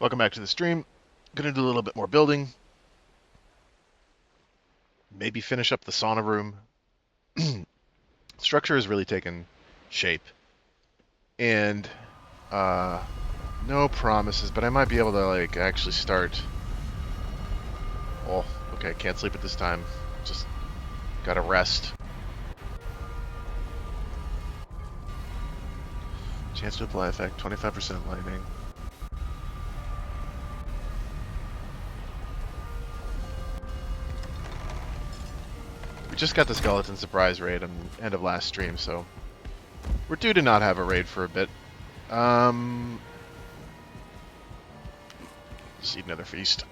Welcome back to the stream. Gonna do a little bit more building. Maybe finish up the sauna room. Structure has really taken shape. And uh, no promises, but I might be able to like actually start. Oh, okay, can't sleep at this time. Just gotta rest. Chance to apply effect, 25% lightning. We just got the skeleton surprise raid on the end of last stream, so we're due to not have a raid for a bit. Just eat another feast.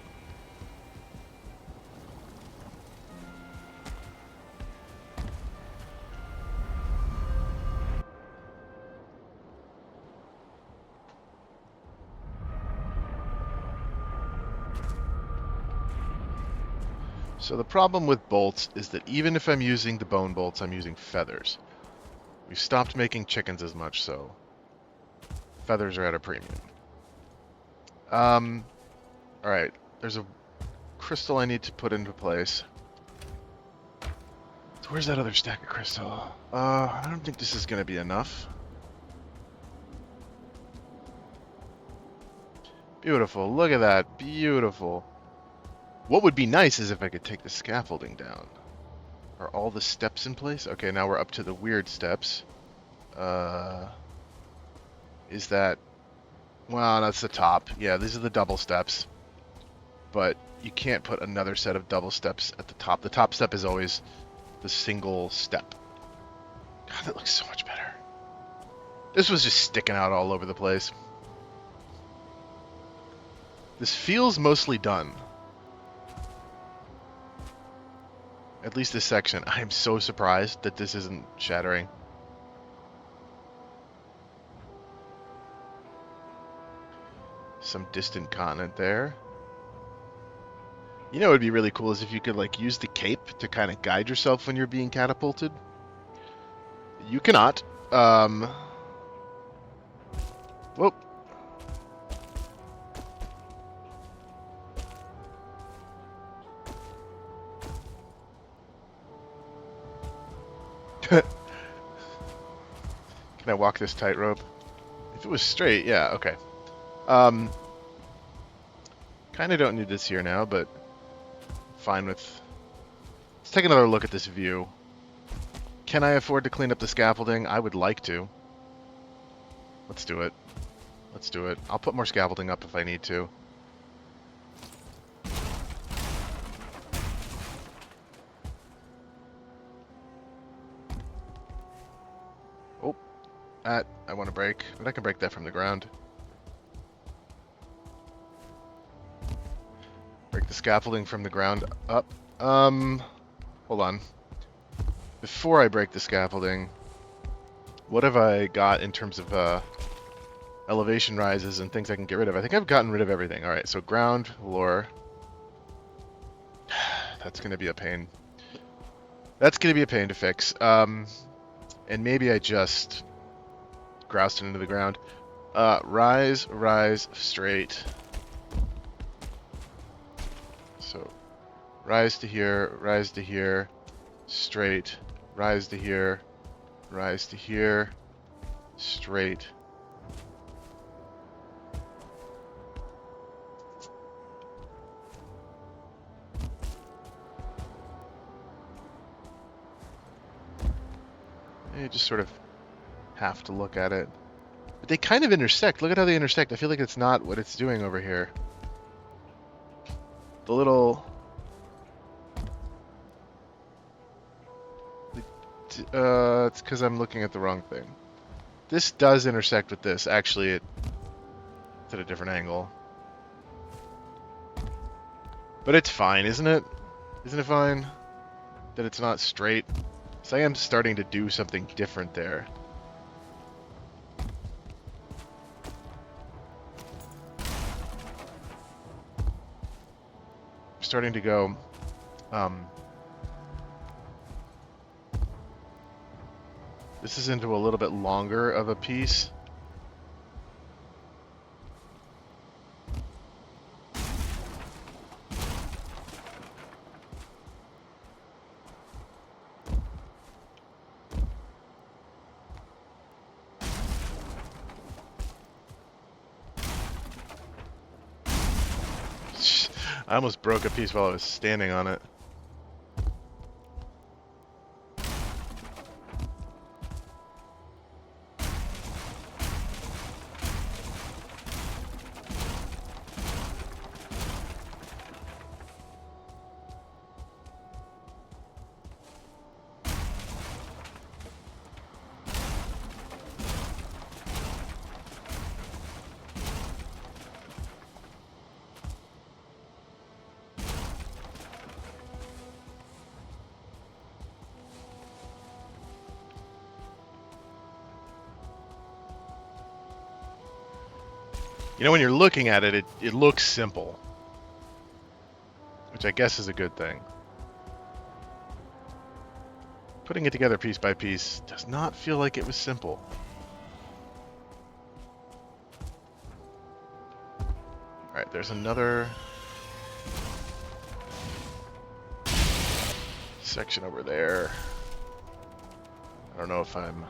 So the problem with bolts is that even if I'm using the bone bolts, I'm using feathers. We've stopped making chickens as much, so feathers are at a premium. Alright, there's a crystal I need to put into place. So where's that other stack of crystal? I don't think this is going to be enough. Beautiful, look at that, beautiful. What would be nice is if I could take the scaffolding down. Are all the steps in place? Okay, now we're up to the weird steps. Is that... Well, that's the top. Yeah, these are the double steps. But you can't put another set of double steps at the top. The top step is always the single step. God, that looks so much better. This was just sticking out all over the place. This feels mostly done. At least this section. I am so surprised that this isn't shattering. Some distant continent there. You know what would be really cool is if you could like use the cape to kind of guide yourself when you're being catapulted. You cannot. Whoop. Can I walk this tightrope? If it was straight, yeah, okay. Kind of don't need this here now, but fine with... Let's take another look at this view. Can I afford to clean up the scaffolding? I would like to. Let's do it. Let's do it. I'll put more scaffolding up if I need to. Oh, that I want to break, but I can break that from the ground. Break the scaffolding from the ground up. Hold on. Before I break the scaffolding, what have I got in terms of elevation rises and things I can get rid of? I think I've gotten rid of everything. Alright, so ground, floor. That's going to be a pain. That's going to be a pain to fix. And maybe I just groused it into the ground. Rise, rise, straight. So, rise to here, straight, rise to here, straight. You just sort of have to look at it. But they kind of intersect. Look at how they intersect. I feel like it's not what it's doing over here. The little... it's because I'm looking at the wrong thing. This does intersect with this. Actually, it's at a different angle. But it's fine, isn't it? Isn't it fine that it's not straight? So I am starting to do something different there. I'm starting to go... this is into a little bit longer of a piece. I almost broke a piece while I was standing on it. You know, when you're looking at it, it looks simple. Which I guess is a good thing. Putting it together piece by piece does not feel like it was simple. Alright, there's another section over there. I don't know if I'm...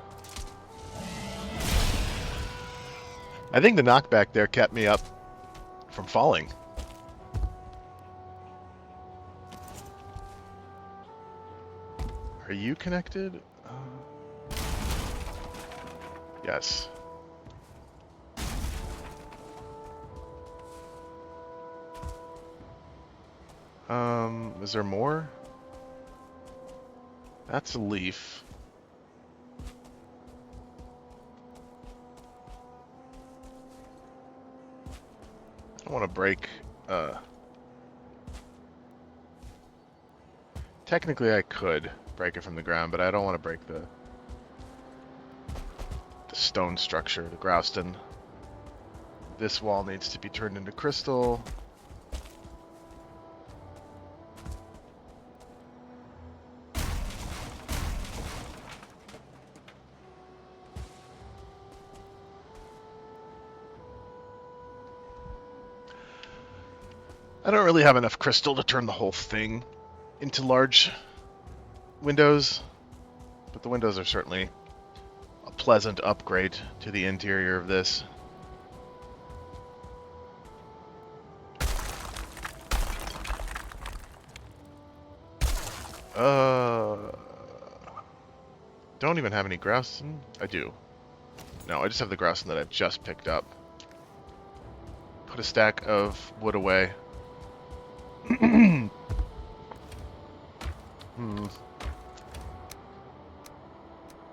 I think the knockback there kept me up from falling. Are you connected? Yes. Is there more? That's a leaf. I want to break, technically I could break it from the ground, but I don't want to break the stone structure, the Grouston. This wall needs to be turned into crystal. I don't really have enough crystal to turn the whole thing into large windows, but the windows are certainly a pleasant upgrade to the interior of this. Don't even have any Grouston. I do. No, I just have the Grouston that I've just picked up. Put a stack of wood away.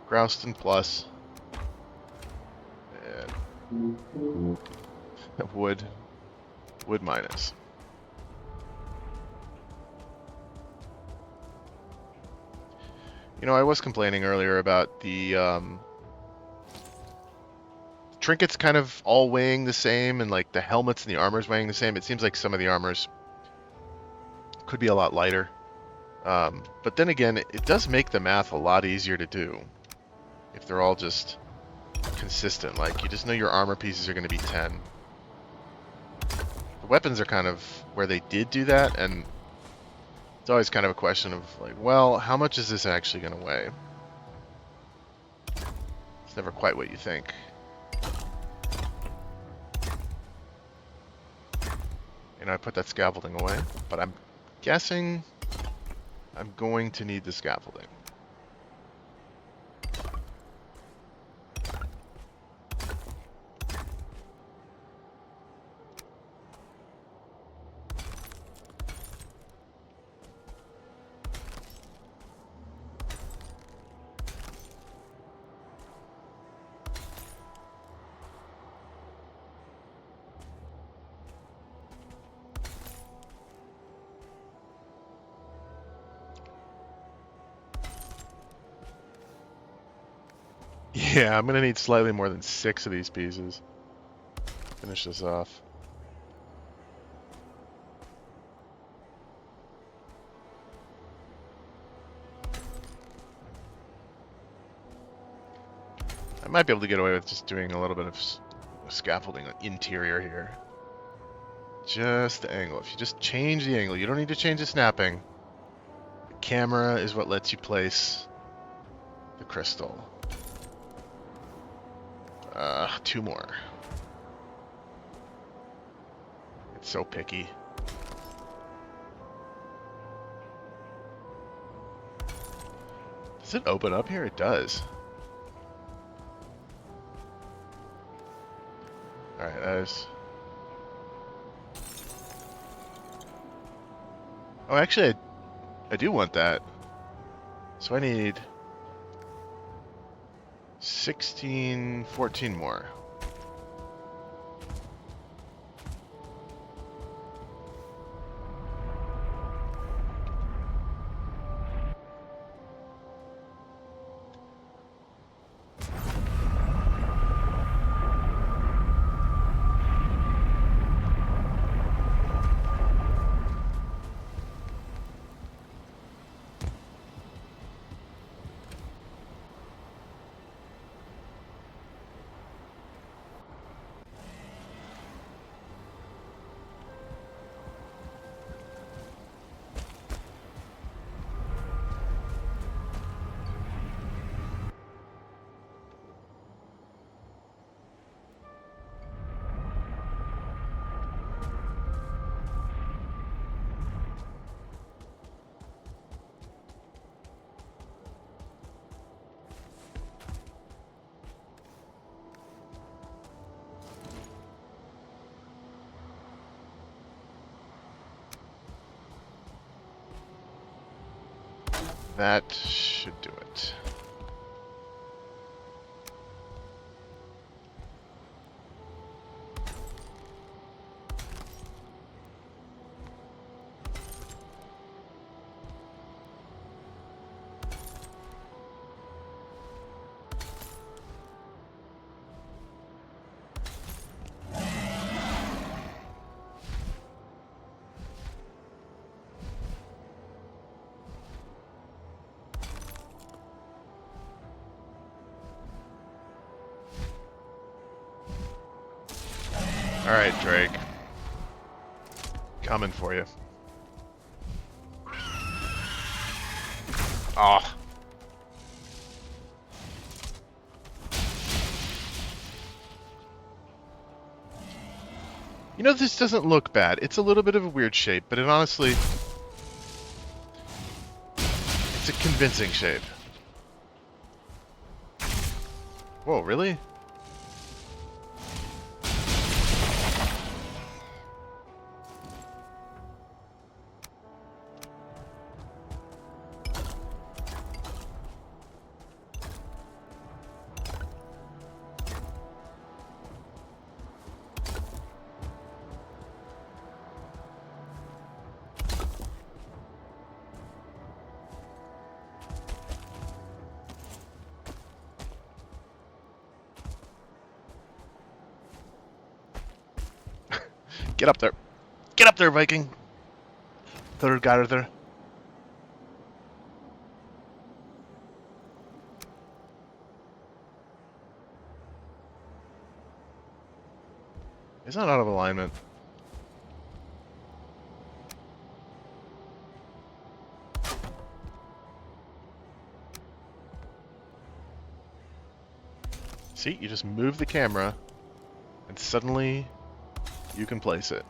Grouston plus. And wood. Wood minus. You know, I was complaining earlier about the trinkets kind of all weighing the same, and like the helmets and the armors weighing the same. It seems like some of the armors could be a lot lighter. But then again, it does make the math a lot easier to do if they're all just consistent. Like, you just know your armor pieces are going to be 10. The weapons are kind of where they did do that, and it's always kind of a question of, like, well, how much is this actually going to weigh? It's never quite what you think. You know, I put that scaffolding away, but I'm guessing I'm going to need the scaffolding. Yeah, I'm gonna need slightly more than 6 of these pieces. Finish this off. I might be able to get away with just doing a little bit of scaffolding interior here. Just the angle. If you just change the angle, you don't need to change the snapping. The camera is what lets you place the crystal. 2 more. It's so picky. Does it open up here? It does. Alright, oh, actually, I do want that. So I need 16, 14 more. That should do it. Alright, Drake. Coming for you. Oh. You know, this doesn't look bad. It's a little bit of a weird shape, but it honestly... it's a convincing shape. Whoa, really? Get up there. Get up there, Viking. Third guy there. He's not out of alignment. See, you just move the camera, and suddenly you can place it.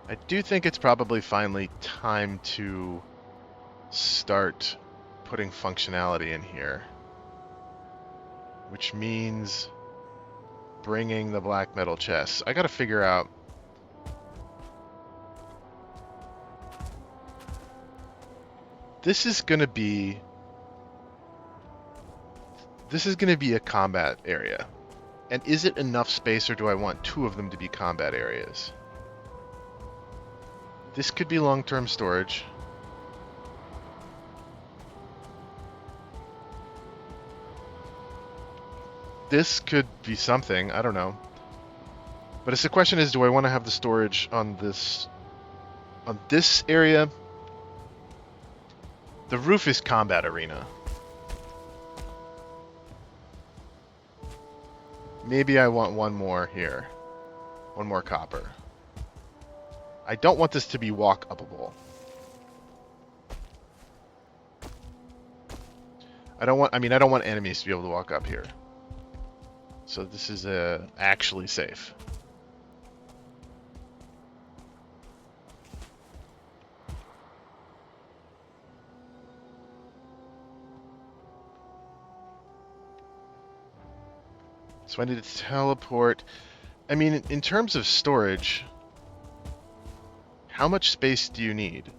I do think it's probably finally time to start putting functionality in here, which means bringing the black metal chests. I gotta figure out... This is gonna be a combat area. And is it enough space, or do I want two of them to be combat areas? This could be long-term storage. This could be something, I don't know. But it's the question is, do I want to have the storage on this area? The roof is combat arena. Maybe I want one more here. One more copper. I don't want this to be walk-upable. I don't want enemies to be able to walk up here. So this is actually safe. So I need to teleport. I mean, in terms of storage, how much space do you need?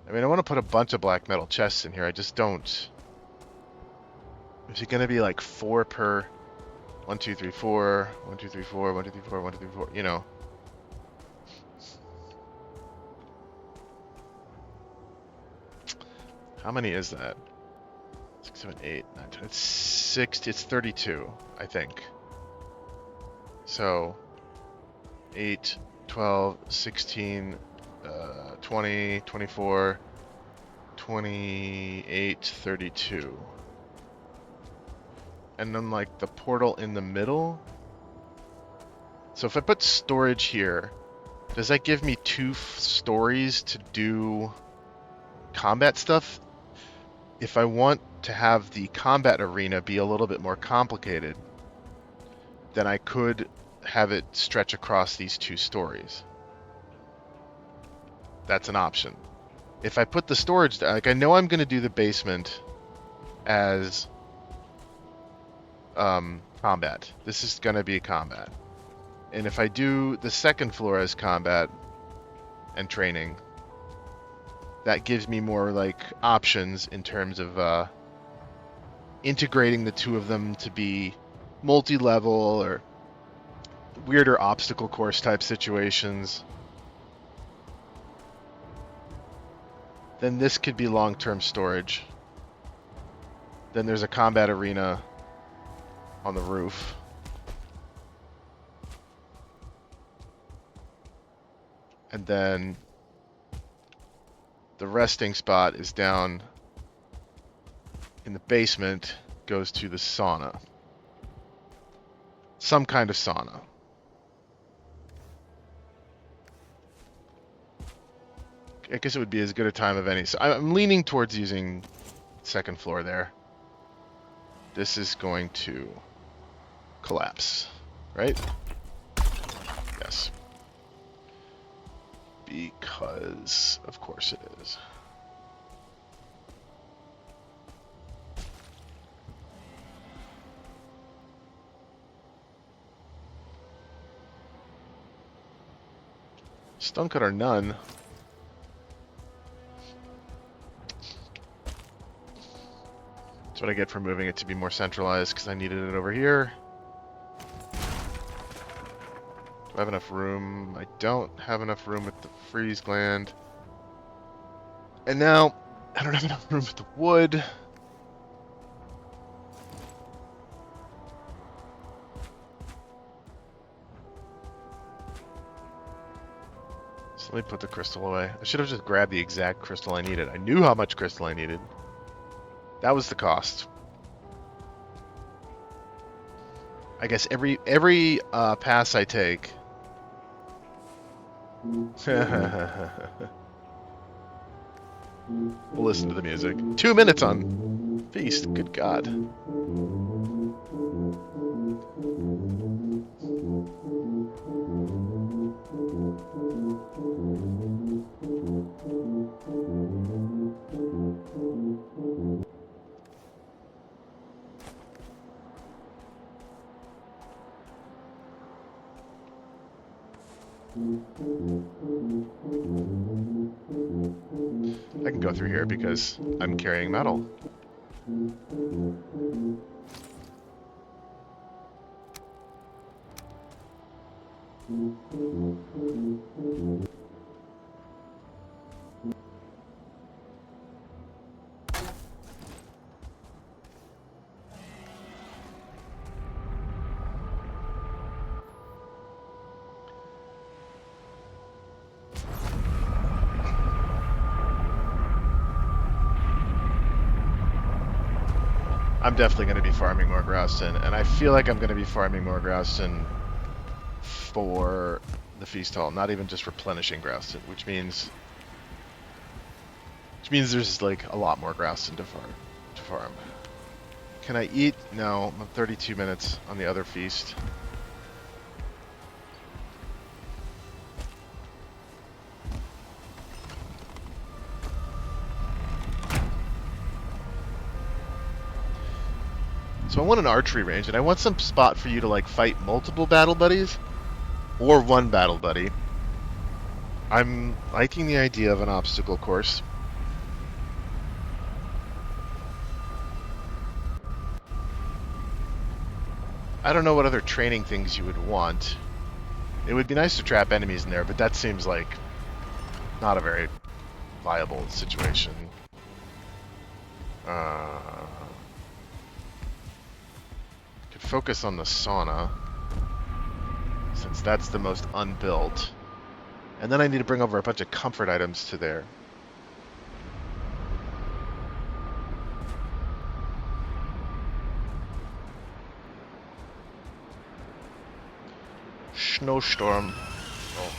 I mean, I want to put a bunch of black metal chests in here. I just don't. Is it going to be like 4 per 1, 2, 3, 4, 1, 2, 3, 4, 1, 2, 3, 4, 1, 2, 3, 4, you know? How many is that? 6, 7, 8, 9, 10. It's 60. It's 32, I think. So 8, 12, 16, 20, 24, 28, 32. And then like the portal in the middle. So if I put storage here, does that give me 2 stories to do combat stuff? If I want to have the combat arena be a little bit more complicated, then I could have it stretch across these 2 stories. That's an option. If I put the storage, like I know I'm going to do the basement as combat. This is going to be combat. And if I do the second floor as combat and training, that gives me more like options in terms of integrating the 2 of them to be multi-level or weirder obstacle course type situations. Then this could be long-term storage. Then there's a combat arena on the roof. And then the resting spot is down in the basement, goes to the sauna. Some kind of sauna. I guess it would be as good a time of any. So I'm leaning towards using second floor there. This is going to collapse, right? Yes. Because, of course it is. Stonecut or none. That's what I get for moving it to be more centralized, because I needed it over here. Do I have enough room? I don't have enough room with the freeze gland. And now, I don't have enough room with the wood. So let me put the crystal away. I should have just grabbed the exact crystal I needed. I knew how much crystal I needed. That was the cost. I guess every pass I take. We'll listen to the music. 2 minutes on Feast. Good God. I can go through here because I'm carrying metal. I'm definitely going to be farming more Grouston, and I feel like I'm going to be farming more Grouston for the Feast Hall, not even just replenishing Grouston, which means there's like a lot more Grouston to farm. Can I eat? No, I'm 32 minutes on the other feast. So I want an archery range, and I want some spot for you to like fight multiple battle buddies or one battle buddy. I'm liking the idea of an obstacle course. I don't know what other training things you would want. It would be nice to trap enemies in there, but that seems like not a very viable situation. Could focus on the sauna, since that's the most unbuilt. And then I need to bring over a bunch of comfort items to there. Snowstorm. Oh.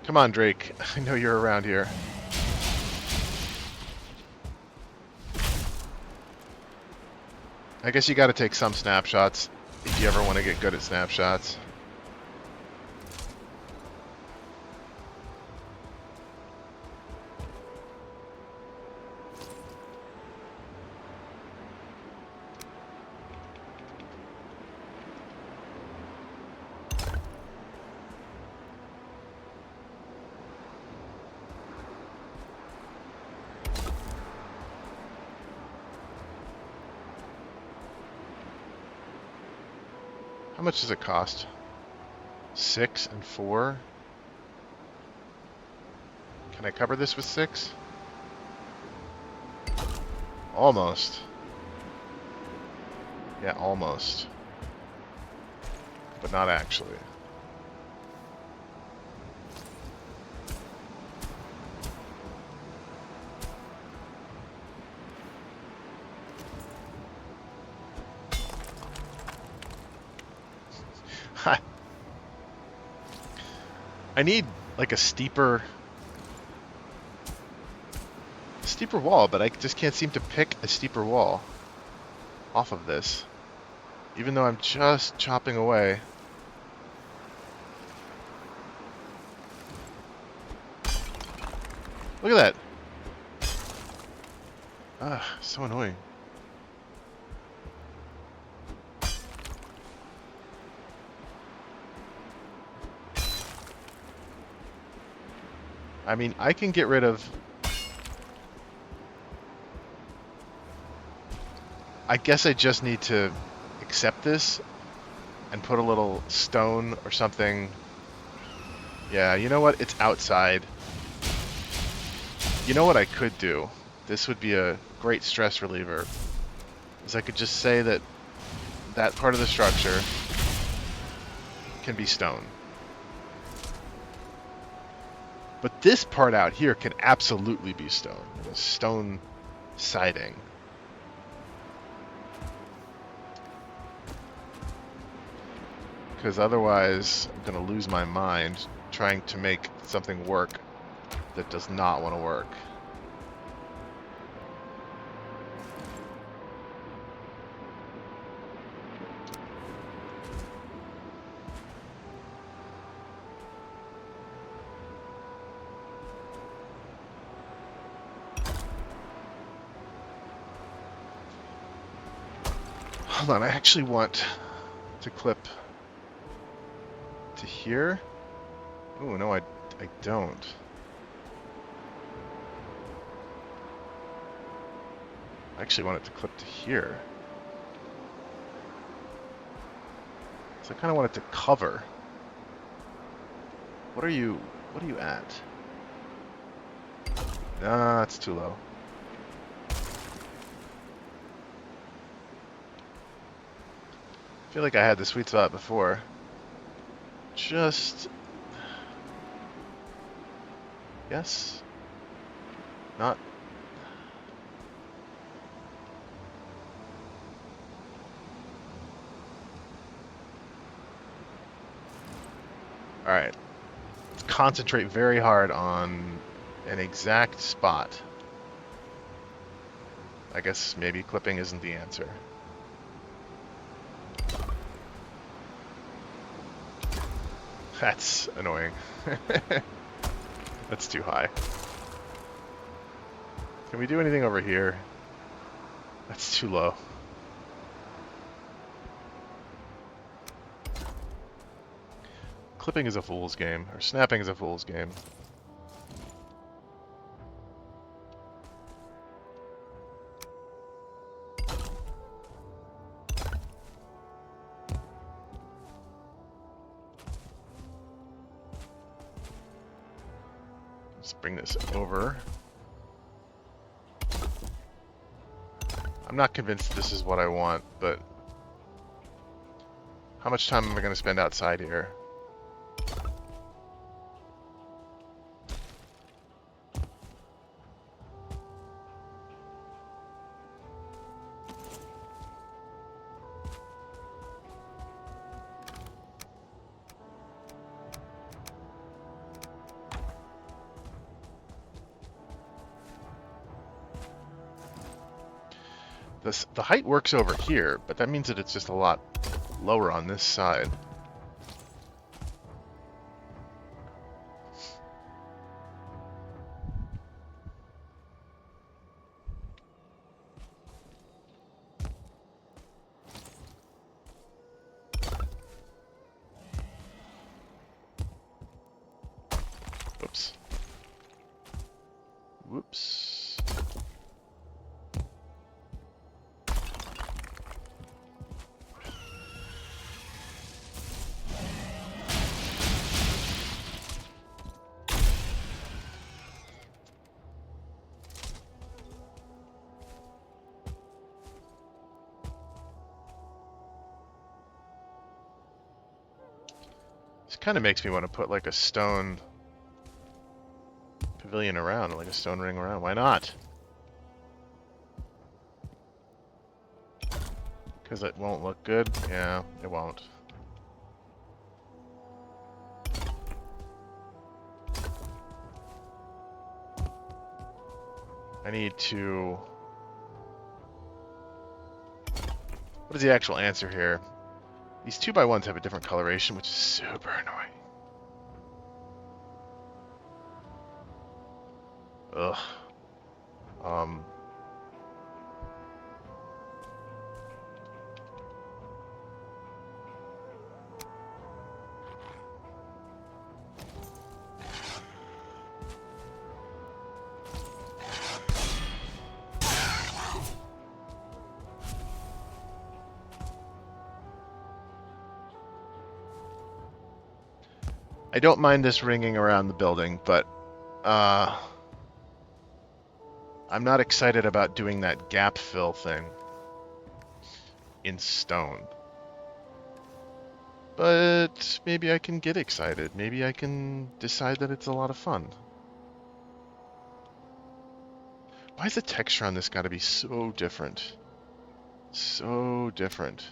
Come on, Drake. I know you're around here. I guess you gotta take some snapshots if you ever want to get good at snapshots. How much does it cost? 6 and 4? Can I cover this with 6? Almost. Yeah, almost. But not actually. I need like a steeper wall, but I just can't seem to pick a steeper wall off of this, even though I'm just chopping away. Look at that. Ah, so annoying. I mean, I can get rid of... I guess I just need to accept this and put a little stone or something. Yeah, you know what? It's outside. You know what I could do? This would be a great stress reliever. Is I could just say that that part of the structure can be stone. But this part out here can absolutely be stone. A stone siding. Because otherwise, I'm going to lose my mind trying to make something work that does not want to work. Hold on, I actually want to clip to here. Oh, no, I don't. I actually want it to clip to here. So I kind of want it to cover. What are you at? Nah, it's too low. I feel like I had the sweet spot before. Just... Yes? Not... Alright. Let's concentrate very hard on an exact spot. I guess maybe clipping isn't the answer. That's annoying. That's too high. Can we do anything over here? That's too low. Clipping is a fool's game, or snapping is a fool's game. Let's bring this over. I'm not convinced this is what I want, but how much time am I going to spend outside here? The height works over here, but that means that it's just a lot lower on this side. Oops. Whoops. This kind of makes me want to put like a stone pavilion around, like a stone ring around. Why not? Because it won't look good? Yeah, it won't. I need to... What is the actual answer here? These 2x1s have a different coloration, which is super annoying. Ugh. I don't mind this ringing around the building, but I'm not excited about doing that gap fill thing in stone. But maybe I can get excited. Maybe I can decide that it's a lot of fun. Why is the texture on this got to be so different? So different.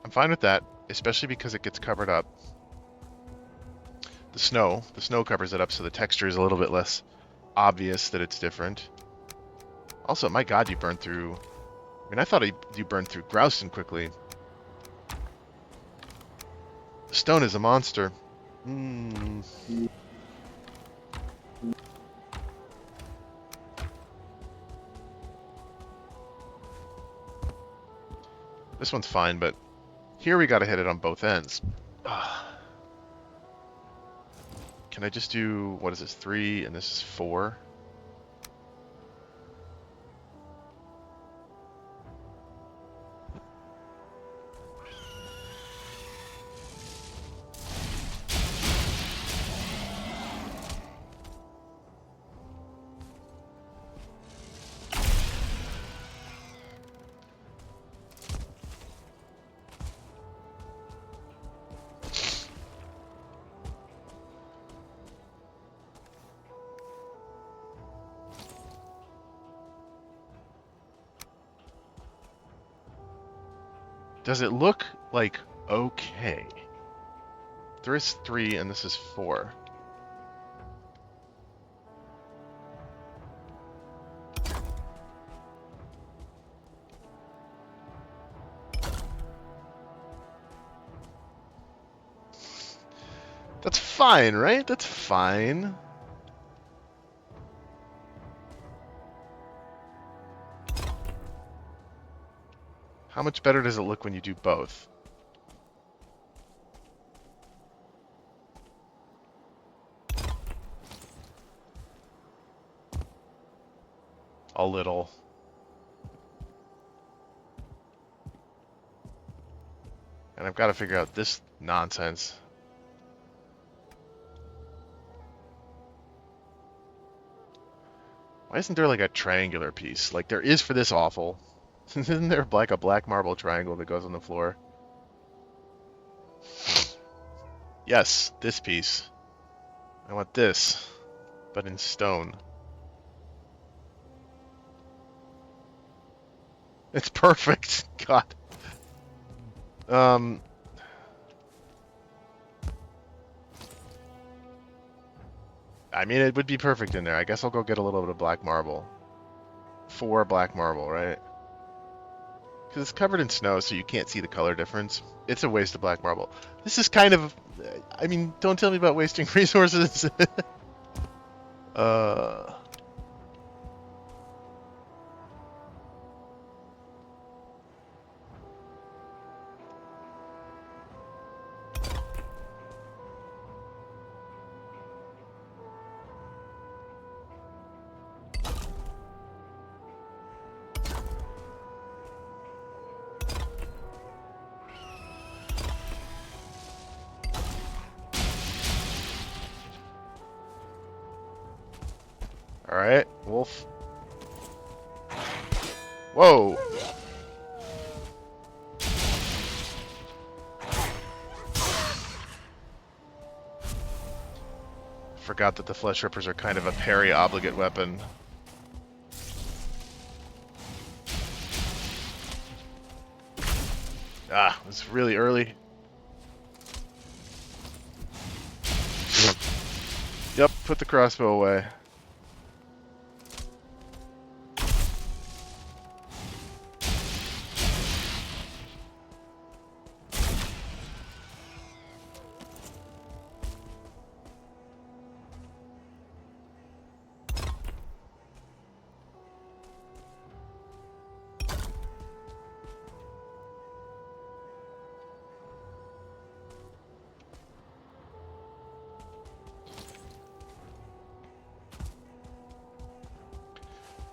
I'm fine with that, especially because it gets covered up. The snow covers it up, so the texture is a little bit less obvious that it's different. Also, my god, you burned through... I mean, I thought you burned through Grouston quickly. The stone is a monster. This one's fine, but here we gotta hit it on both ends. Can I just do, what is this, 3 and this is 4? Does it look like okay? There is 3 and this is 4. That's fine, right? That's fine. How much better does it look when you do both? A little. And I've got to figure out this nonsense. Why isn't there like a triangular piece? Like there is for this awful. Isn't there like a black marble triangle that goes on the floor? Yes, this piece. I want this, but in stone. It's perfect. God. I mean, it would be perfect in there. I guess I'll go get a little bit of black marble. 4 black marble, right? Because it's covered in snow, so you can't see the color difference. It's a waste of black marble. This is kind of... I mean, don't tell me about wasting resources. uh... Alright, wolf. Whoa! Forgot that the flesh rippers are kind of a parry obligate weapon. Ah, it was really early. Yep, put the crossbow away.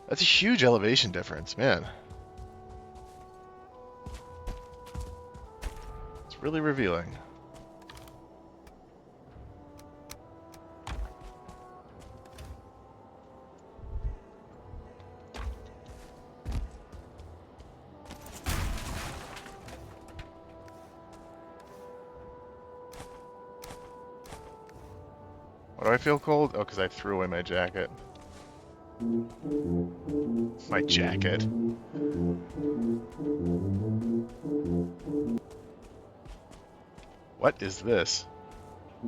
That's a huge elevation difference, man. It's really revealing. Why do I feel cold? Oh, because I threw away my jacket. My jacket. What is this? I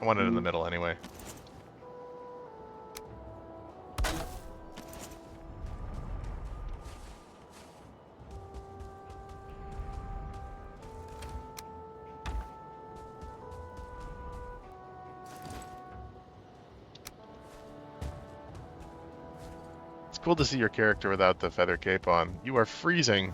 want it in the middle anyway. It's cool to see your character without the feather cape on. You are freezing.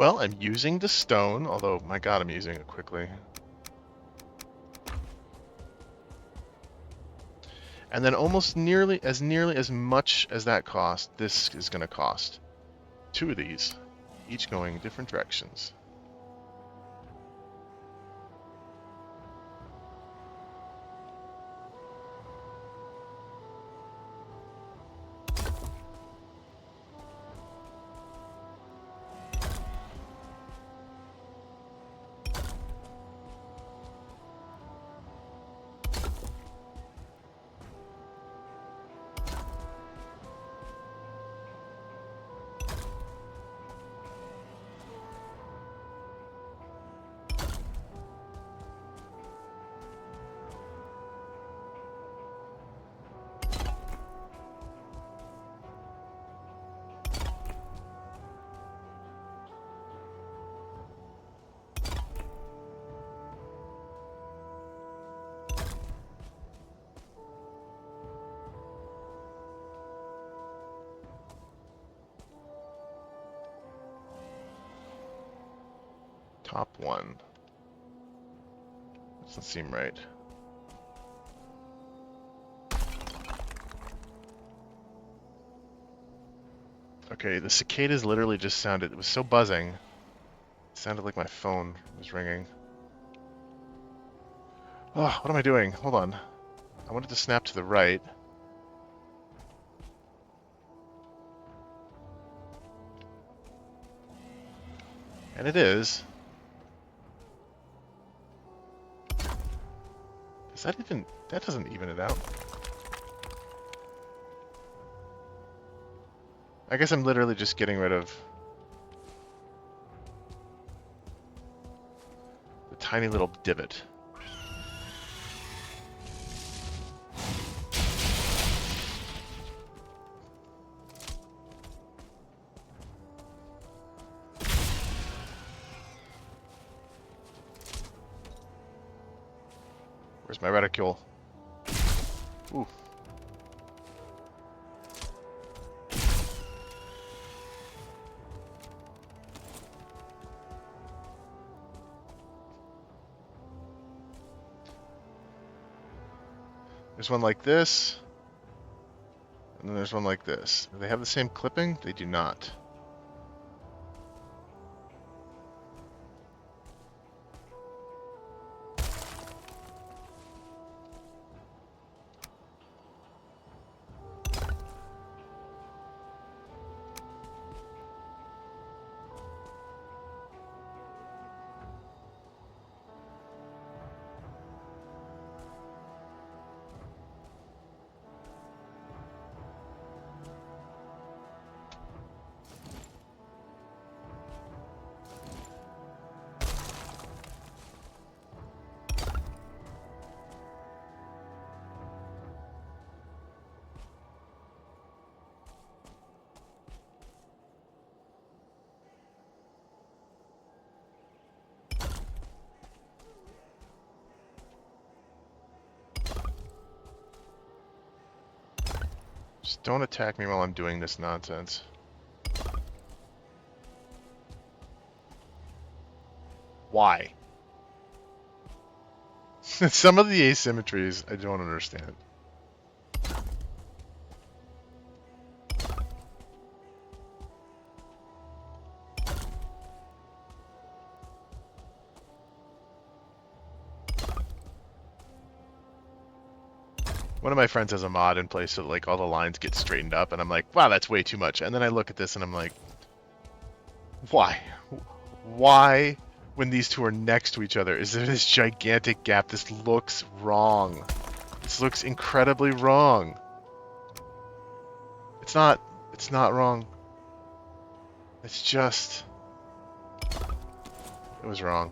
Well, I'm using the stone, although, my god, I'm using it quickly. And then almost nearly as much as that cost, this is going to cost. 2 of these, each going different directions. Top one. Doesn't seem right. Okay, the cicadas literally just sounded, it was so buzzing. It sounded like my phone was ringing. Oh, what am I doing? Hold on. I wanted to snap to the right. And it is. Does that even, that doesn't even it out. I guess I'm literally just getting rid of the tiny little divot. Where's my reticule? Ooh. There's one like this, and then there's one like this. Do they have the same clipping? They do not. Just don't attack me while I'm doing this nonsense. Why? Some of the asymmetries I don't understand. One of my friends has a mod in place so like all the lines get straightened up, and I'm like, wow, that's way too much. And then I look at this and I'm like, why? Why, when these two are next to each other, is there this gigantic gap? This looks wrong. This looks incredibly wrong. It's not wrong. It's just, it was wrong.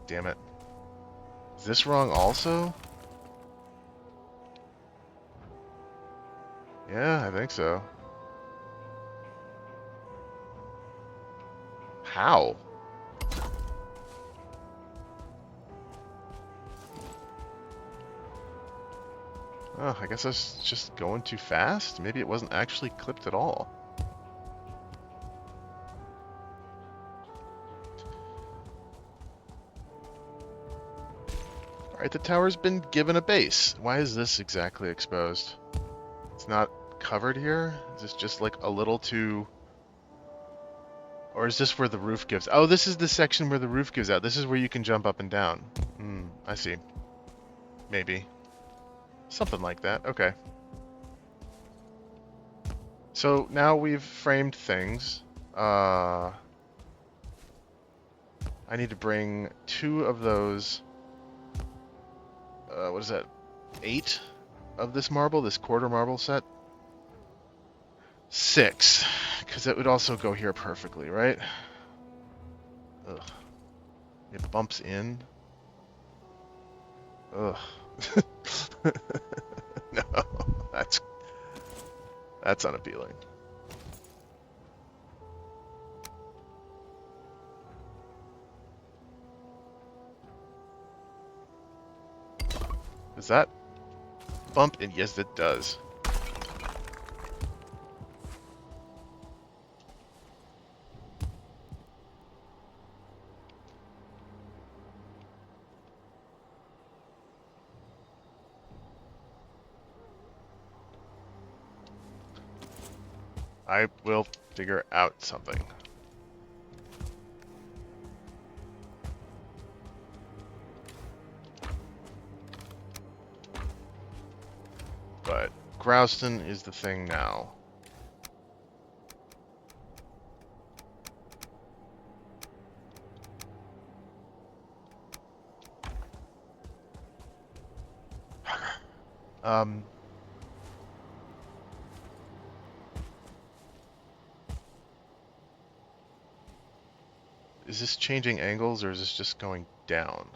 Damn it. Is this wrong also? Yeah, I think so. How? Oh, I guess I was just going too fast? Maybe it wasn't actually clipped at all. Alright, the tower's been given a base. Why is this exactly exposed? It's not covered here? Is this just like a little too... Or is this where the roof gives... Oh, this is the section where the roof gives out. This is where you can jump up and down. I see. Maybe. Something like that. Okay. So now we've framed things. I need to bring 2 of those... what is that? 8 of this marble, this quarter marble set? 6, because it would also go here perfectly, right? Ugh. It bumps in. Ugh. No, that's unappealing. Does that bump in? Yes, it does. I will figure out something. But Grouston is the thing now. Is this changing angles or is this just going down?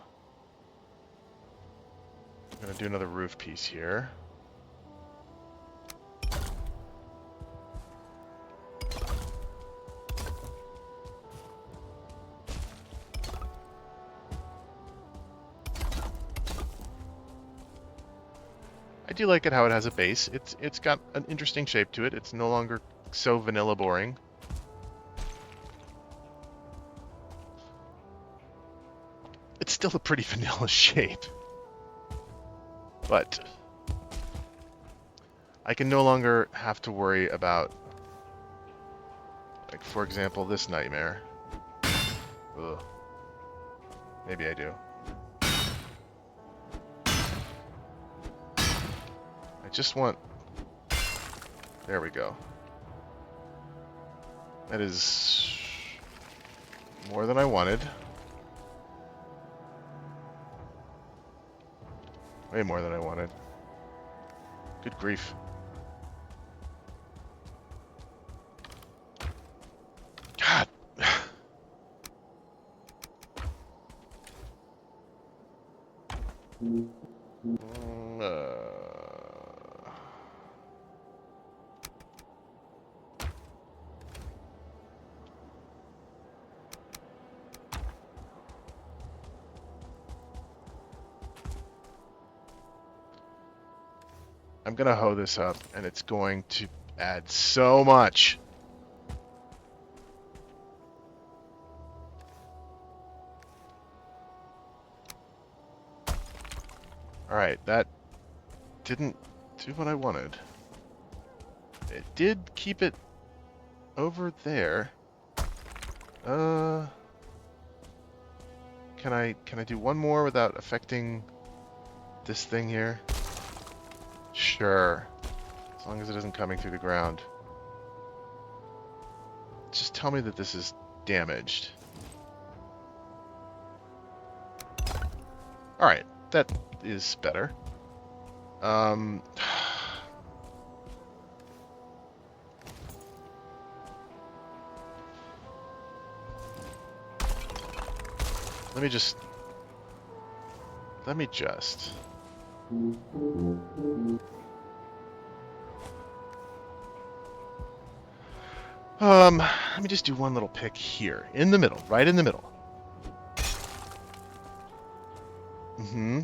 I'm gonna do another roof piece here. I do like it how it has a base. It's got an interesting shape to it. It's no longer so vanilla boring. It's still a pretty vanilla shape. But I can no longer have to worry about, like, for example, this nightmare. Ugh. Maybe I do. I just want... There we go. That is more than I wanted. Way more than I wanted. Good grief. God. I'm gonna hoe this up, and it's going to add so much. Alright, that didn't do what I wanted. It did keep it over there. Can I do one more without affecting this thing here? Sure. As long as it isn't coming through the ground. Just tell me that this is damaged. Alright, that is better. Let me just... Let me just do one little pick here. In the middle. Right in the middle.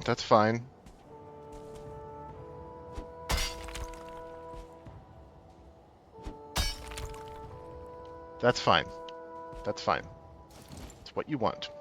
That's fine. That's fine. That's fine. It's what you want.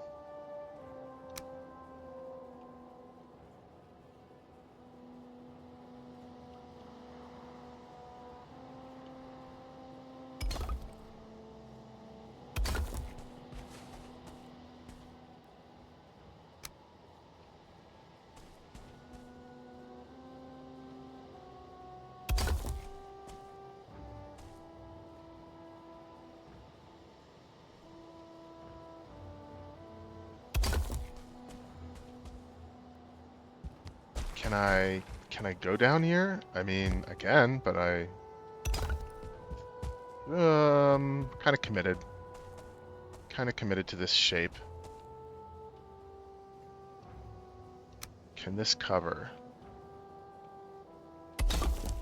Can I go down here? I mean, I can, but kind of committed. Kind of committed to this shape. Can this cover?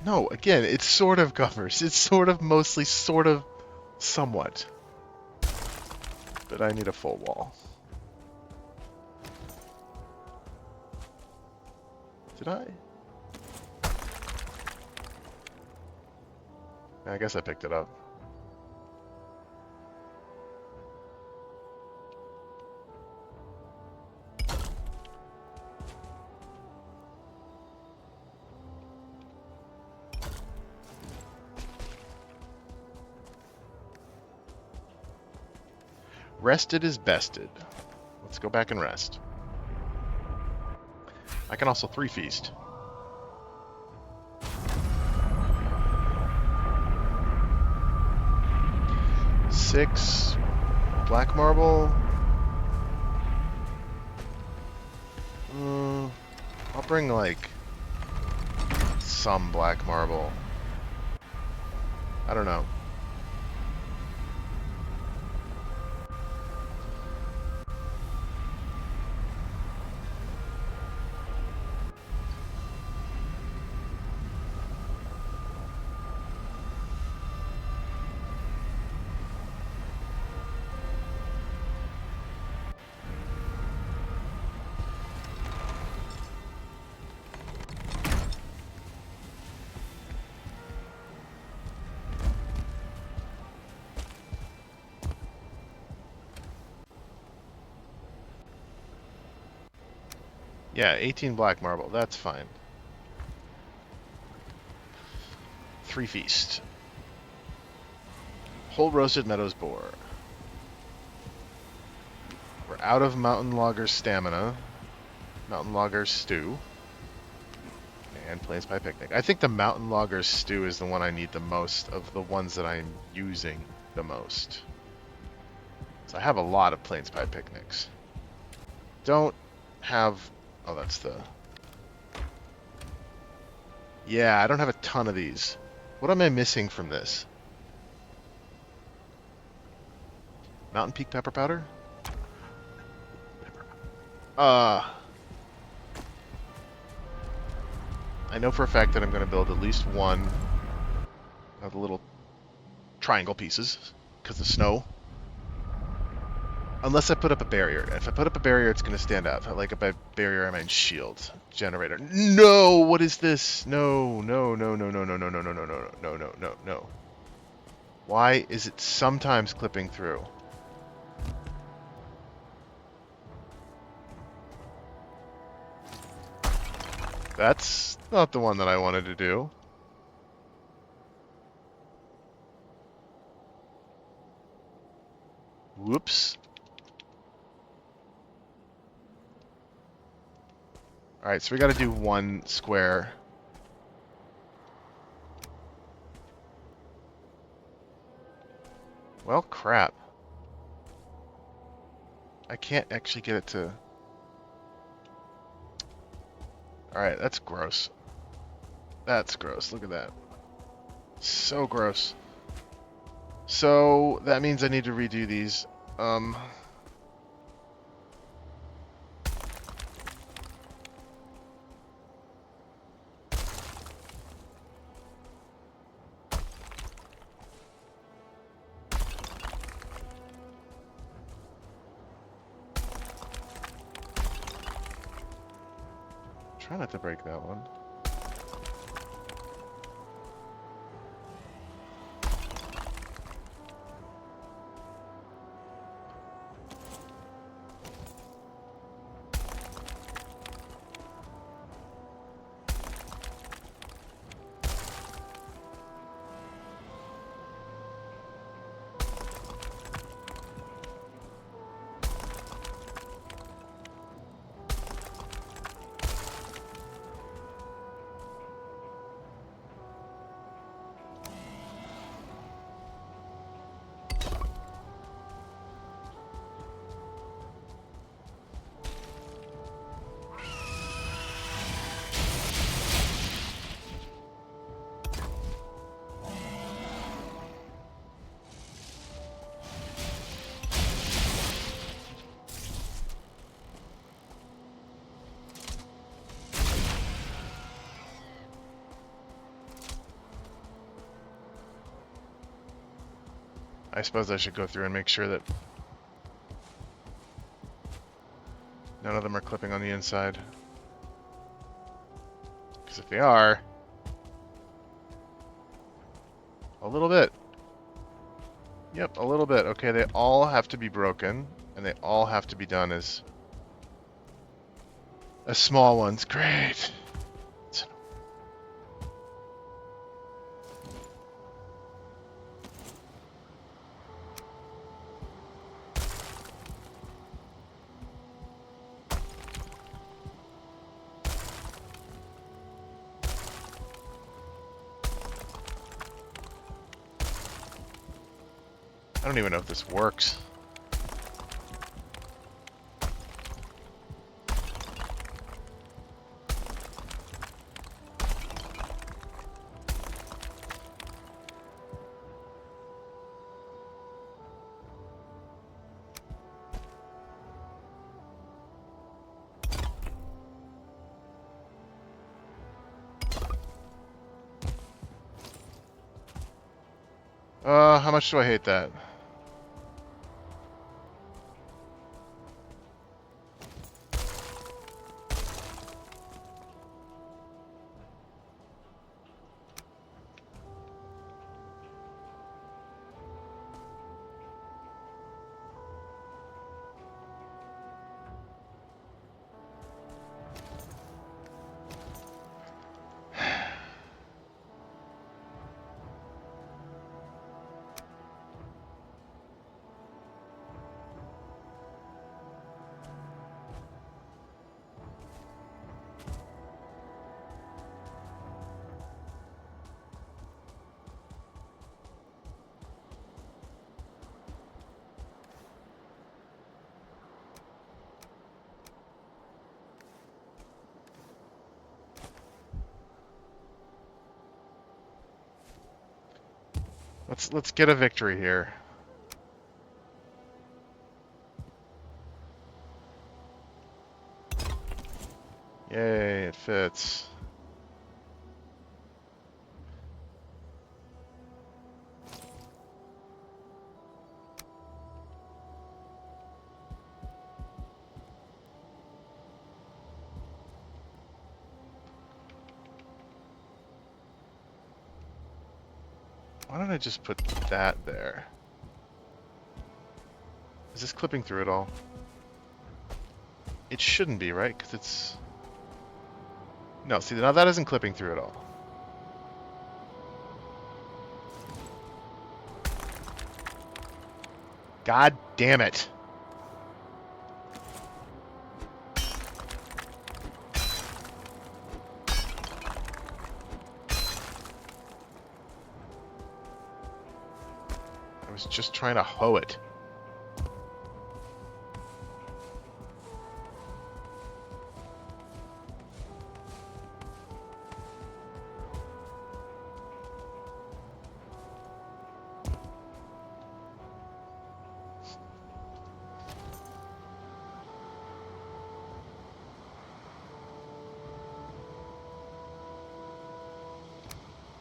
No, again, it sort of covers. It's sort of, mostly, sort of, somewhat. But I need a full wall. Did I? I guess I picked it up. Rested is bested. Let's go back and rest. I can also 3-feast. Six black marble. I'll bring like some black marble. I don't know. Yeah, 18 black marble. That's fine. 3-feast. Whole roasted meadows boar. We're out of mountain logger stamina. Mountain logger stew. And plains pie picnic. I think the mountain logger stew is the one I need the most of the ones that I'm using the most. So I have a lot of plains pie picnics. Don't have... Oh, that's the... Yeah, I don't have a ton of these. What am I missing from this? Mountain Peak pepper powder? I know for a fact that I'm going to build at least one of the little triangle pieces because of snow. Unless I put up a barrier. If I put up a barrier, it's going to stand out. If I like a barrier, I mean shield. Generator. No! What is this? No, no, no, no, no, no, no, no, no, no, no, no, no, no, no. Why is it sometimes clipping through? That's not the one that I wanted to do. Whoops. Alright, so we gotta do one square. Well, crap. I can't actually get it to... Alright, that's gross. That's gross. Look at that. So gross. So, that means I need to redo these. Try not to break that one. I suppose I should go through and make sure that none of them are clipping on the inside. Because if they are, a little bit. Yep, a little bit. Okay, they all have to be broken, and they all have to be done as small ones. Great. I don't even know if this works. How much do I hate that? Let's get a victory here. Yay, it fits. Why don't I just put that there? Is this clipping through at all? It shouldn't be, right? Because it's... No, see, now that isn't clipping through at all. God damn it. I was just trying to hoe it.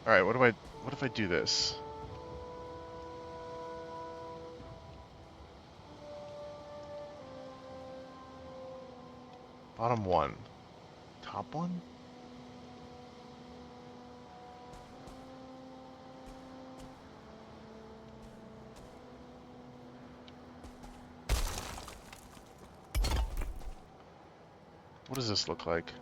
Alright, what if I do this? Bottom one. Top one? What does this look like?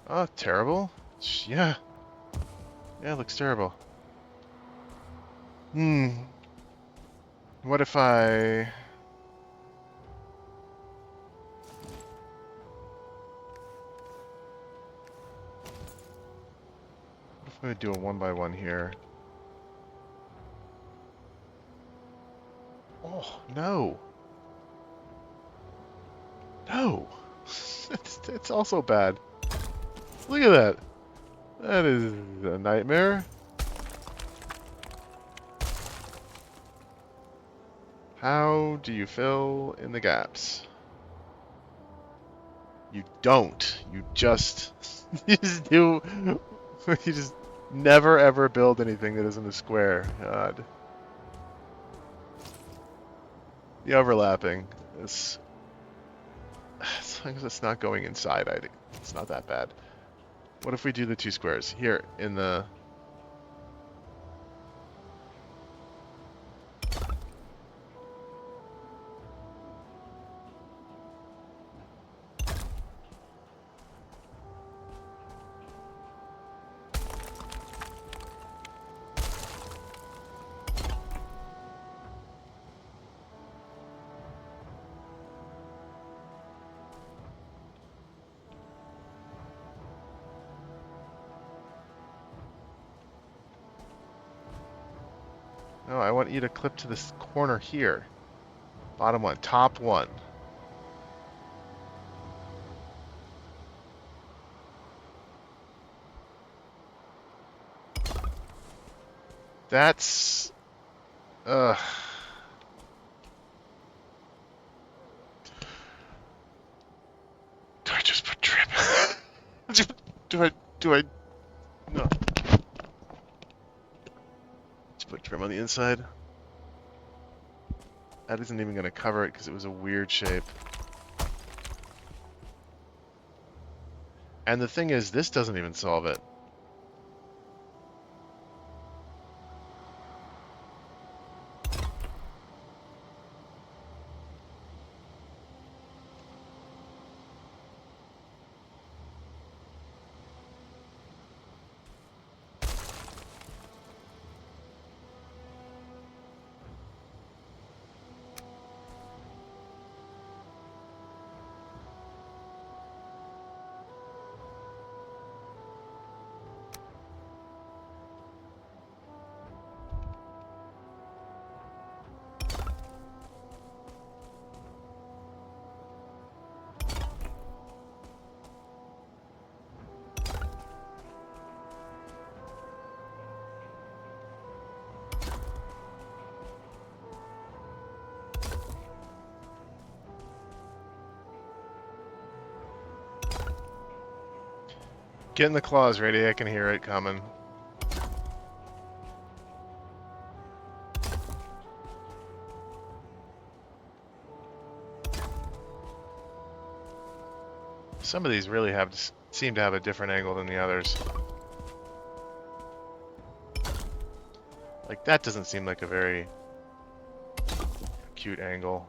Oh, terrible. Yeah. Yeah, it looks terrible. What if I... What if I do a 1x1 here? Oh, no. No. it's also bad. Look at that. That is a nightmare. How do you fill in the gaps? You don't. You just... You just do. You just never ever build anything that isn't a square. God. The overlapping is, as long as it's not going inside, I think it's not that bad. What if we do the two squares here in the? No, I want you to clip to this corner here. Bottom one, top one. That's. Ugh. Do I just put trim? do I? Do I? No. Just put trim on the inside. That isn't even going to cover it because it was a weird shape. And the thing is, this doesn't even solve it. Getting the claws ready, I can hear it coming. Some of these really seem to have a different angle than the others. Like, that doesn't seem like a very cute angle.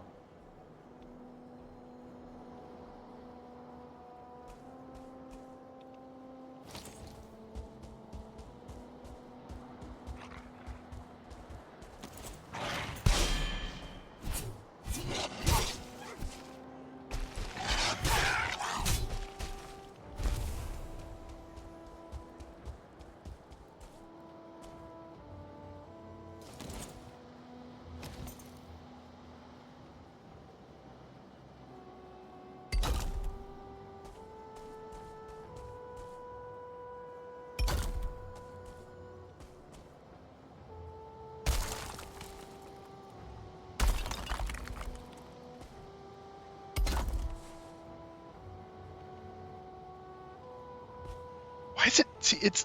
Why is it? See, it's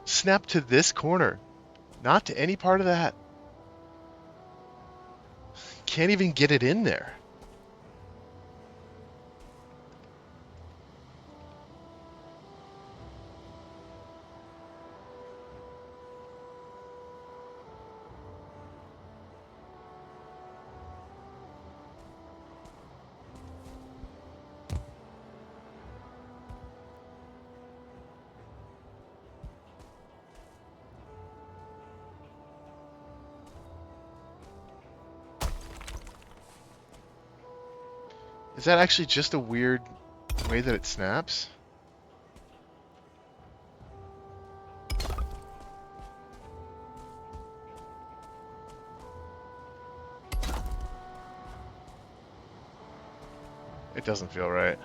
snapped to this corner, not to any part of that. Can't even get it in there. Is that actually just a weird way that it snaps? It doesn't feel right.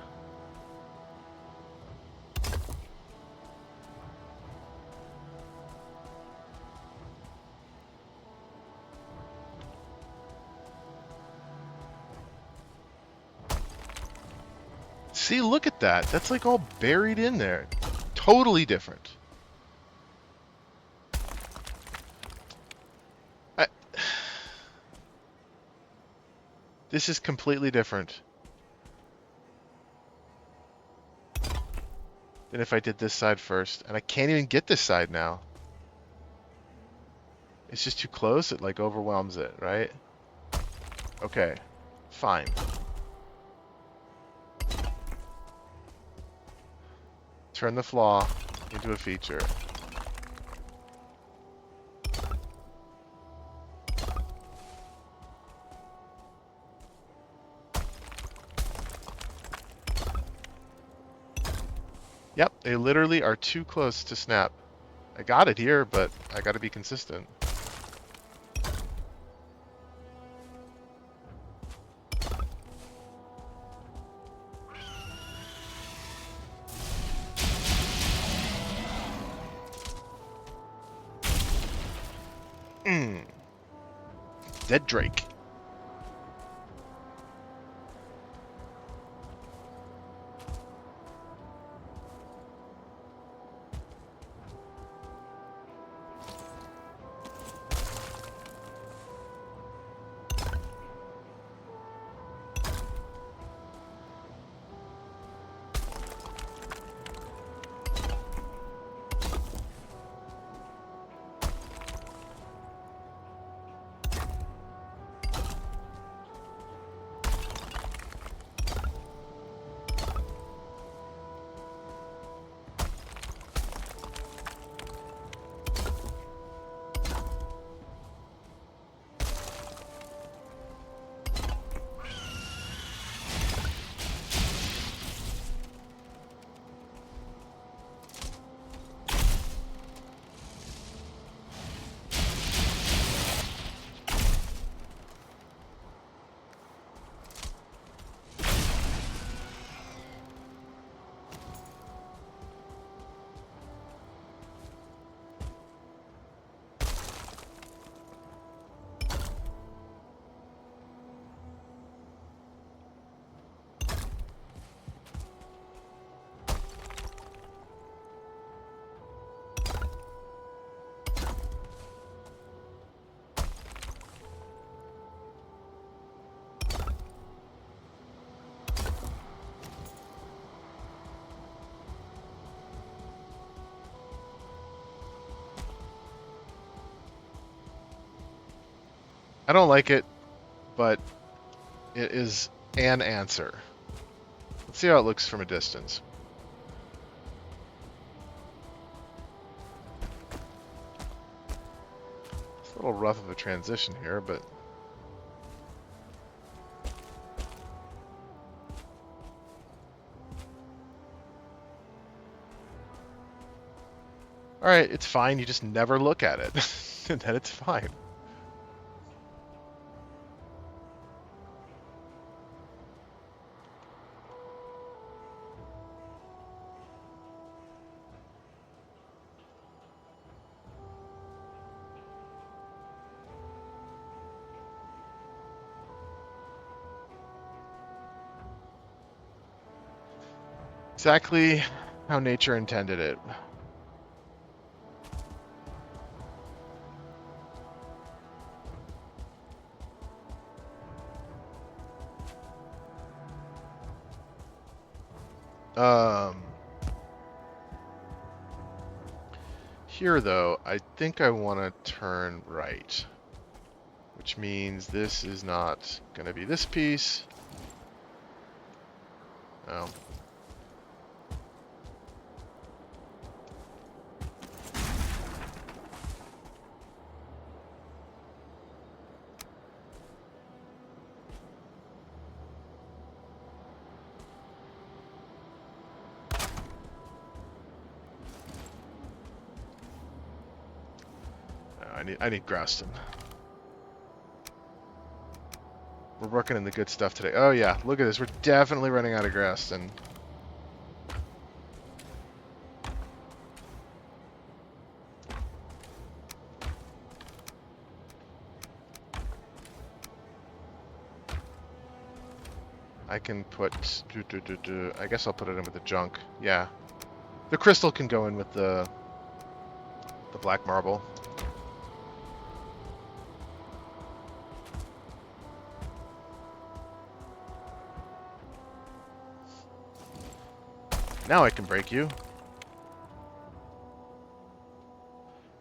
See, look at that. That's like all buried in there. Totally different. I, this is completely different than if I did this side first. And I can't even get this side now. It's just too close. It like overwhelms it, right? Okay, fine. Turn the flaw into a feature. Yep, they literally are too close to snap. I got it here, but I got to be consistent. Dead Drake. I don't like it, but it is an answer. Let's see how it looks from a distance. It's a little rough of a transition here, but... Alright, it's fine. You just never look at it. And then it's fine. Exactly how nature intended it. Here though, I think I want to turn right, which means this is not going to be this piece. Oh. I need Graston. We're working in the good stuff today. Oh yeah, look at this. We're definitely running out of Graston. I can put... I guess I'll put it in with the junk. Yeah. The crystal can go in with the black marble. Now I can break you.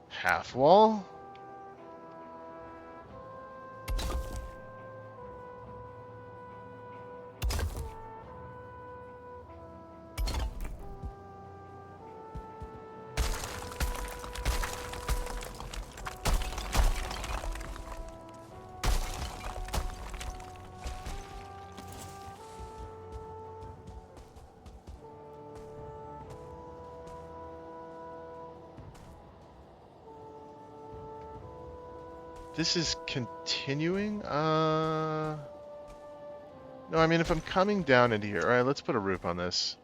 Half wall. This is continuing? No, I mean, if I'm coming down into here... Alright, let's put a roof on this.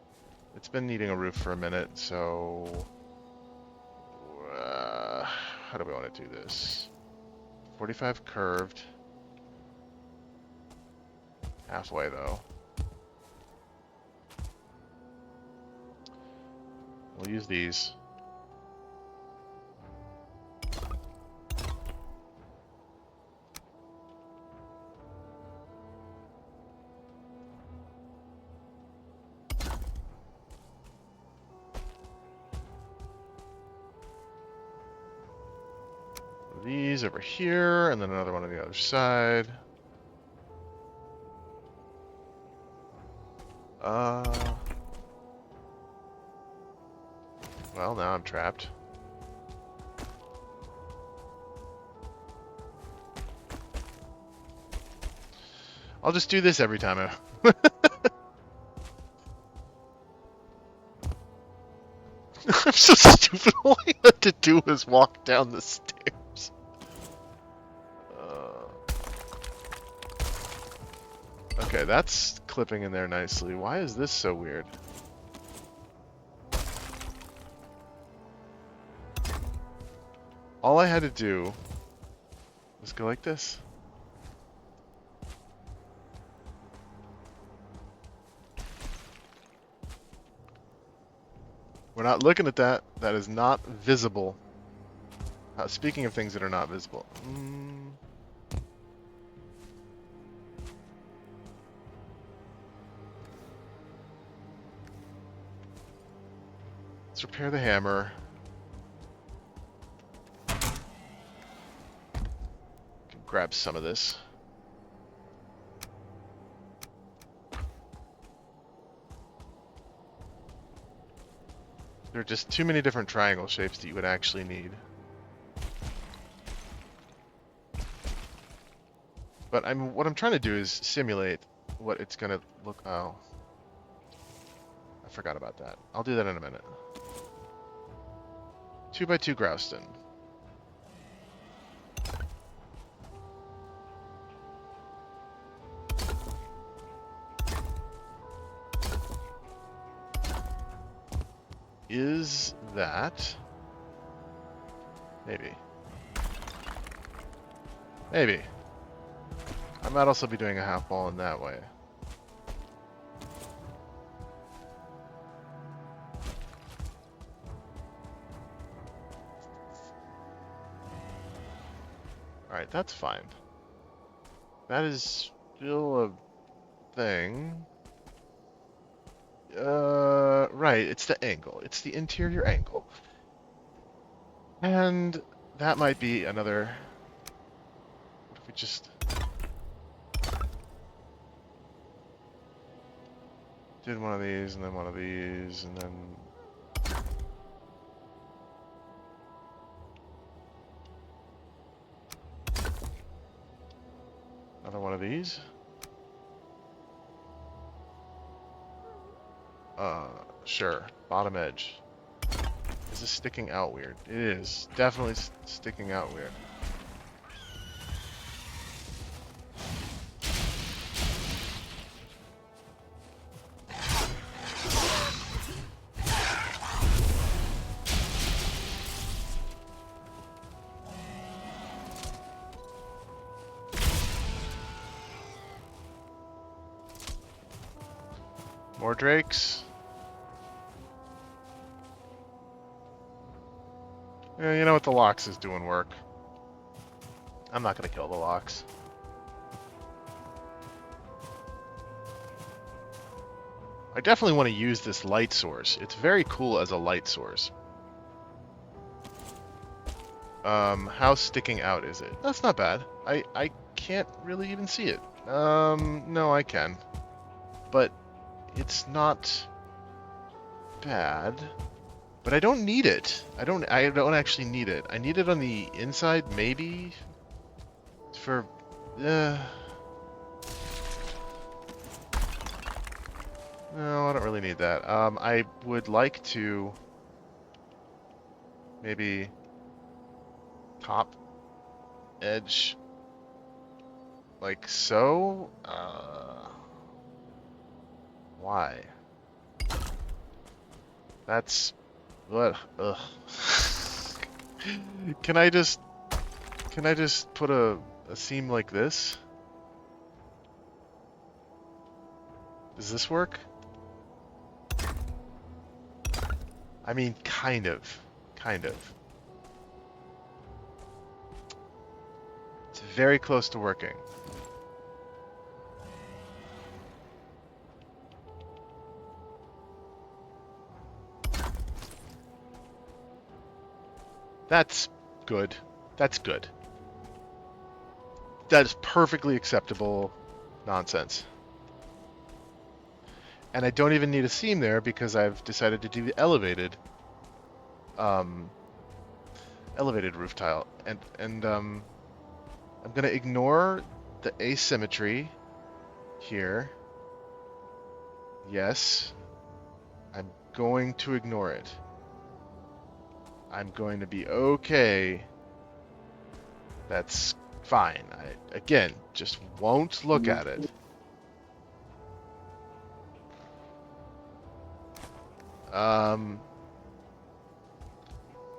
It's been needing a roof for a minute, so... how do we want to do this? 45 curved. Halfway, though. We'll use these. These over here, and then another one on the other side. Well, now I'm trapped. I'll just do this every time I'm so stupid. All I had to do was walk down the stairs. Okay, that's clipping in there nicely. Why is this so weird? All I had to do was go like this. We're not looking at that. That is not visible. Speaking of things that are not visible. Let's repair the hammer. Grab some of this. There are just too many different triangle shapes that you would actually need. But what I'm trying to do is simulate what it's gonna look. Oh, I forgot about that. I'll do that in a minute. 2x2 Grouston. Is that... Maybe. Maybe. I might also be doing a half ball in that way. Alright, that's fine. That is still a thing. Right, it's the angle. It's the interior angle. And that might be another... What if we just... did one of these, and then one of these, and then... another one of these. Sure. Bottom edge. Is this sticking out weird? It is. Definitely sticking out weird. More drakes. You know what? The Lox is doing work. I'm not going to kill the Lox. I definitely want to use this light source. It's very cool as a light source. How sticking out is it? That's not bad. I can't really even see it. No, I can. But it's not bad. But I don't need it. I don't actually need it. I need it on the inside, maybe? For... No, I don't really need that. I would like to... maybe... top edge... like so? Why? That's... what? Ugh. Can I just put a seam like this? Does this work? I mean, kind of. Kind of. It's very close to working. That's good. That's good. That is perfectly acceptable nonsense. And I don't even need a seam there because I've decided to do the elevated roof tile. And I'm going to ignore the asymmetry here. Yes. I'm going to ignore it. I'm going to be okay. That's fine. I, again, just won't look at it.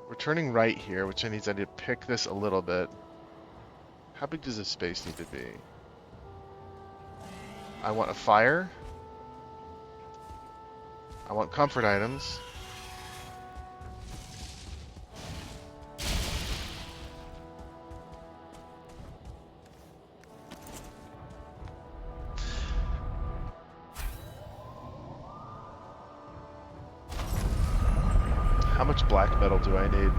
We're turning right here, which means I need to pick this a little bit. How big does this space need to be? I want a fire. I want comfort items. How much black metal do I need?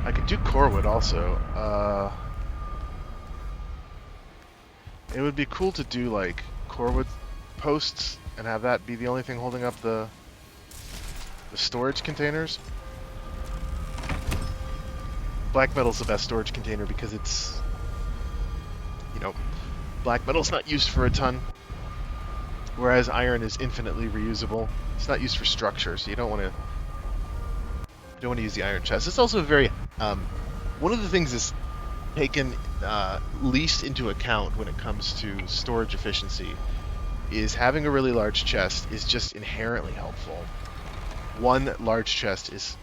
I could do corewood also. It would be cool to do like corewood posts and have that be the only thing holding up the storage containers. Black metal's the best storage container because it's, you know, black metal's not used for a ton. Whereas iron is infinitely reusable. It's not used for structure, so you don't want to use the iron chest. It's also very one of the things that's taken least into account when it comes to storage efficiency is having a really large chest is just inherently helpful. One large chest is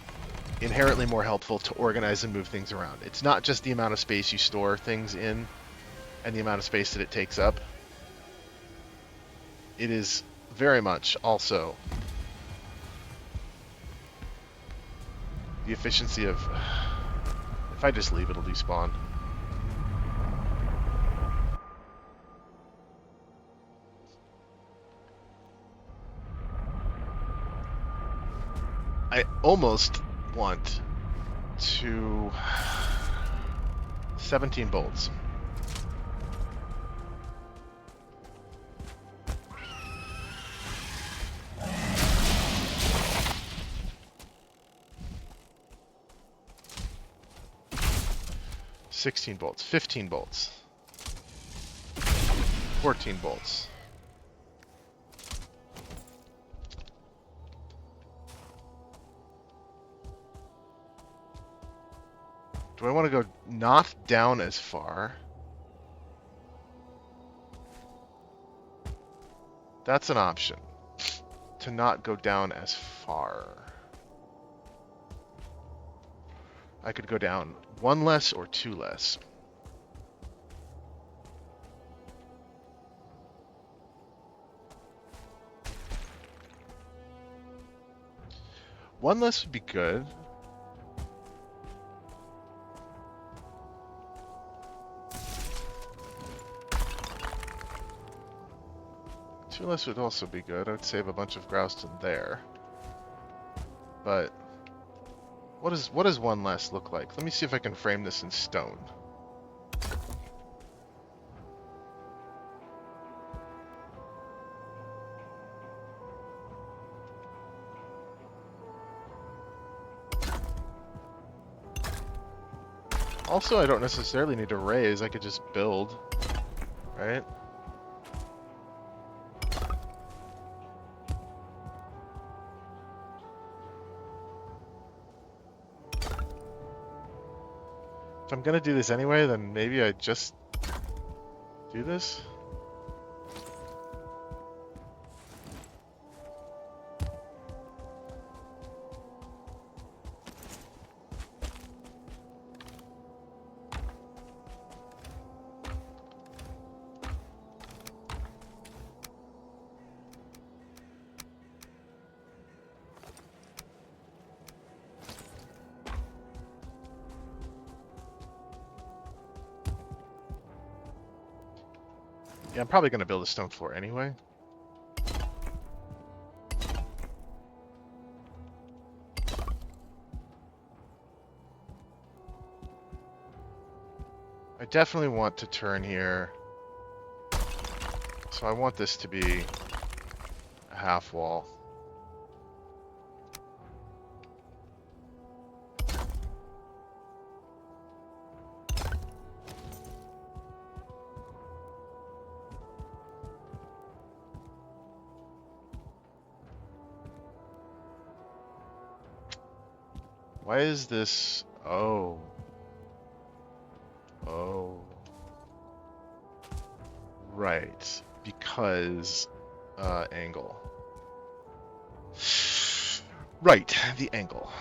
inherently more helpful to organize and move things around. It's not just the amount of space you store things in and the amount of space that it takes up. It is very much also the efficiency of... If I just leave, it'll despawn. I almost want to... 17 bolts. $16 bolts, 15 bolts, 14 bolts. Do I want to go not down as far? That's an option. To not go down as far. I could go down one less or two less. One less would be good. Two less would also be good. I would save a bunch of grouse in there. But what does one less look like? Let me see if I can frame this in stone. Also, I don't necessarily need to raise. I could just build, right? If I'm gonna do this anyway, then maybe I just do this. Yeah, I'm probably gonna build a stone floor anyway. I definitely want to turn here. So I want this to be a half wall. Why is this? Oh. Oh. Right. Because angle. Right, the angle.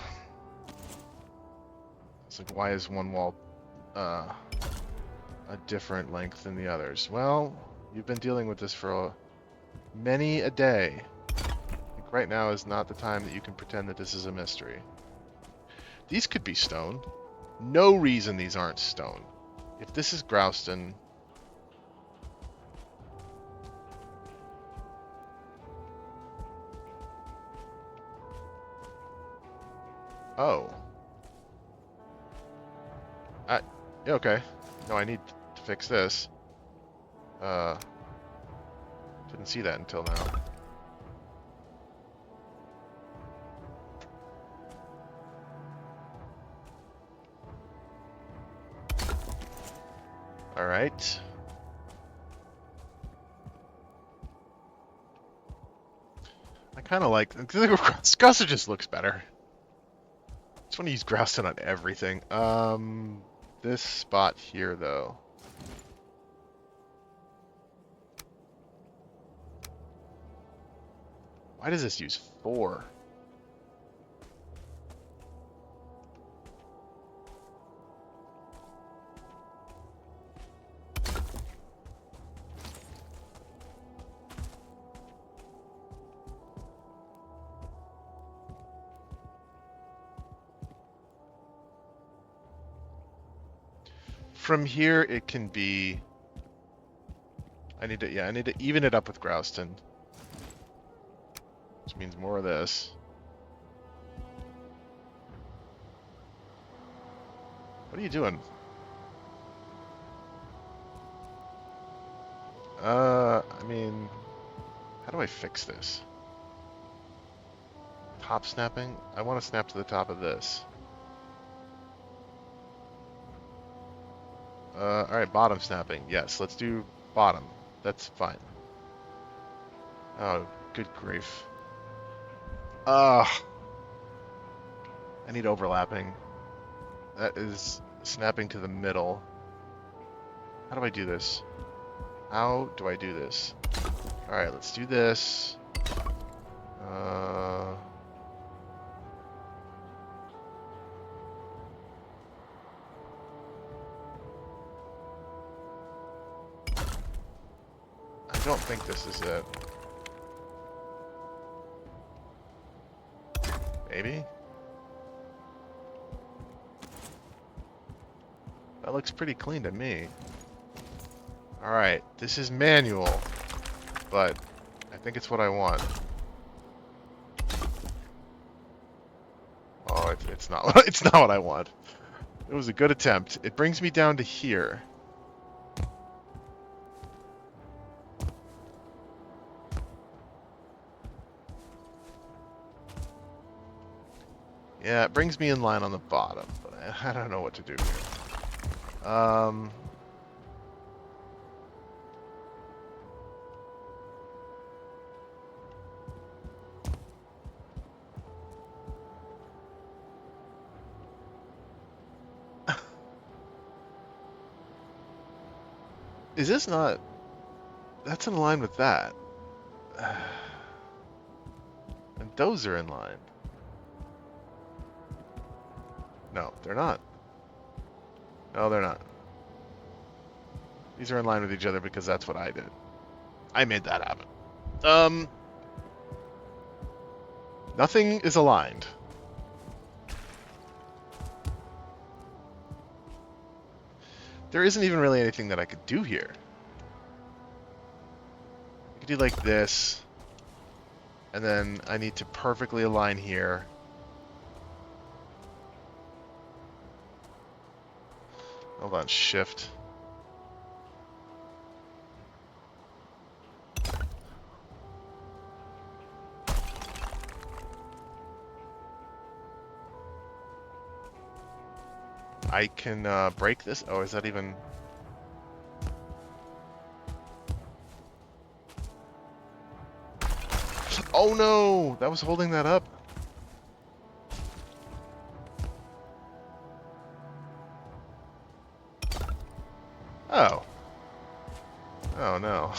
It's like, why is one wall a different length than the others? Well, you've been dealing with this for many a day. I think right now is not the time that you can pretend that this is a mystery. These could be stone. No reason these aren't stone. If this is Grouston... Oh. Yeah, okay. No, I need to fix this. Didn't see that until now. Alright. I kind of like... Grouston just looks better. I just want to use Grouston on everything. This spot here, though. Why does this use 4? From here, it can be... I need to even it up with Grouston. Which means more of this. What are you doing? I mean... How do I fix this? Top snapping? I want to snap to the top of this. Alright, bottom snapping. Yes, let's do bottom. That's fine. Oh, good grief. I need overlapping. That is snapping to the middle. How do I do this? How do I do this? Alright, let's do this. I don't think this is it. Maybe? That looks pretty clean to me. Alright, this is manual, but I think it's what I want. Oh, it's not it's not what I want. It was a good attempt. It brings me down to here. Yeah, it brings me in line on the bottom, but I don't know what to do here. Is this not... That's in line with that. And those are in line. No, they're not. No, they're not. These are in line with each other because that's what I did. I made that happen. Nothing is aligned. There isn't even really anything that I could do here. I could do like this, and then I need to perfectly align here. Hold on, shift. I can break this. Oh, is that even... Oh no! That was holding that up. Oh. Oh no.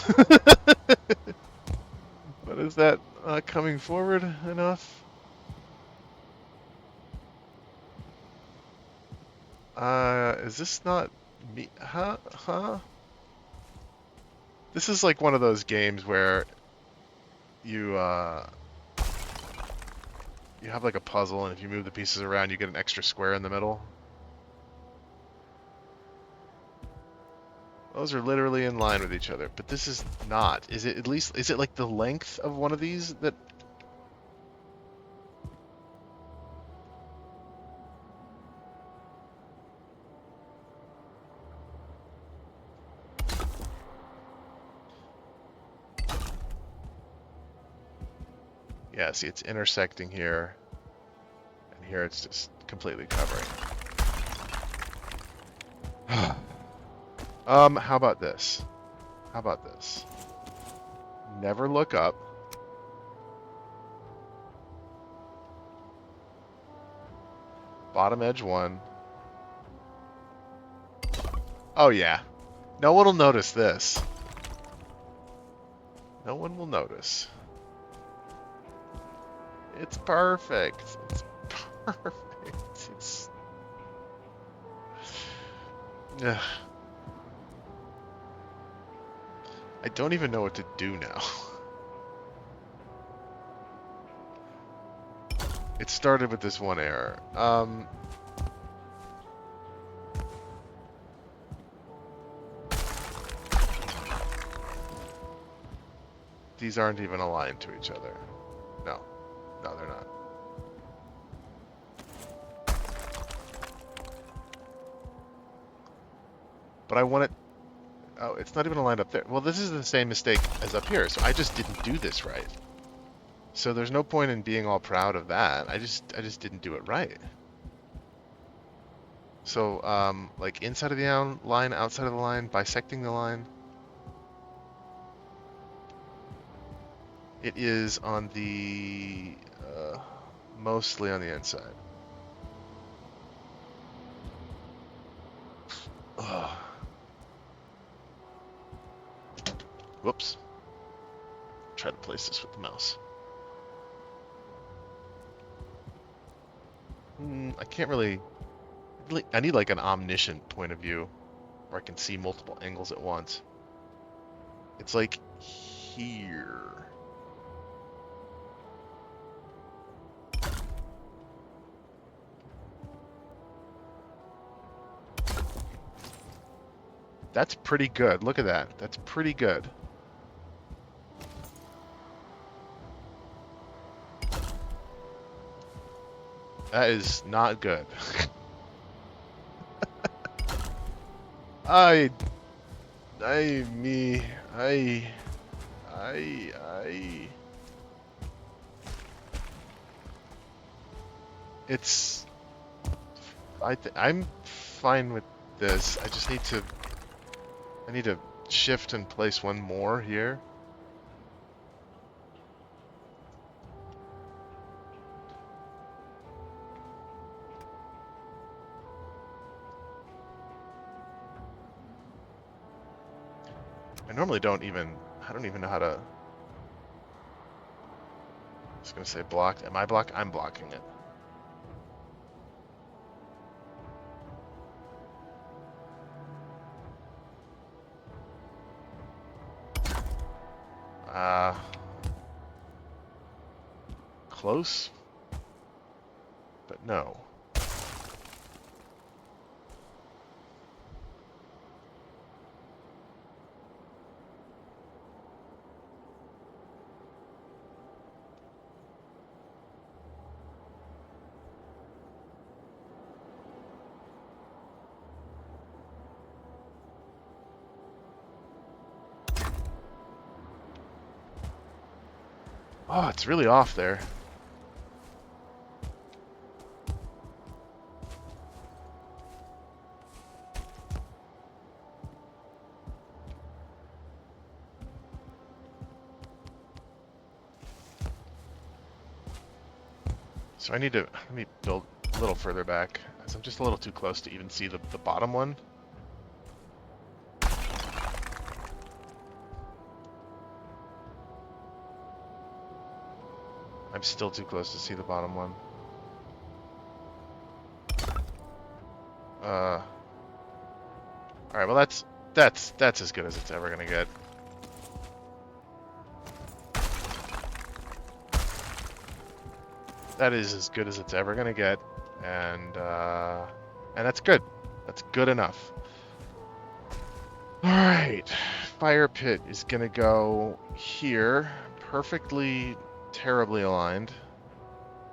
But is that coming forward enough? Is this not me? Huh? Huh? This is like one of those games where you you have like a puzzle, and if you move the pieces around, you get an extra square in the middle. Those are literally in line with each other, but this is not. Is it at least, is it like the length of one of these that... Yeah, see, it's intersecting here, and here it's just completely covering. How about this? How about this? Never look up. Bottom edge 1. Oh yeah. No one will notice this. No one will notice. It's perfect. It's perfect. It's... Ugh. I don't even know what to do now. It started with this one error. These aren't even aligned to each other. No. No, they're not. But I want it... Oh, it's not even aligned up there. Well, this is the same mistake as up here, so I just didn't do this right. So there's no point in being all proud of that. I just didn't do it right. So, like inside of the line, outside of the line, bisecting the line. It is on the... mostly on the inside. Ugh. Whoops. Try to place this with the mouse. I can't really... I need like an omniscient point of view where I can see multiple angles at once. It's like here. That's pretty good. Look at that. That's pretty good. That is not good. I, I, me, I. It's. I'm fine with this. I just need to. I need to shift and place one more here. I normally don't even. I don't even know how to. I was gonna say blocked. Am I blocked? I'm blocking it. Close, but no. Oh, it's really off there. So I need to, let me build a little further back, as I'm just a little too close to even see the bottom one. I'm still too close to see the bottom one. Alright, well that's as good as it's ever gonna get. That is as good as it's ever gonna get, and that's good. That's good enough. Alright, fire pit is gonna go here, perfectly, terribly aligned.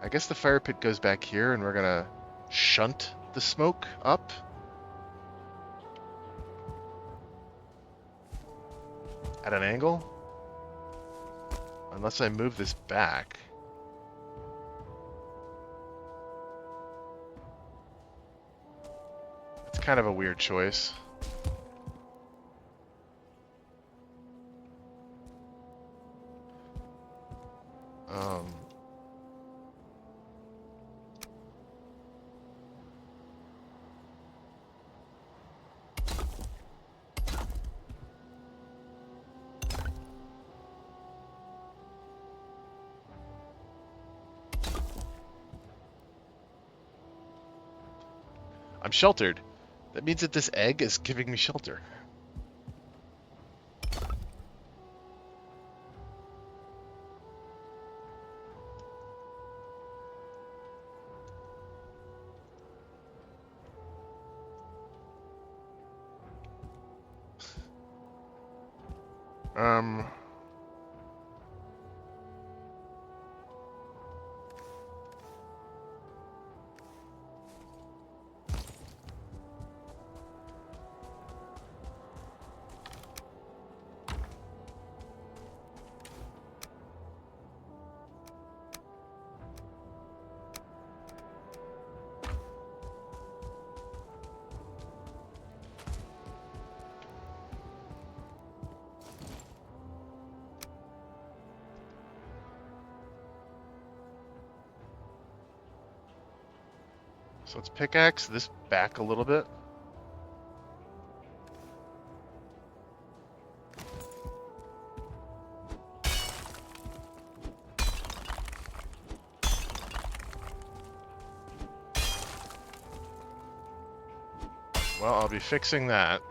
I guess the fire pit goes back here, and we're gonna shunt the smoke up. At an angle? Unless I move this back. It's kind of a weird choice. I'm sheltered. That means that this egg is giving me shelter. So let's pickaxe this back a little bit. Well, I'll be fixing that.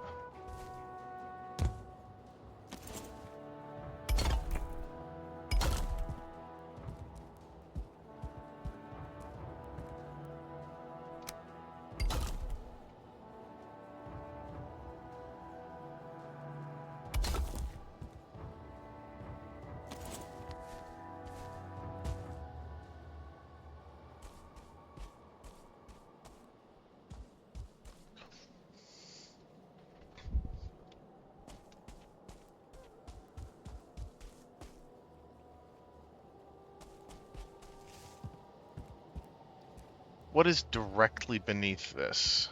What is directly beneath this?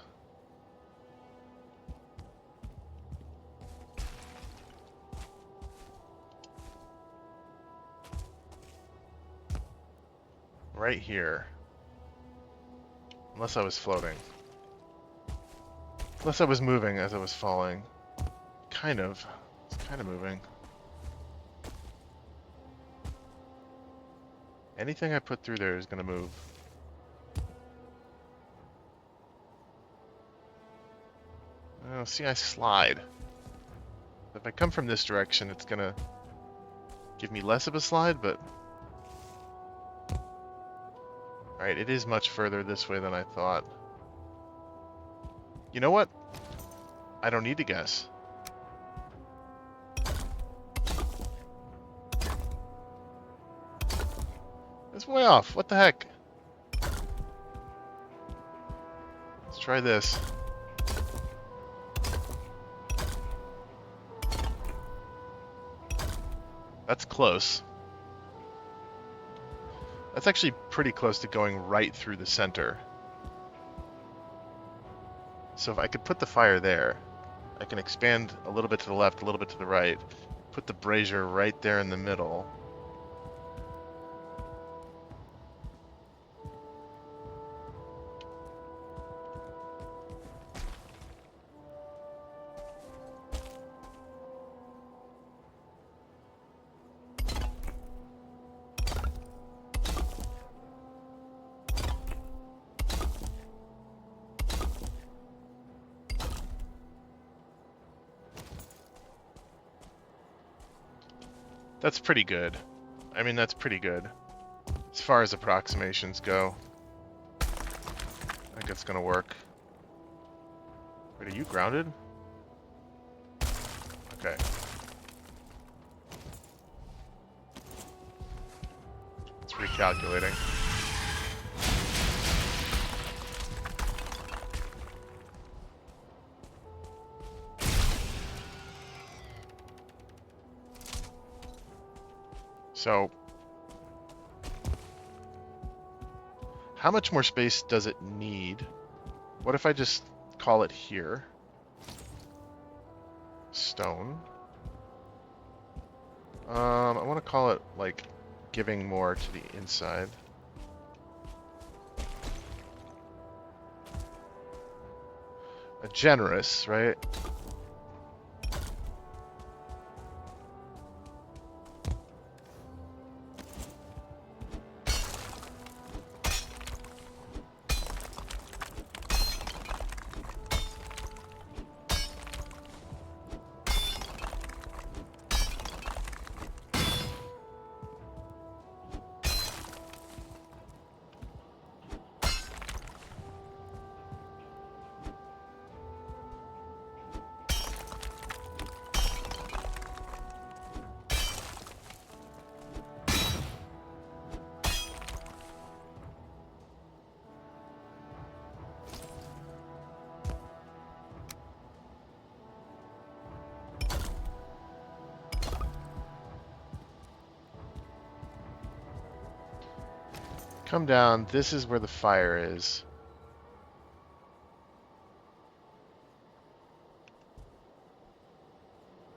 Right here. Unless I was floating. Unless I was moving as I was falling. Kind of. It's kind of moving. Anything I put through there is going to move. Oh, see, I slide. If I come from this direction, it's going to give me less of a slide, but... Alright, it is much further this way than I thought. You know what? I don't need to guess. It's way off. What the heck? Let's try this. That's close. That's actually pretty close to going right through the center. So if I could put the fire there, I can expand a little bit to the left, a little bit to the right, put the brazier right there in the middle. That's pretty good. I mean, that's pretty good. As far as approximations go. I think it's gonna work. Wait, are you grounded? Okay. It's recalculating. So, how much more space does it need? What if I just call it here? Stone. I want to call it, like, giving more to the inside. A generous, right? Come down. This is where the fire is.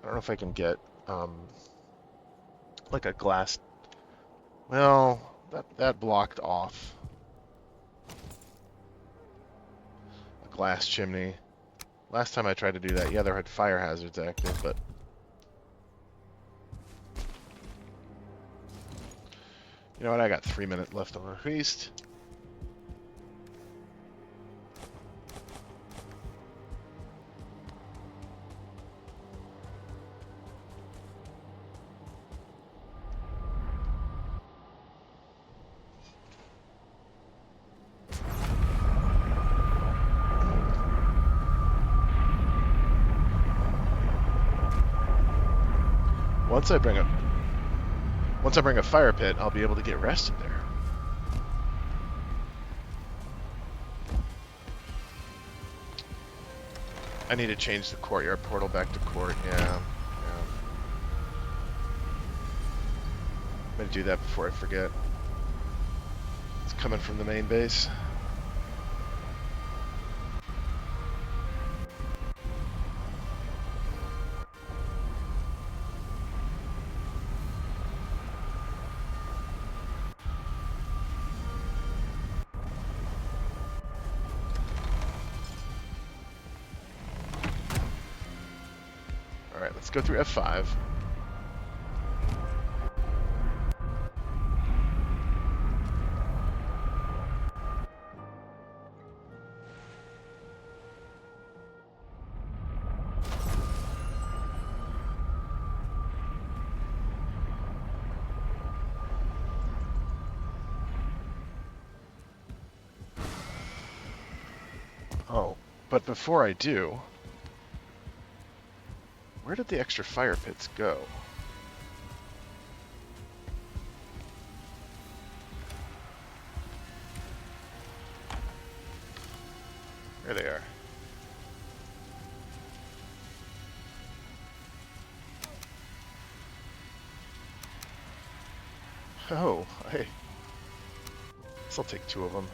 I don't know if I can get, like a glass... Well, that blocked off. A glass chimney. Last time I tried to do that, yeah, there had fire hazards active, but... You know what, I got 3 minutes left on our feast. Once I bring a fire pit, I'll be able to get rested there. I need to change the courtyard portal back to court, yeah. I'm gonna do that before I forget. It's coming from the main base. Let's go through F5. Oh, but before I do, where did the extra fire pits go? There they are. Oh, hey. This'll take 2 of them.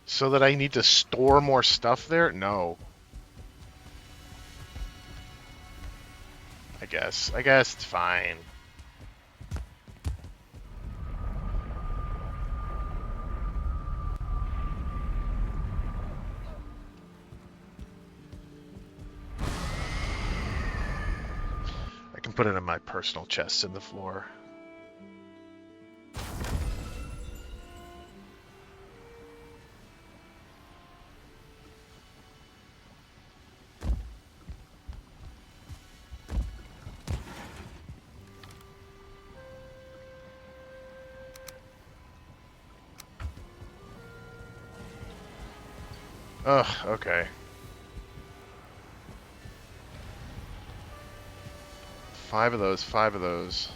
So that I need to store more stuff there? No. I guess it's fine. I can put it in my personal chest in the floor. Ugh, okay. 5 of those, 5 of those.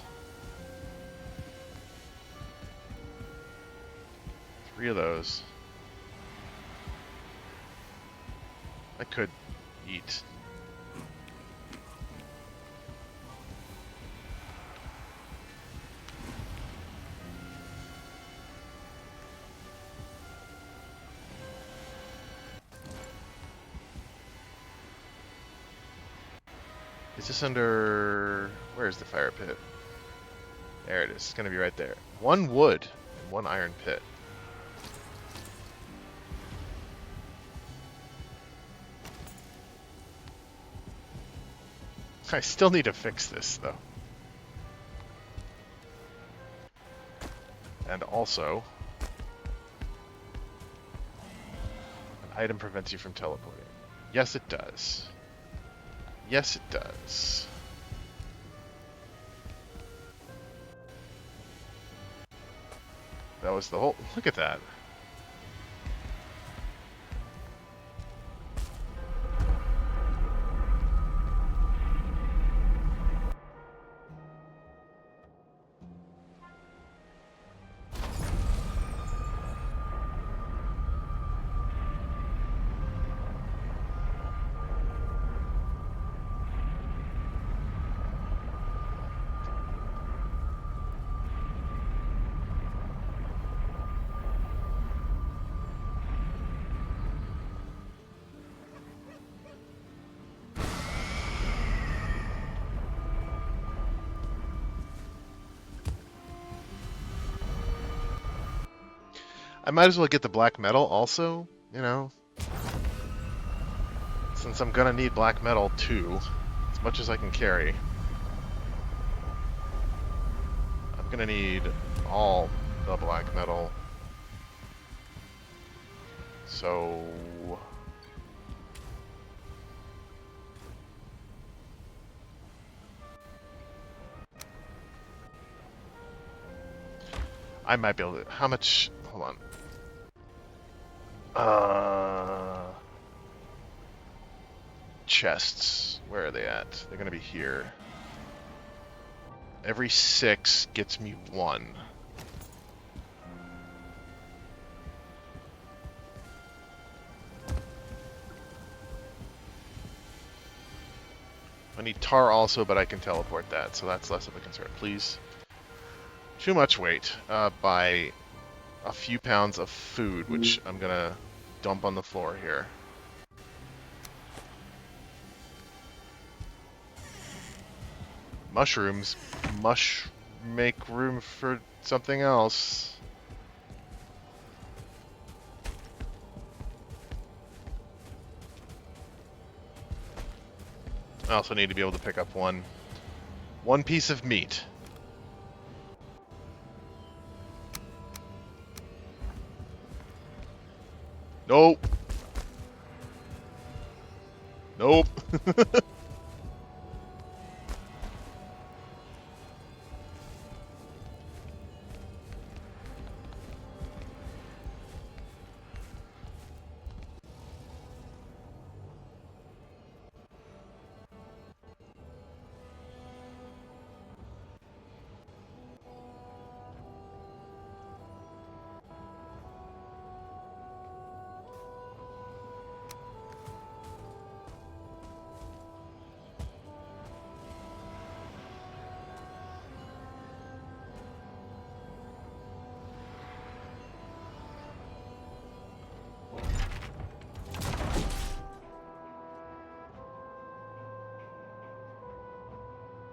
3 of those. I could eat. Is this under... Where's the fire pit? There it is. It's going to be right there. 1 wood and 1 iron pit. I still need to fix this, though. And also... an item prevents you from teleporting. Yes, it does. Yes, it does. That was the whole... Look at that. I might as well get the black metal also, you know? Since I'm gonna need black metal too, as much as I can carry. I'm gonna need all the black metal. So... I might be able to... How much... Hold on. Chests. Where are they at? They're gonna be here. Every 6 gets me 1. I need tar also, but I can teleport that, so that's less of a concern. Please. Too much weight. By a few pounds of food, which I'm gonna dump on the floor here. Mushrooms. Make room for something else. I also need to be able to pick up one piece of meat. Nope. Nope.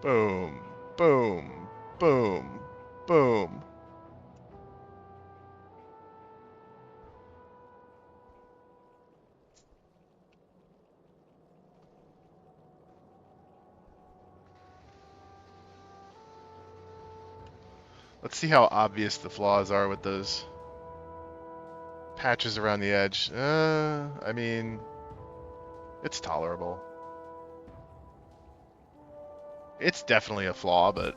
Boom, boom, boom, boom. Let's see how obvious the flaws are with those patches around the edge. I mean, it's tolerable. It's definitely a flaw, but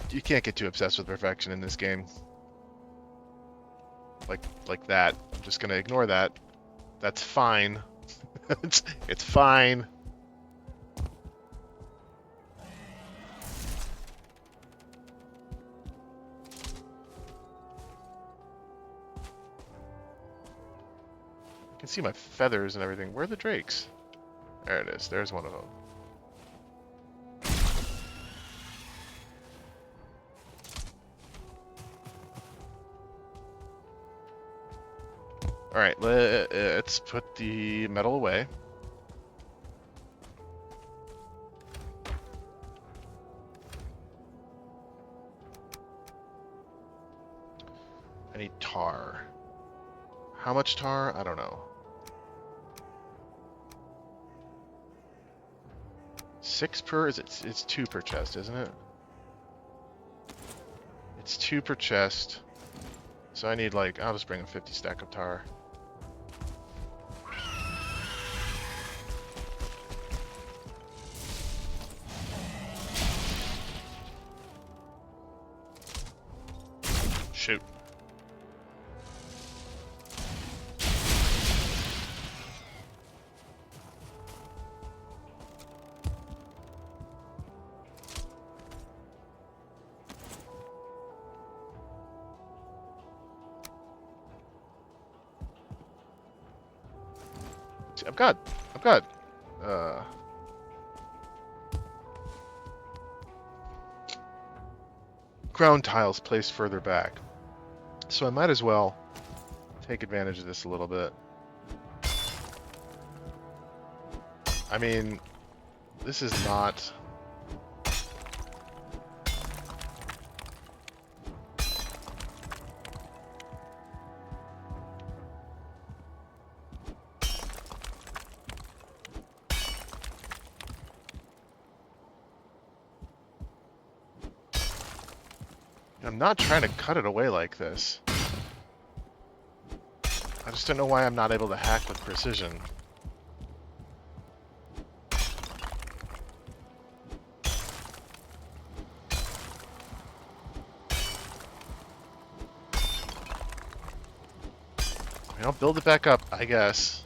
you can't get too obsessed with perfection in this game. Like that. I'm just gonna ignore that. That's fine. it's fine. I can see my feathers and everything. Where are the drakes? There it is. There's one of them. Alright, let's put the metal away. I need tar. How much tar? I don't know. 6 per? It's 2 per chest, isn't it? It's 2 per chest. So I need like, I'll just bring a 50 stack of tar. Shoot. I've got, ground tiles placed further back. So I might as well take advantage of this a little bit. I mean, this is not... I'm not trying to cut it away like this. I just don't know why I'm not able to hack with precision. I mean, I'll build it back up, I guess.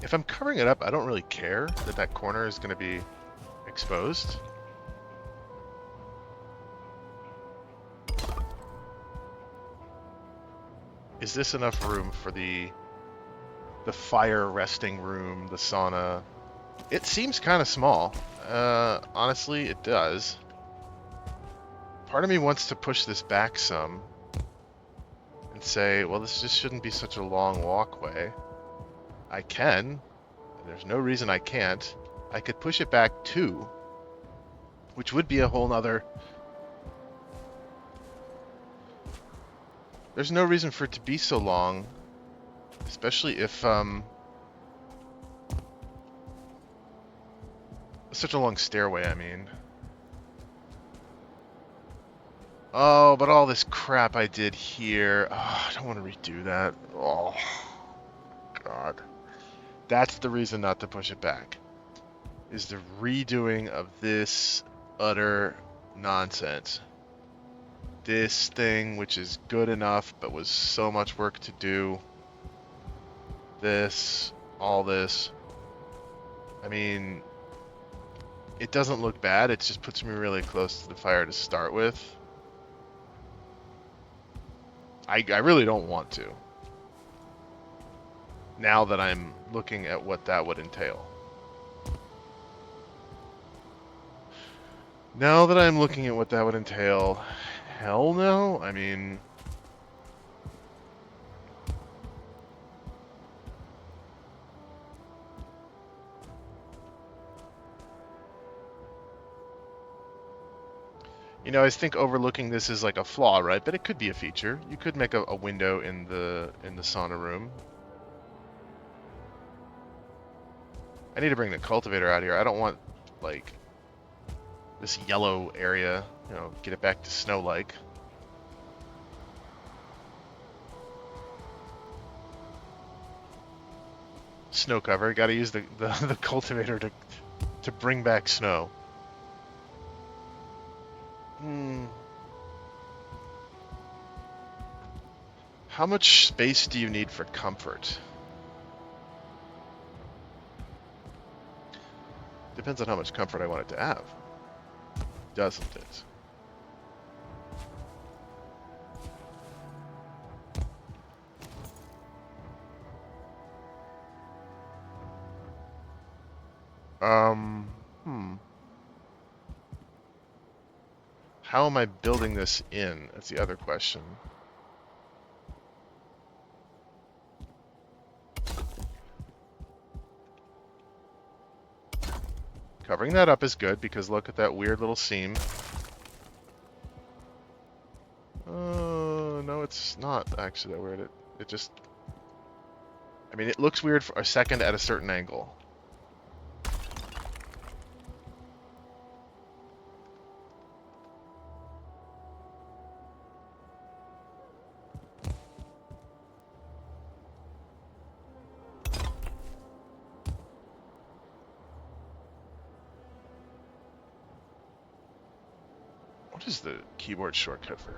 If I'm covering it up, I don't really care that that corner is going to be exposed. Is this enough room for the fire resting room, the sauna? It seems kind of small. Honestly, it does. Part of me wants to push this back some and say, well, this just shouldn't be such a long walkway. I can. There's no reason I can't. I could push it back 2, which would be a whole nother... There's no reason for it to be so long, especially if, such a long stairway, I mean. Oh, but all this crap I did here. Oh, I don't want to redo that. Oh, God. That's the reason not to push it back. Is the redoing of this utter nonsense. This thing, which is good enough, but was so much work to do. This, all this. I mean, it doesn't look bad. It just puts me really close to the fire to start with. I really don't want to. Now that I'm looking at what that would entail. Now that I'm looking at what that would entail, hell no. I mean... You know, I think overlooking this is like a flaw, right? But it could be a feature. You could make a window in the sauna room. I need to bring the cultivator out here. I don't want, like, this yellow area, you know, get it back to snow-like. Snow cover. Got to use the cultivator to bring back snow. How much space do you need for comfort? Depends on how much comfort I want it to have. Doesn't it? How am I building this in? That's the other question. Covering that up is good because look at that weird little seam. No, it's not actually that weird. It just... I mean, it looks weird for a second at a certain angle. What is the keyboard shortcut for it?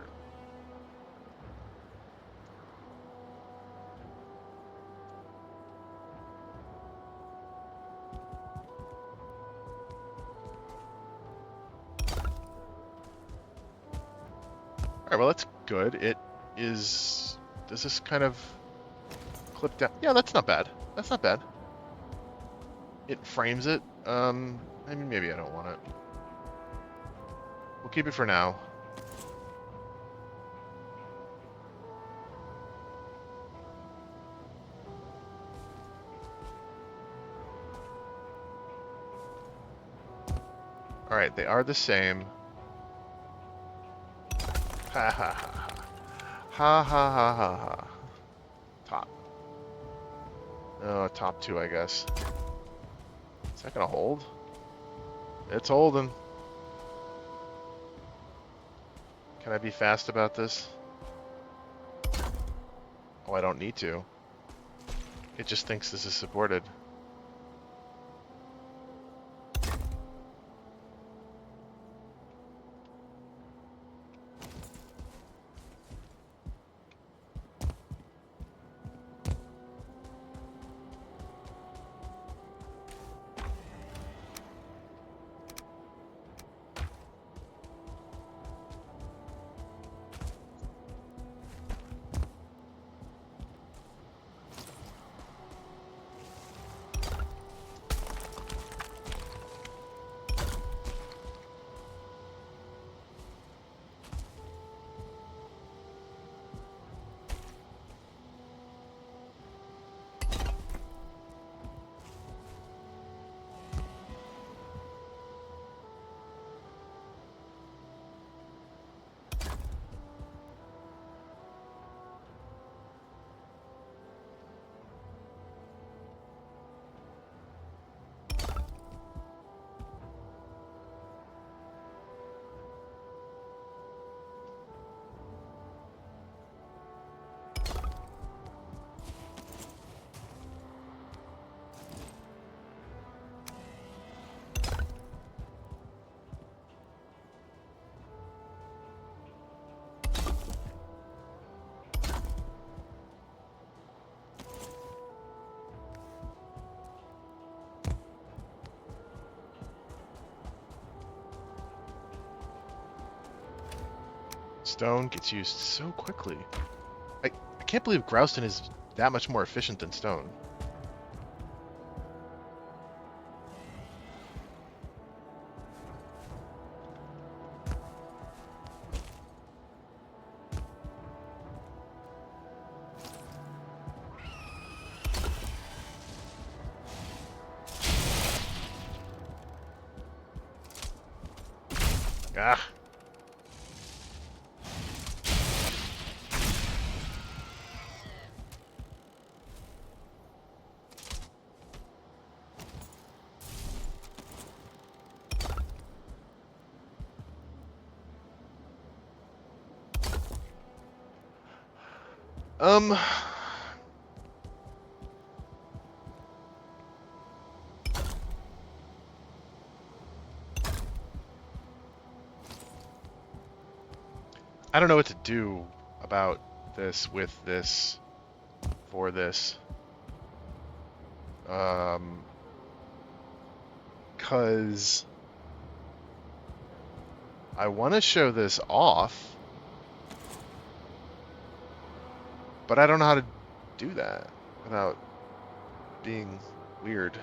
Alright, well that's good. It is... Does this kind of clip down? Yeah, that's not bad. That's not bad. It frames it. I mean, maybe I don't want it. We'll keep it for now. Alright, they are the same. Ha ha ha ha. Ha ha ha ha ha. Top. Oh, top 2, I guess. Is that gonna hold? It's holding. Can I be fast about this? Oh, I don't need to. It just thinks this is supported. Stone gets used so quickly. I can't believe Grouston is that much more efficient than stone. Ah. Um, I don't know what to do about this with this for this. Cause I want to show this off, but I don't know how to do that without being weird.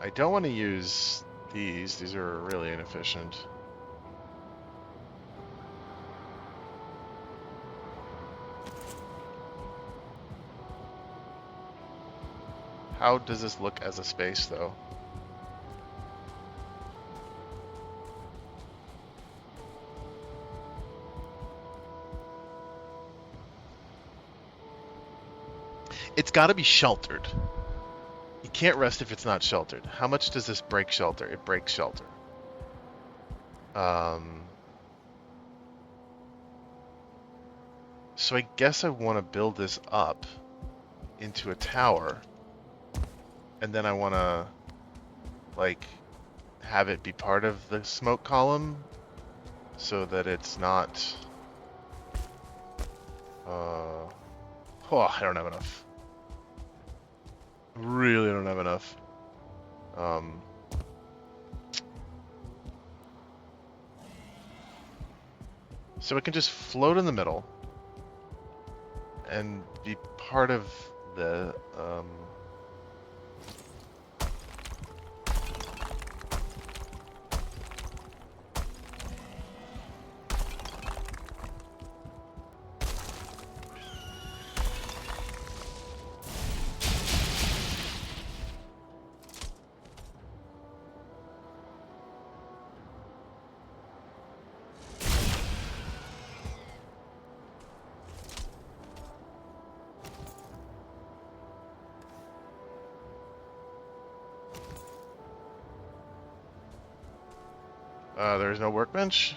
I don't want to use these. These are really inefficient. How does this look as a space, though? It's got to be sheltered. You can't rest if it's not sheltered. How much does this break shelter? It breaks shelter. So I guess I want to build this up into a tower, and then I want to, like, have it be part of the smoke column so that it's not... oh, I don't have enough. Really don't have enough. So it can just float in the middle and be part of the there's no workbench.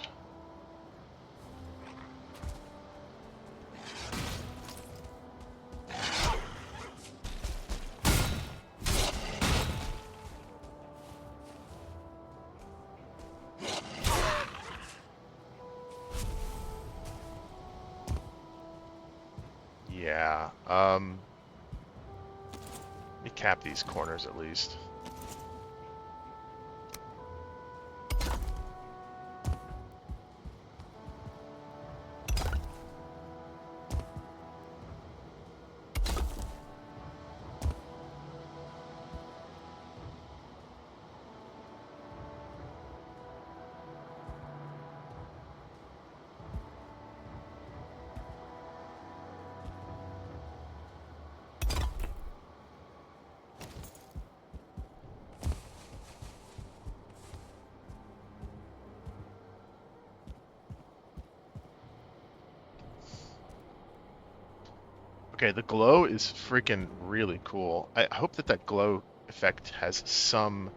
Yeah. Let me cap these corners at least. Okay, the glow is freaking really cool. I hope that that glow effect has some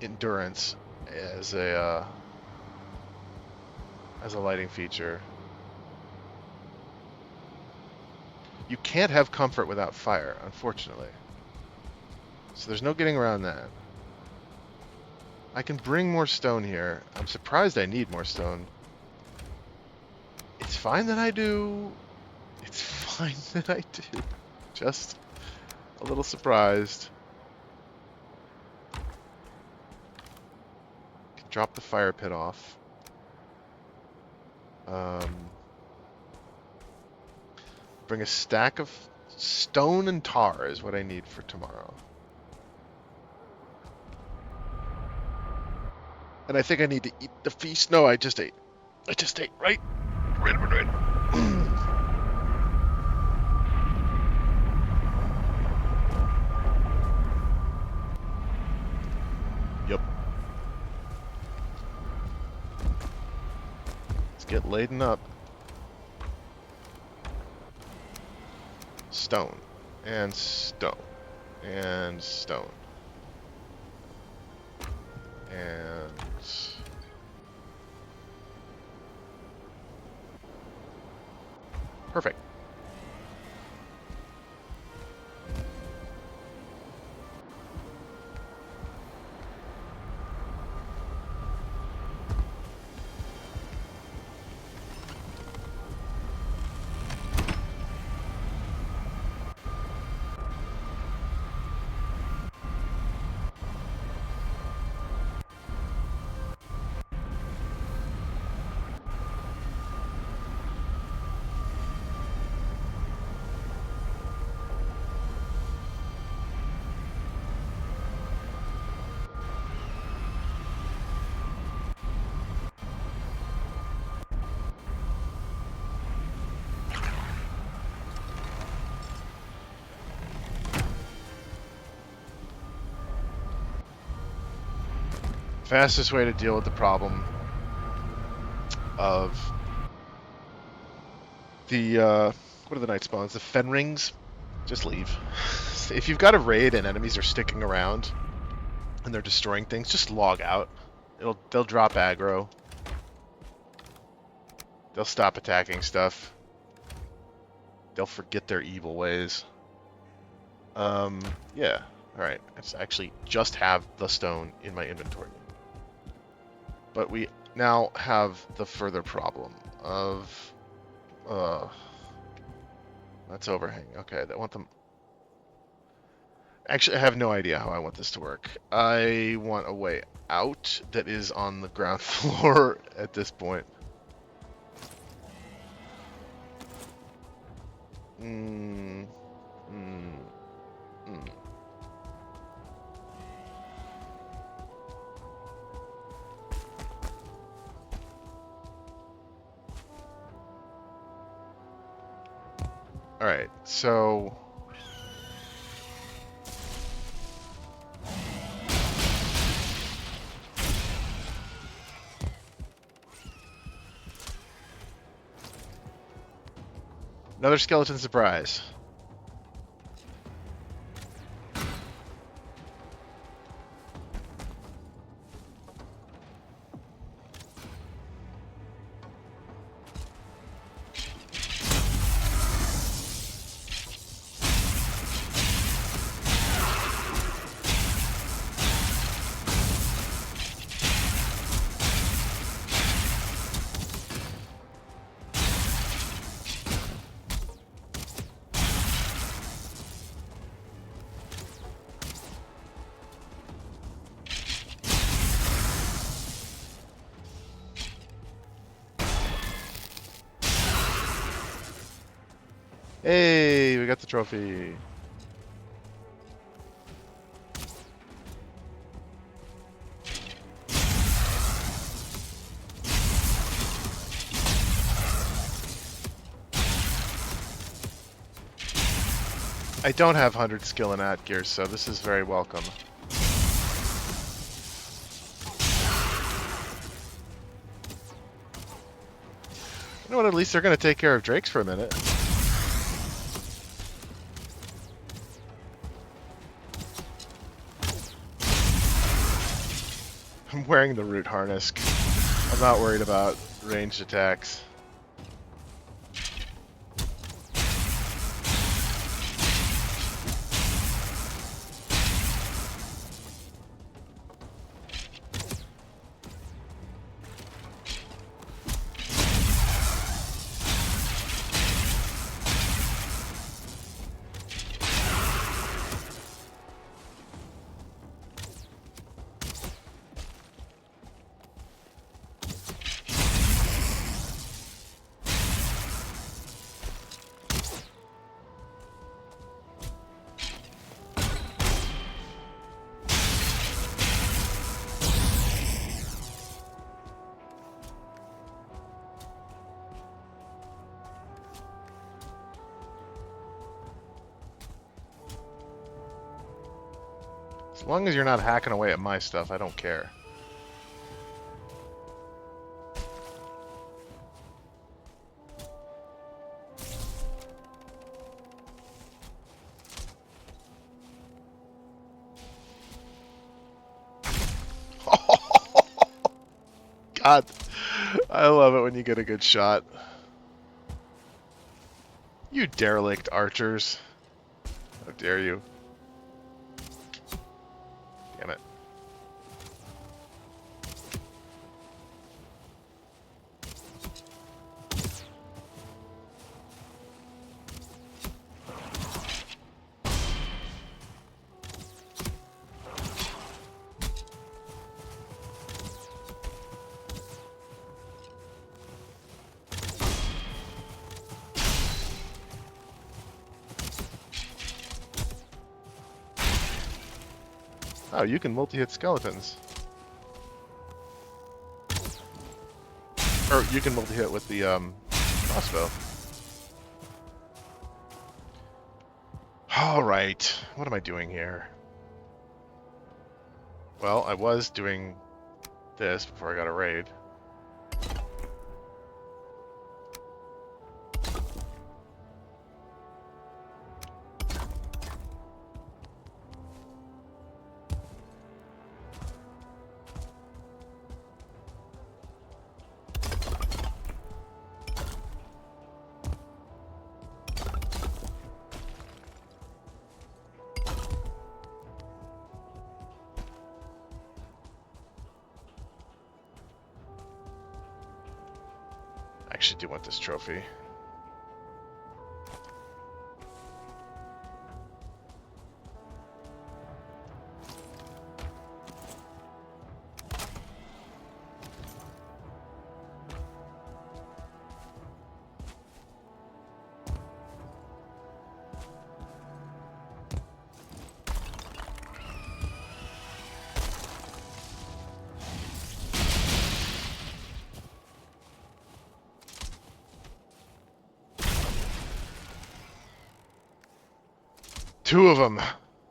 endurance as a lighting feature. You can't have comfort without fire, unfortunately. So there's no getting around that. I can bring more stone here. I'm surprised I need more stone. It's fine that I do. It's fine that I do. Just a little surprised. Drop the fire pit off. Bring a stack of stone and tar is what I need for tomorrow. And I think I need to eat the feast. No, I just ate. I just ate, right? Right. Yep. Let's get laden up. Stone. And stone. And stone. And... Perfect. Fastest way to deal with the problem of the, what are the night spawns? The fen rings? Just leave. If you've got a raid and enemies are sticking around and they're destroying things, just log out. They'll drop aggro. They'll stop attacking stuff. They'll forget their evil ways. Yeah. Alright. I actually just have the stone in my inventory. But we now have the further problem of... that's overhang. Okay, I want them... Actually, I have no idea how I want this to work. I want a way out that is on the ground floor at this point. Alright, so... Another skeleton surprise. Hey, we got the trophy. I don't have 100 skill in at gear, so this is very welcome. You know what, at least they're going to take care of Drakes for a minute. I'm wearing the root harness. I'm not worried about ranged attacks. As long as you're not hacking away at my stuff, I don't care. God, I love it when you get a good shot. You derelict archers. How dare you? Damn it. Oh, you can multi-hit skeletons. Or you can multi-hit with the crossbow. Alright, what am I doing here? Well, I was doing this before I got a raid. I actually do want this trophy. Two of them.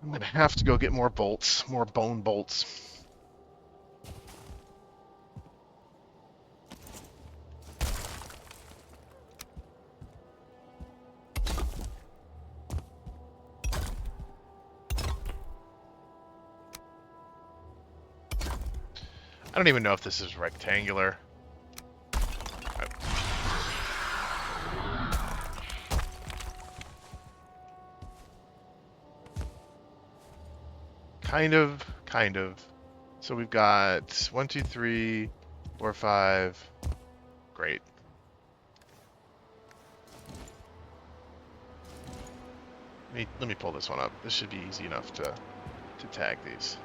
I'm gonna have to go get more bolts, more bone bolts. I don't even know if this is rectangular. Kind of. So we've got 1, 2, 3, 4, 5. Great. Let me pull this one up. This should be easy enough to tag these.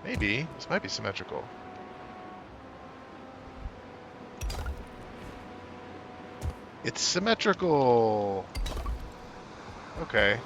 Maybe. This might be symmetrical. It's symmetrical! Okay.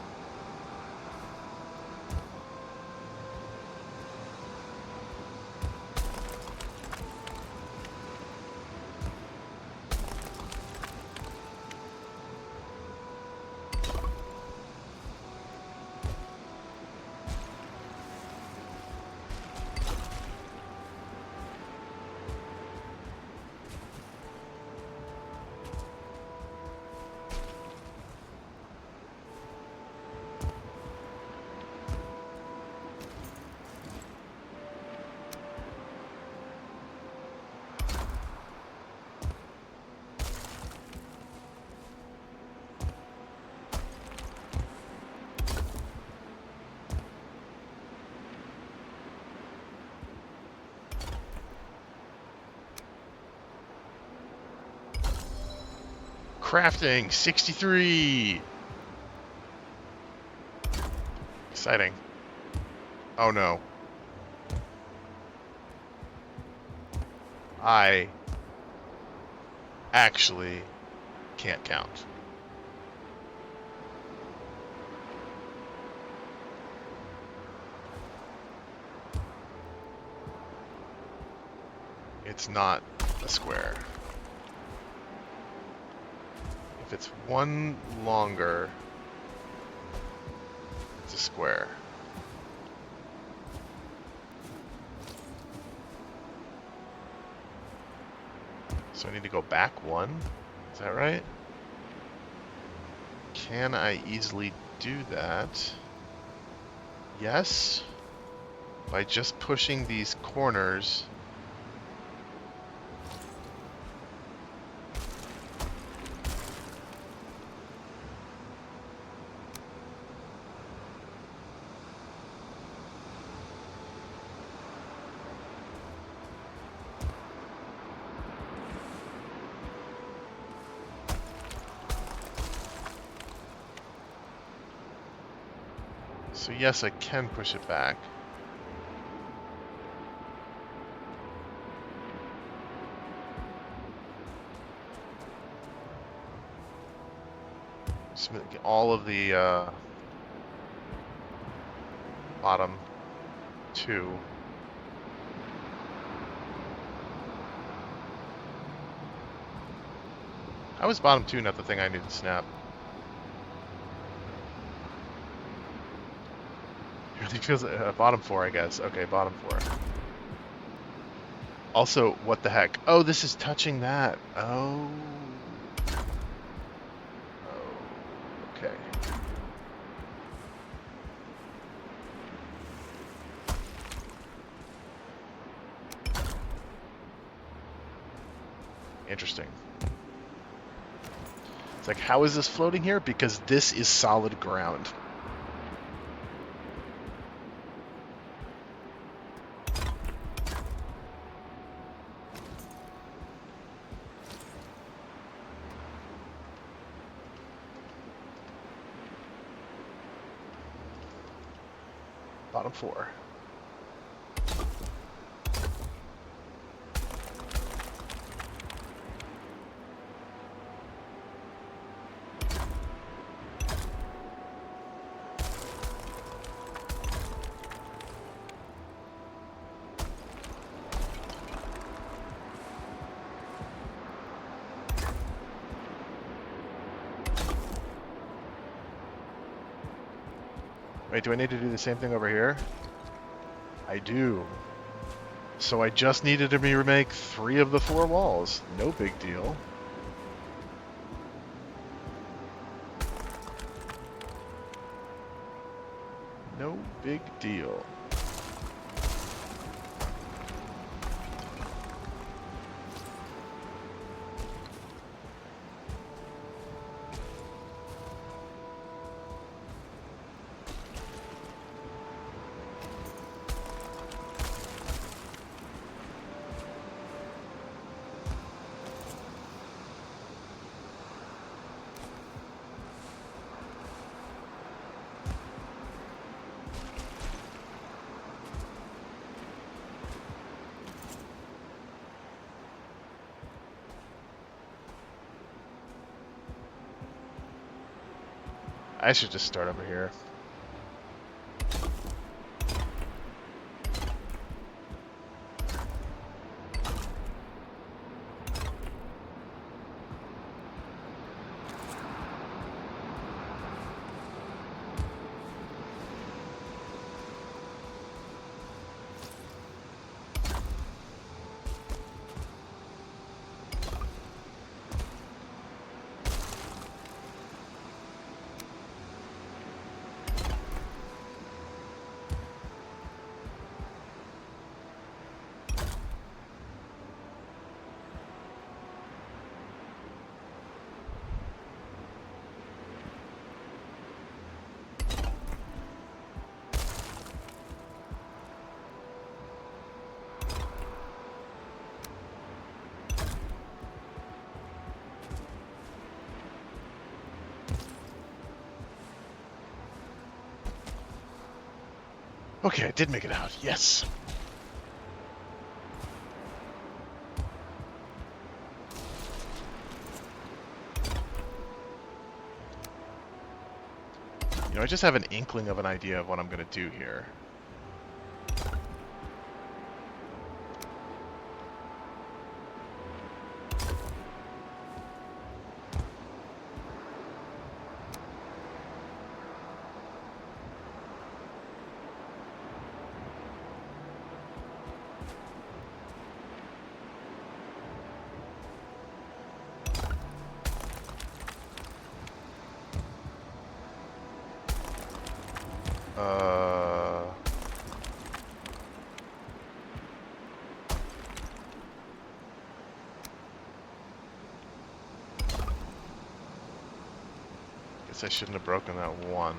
Crafting 63. Exciting. Oh no. I actually can't count. It's not a square. If it's one longer, it's a square. So I need to go back one? Is that right? Can I easily do that? Yes. By just pushing these corners. So yes, I can push it back. Just all of the bottom two. How is bottom two not the thing I need to snap? It really feels bottom four, I guess. Okay, bottom four. Also, what the heck? Oh, this is touching that. Oh. Oh. Okay. Interesting. It's like, how is this floating here? Because this is solid ground. Bottom four. Wait, do I need to do the same thing over here? I do. So I just needed to remake 3 of the 4 walls. No big deal. No big deal. I should just start over here. Okay, I did make it out. Yes. You know, I just have an inkling of an idea of what I'm going to do here. Uh... Guess I shouldn't have broken that one.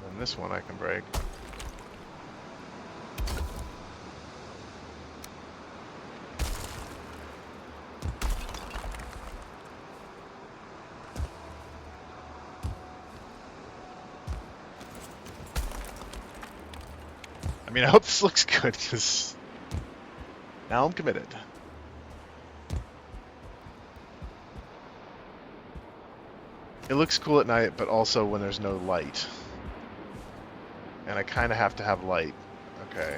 And this one I can break. I mean, I hope this looks good, because now I'm committed. It looks cool at night, but also when there's no light. And I kind of have to have light. Okay.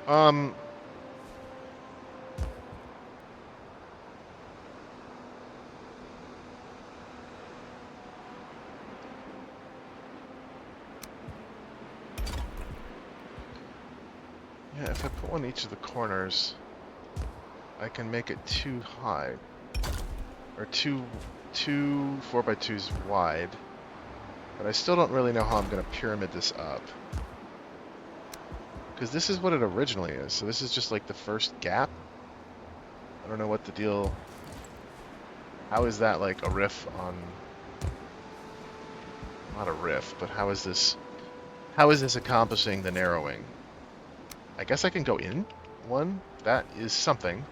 Um... Yeah, if I put one in each of the corners, I can make it too high. Or two 4x2s wide. But I still don't really know how I'm going to pyramid this up. Because this is what it originally is. So this is just like the first gap. I don't know what the deal... How is that like a riff on... Not a riff, but how is this... How is this accomplishing the narrowing? I guess I can go in one. That is something.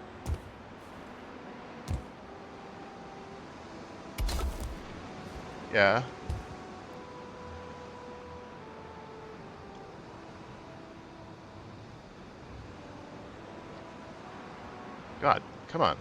Yeah. God, come on.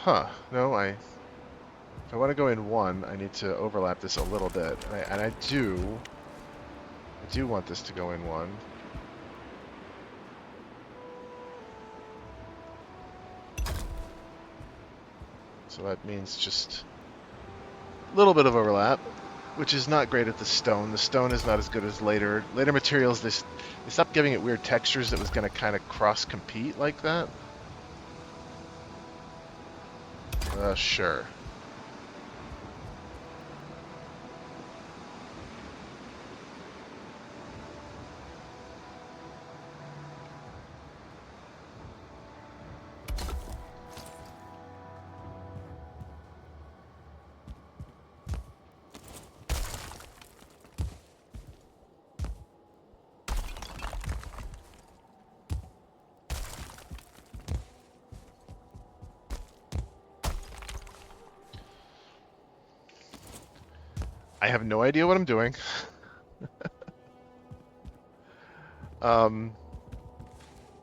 Huh. No, if I want to go in one, I need to overlap this a little bit. And I do want this to go in one. So that means just a little bit of overlap, which is not great at the stone. The stone is not as good as later materials. They stopped giving it weird textures that was going to kind of cross-compete like that. Sure. I have no idea what I'm doing.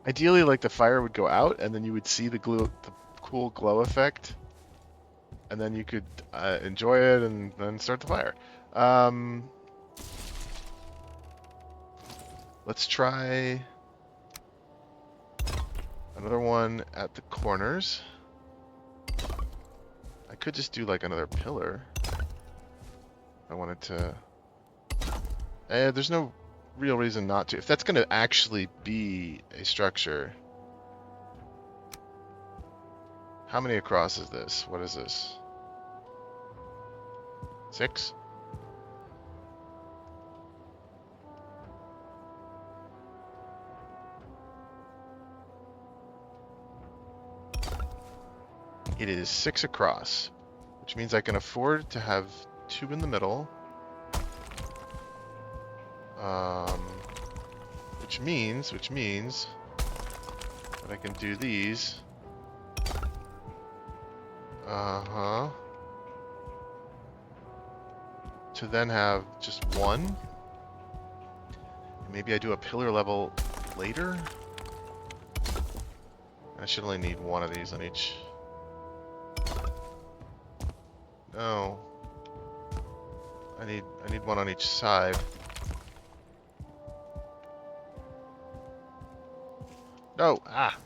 Ideally, like the fire would go out, and then you would see the cool glow effect, and then you could enjoy it and then start the fire. Let's try another one at the corners. I could just do like another pillar. I wanted to... there's no real reason not to. If that's going to actually be a structure... How many across is this? What is this? 6? It is 6 across, which means I can afford to have 2 in the middle. Which means that I can do these. To then have just 1. Maybe I do a pillar level later. I should only need 1 of these on each. No. I need 1 on each side. No! Ah!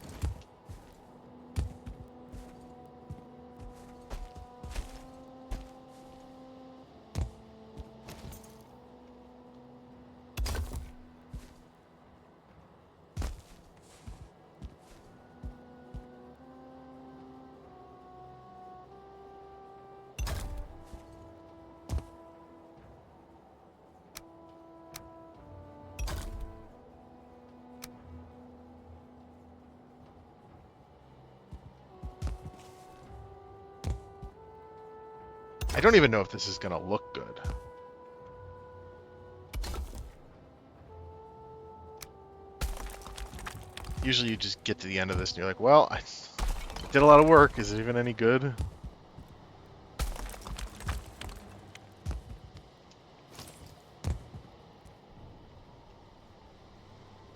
I don't even know if this is gonna look good. Usually you just get to the end of this and you're like, well, I did a lot of work. Is it even any good?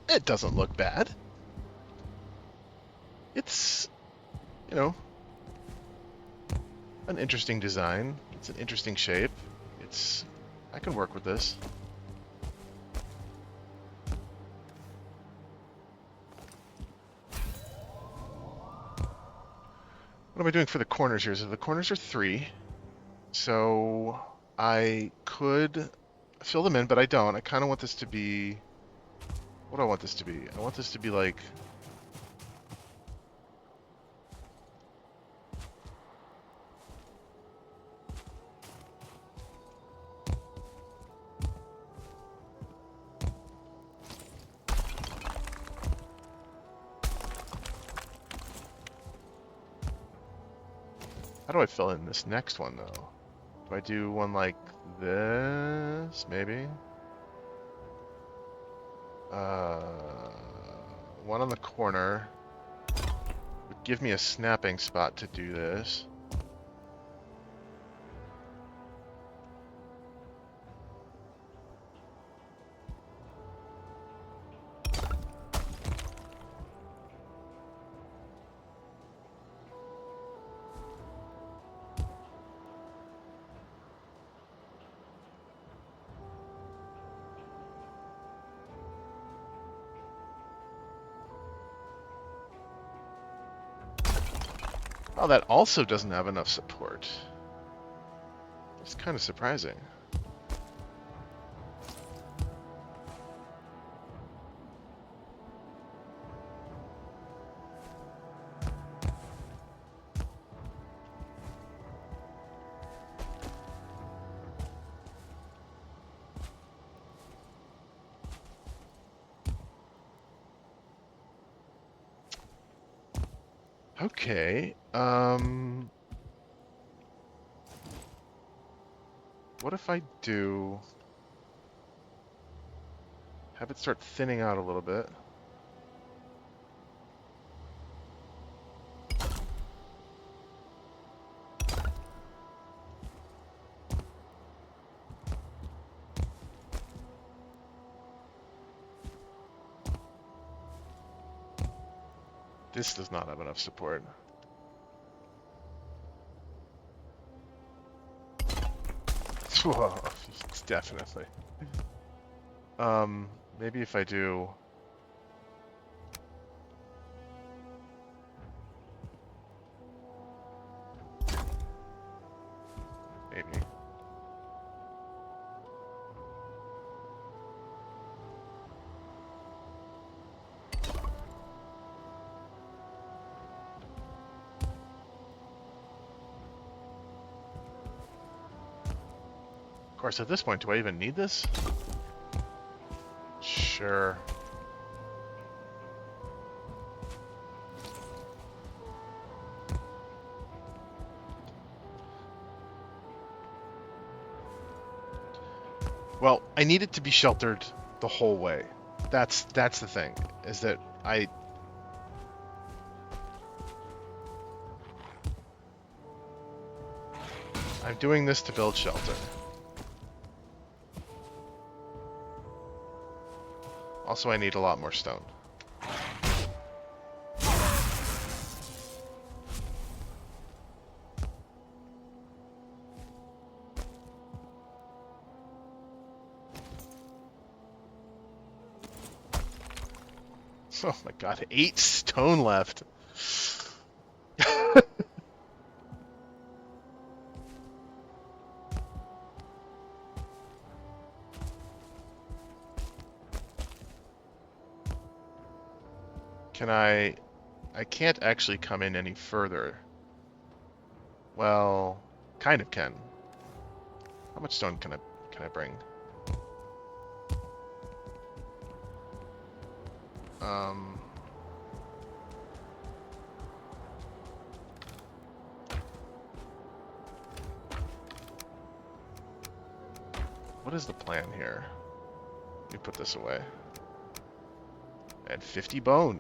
It doesn't look bad. It's, you know, an interesting design. It's an interesting shape. I can work with this. What am I doing for the corners here? So the corners are 3. So I could fill them in, but I don't. I kind of want this to be... What do I want this to be? I want this to be like... How do I fill in this next one, though? Do I do one like this, maybe? One on the corner would give me a snapping spot to do this. Oh, that also doesn't have enough support. It's kind of surprising. Okay, what if I do... have it start thinning out a little bit? This does not have enough support. Whoa, definitely. Maybe if I do... Maybe. course, at this point, do I even need this? Sure. Well, I need it to be sheltered the whole way. That's the thing, is that I'm doing this to build shelter. Also, I need a lot more stone. Oh my god, 8 stone left. Can I can't actually come in any further. Well, kind of can. How much stone can I bring? What is the plan here? Let me put this away. And 50 bone.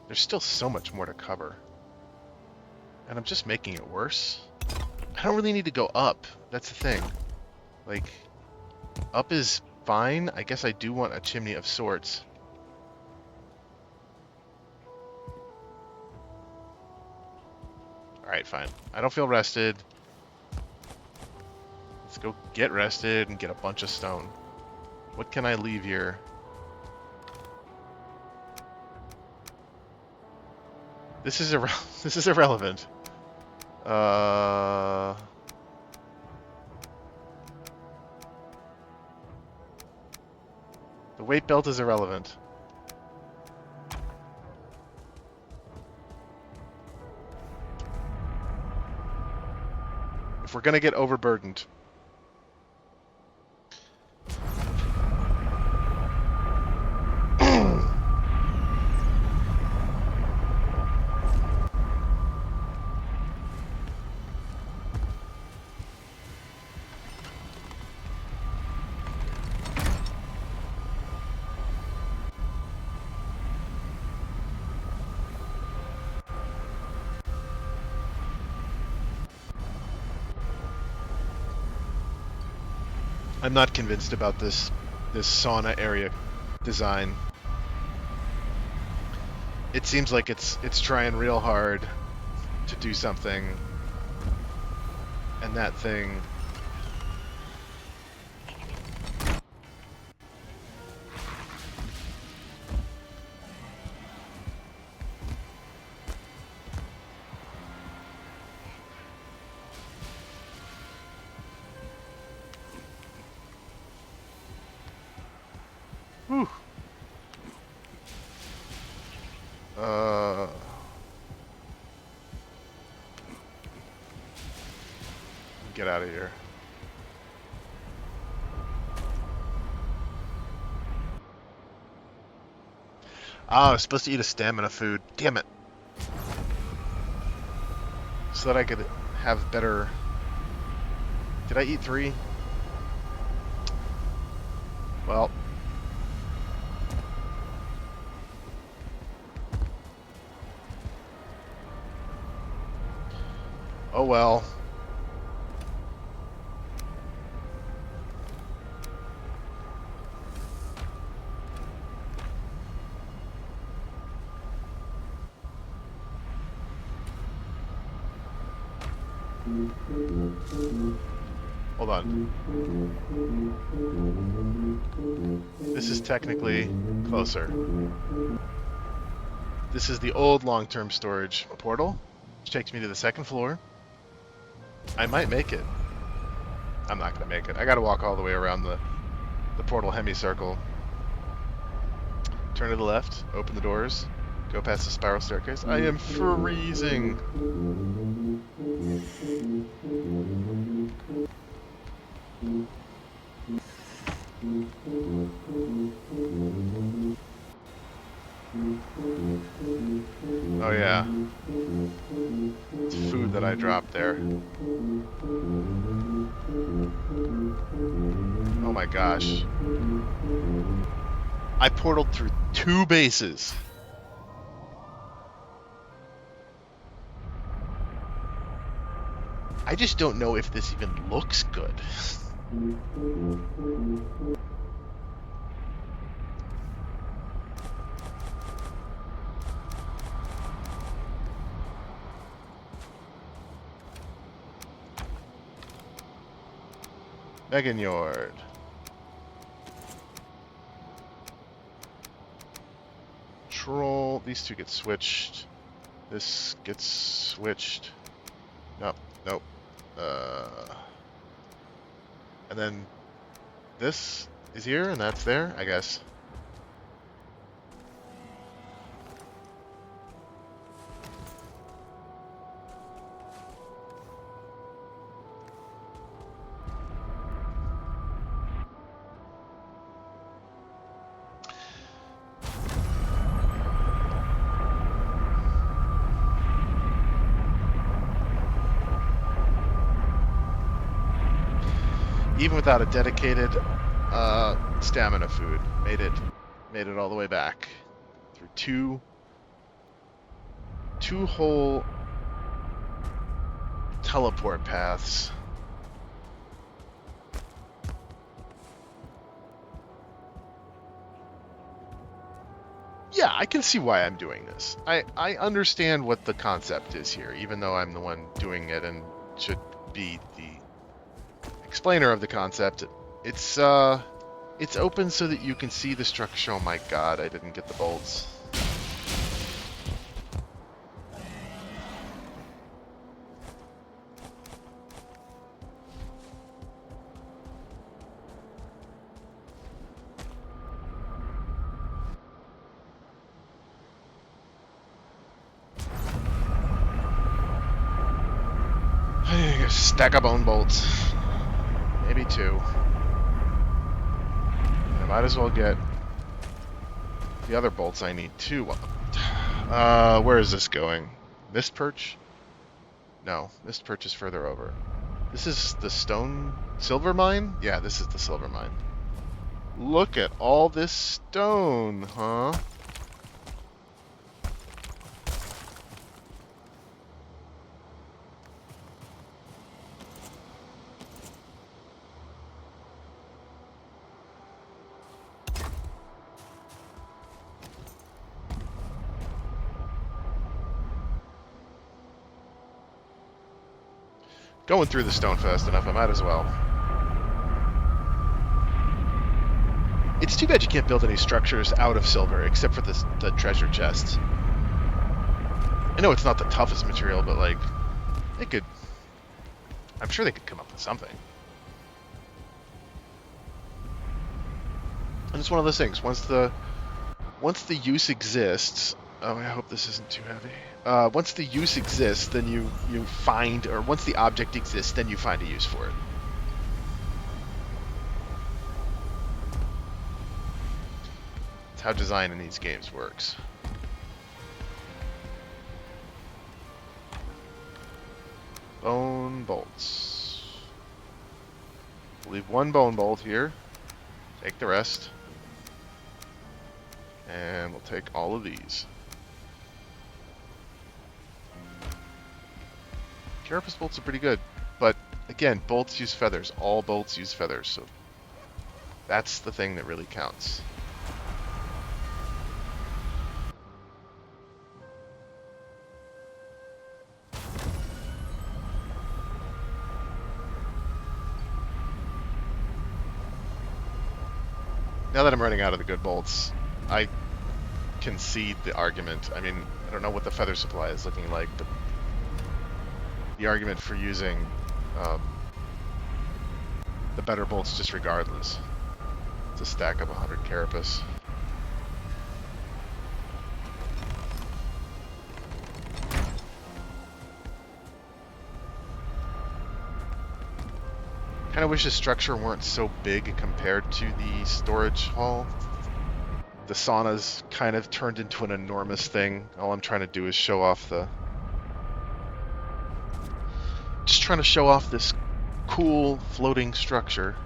There's still so much more to cover. And I'm just making it worse. I don't really need to go up. That's the thing. Like, up is fine. I guess I do want a chimney of sorts. Alright, fine. I don't feel rested. Let's go get rested and get a bunch of stone. What can I leave here? This is this is irrelevant. The weight belt is irrelevant. If we're gonna get overburdened. I'm not convinced about this sauna area design. It seems like it's trying real hard to do something, and that thing whew. Get out of here. Ah, I was supposed to eat a stamina food. Damn it. So that I could have better... Did I eat 3? Well... Oh well. Hold on. This is technically closer. This is the old long-term storage portal. takes me to the second floor. I might make it. I'm not going to make it. I got to walk all the way around the portal hemicircle. Turn to the left, open the doors, go past the spiral staircase. I am freezing. Oh yeah. It's food that I dropped there. Oh my gosh. I portaled through 2 bases. I just don't know if this even looks good. Megan Yard. Troll. These two get switched. This gets switched. Nope. Nope. And then this is here and that's there, I guess. Even without a dedicated stamina food, made it all the way back through two whole teleport paths. Yeah, I can see why I'm doing this. I understand what the concept is here, even though I'm the one doing it and should be the explainer of the concept. It's open so that you can see the structure. Oh my god, I didn't get the bolts. Stack of bone bolts. Maybe 2. I might as well get the other bolts I need too. Where is this going? Mist Perch? No, Mist Perch is further over. This is the silver mine? Yeah, this is the silver mine. Look at all this stone, huh? Going through the stone fast enough, I might as well. It's too bad you can't build any structures out of silver, except for the treasure chest. I know it's not the toughest material, but like, they could... I'm sure they could come up with something. And it's one of those things, once the use exists... Oh, I hope this isn't too heavy. Once the use exists, then you find, or once the object exists, then you find a use for it. That's how design in these games works. Bone bolts. We'll leave 1 bone bolt here. Take the rest. And we'll take all of these. Carapace bolts are pretty good, but again, bolts use feathers. All bolts use feathers, so that's the thing that really counts. Now that I'm running out of the good bolts, I concede the argument. I mean, I don't know what the feather supply is looking like, but the argument for using the better bolts just regardless. It's a stack of 100 carapace. Kind of wish the structure weren't so big compared to the storage hall. The sauna's kind of turned into an enormous thing. All I'm trying to do is show off the... Just trying to show off this cool floating structure.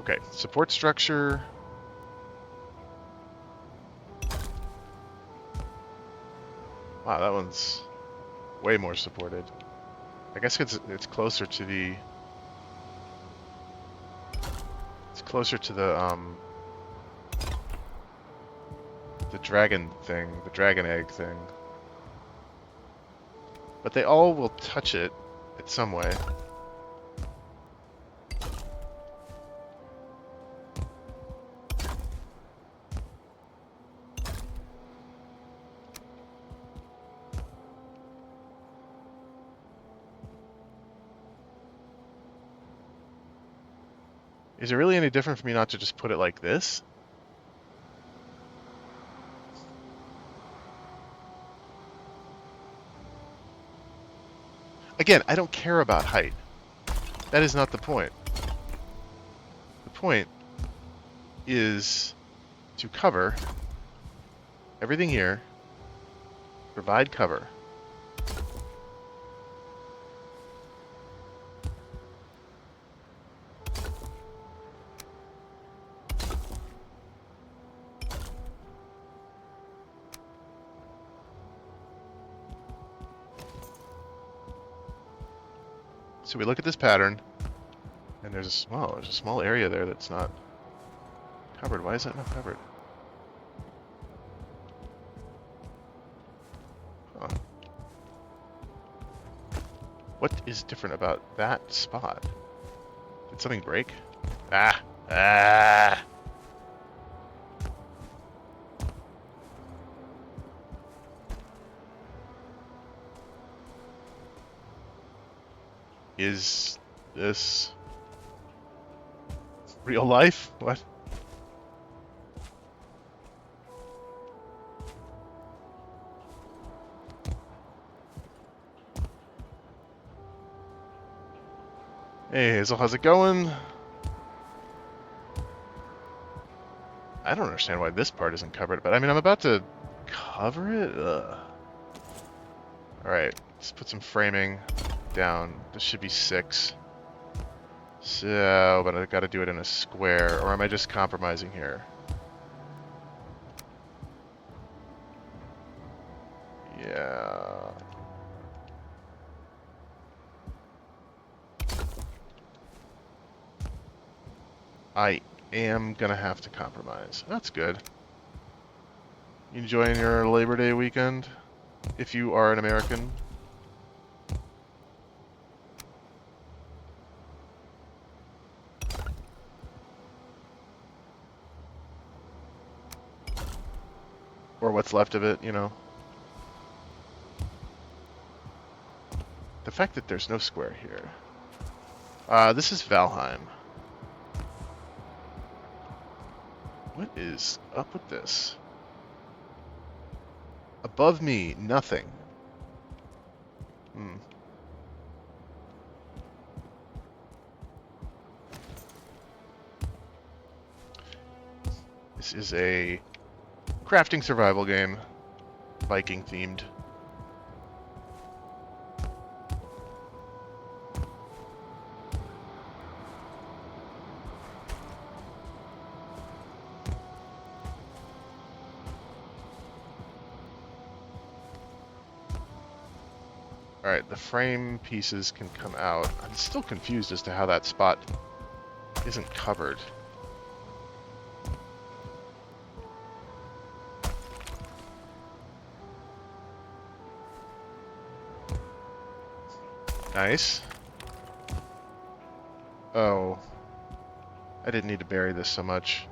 Okay, support structure. Wow, that one's way more supported. I guess it's closer to the... It's closer to the dragon thing, the dragon egg thing. But they all will touch it in some way. Is it really any different for me not to just put it like this? Again, I don't care about height. That is not the point. The point is to cover everything here, provide cover. So we look at this pattern, and there's a small area there that's not covered. Why is that not covered? Huh. What is different about that spot? Did something break? Ah! Ah! Is this real life? What? Hey Hazel, how's it going? I don't understand why this part isn't covered, but I mean, I'm about to cover it? Ugh. Alright, let's put some framing down. This should be 6. So, but I gotta do it in a square, or am I just compromising here? Yeah. I am gonna have to compromise. That's good. You enjoying your Labor Day weekend? If you are an American? Or what's left of it, you know. The fact that there's no square here. This is Valheim. What is up with this? Above me, nothing. This is a crafting survival game, Viking themed. Alright, the frame pieces can come out. I'm still confused as to how that spot isn't covered. Nice. Oh. I didn't need to bury this so much.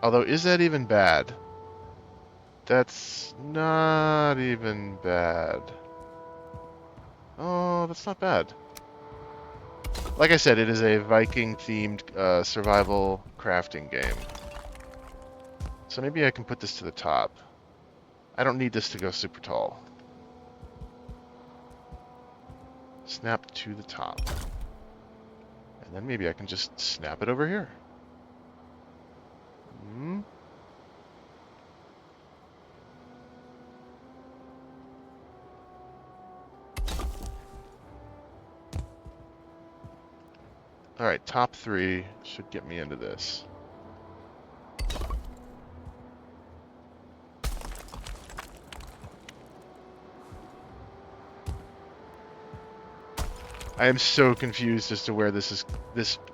Although, is that even bad? That's not even bad. Oh, that's not bad. Like I said, it is a Viking-themed survival crafting game. So maybe I can put this to the top. I don't need this to go super tall. Snap to the top. And then maybe I can just snap it over here. Hmm. Alright, top 3 should get me into this. I am so confused as to where this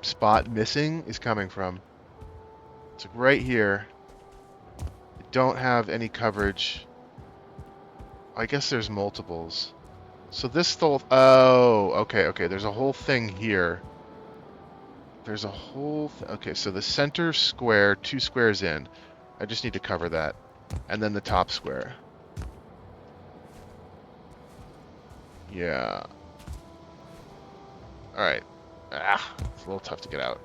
spot missing is coming from. It's like right here. I don't have any coverage. I guess there's multiples. So this whole... Oh, okay. There's a whole thing here. There's a whole... Okay, so the center square, 2 squares in. I just need to cover that. And then the top square. Yeah. Alright. Ah, it's a little tough to get out.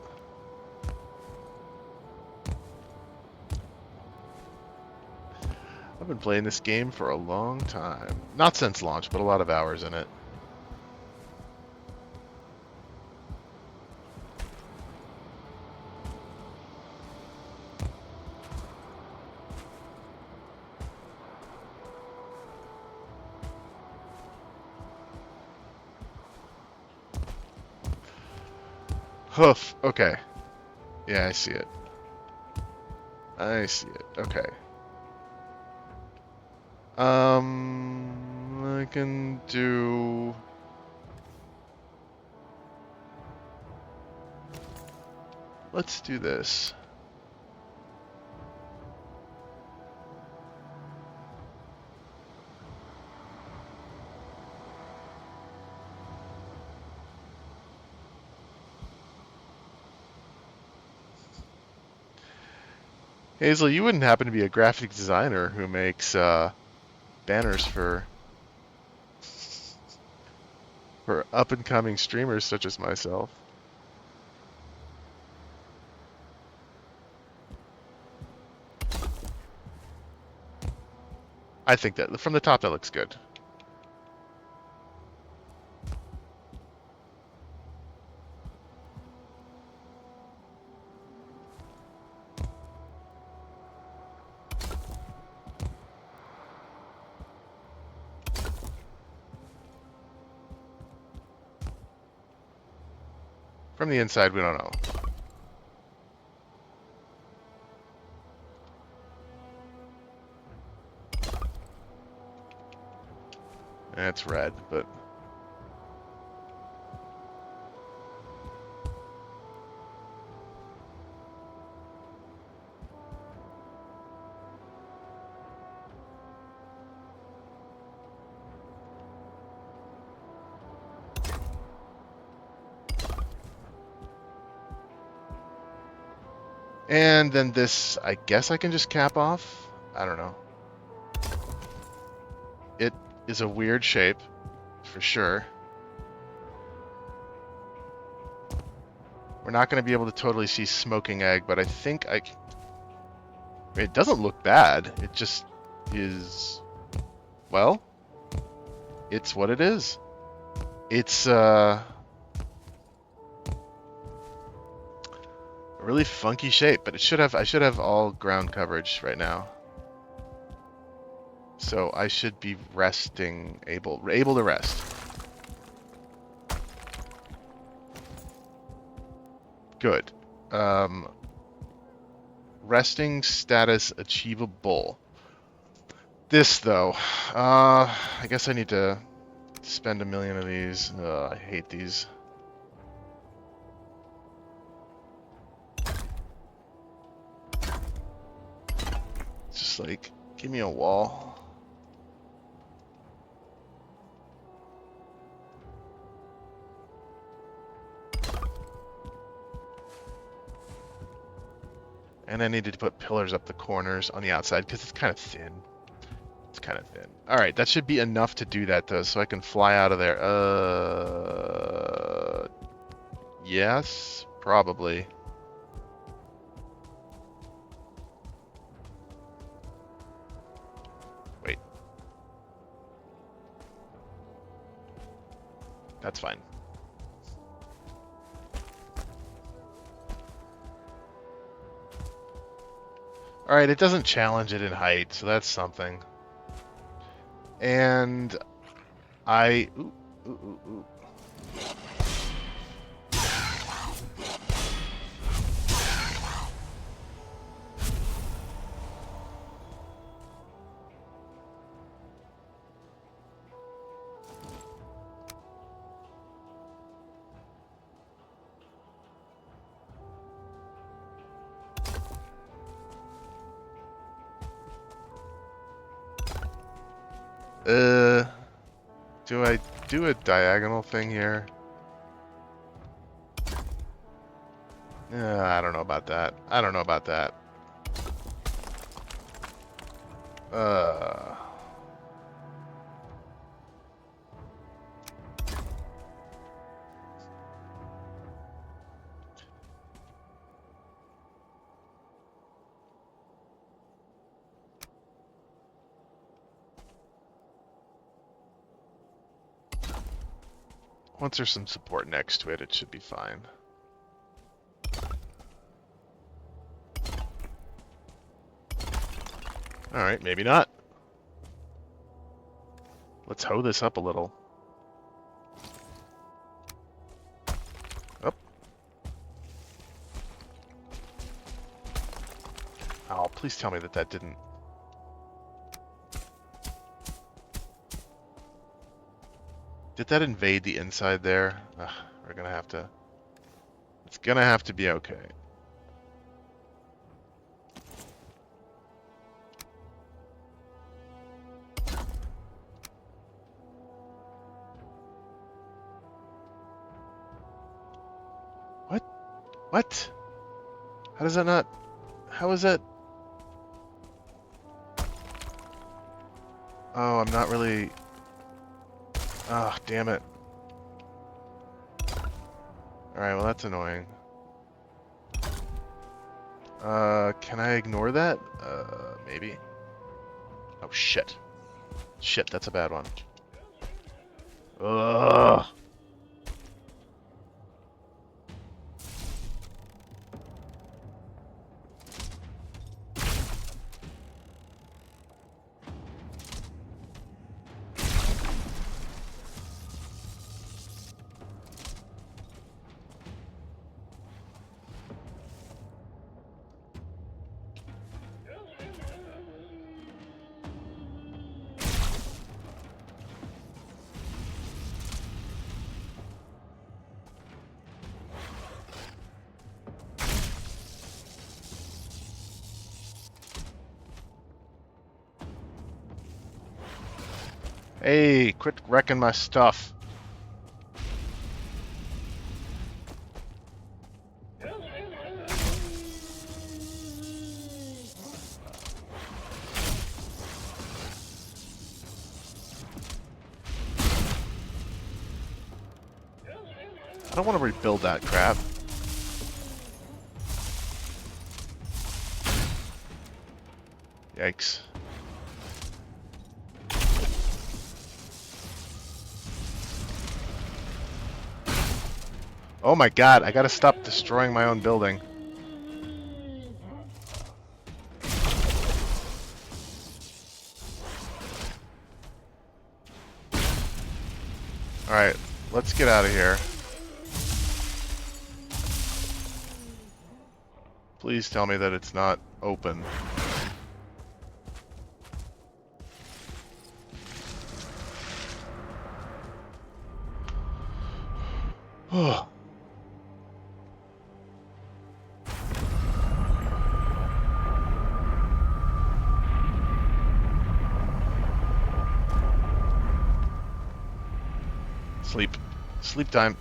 I've been playing this game for a long time. Not since launch, but a lot of hours in it. Hoof. Okay. Yeah, I see it. I see it. Okay. I can do... Let's do this. Hazel, you wouldn't happen to be a graphic designer who makes banners for up-and-coming streamers such as myself? I think that from the top that looks good. From the inside, we don't know. It's red, but... And then this, I guess I can just cap off? I don't know. It is a weird shape, for sure. We're not going to be able to totally see smoking egg, but I think I can... It doesn't look bad. It just is... Well, it's what it is. It's a really funky shape, but it should have... I should have all ground coverage right now. So I should be resting, able to rest. Good. Resting status achievable. This though, I guess I need to spend 1 million of these. I hate these. just like, give me a wall. And I needed to put pillars up the corners on the outside because it's kind of thin. It's kind of thin. All right, that should be enough to do that, though, so I can fly out of there. Yes, probably. Wait. That's fine. All right, it doesn't challenge it in height, so that's something. And I... Ooh, ooh, ooh, ooh. Do I do a diagonal thing here? I don't know about that. I don't know about that. Once there's some support next to it, it should be fine. Alright, maybe not. Let's hoe this up a little. Up. Oh, please tell me that that didn't... Did that invade the inside there? Ugh, we're gonna have to... It's gonna have to be okay. What? How does that not... How is that... Oh, I'm not really... Oh, damn it. Alright, well that's annoying. Can I ignore that? Maybe. Oh, shit. Shit, that's a bad one. Ugh. Hey, quit wrecking my stuff. I don't want to rebuild that crap. Yikes. Oh my god, I gotta stop destroying my own building. Alright, let's get out of here. Please tell me that it's not open. Oh. Sleep. Sleep time.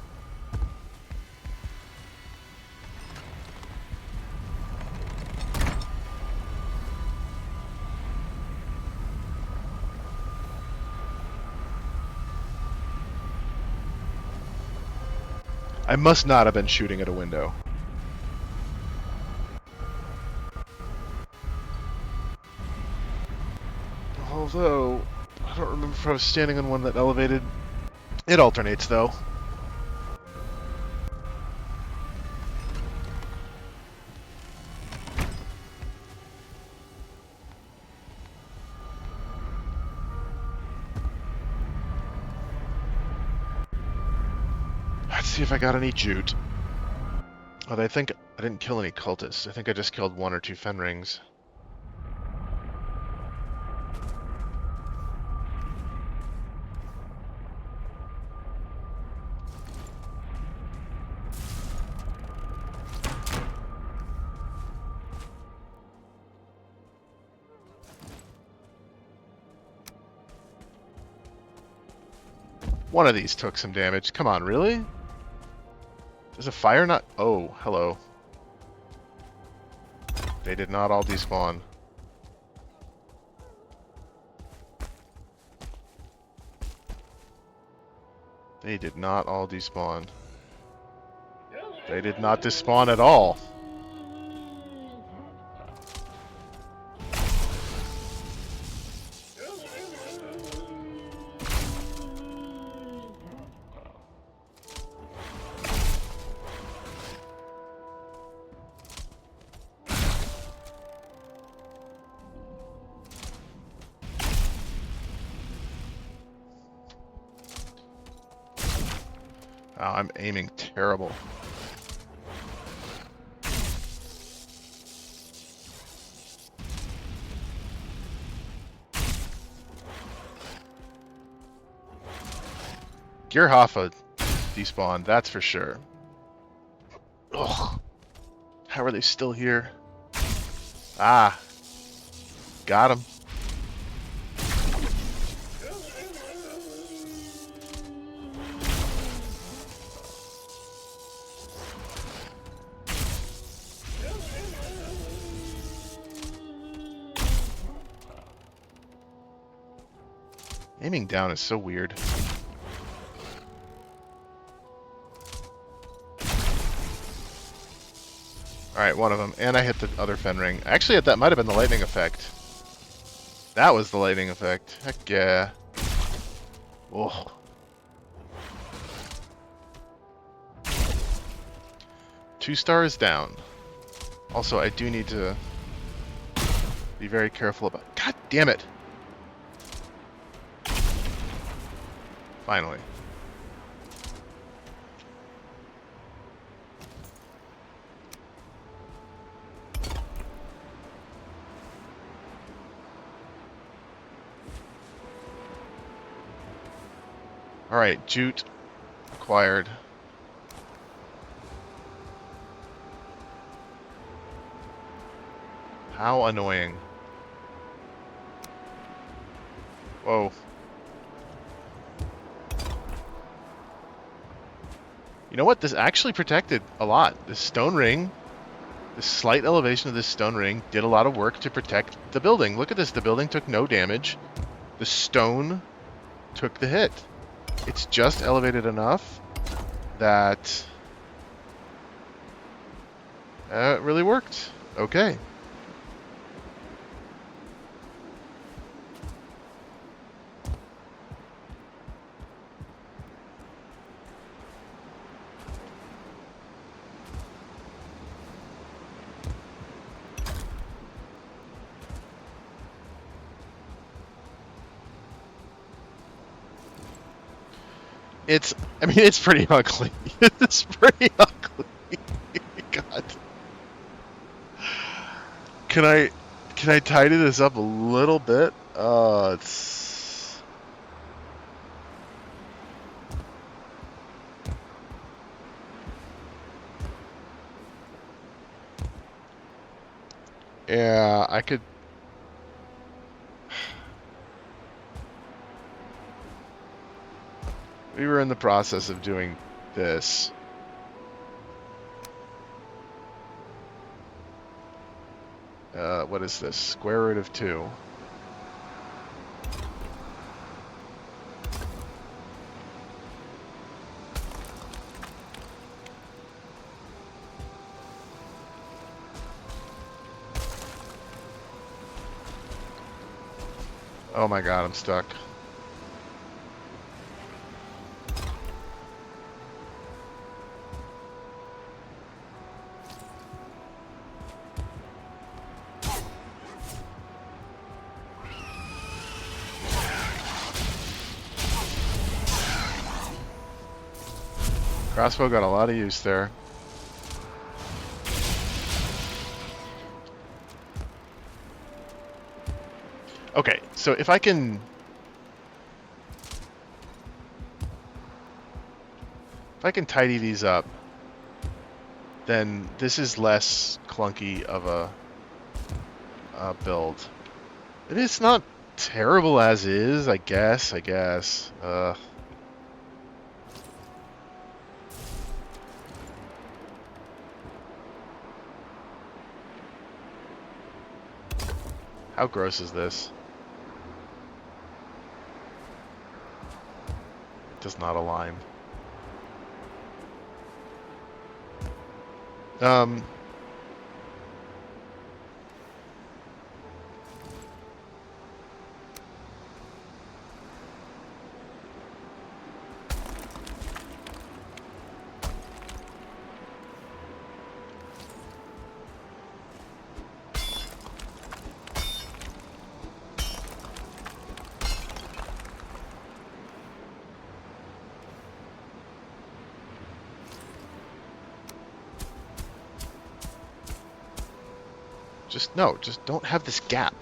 I must not have been shooting at a window. Although, I don't remember if I was standing on one that elevated. It alternates, though. Let's see if I got any jute. Oh, I think I didn't kill any cultists. I think I just killed 1 or 2 Fenrings. One of these took some damage. Come on, really? Does a fire not... Oh, hello. They did not all despawn. They did not all despawn. They did not despawn at all. Oh, I'm aiming terrible. Gearhoffa despawned, that's for sure. Ugh. How are they still here? Ah. Got him. Aiming down is so weird. Alright, one of them. And I hit the other Fenring. Actually, that might have been the lightning effect. That was the lightning effect. Heck yeah. Oh. Two stars down. Also, I do need to be very careful about... God damn it! Finally. Alright, jute acquired. How annoying. Whoa. You know what? This actually protected a lot. This stone ring, this slight elevation of this stone ring did a lot of work to protect the building. Look at this. The building took no damage. The stone took the hit. It's just elevated enough that it really worked. Okay. I mean, it's pretty ugly. It's pretty ugly. God. Can I tidy this up a little bit? It's... Yeah, I could... We were in the process of doing this. What is this? Square root of 2. Oh my god, I'm stuck. Crossbow got a lot of use there. Okay, so if I can tidy these up, then this is less clunky of a build. It's not terrible as is, I guess. How gross is this? It does not align. Just don't have this gap.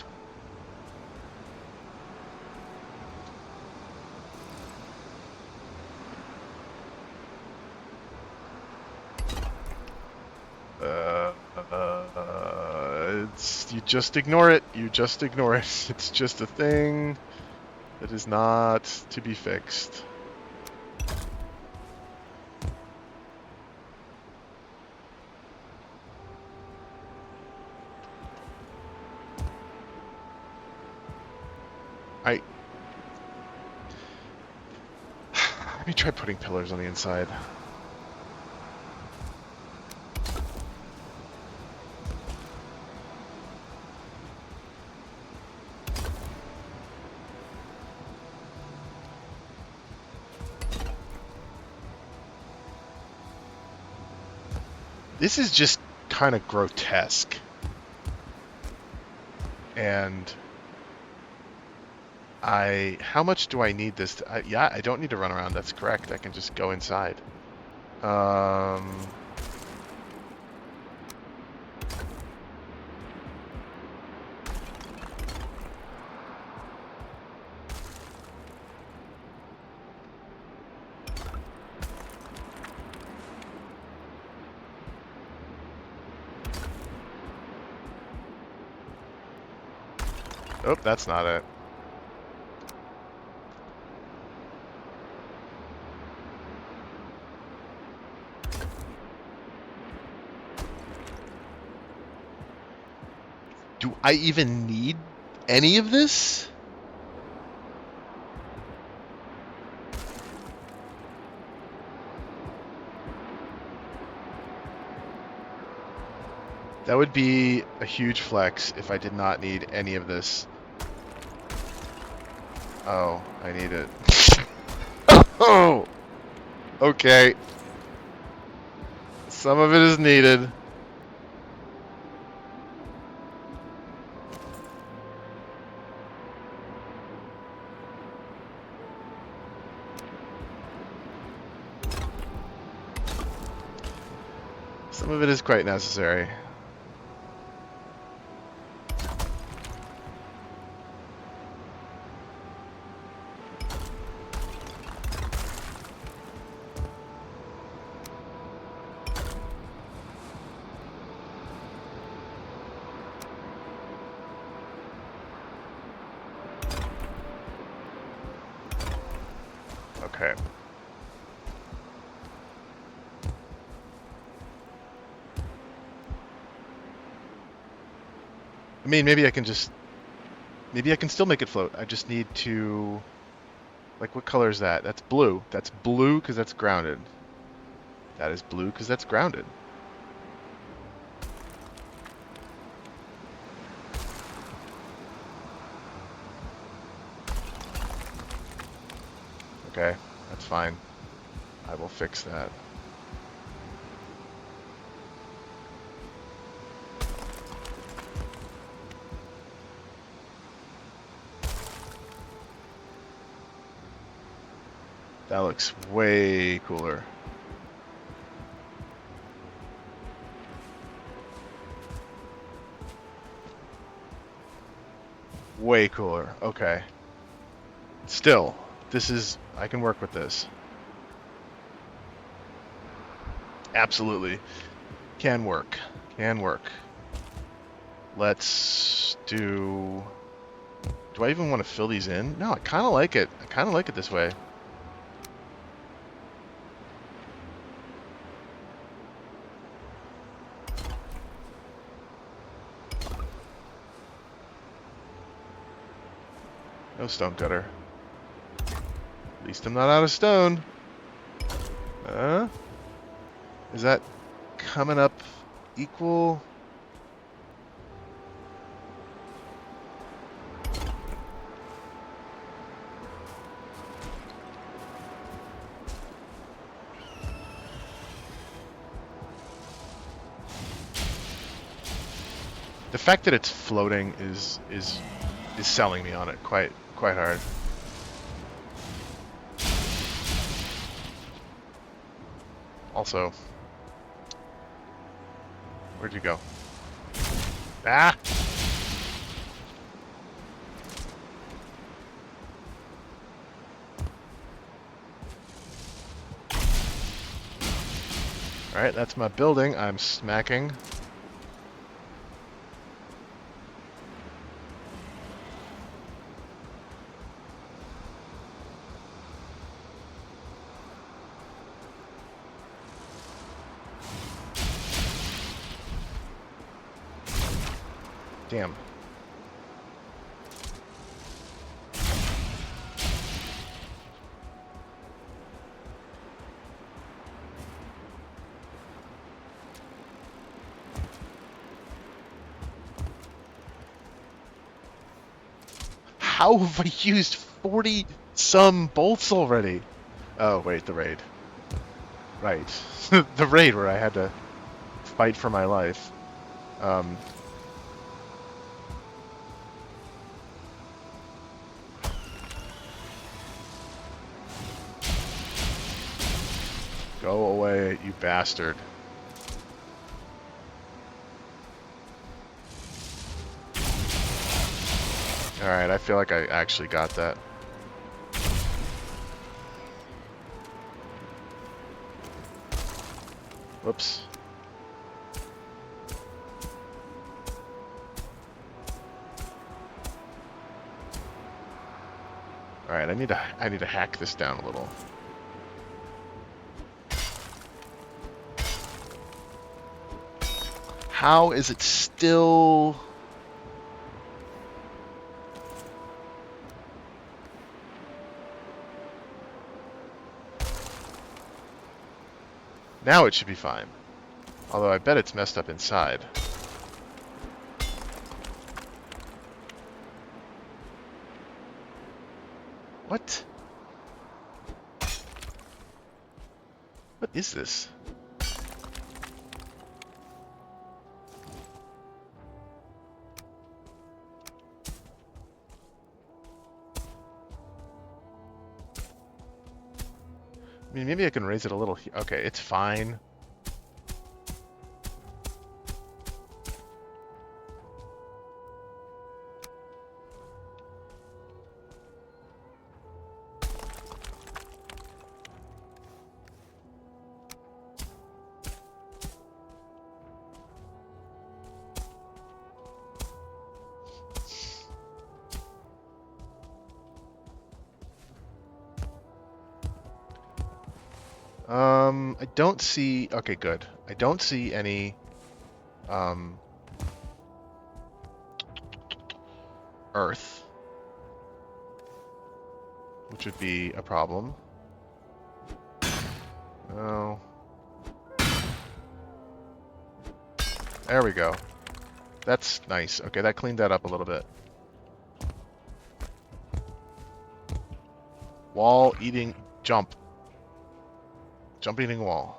You just ignore it. You just ignore it. It's just a thing that is not to be fixed. Let me try putting pillars on the inside. This is just kind of grotesque. And how much do I need this? Yeah, I don't need to run around. That's correct. I can just go inside. Oh, that's not it. Do I even need any of this? That would be a huge flex if I did not need any of this. Oh, I need it. Oh! Okay. Some of it is needed. Some of it is quite necessary. Okay. I mean, maybe I can just... Maybe I can still make it float. I just need to... Like, what color is that? That's blue. That's blue because that's grounded. That is blue because that's grounded. Okay, that's fine. I will fix that. That looks way cooler. Way cooler. Okay. Still, this is... I can work with this. Absolutely. Can work. Can work. Let's do... Do I even want to fill these in? No, I kind of like it. I kind of like it this way. No stone cutter. At least I'm not out of stone. Is that coming up equal? The fact that it's floating is selling me on it quite hard. Also, where'd you go? Ah! Alright, that's my building. I'm smacking. Damn. How have I used 40 some bolts already? Oh, wait, the raid. Right. The raid where I had to fight for my life. Go away, you bastard. Alright, I feel like I actually got that. Whoops. Alright, I need to hack this down a little. How is it still... Now it should be fine. Although I bet it's messed up inside. What? What is this? I mean, maybe I can raise it a little. Okay, it's fine. I don't see... Okay, good. I don't see any... earth, which would be a problem. Oh. There we go. That's nice. Okay, that cleaned that up a little bit. Wall eating jump. Jump eating wall.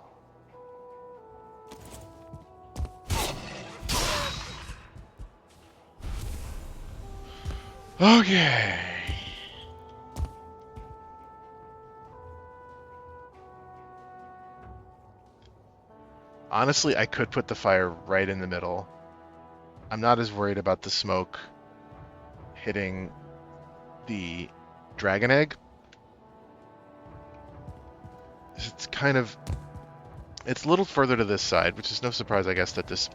Okay. Honestly, I could put the fire right in the middle. I'm not as worried about the smoke hitting the dragon egg. It's kind of... It's a little further to this side, which is no surprise, I guess, that this...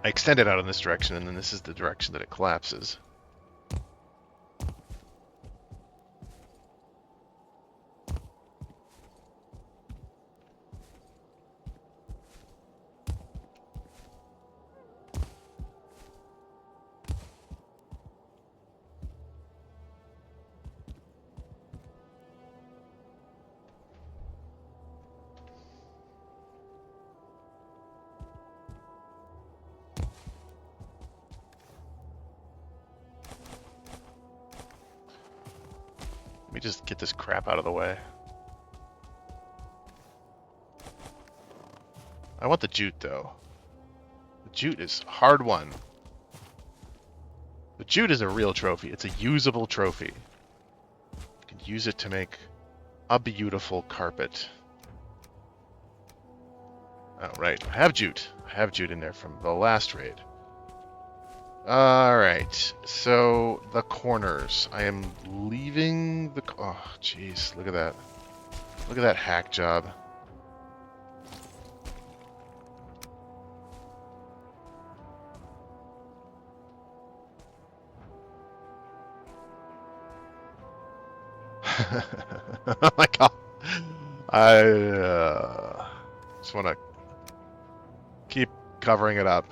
I extend it out in this direction, and then this is the direction that it collapses. Let me just get this crap out of the way. I want the jute, though. The jute is hard won. The jute is a real trophy. It's a usable trophy. You can use it to make a beautiful carpet. Oh, right. I have jute. I have jute in there from the last raid. Alright. So, the corners. I am leaving the... Oh, jeez. Look at that. Look at that hack job. Oh my god. I just want to keep covering it up.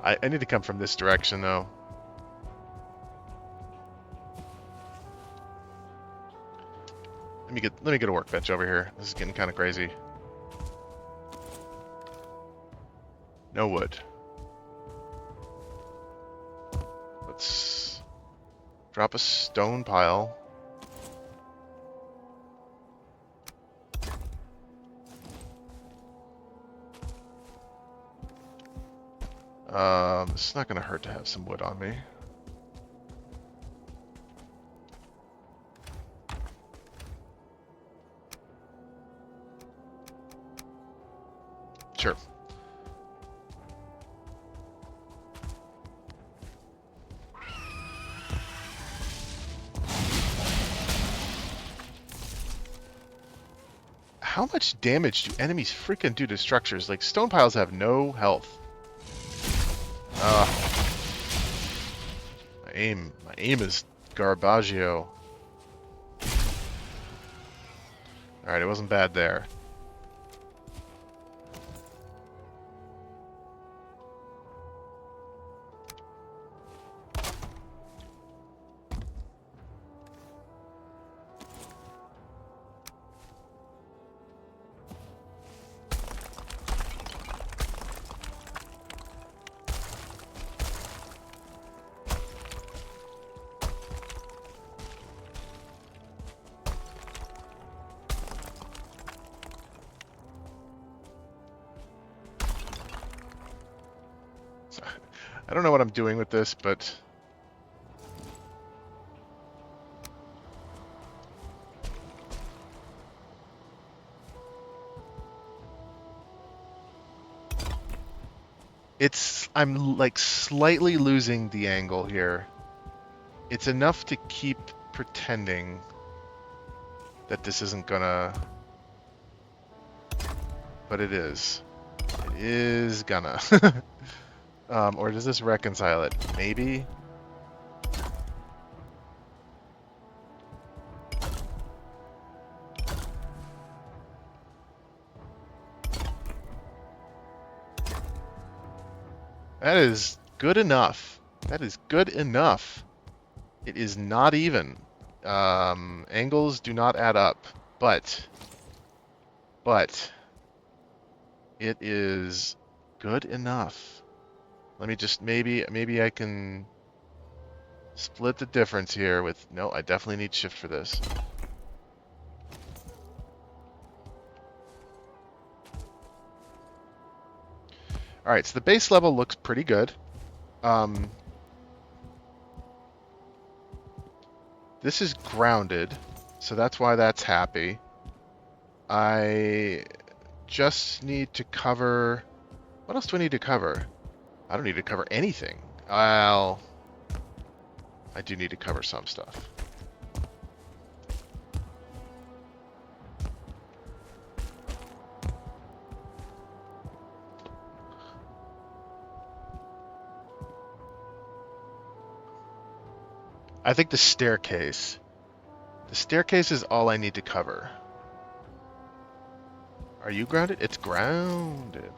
I need to come from this direction, though. Let me get a workbench over here. This is getting kind of crazy. No wood. Let's drop a stone pile. It's not going to hurt to have some wood on me. Sure. How much damage do enemies freaking do to structures? Like, stone piles have no health. My aim is garbaggio. Alright, it wasn't bad there. I don't know what I'm doing with this, but... I'm like slightly losing the angle here. It's enough to keep pretending that this isn't gonna... But it is. It is gonna. Or does this reconcile it? Maybe? That is good enough. That is good enough. It is not even. Angles do not add up, but it is good enough. Let me just maybe I can split the difference here with no, I definitely need shift for this. All right, so the base level looks pretty good. This is grounded, so that's why that's happy. I just need to cover... What else do I need to cover? I don't need to cover anything. Well, I do need to cover some stuff. I think the staircase. The staircase is all I need to cover. Are you grounded? It's grounded.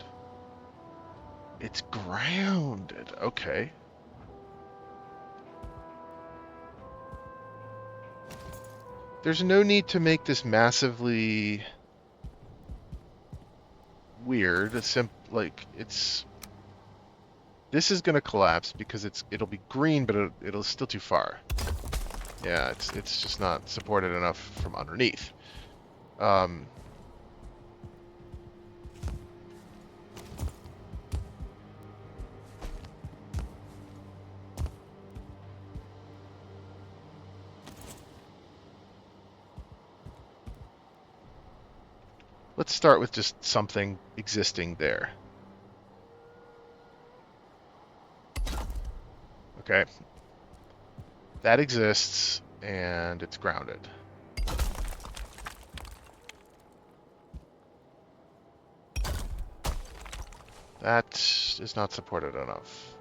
It's grounded. Okay. There's no need to make this massively weird. It's this is gonna collapse because it'll be green, but it'll still too far. Yeah, it's just not supported enough from underneath. Let's start with just something existing there. Okay. That exists, and it's grounded. That is not supported enough.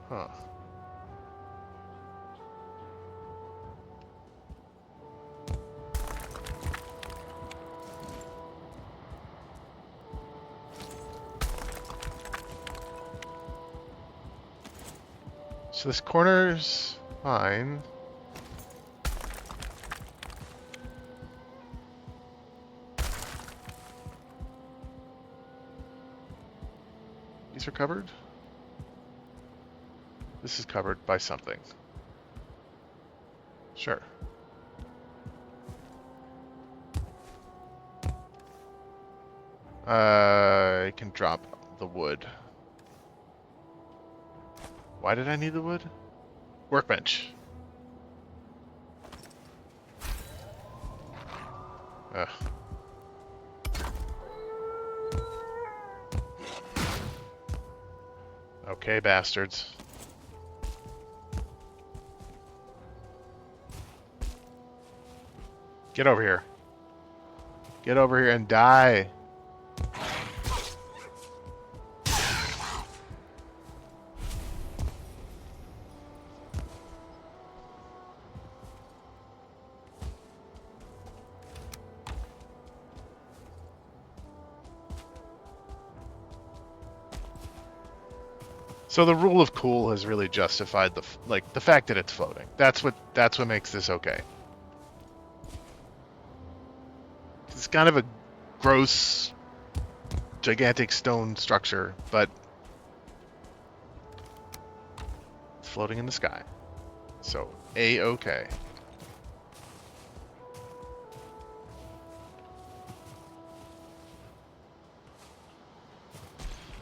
Huh. So this corner's fine. These are covered? This is covered by something. Sure. I can drop the wood. Why did I need the wood? Workbench. Ugh. Okay, bastards. Get over here. Get over here and die. So the rule of cool has really justified the fact that it's floating. That's what makes this okay. It's kind of a gross, gigantic stone structure, but it's floating in the sky. So A-okay.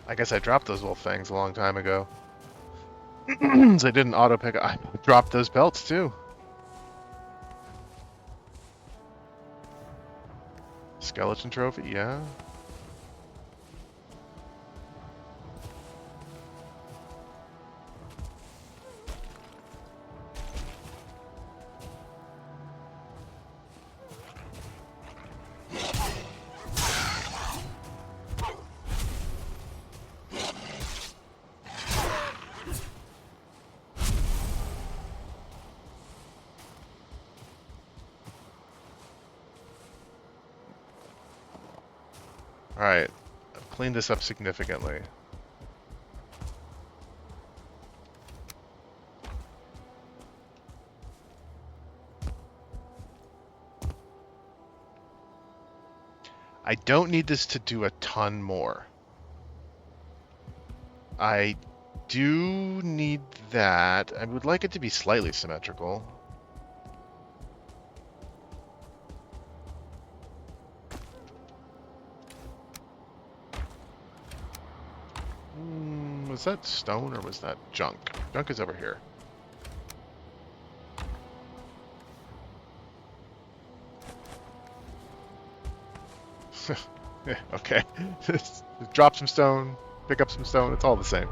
I guess I dropped those little things a long time ago. So I didn't auto pick. I dropped those belts too. Skeleton trophy, yeah. Alright, I've cleaned this up significantly. I don't need this to do a ton more. I do need that. I would like it to be slightly symmetrical. Was that stone or was that junk? Junk is over here. Yeah, okay. Drop some stone, pick up some stone, it's all the same.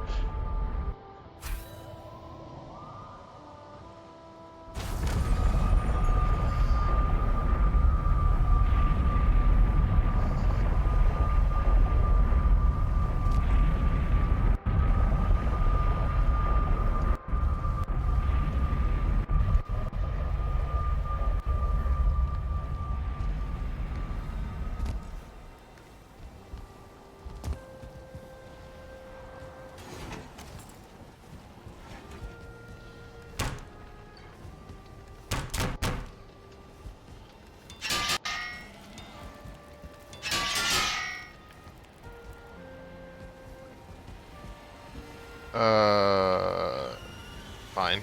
Fine.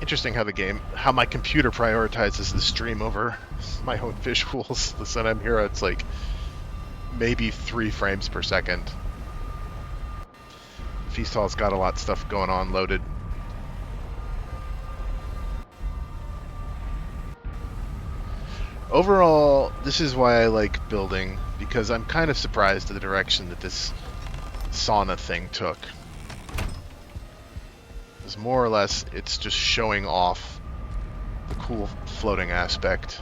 Interesting how my computer prioritizes the stream over my own visuals. The Sun I'm here, it's like maybe 3 frames per second. Feast Hall's got a lot of stuff going on loaded. Overall, this is why I like building, because I'm kind of surprised at the direction that this sauna thing took. Because more or less, it's just showing off the cool floating aspect.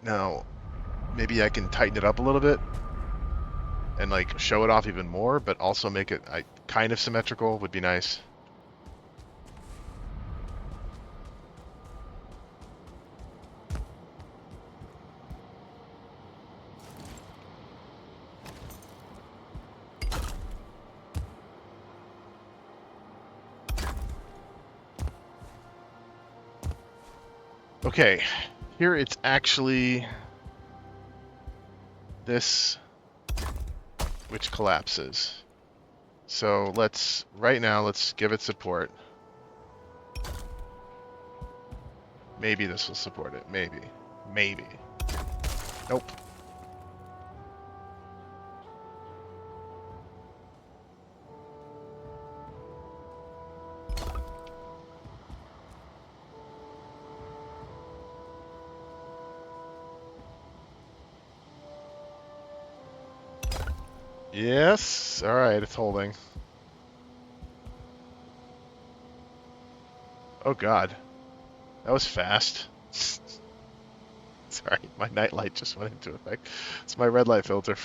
Now, maybe I can tighten it up a little bit and like show it off even more, but also make it kind of symmetrical would be nice. Okay, here it's actually this which collapses. So right now, let's give it support. Maybe this will support it, maybe. Maybe. Nope. Yes, alright, it's holding. Oh god. That was fast. Sorry, my night light just went into effect. It's my red light filter.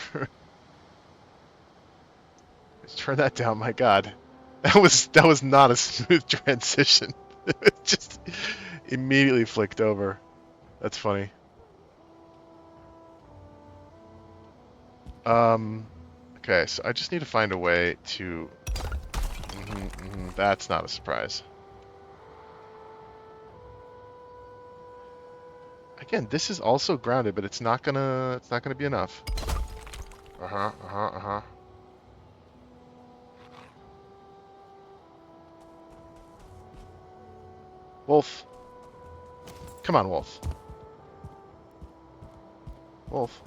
Let's turn that down, my god. That was not a smooth transition. It just immediately flicked over. That's funny. Okay, so I just need to find a way to... that's not a surprise. Again, this is also grounded, but it's not gonna be enough. Wolf. Come on, Wolf. Wolf.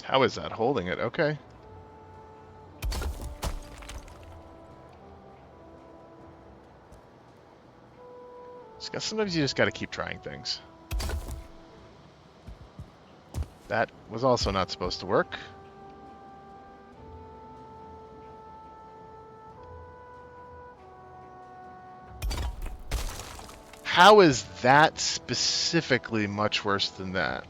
How is that holding it? Okay. Sometimes you just got to keep trying things. That was also not supposed to work. How is that specifically much worse than that?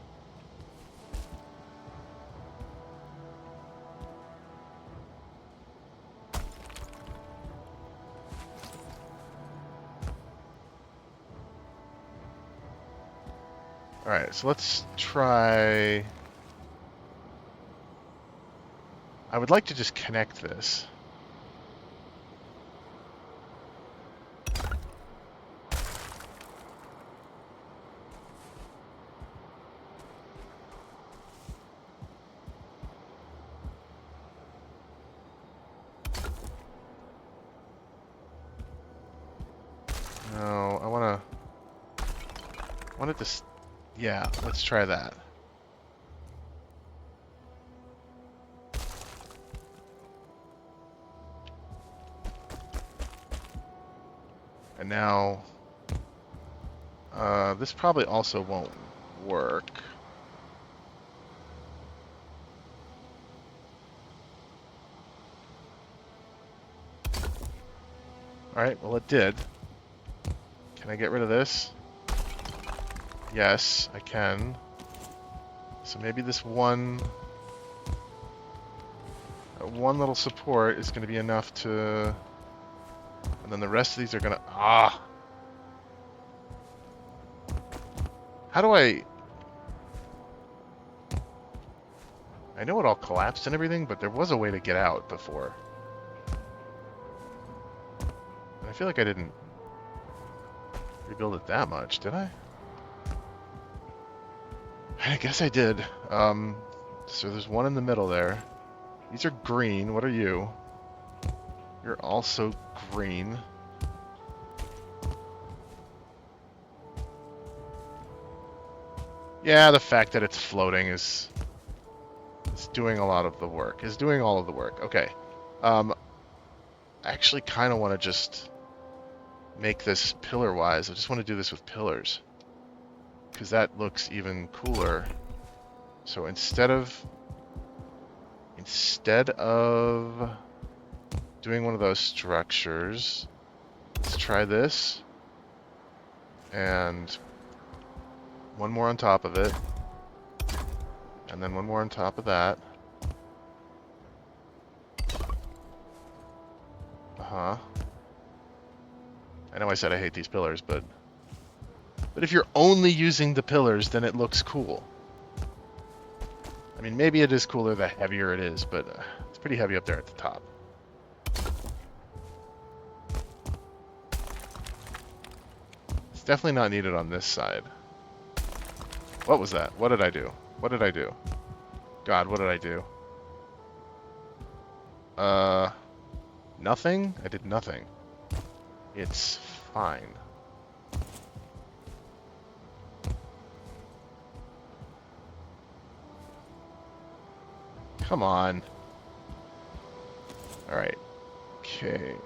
Alright, so let's try... I would like to just connect this. No, I want it to... Yeah, let's try that. And now... this probably also won't work. Alright, well it did. Can I get rid of this? Yes, I can. So maybe this one little support is going to be enough to... And then the rest of these are going to... Ah! How do I... I know it all collapsed and everything, but there was a way to get out before. And I feel like I didn't rebuild it that much, did I? I guess I did. So there's one in the middle there. These are green. What are you? You're also green. Yeah, the fact that it's floating is doing a lot of the work. Is doing all of the work. Okay. I actually kind of want to just make this pillar-wise. I just want to do this with pillars, because that looks even cooler. So instead of doing one of those structures, let's try this, and one more on top of it, and then one more on top of that. Uh-huh. I know I said I hate these pillars, but if you're only using the pillars, then it looks cool. I mean, maybe it is cooler the heavier it is, but it's pretty heavy up there at the top. It's definitely not needed on this side. What was that? What did I do? What did I do? God, what did I do? Nothing? I did nothing. It's fine. Come on. Alright. Okay.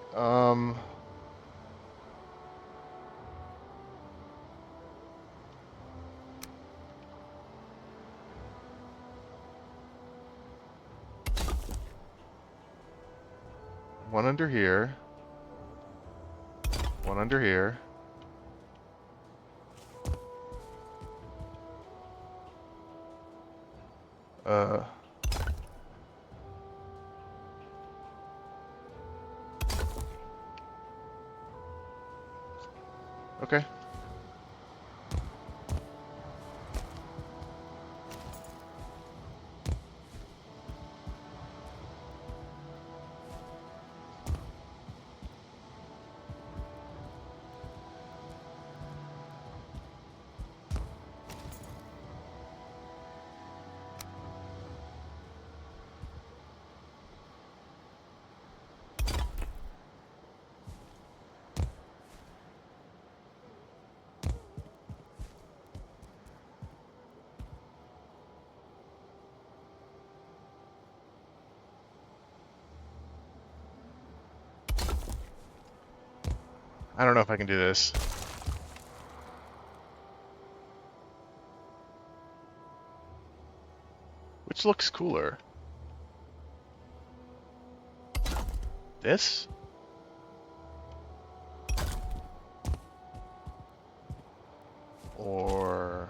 One under here. One under here. Okay. I don't know if I can do this. Which looks cooler? This? Or...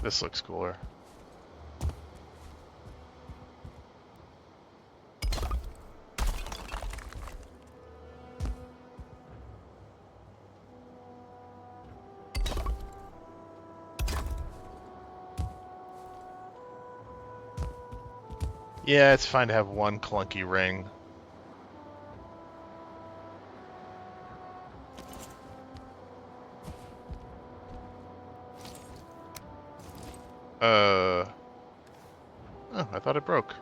this looks cooler. Yeah, it's fine to have one clunky ring. Oh, I thought it broke.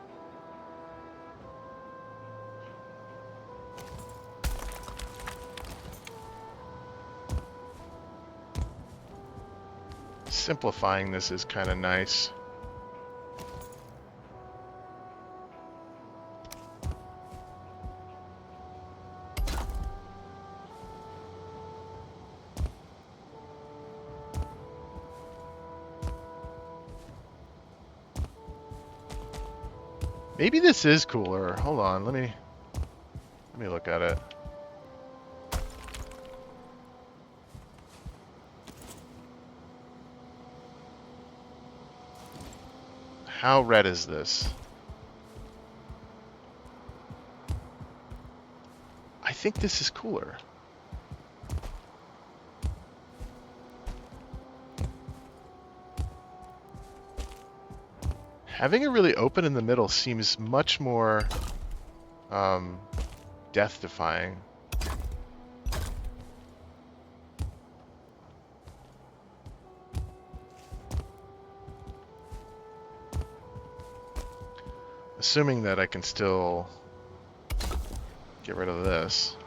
Simplifying this is kind of nice. Maybe this is cooler. Hold on, let me look at it. How red is this? I think this is cooler. Having it really open in the middle seems much more death-defying. Assuming that I can still get rid of this.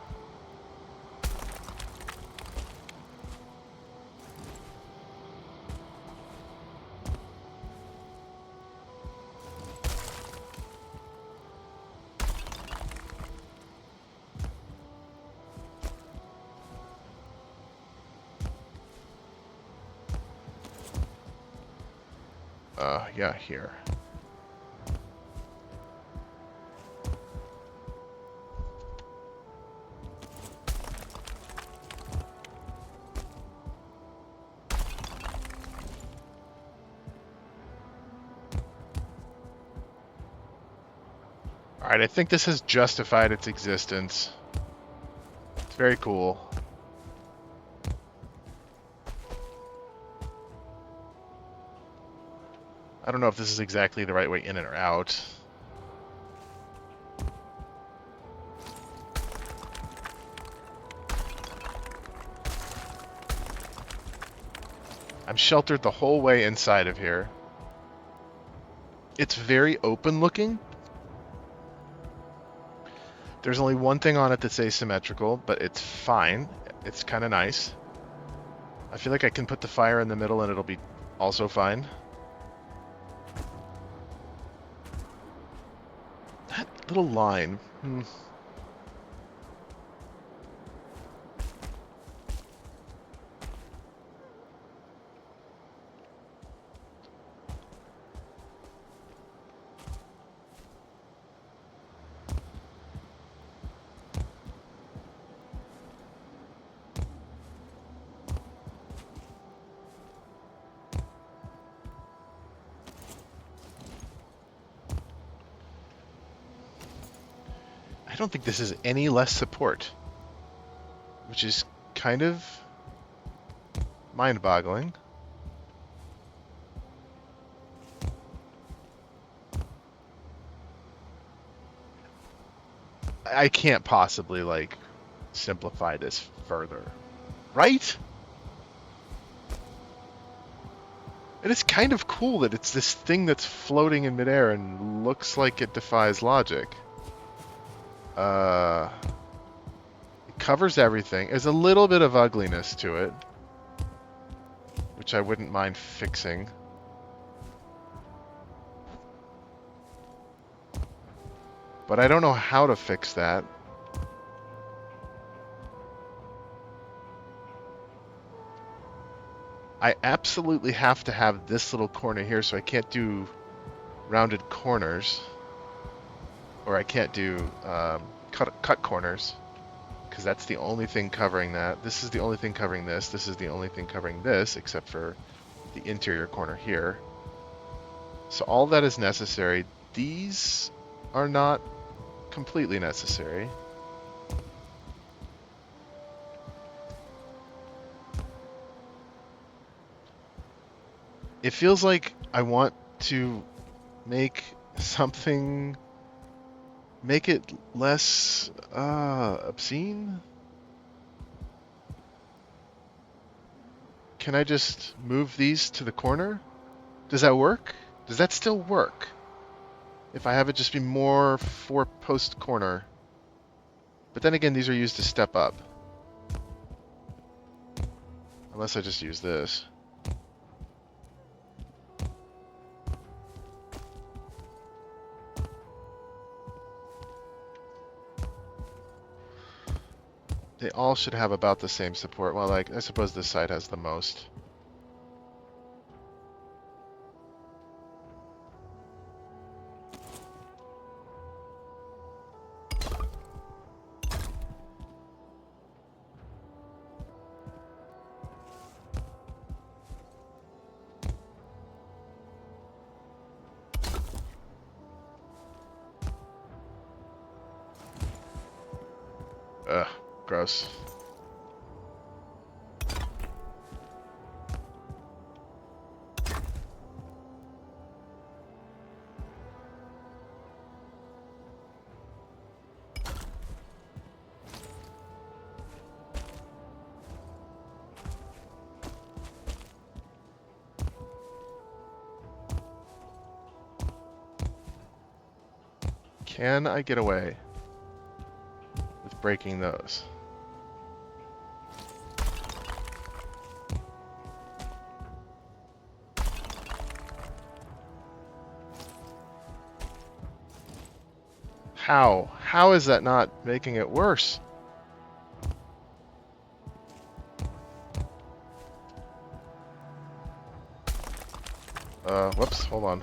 Yeah, here. Alright, I think this has justified its existence. It's very cool. I don't know if this is exactly the right way in or out. I'm sheltered the whole way inside of here. It's very open looking. There's only one thing on it that's asymmetrical, but it's fine. It's kind of nice. I feel like I can put the fire in the middle and it'll be also fine. That little line. I don't think this is any less support, which is kind of mind-boggling. I can't possibly, like, simplify this further, right? And it's kind of cool that it's this thing that's floating in midair and looks like it defies logic. It covers everything. There's a little bit of ugliness to it, which I wouldn't mind fixing. But I don't know how to fix that. I absolutely have to have this little corner here, so I can't do rounded corners. Or I can't do cut corners, because that's the only thing covering that. This is the only thing covering this. This is the only thing covering this, except for the interior corner here. So all that is necessary. These are not completely necessary. It feels like I want to make something, make it less obscene. Can I just move these to the corner? Does that work? Does that still work? If I have it just be more 4-post corner. But then again, these are used to step up. Unless I just use this. They all should have about the same support. Well, like, I suppose this side has the most. Ugh, gross. Can I get away with breaking those? How? How is that not making it worse? Whoops, hold on.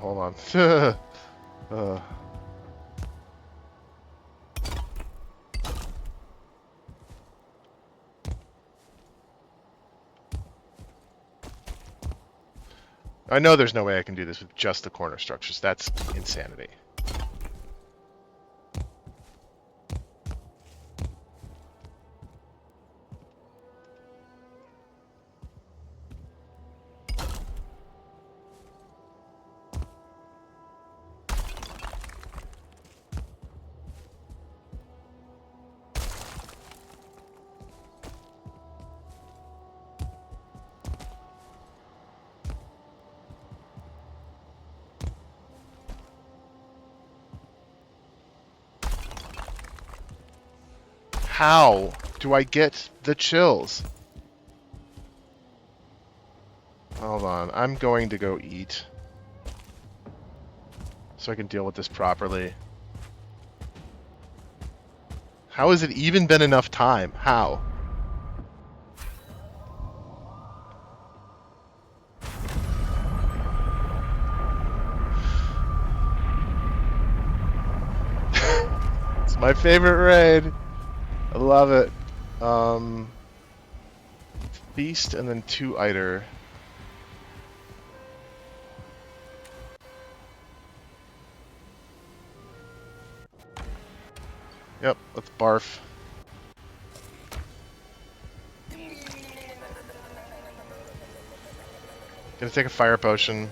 I know there's no way I can do this with just the corner structures. That's insanity. How do I get the chills? Hold on, I'm going to go eat so I can deal with this properly. How has it even been enough time? How? It's my favorite raid. I love it. Feast and then 2 Eiter. Yep, let's barf. Gonna take a fire potion.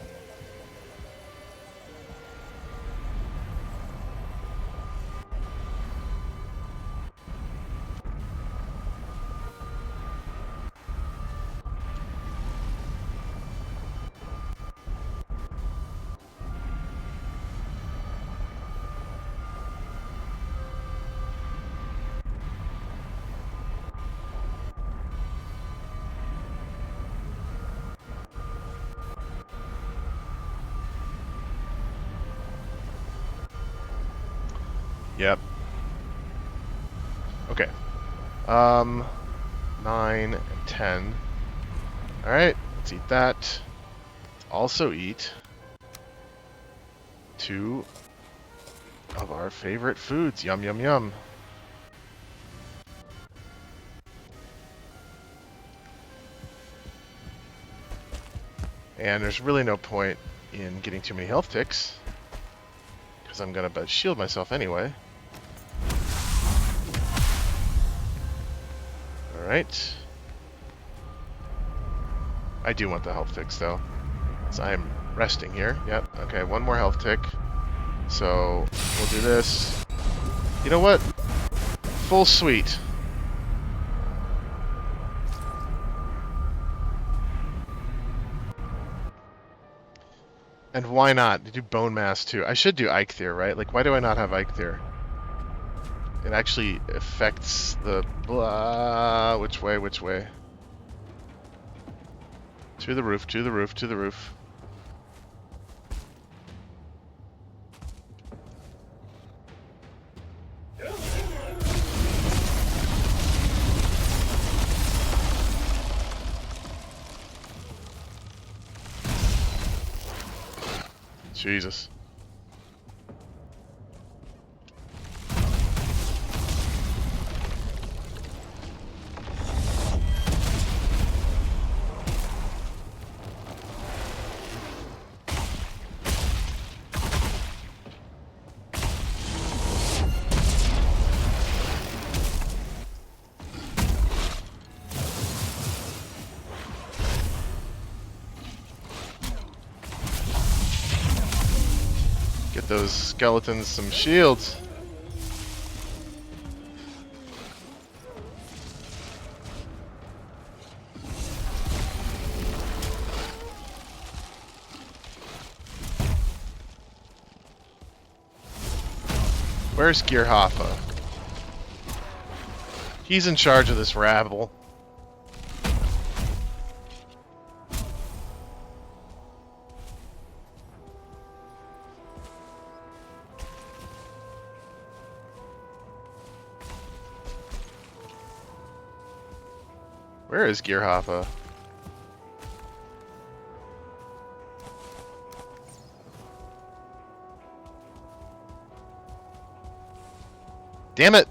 Yep. Okay. 9 and 10. Alright, Let's eat that. Let's also eat 2 of our favorite foods. Yum, yum, yum. And there's really no point in getting too many health ticks, because I'm going to shield myself anyway. Alright. I do want the health ticks, though. So I'm resting here. Yep, okay, 1 more health tick. So, we'll do this. You know what? Full suite. And why not? Do bone mass too. I should do Eikthyr, right? Like, why do I not have Eikthyr? It actually affects the blah. Which way? Which way? To the roof, to the roof, to the roof. Jesus. Get those skeletons some shields. Where's Gearhoffa? He's in charge of this rabble. Where is Gearhoffa? Damn it!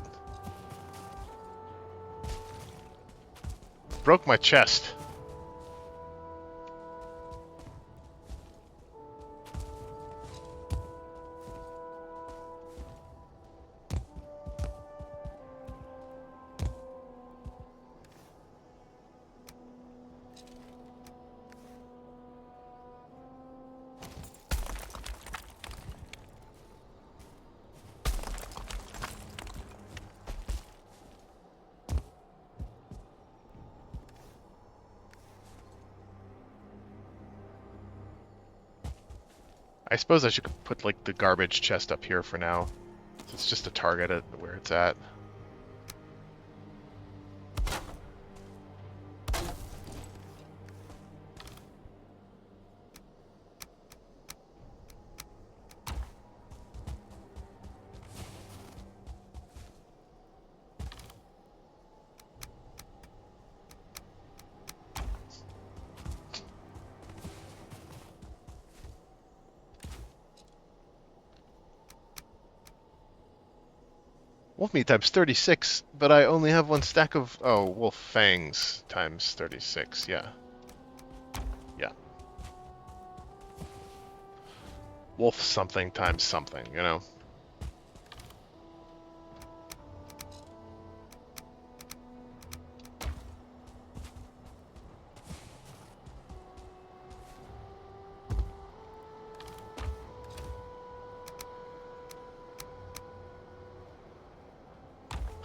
Broke my chest. I suppose I should put, like, the garbage chest up here for now. So it's just a target at where it's at. Wolf meat times 36, but I only have 1 stack of... Oh, wolf fangs times 36, yeah. Yeah. Wolf something times something, you know?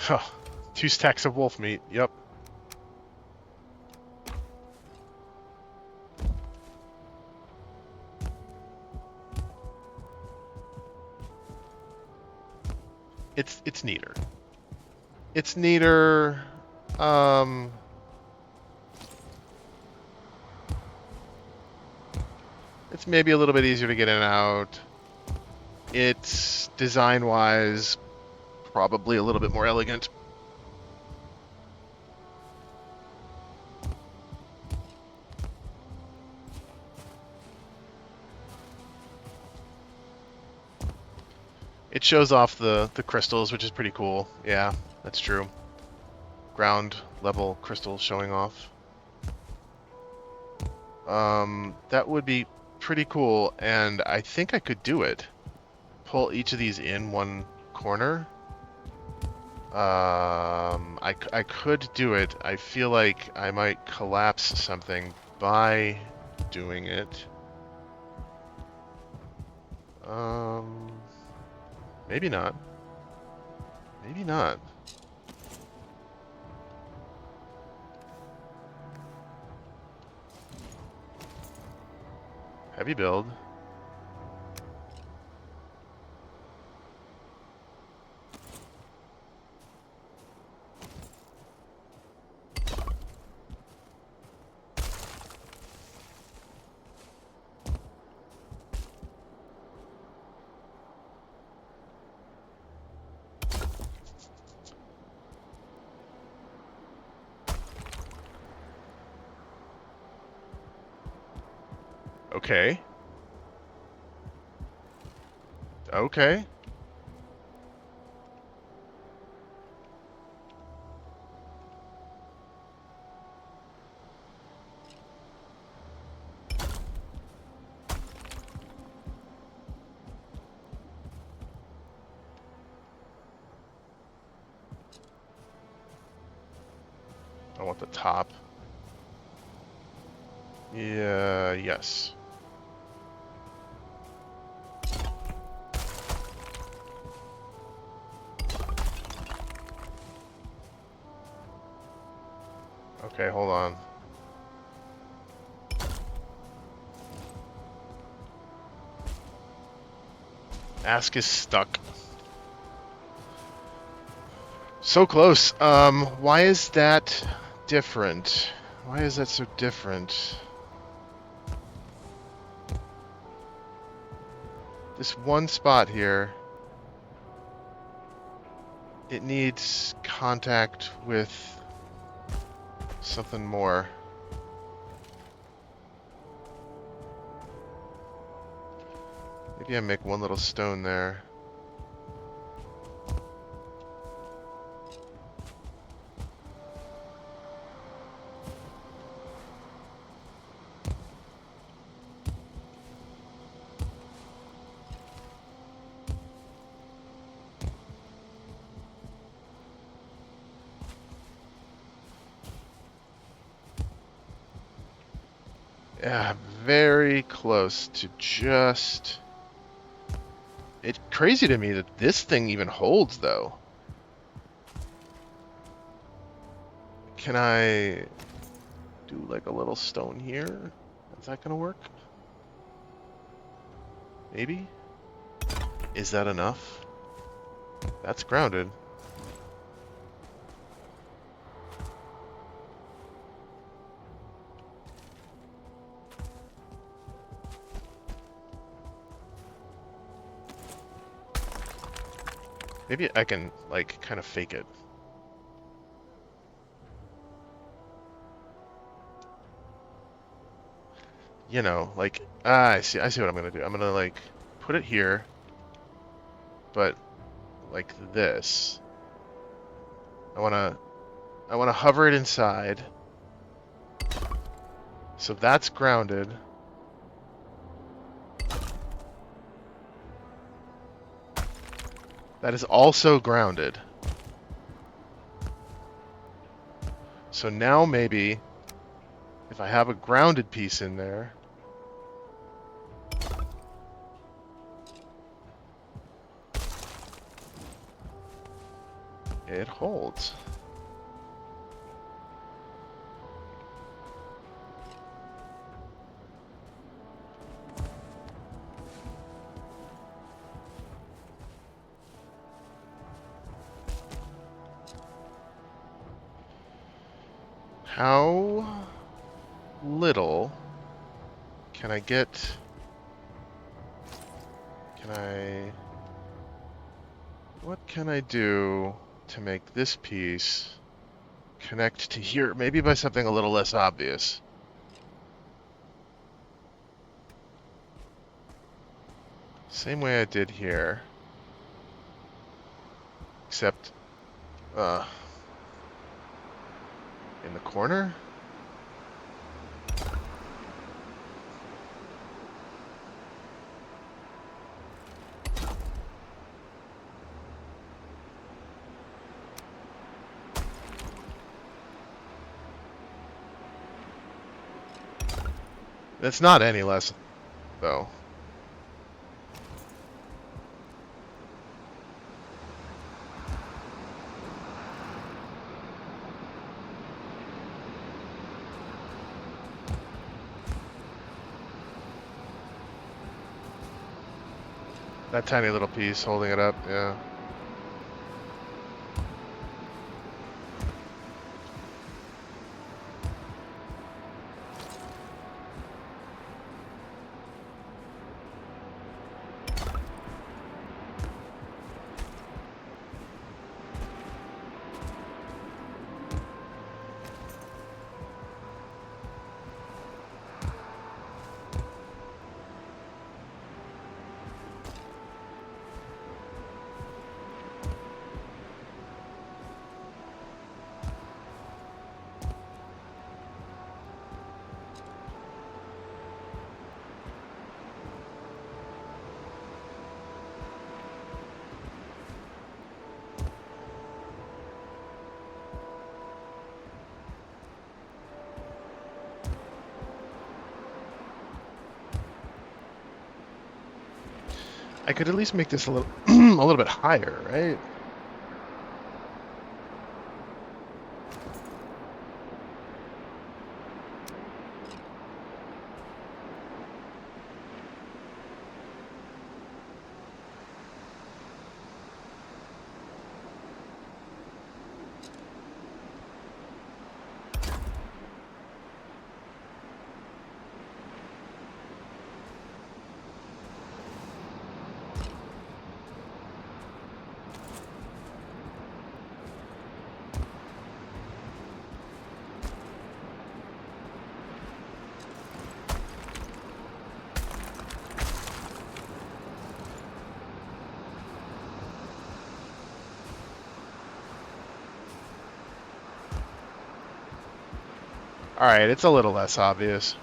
Huh. 2 stacks of wolf meat, yep. It's neater. It's neater. It's maybe a little bit easier to get in and out. It's design-wise probably a little bit more elegant. It shows off the crystals, which is pretty cool. Yeah, that's true. Ground level crystals showing off. That would be pretty cool, and I think I could do it. Pull each of these in one corner. I could do it. I feel like I might collapse something by doing it. Maybe not. Maybe not. Heavy build. Okay. Okay. I want the top. Yeah, yes. Okay, hold on. Ask is stuck. So close. Why is that different? Why is that so different? This one spot here, it needs contact with something more. Maybe I make one little stone there. Yeah, very close to just... It's crazy to me that this thing even holds, though. Can I do like a little stone here? Is that gonna work? Maybe? Is that enough? That's grounded. Maybe I can, like, kind of fake it. You know, like, I see what I'm gonna do. I'm gonna, like, put it here, but like this. I wanna hover it inside. So that's grounded. That is also grounded. So now maybe if I have a grounded piece in there, it holds. How little can I get? What can I do to make this piece connect to here? Maybe by something a little less obvious. Same way I did here. Except, in the corner? It's not any less, though. That tiny little piece holding it up, yeah. I could at least make this a little, a little bit higher, right? Alright, it's a little less obvious.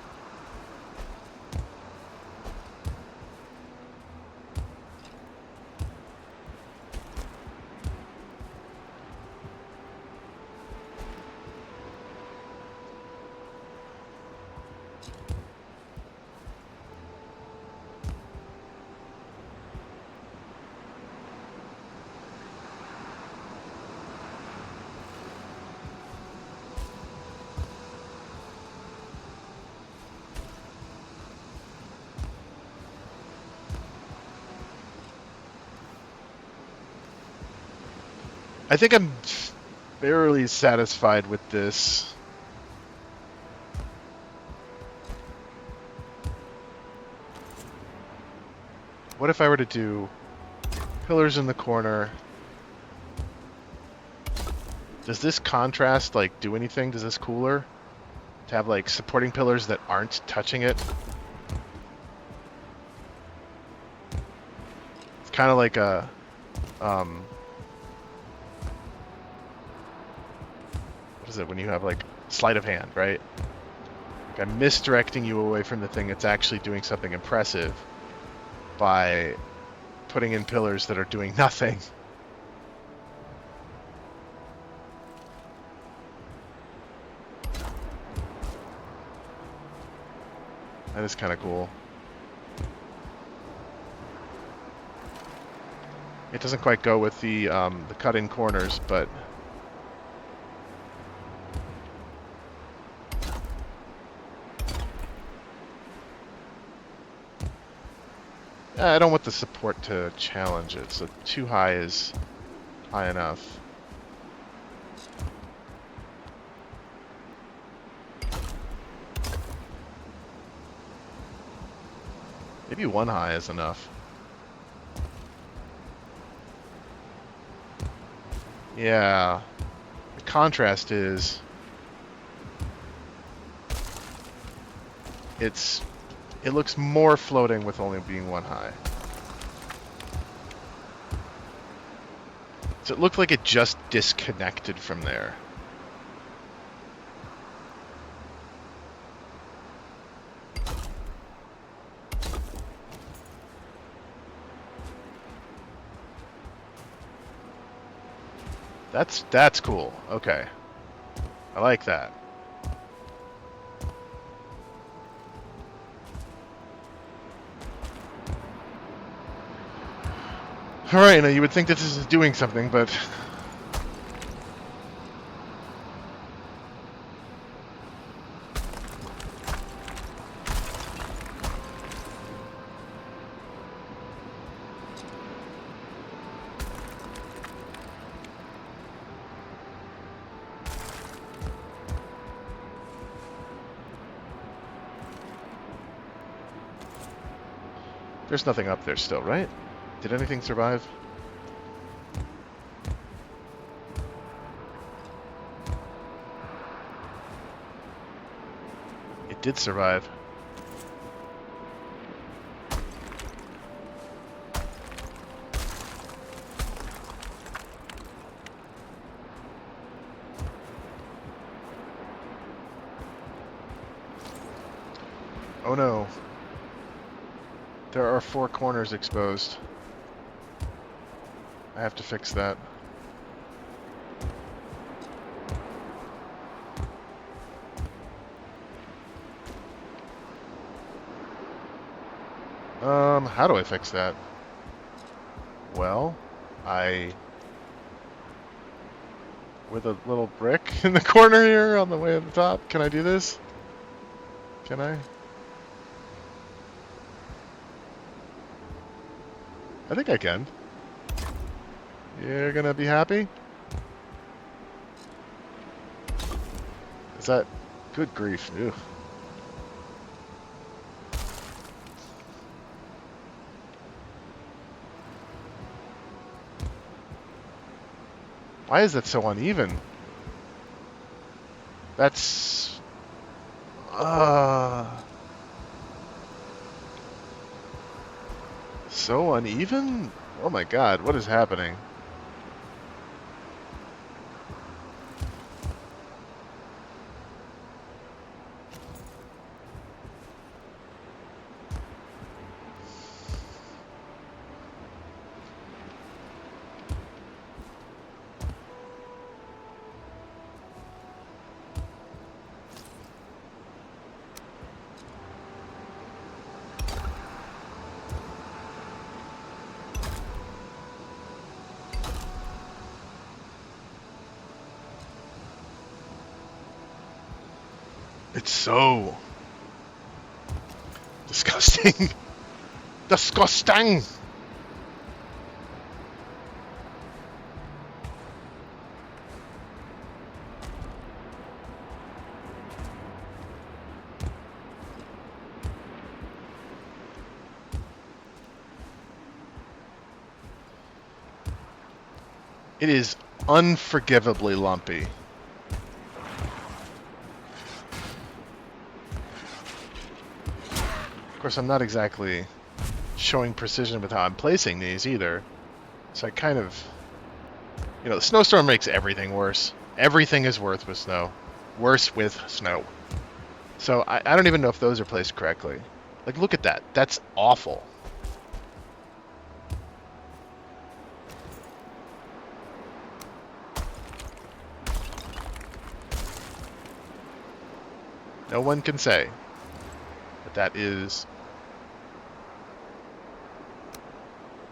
I think I'm fairly satisfied with this. What if I were to do pillars in the corner? Does this contrast, like, do anything? Does this cooler? To have, like, supporting pillars that aren't touching it? It's kind of like a, what is it, when you have, like, sleight of hand, right? Like, I'm misdirecting you away from the thing that's actually doing something impressive by putting in pillars that are doing nothing. That is kind of cool. It doesn't quite go with the cut-in corners, but I don't want the support to challenge it, so too high is high enough. Maybe one high is enough. Yeah. The contrast is it looks more floating with only being one high. So it looked like it just disconnected from there. That's cool. Okay. I like that. Alright, now you would think that this is doing something, but... There's nothing up there still, right? Did anything survive? It did survive. Oh no. There are 4 corners exposed. I have to fix that. How do I fix that? Well, with a little brick in the corner here on the way to the top. Can I do this? Can I? I think I can. You're gonna be happy? Is that... Good grief. Ew. Why is that so uneven? That's... So uneven? Oh my god, what is happening? It's so disgusting. Disgusting. It is unforgivably lumpy. Of course, I'm not exactly showing precision with how I'm placing these either. So I kind of... You know, the snowstorm makes everything worse. Everything is worse with snow. Worse with snow. So I don't even know if those are placed correctly. Like, look at that. That's awful. No one can say that that is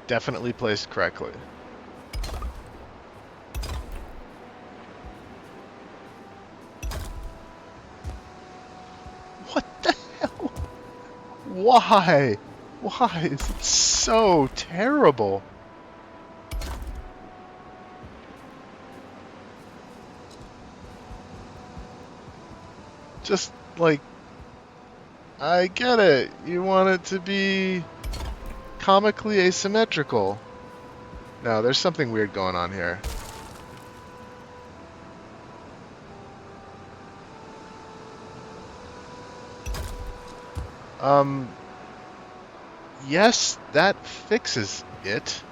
definitely placed correctly. What the hell? Why? Why is it so terrible? Just like, I get it. You want it to be comically asymmetrical. No, there's something weird going on here. Yes, that fixes it.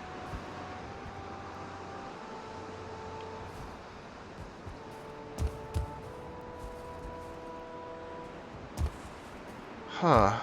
Huh.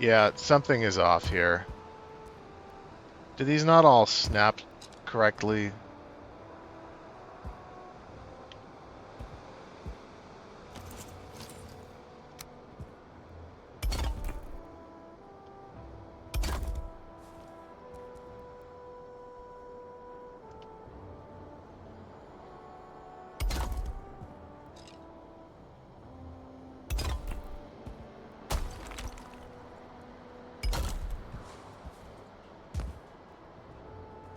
Yeah, something is off here. Do these not all snap correctly?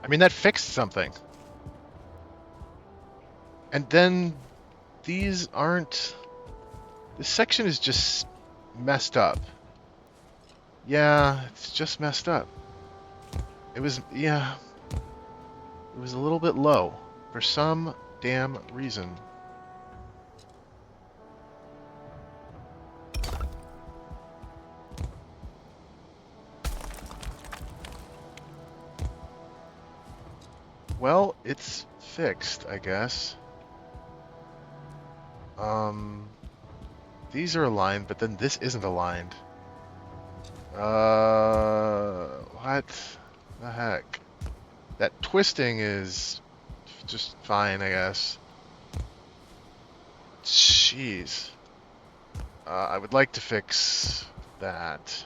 I mean, that fixed something. And then these aren't... This section is just messed up. Yeah, it's just messed up. It was, yeah, it was a little bit low for some damn reason. Well, it's fixed, I guess. These are aligned, but then this isn't aligned. What the heck? That twisting is just fine, I guess. Jeez. I would like to fix that.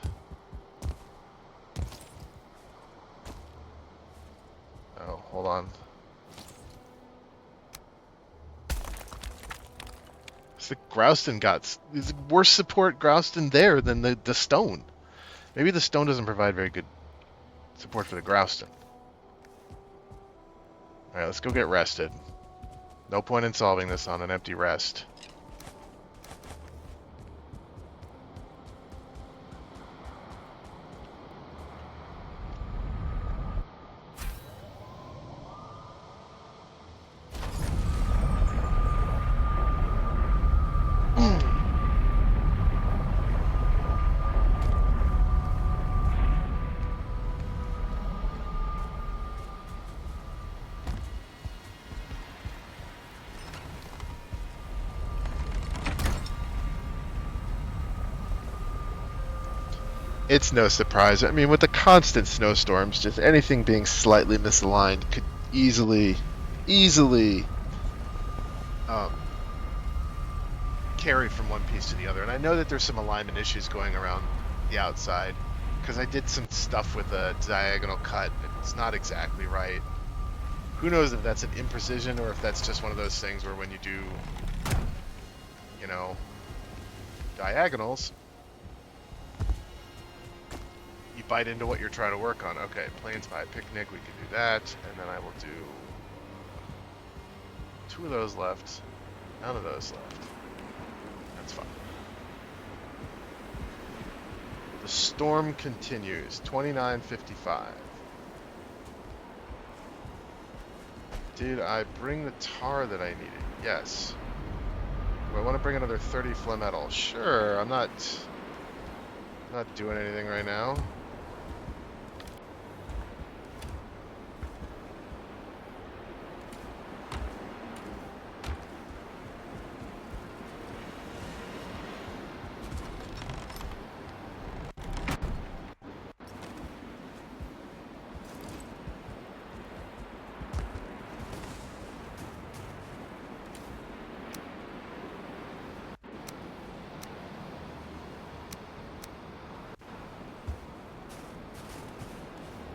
Oh, hold on. It's the Grouston got... There's worse support Grouston there than the stone. Maybe the stone doesn't provide very good support for the Grouston. Alright, let's go get rested. No point in solving this on an empty rest. It's no surprise. I mean, with the constant snowstorms, just anything being slightly misaligned could easily um, carry from one piece to the other. And I know that there's some alignment issues going around the outside, because I did some stuff with a diagonal cut. It's not exactly right. Who knows if that's an imprecision or if that's just one of those things where when you do, you know, diagonals, you bite into what you're trying to work on. Okay, Plains by Picnic, we can do that, and then I will do 2 of those left, none of those left. That's fine. The storm continues, 29:55. Did I bring the tar that I needed? Yes. Do I want to bring another 30 flametal? Sure, I'm not doing anything right now.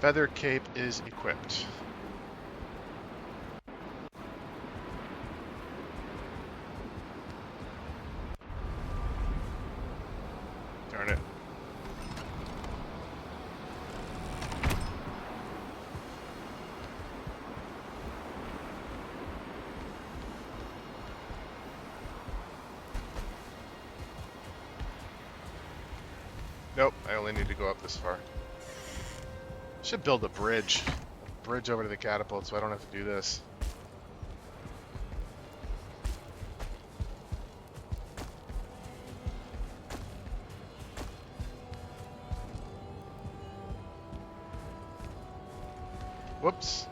Feather cape is equipped. Darn it. Nope, I only need to go up this far. Should build a bridge. Bridge over to the catapult so I don't have to do this. Whoops.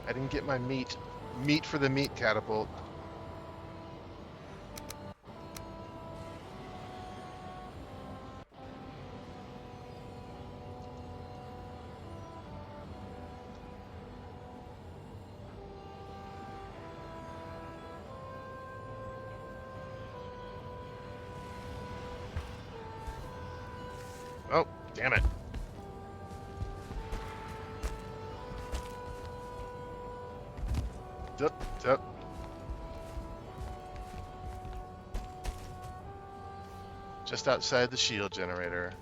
I didn't get my meat. Meat for the meat catapult. Oh, damn it. Dup. Just outside the shield generator.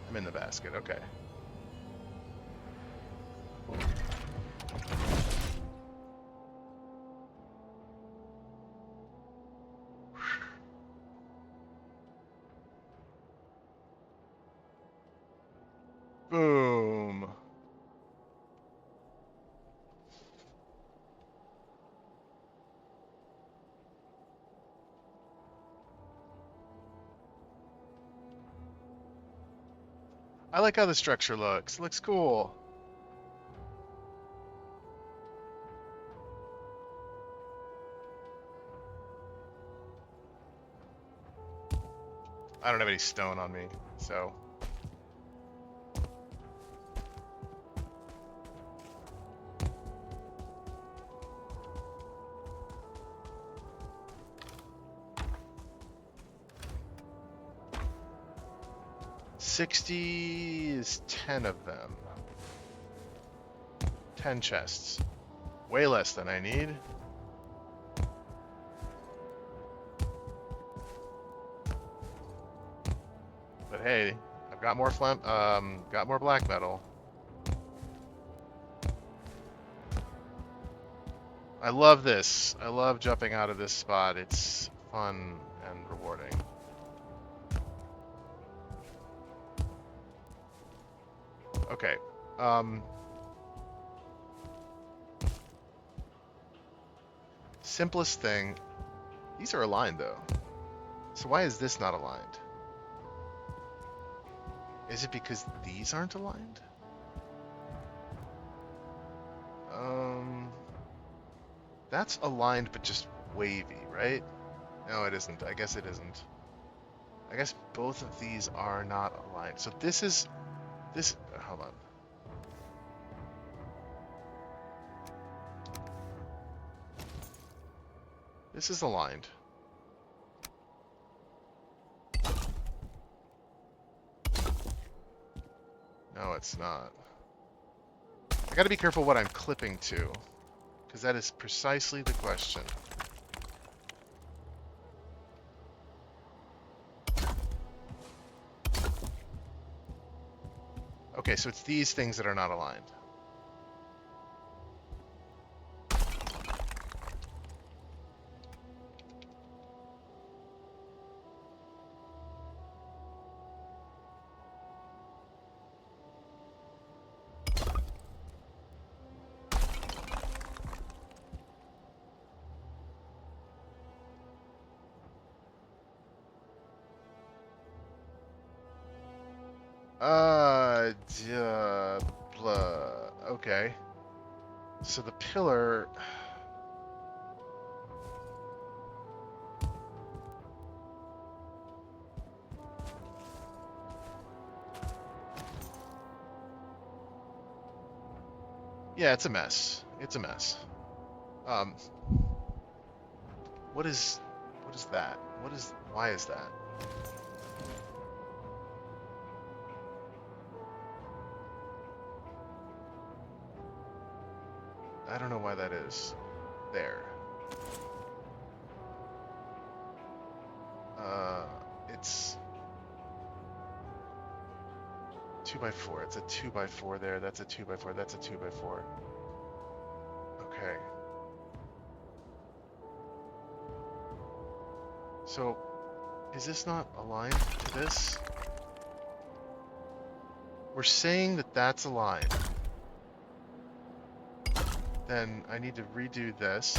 I'm in the basket, okay. Boom. I like how the structure looks. It looks cool. I don't have any stone on me, so... $60 is 10 of them. 10 chests. Way less than I need. But hey, I've got more got more black metal. I love this. I love jumping out of this spot. It's fun and rewarding. Okay. Simplest thing. These are aligned though. So why is this not aligned? Is it because these aren't aligned? That's aligned but just wavy, right? No, it isn't. I guess it isn't. I guess both of these are not aligned. So this is... Hold on. This is aligned. No, it's not. I gotta be careful what I'm clipping to, because that is precisely the question. Okay, so it's these things that are not aligned. Blah. Okay. So the pillar... Yeah, it's a mess. It's a mess. Um, what is that? Why is that? I don't know why that is. There. Uh, it's 2x4. It's a 2x4 there. That's a 2x4. That's a 2x4. Okay. So, is this not aligned to this? We're saying that that's aligned. Then I need to redo this.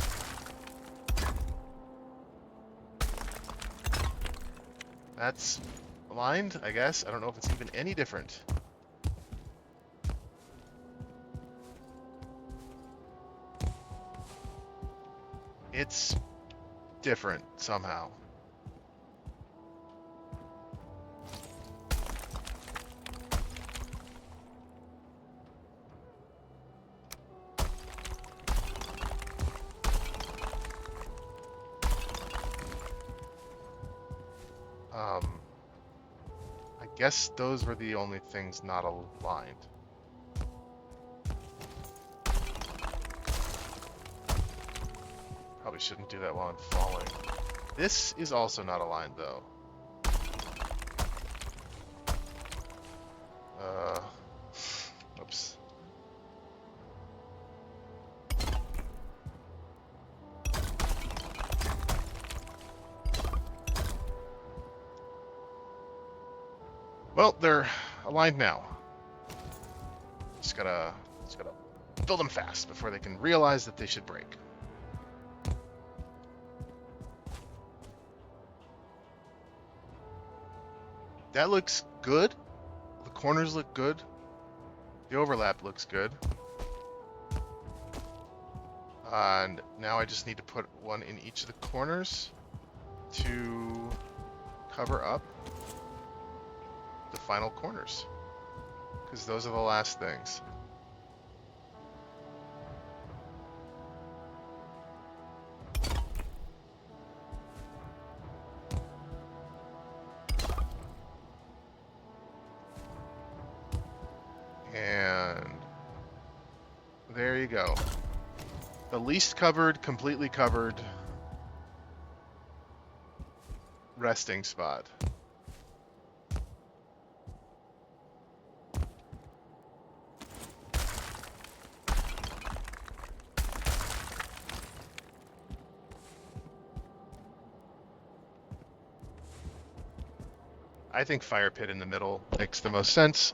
That's aligned, I guess. I don't know if it's even any different. It's different somehow. I guess those were the only things not aligned. Probably shouldn't do that while I'm falling. This is also not aligned though. Oops. Well, they're aligned now. Just gotta build them fast before they can realize that they should break. That looks good. The corners look good. The overlap looks good. And now I just need to put one in each of the corners to cover up the final corners, because those are the last things. And there you go. The least covered, completely covered resting spot. I think fire pit in the middle makes the most sense.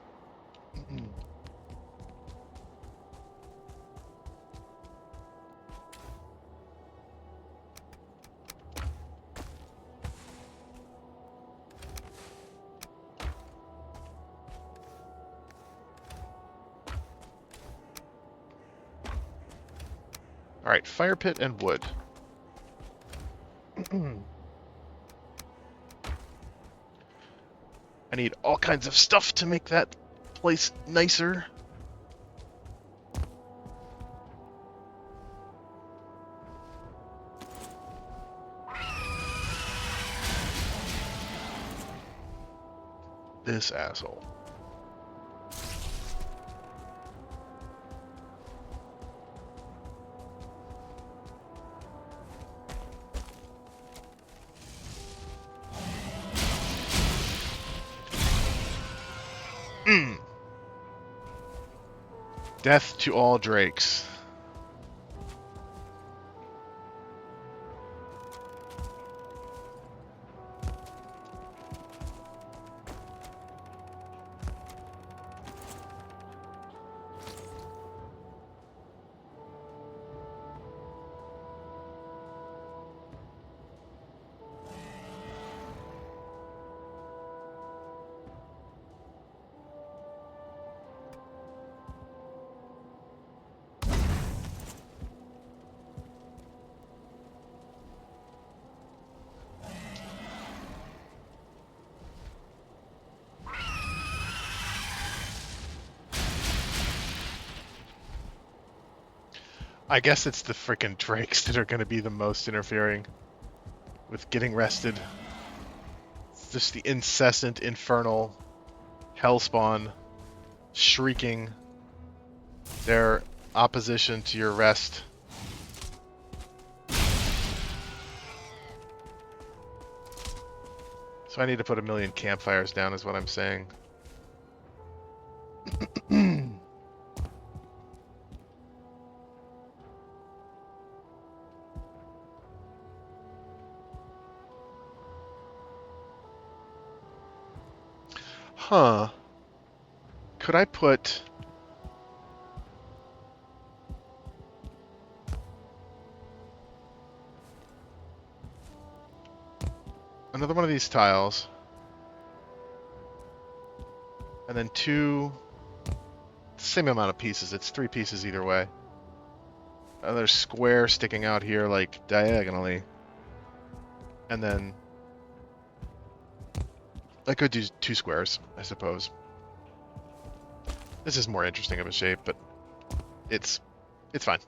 All right, fire pit and wood. I need all kinds of stuff to make that place nicer. This asshole. Death to all drakes. I guess it's the frickin' drakes that are going to be the most interfering with getting rested. It's just the incessant, infernal hellspawn shrieking their opposition to your rest. So I need to put 1,000,000 campfires down is what I'm saying. Huh. Could I put... another one of these tiles, and then two... same amount of pieces. It's 3 pieces either way. Another square sticking out here, like, diagonally. And then... I could do 2 squares, I suppose. This is more interesting of a shape, but it's fine.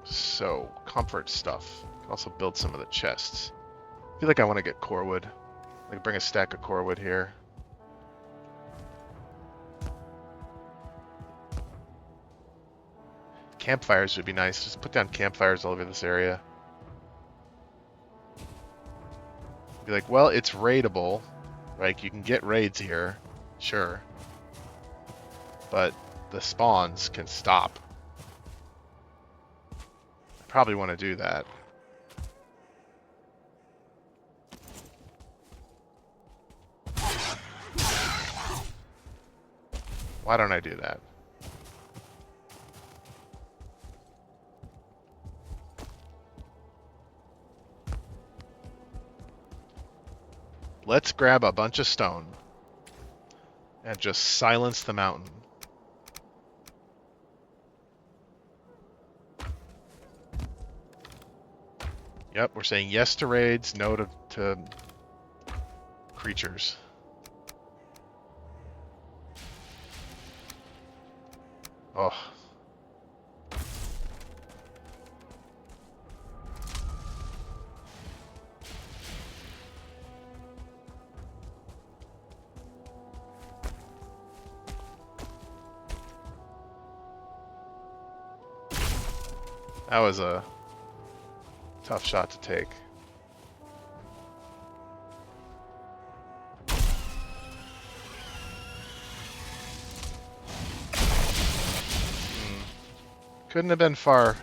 So, comfort stuff. Can also build some of the chests. I feel like I want to get core wood. Like, bring a stack of core wood here. Campfires would be nice. Just put down campfires all over this area. Be like, well, it's raidable. Like, you can get raids here. Sure. But the spawns can stop. I probably want to do that. Why don't I do that? Let's grab a bunch of stone and just silence the mountain. Yep, we're saying yes to raids, no to creatures. Oh. That was a tough shot to take. Couldn't have been far.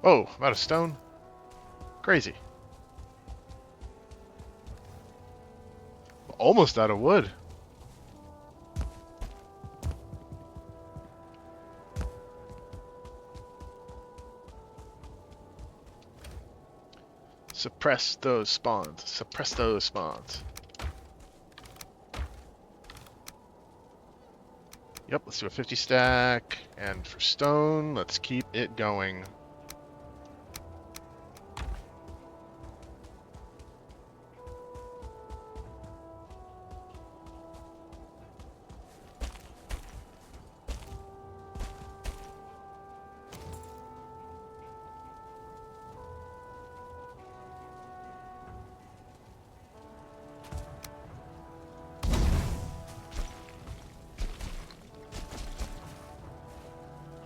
Oh, I'm out of stone? Crazy. Almost out of wood. Suppress those spawns. Suppress those spawns. Yep, let's do a 50 stack. And for stone, let's keep it going.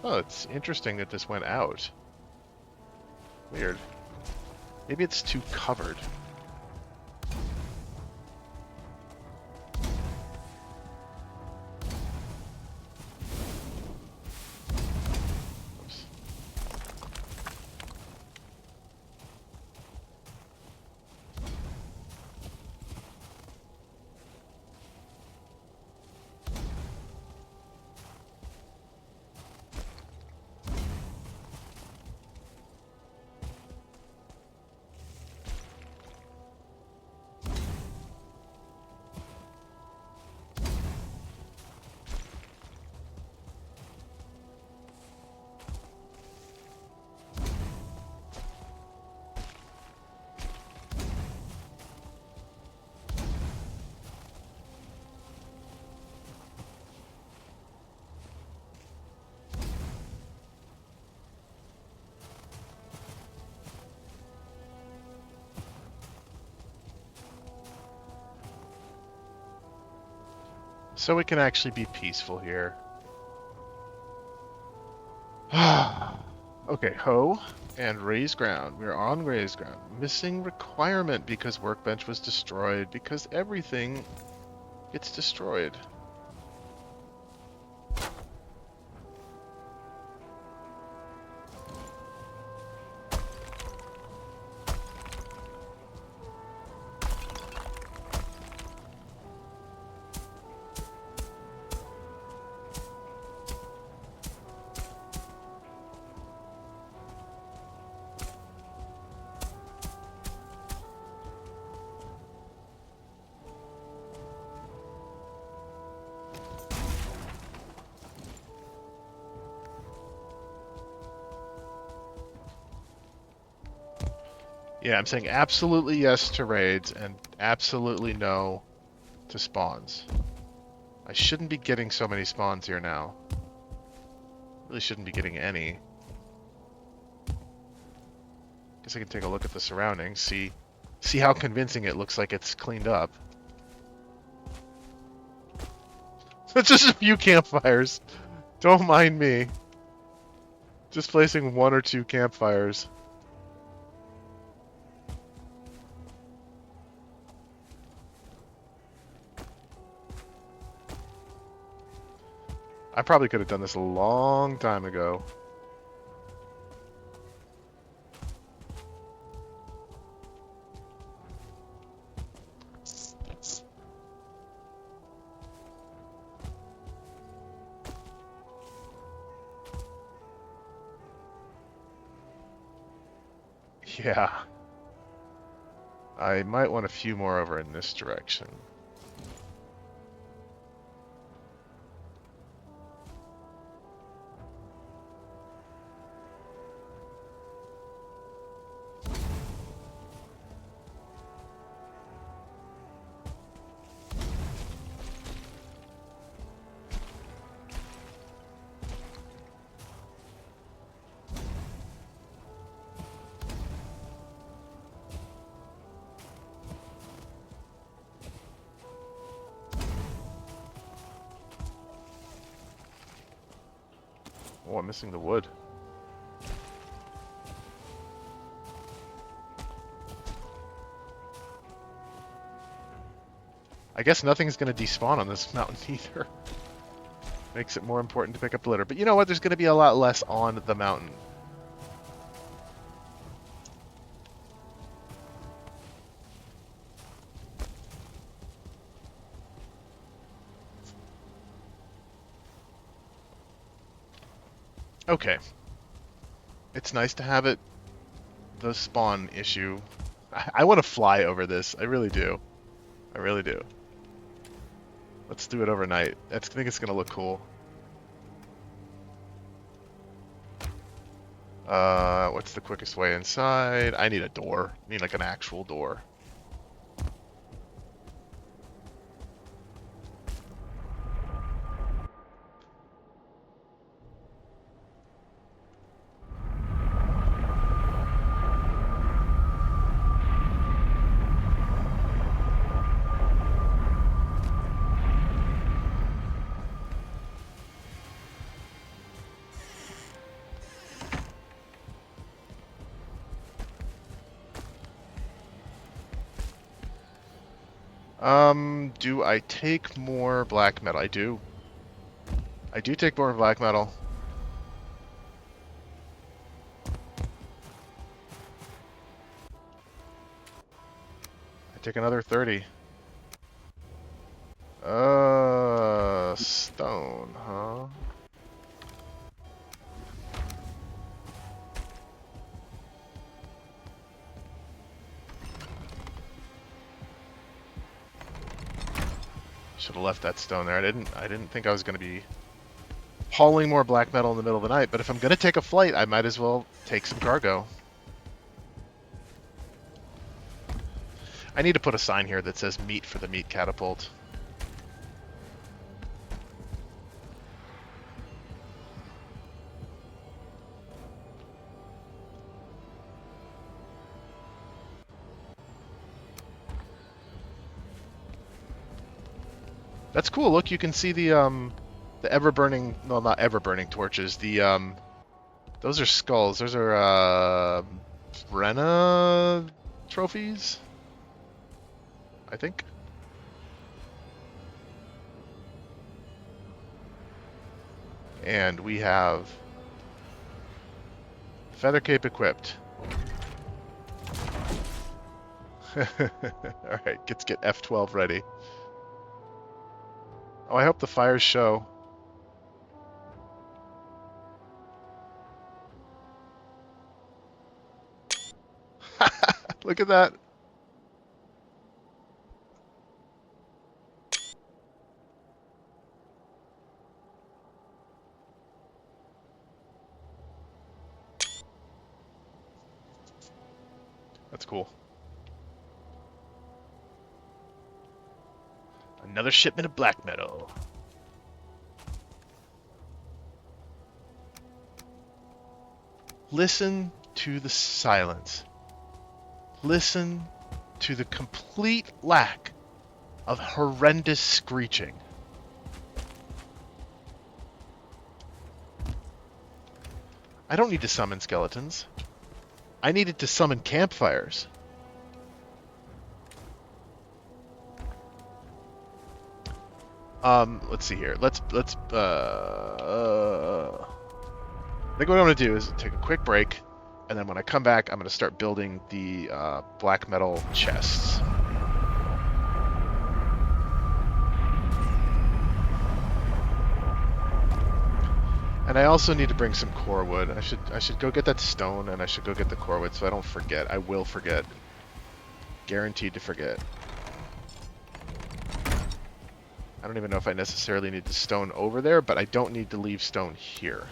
Oh, it's interesting that this went out. Weird. Maybe it's too covered. Oops. So we can actually be peaceful here. Okay, hoe and raise ground. We're on raised ground. Missing requirement because workbench was destroyed. Because everything gets destroyed. Yeah, I'm saying absolutely yes to raids and absolutely no to spawns. I shouldn't be getting so many spawns here now. Really shouldn't be getting any. Guess I can take a look at the surroundings, see how convincing it looks like it's cleaned up. It's just a few campfires. Don't mind me. Just placing 1 or 2 campfires. I probably could have done this a long time ago. Yeah. I might want a few more over in this direction. Oh, I'm missing the wood. I guess nothing's going to despawn on this mountain either. Makes it more important to pick up the litter. But you know what? There's going to be a lot less on the mountain. Okay. It's nice to have it, the spawn issue I want to fly over this. I really do. I really do. Let's do it overnight. I think it's gonna look cool. What's the quickest way inside? I need a door. I need like an actual door. Do I take more black metal? I do. I do take more black metal. I take another 30. Stone, huh? Should have left that stone there. I didn't think I was gonna be hauling more black metal in the middle of the night, but if I'm gonna take a flight, I might as well take some cargo. I need to put a sign here that says meat for the meat catapult. That's cool. Look, you can see the ever-burning, well, not ever-burning torches. Those are skulls. Those are Brenna trophies, I think. And we have feather cape equipped. All right, let's get F12 ready. Oh, I hope the fires show. Look at that. That's cool. Another shipment of black metal. Listen to the silence. Listen to the complete lack of horrendous screeching. I don't need to summon skeletons. I needed to summon campfires. Let's see here. I think what I'm gonna do is take a quick break, and then when I come back, I'm gonna start building the black metal chests. And I also need to bring some core wood. I should go get that stone, and I should go get the core wood so I don't forget. I will forget. Guaranteed to forget. I don't even know if I necessarily need the stone over there, but I don't need to leave stone here.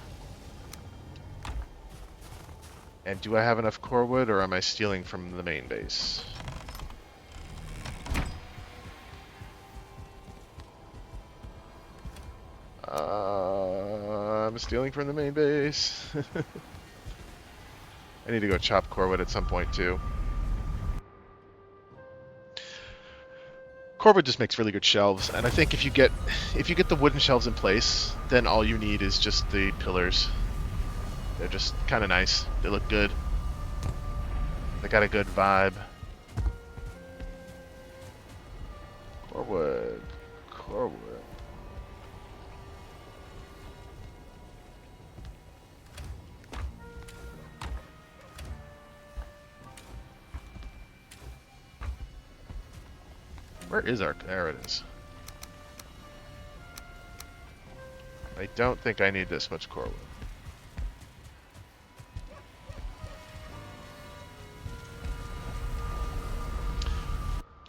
And do I have enough core wood, or am I stealing from the main base? I'm stealing from the main base. I need to go chop core wood at some point too. Core wood just makes really good shelves, and I think if you get the wooden shelves in place, then all you need is just the pillars. They're just kind of nice. They look good. They got a good vibe. Core wood. Core wood. Where is our... There it is. I don't think I need this much core wood.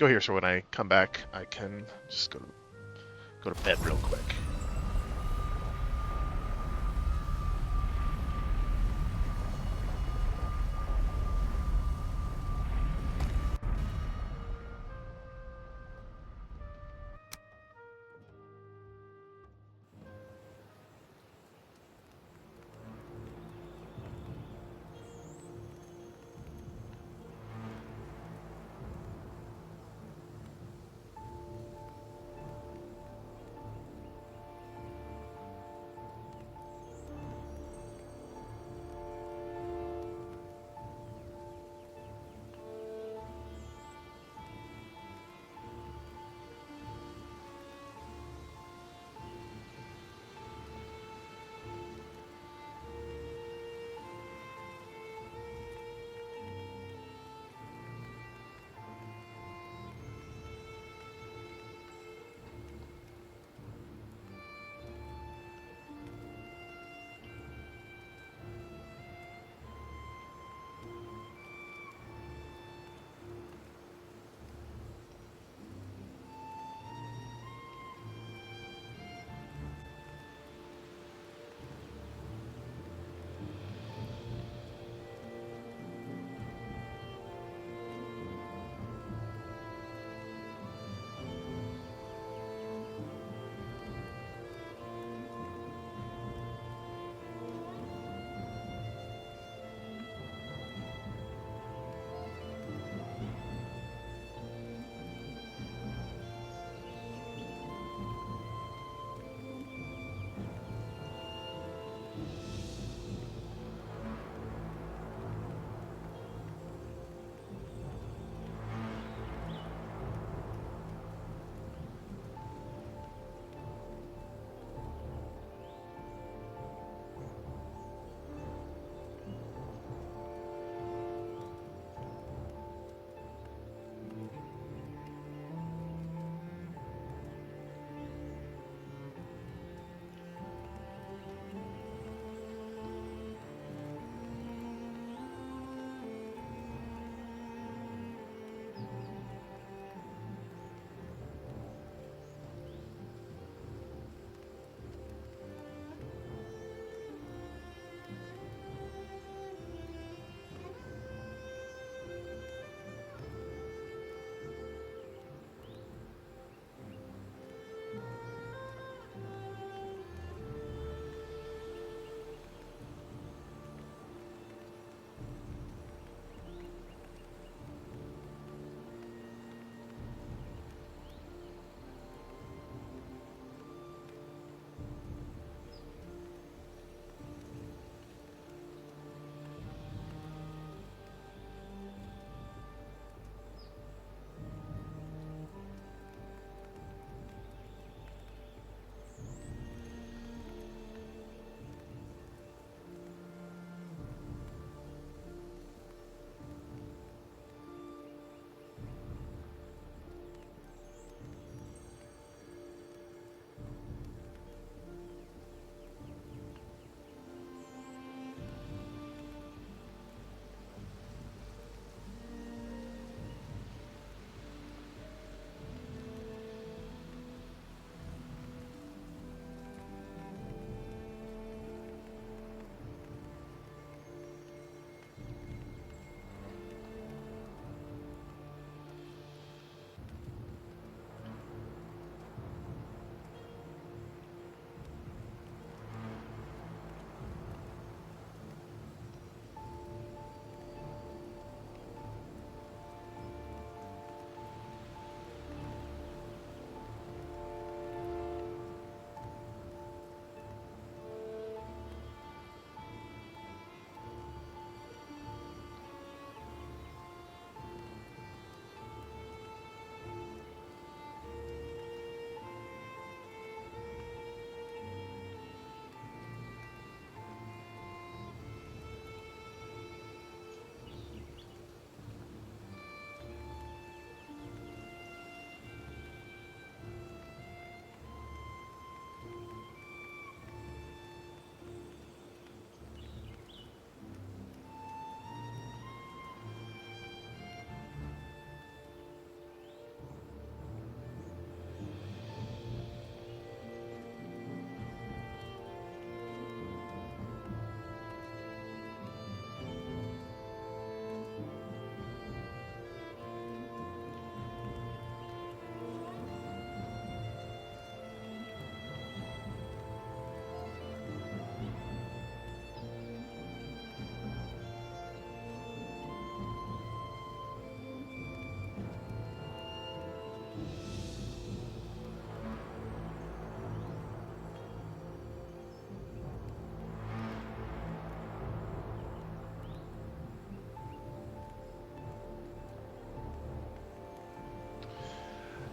go here so when I come back, I can just go to bed real quick.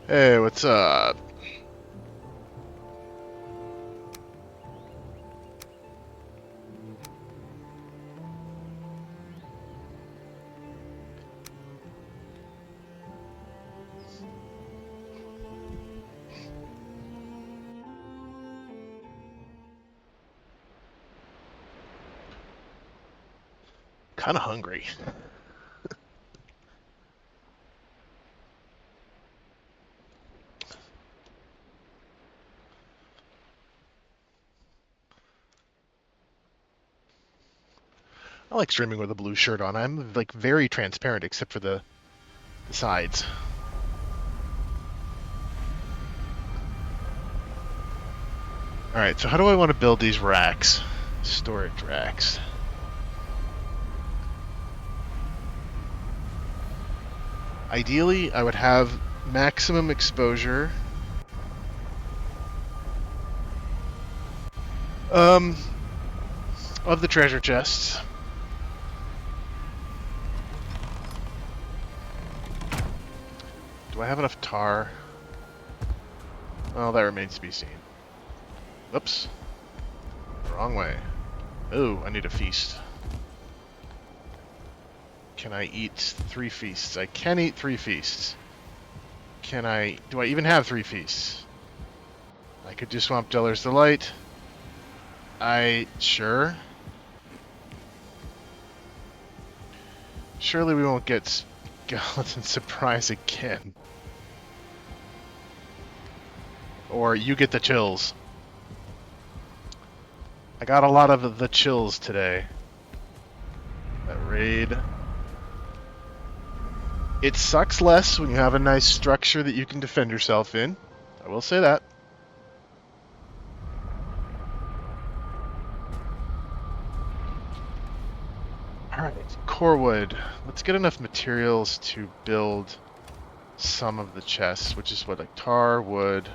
Hey, what's up? Kind of hungry. I like streaming with a blue shirt on. I'm like very transparent except for the sides. All right, so how do I want to build these racks? Storage racks. Ideally, I would have maximum exposure. Of the treasure chests. Do I have enough tar? Well, that remains to be seen. Whoops. Wrong way. Oh, I need a feast. Can I eat 3 feasts? I can eat 3 feasts. Do I even have 3 feasts? I could do Swamp Dweller's Delight. Sure. Surely we won't get Skeleton Surprise again. Or you get the chills. I got a lot of the chills today. That raid. It sucks less when you have a nice structure that you can defend yourself in. I will say that. Alright, core wood. Let's get enough materials to build some of the chests, which is what, like tar, wood.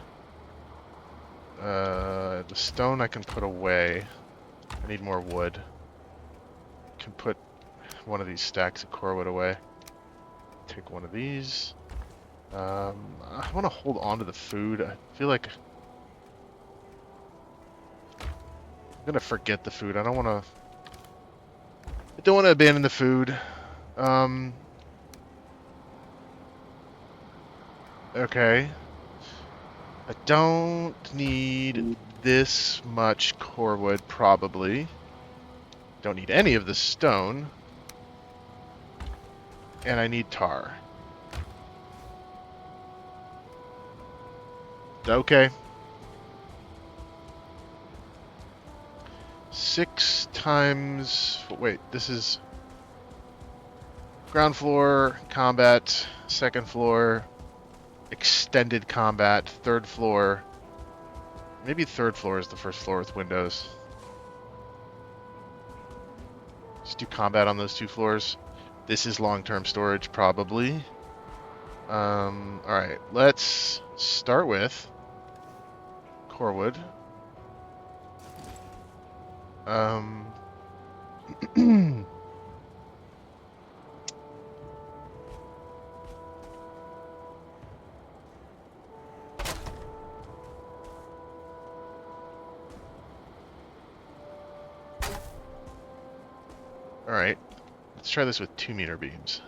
The stone I can put away. I need more wood. Can put one of these stacks of core wood away. Take one of these. I want to hold on to the food. I feel like I'm gonna forget the food. I don't want to abandon the food. Okay. I don't need this much core wood, probably. Don't need any of the stone. And I need tar. Okay. 6 times... Wait, this is... Ground floor, combat, second floor, extended combat, third floor. Maybe third floor is the first floor with windows. Just do combat on those 2 floors. This is long-term storage, probably. Alright, let's start with core wood. Alright, let's try this with 2-meter beams.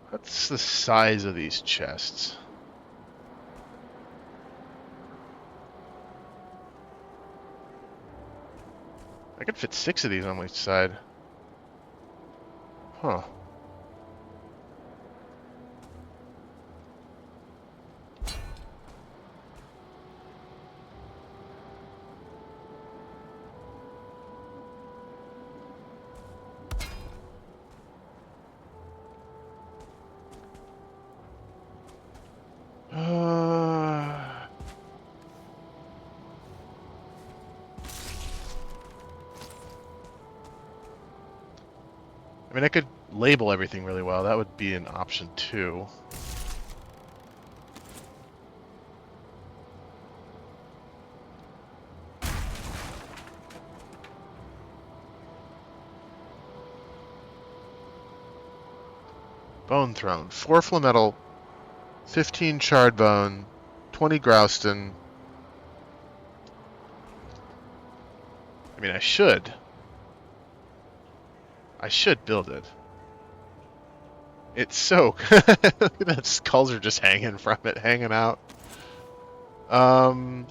What's the size of these chests? I could fit 6 of these on each side. Huh. I mean, I could label everything really well. That would be an option too. Bone Throne. 4 Flametal, 15 Charred Bone, 20 Grouston. I mean, I should. I should build it. It's so... that skulls are just hanging from it, hanging out. I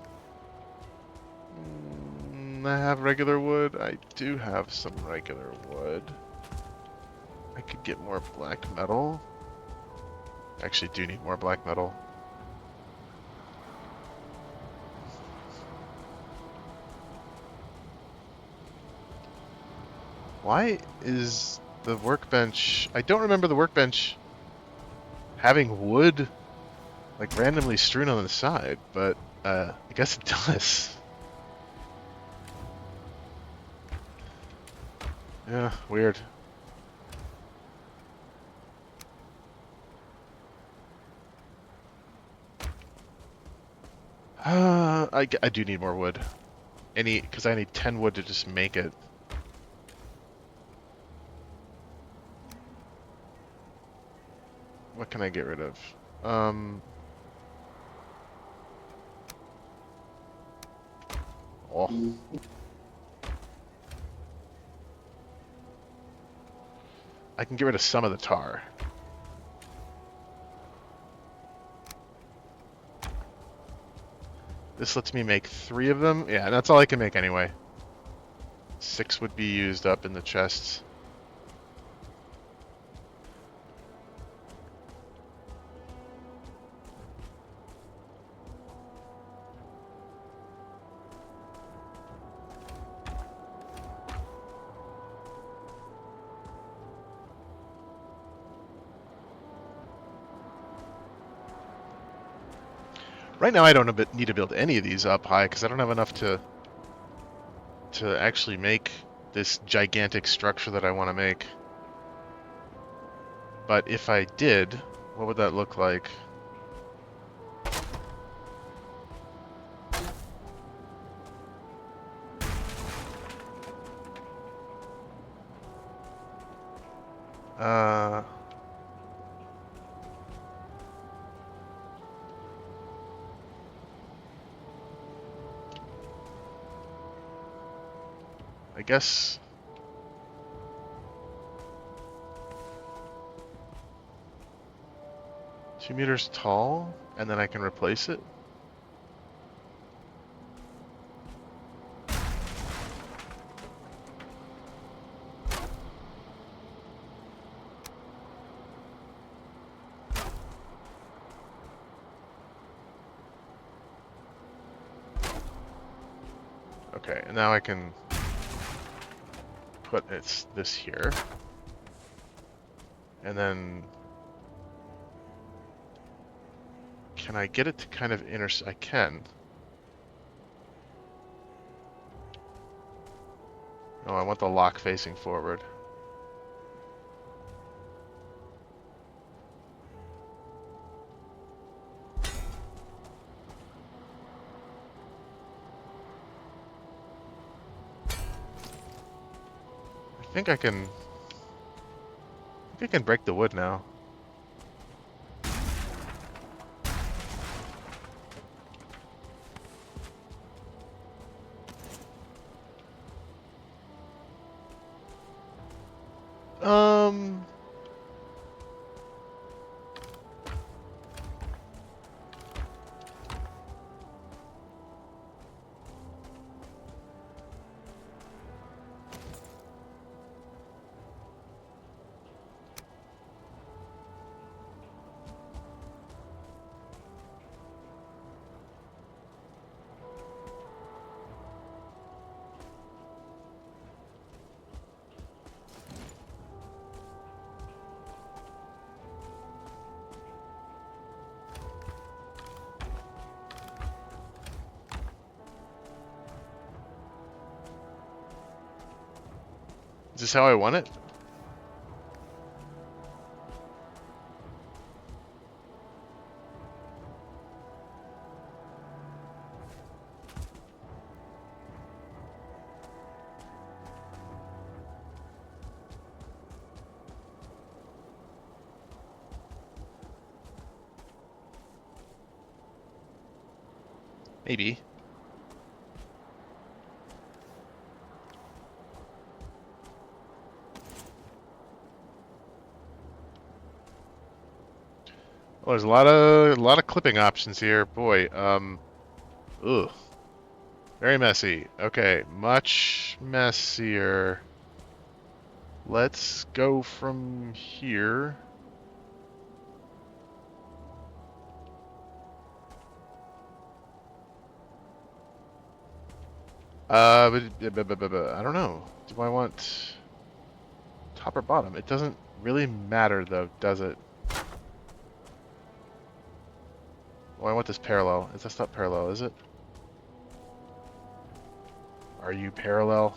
have regular wood. I do have some regular wood. I could get more black metal. Actually, do need more black metal. Why is the workbench... I don't remember the workbench having wood like randomly strewn on the side, but I guess it does. Yeah, weird. I do need more wood. Because I need 10 wood to just make it. What can I get rid of? Oh. I can get rid of some of the tar. This lets me make 3 of them. Yeah, and that's all I can make anyway. 6 would be used up in the chests. Right now I don't need to build any of these up high because I don't have enough to actually make this gigantic structure that I want to make. But if I did, what would that look like? I guess 2 meters tall, and then I can replace it. Okay, and now I can put this here. And then can I get it to kind of I can. Oh, I want the lock facing forward. I think I can break the wood now. Is this how I want it? Maybe. Well, there's a lot of clipping options here. Boy, ugh. Very messy. Okay, much messier. Let's go from here. I don't know. Do I want top or bottom? It doesn't really matter though, does it? Oh, I want this parallel. Is this not parallel, is it? Are you parallel?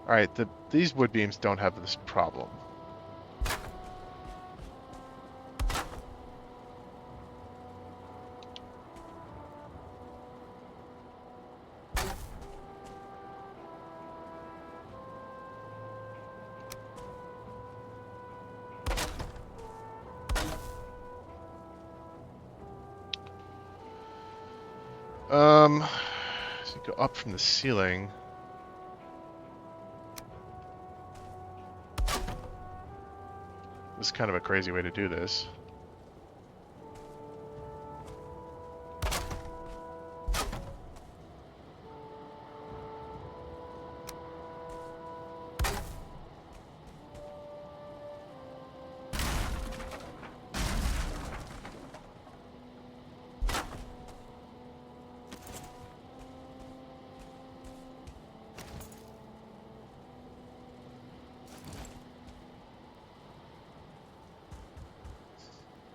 Alright, these wood beams don't have this problem. So you go up from the ceiling. This is kind of a crazy way to do this.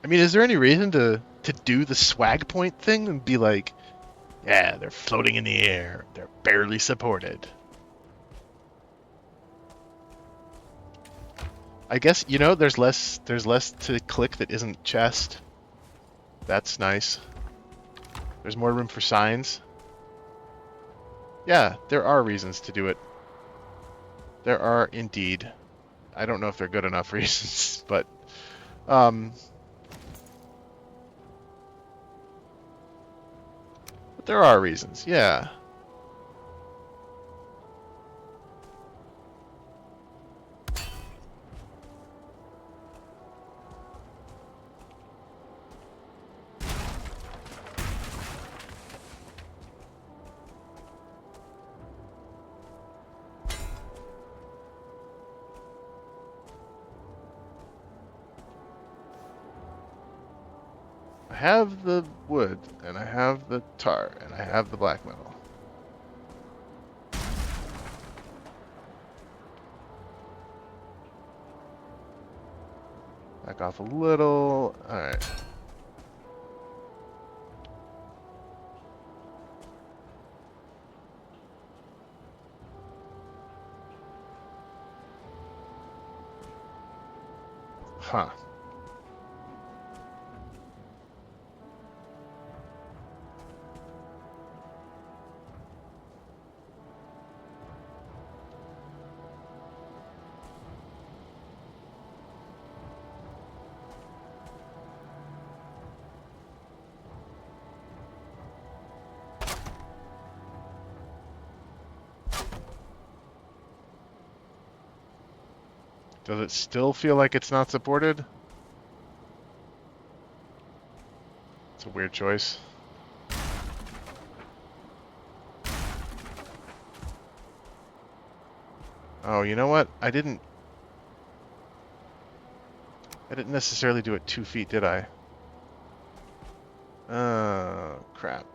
I mean, is there any reason to do the swag point thing and be like, yeah, they're floating in the air, they're barely supported? I guess, you know, there's less to click that isn't chest. That's nice. There's more room for signs. Yeah, there are reasons to do it. There are indeed. I don't know if they're good enough reasons, but um but there are reasons. Yeah. I have the wood, and I have the tar, and I have the black metal. Back off a little. Alright. Huh. Does it still feel like it's not supported? It's a weird choice. Oh, you know what? I didn't necessarily do it 2 feet, did I? Oh, crap.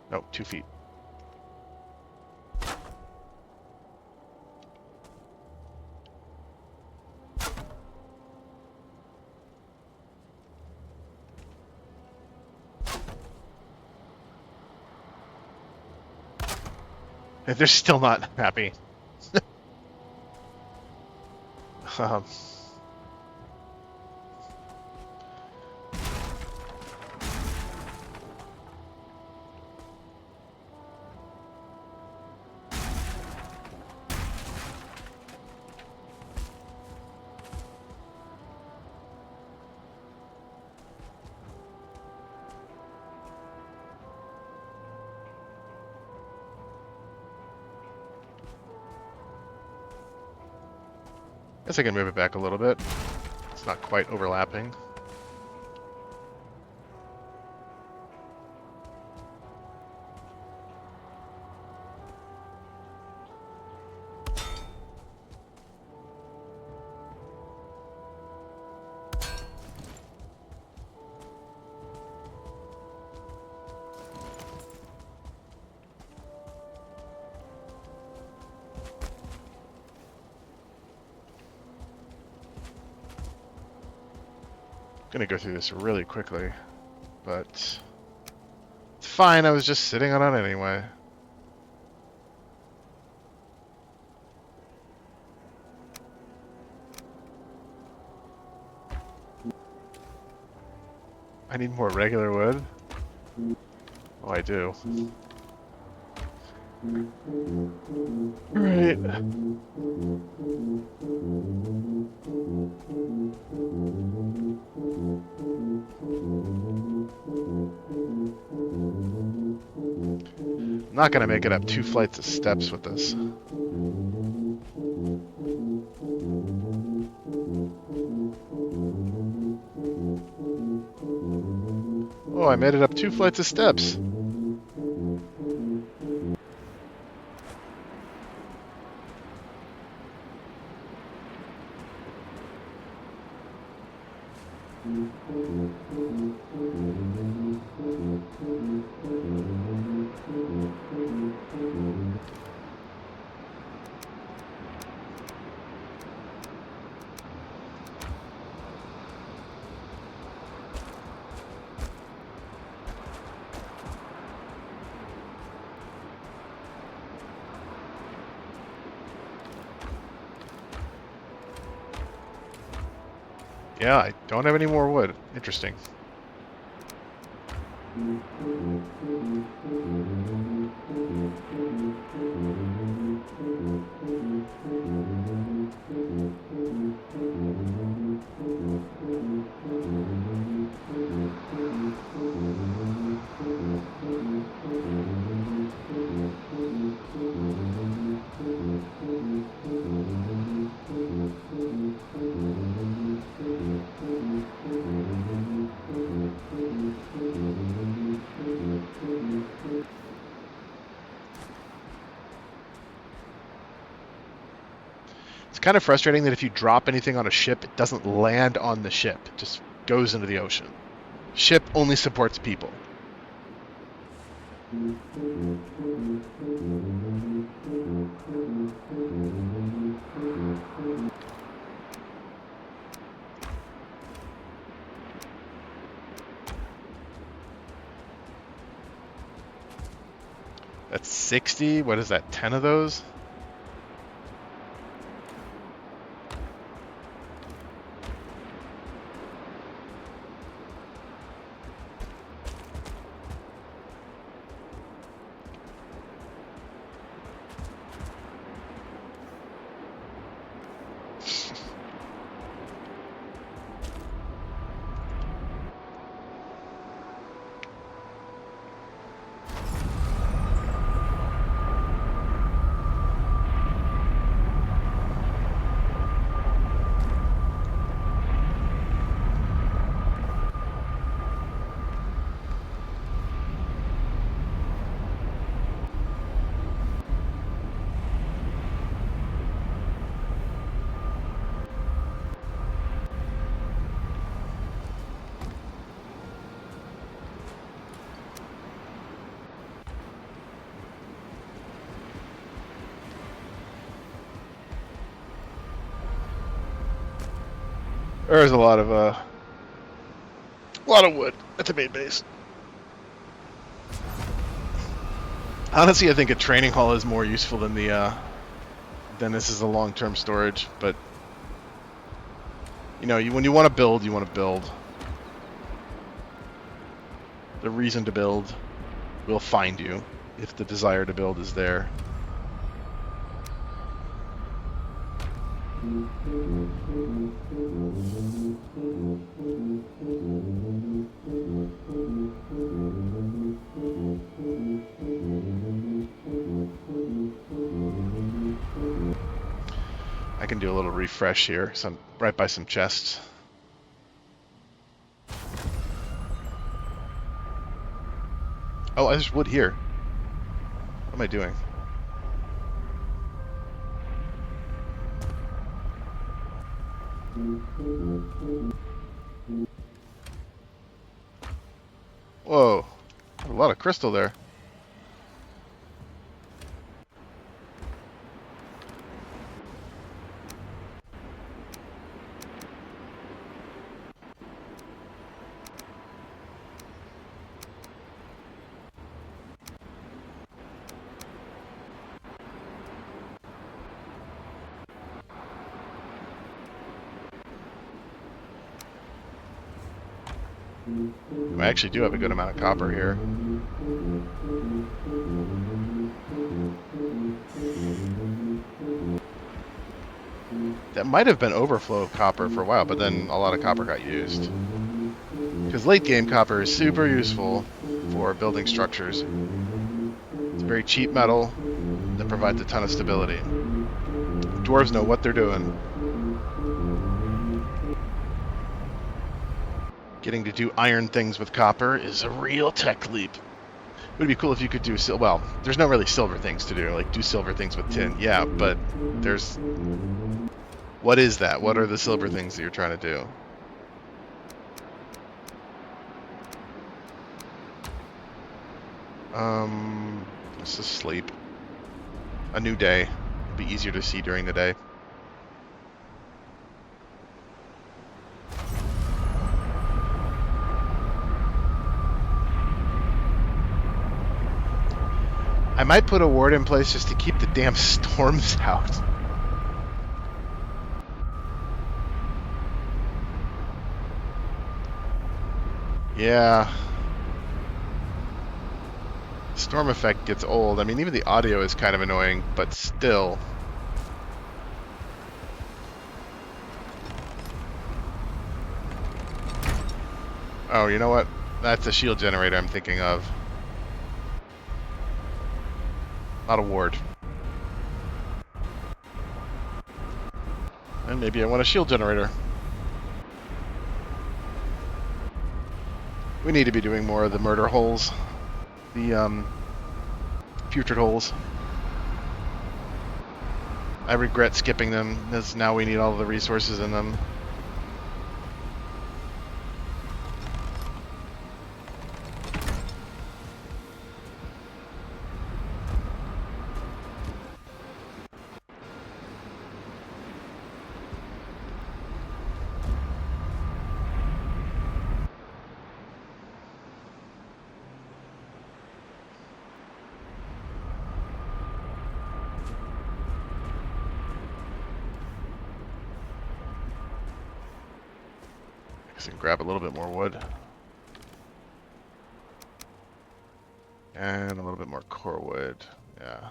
No, 2 feet. They're still not happy. um, Guess I can move it back a little bit. It's not quite overlapping. Gonna go through this really quickly, but it's fine. I was just sitting on it anyway. I need more regular wood. Oh, I do. Right. I'm not gonna make it up 2 flights of steps with this. Oh, I made it up 2 flights of steps. Yeah, I don't have any more wood. Interesting. It's kind of frustrating that if you drop anything on a ship, it doesn't land on the ship. It just goes into the ocean. Ship only supports people. That's 60. What is that? 10 of those? There's a lot of wood at the main base. Honestly, I think a training hall is more useful than than this is a long-term storage. But you know, when you want to build, you want to build. The reason to build will find you if the desire to build is there. I can do a little refresh here, right by some chests. Oh, there's wood here. What am I doing? Whoa, a lot of crystal there. I actually do have a good amount of copper here. That might have been overflow of copper for a while, but then a lot of copper got used. Because late game copper is super useful for building structures. It's a very cheap metal that provides a ton of stability. Dwarves know what they're doing. Getting to do iron things with copper is a real tech leap. It would be cool if you could do well, there's no really silver things to do, like do silver things with tin. Yeah, but there's... What is that? What are the silver things that you're trying to do? Let's just sleep. A new day. It'll be easier to see during the day. I might put a ward in place just to keep the damn storms out. Yeah. Storm effect gets old. I mean, even the audio is kind of annoying, but still. Oh, you know what? That's a shield generator I'm thinking of. Not a ward. And maybe I want a shield generator. We need to be doing more of the murder holes. The, putrid holes. I regret skipping them, as now we need all the resources in them. I can grab a little bit more wood. And a little bit more core wood. Yeah.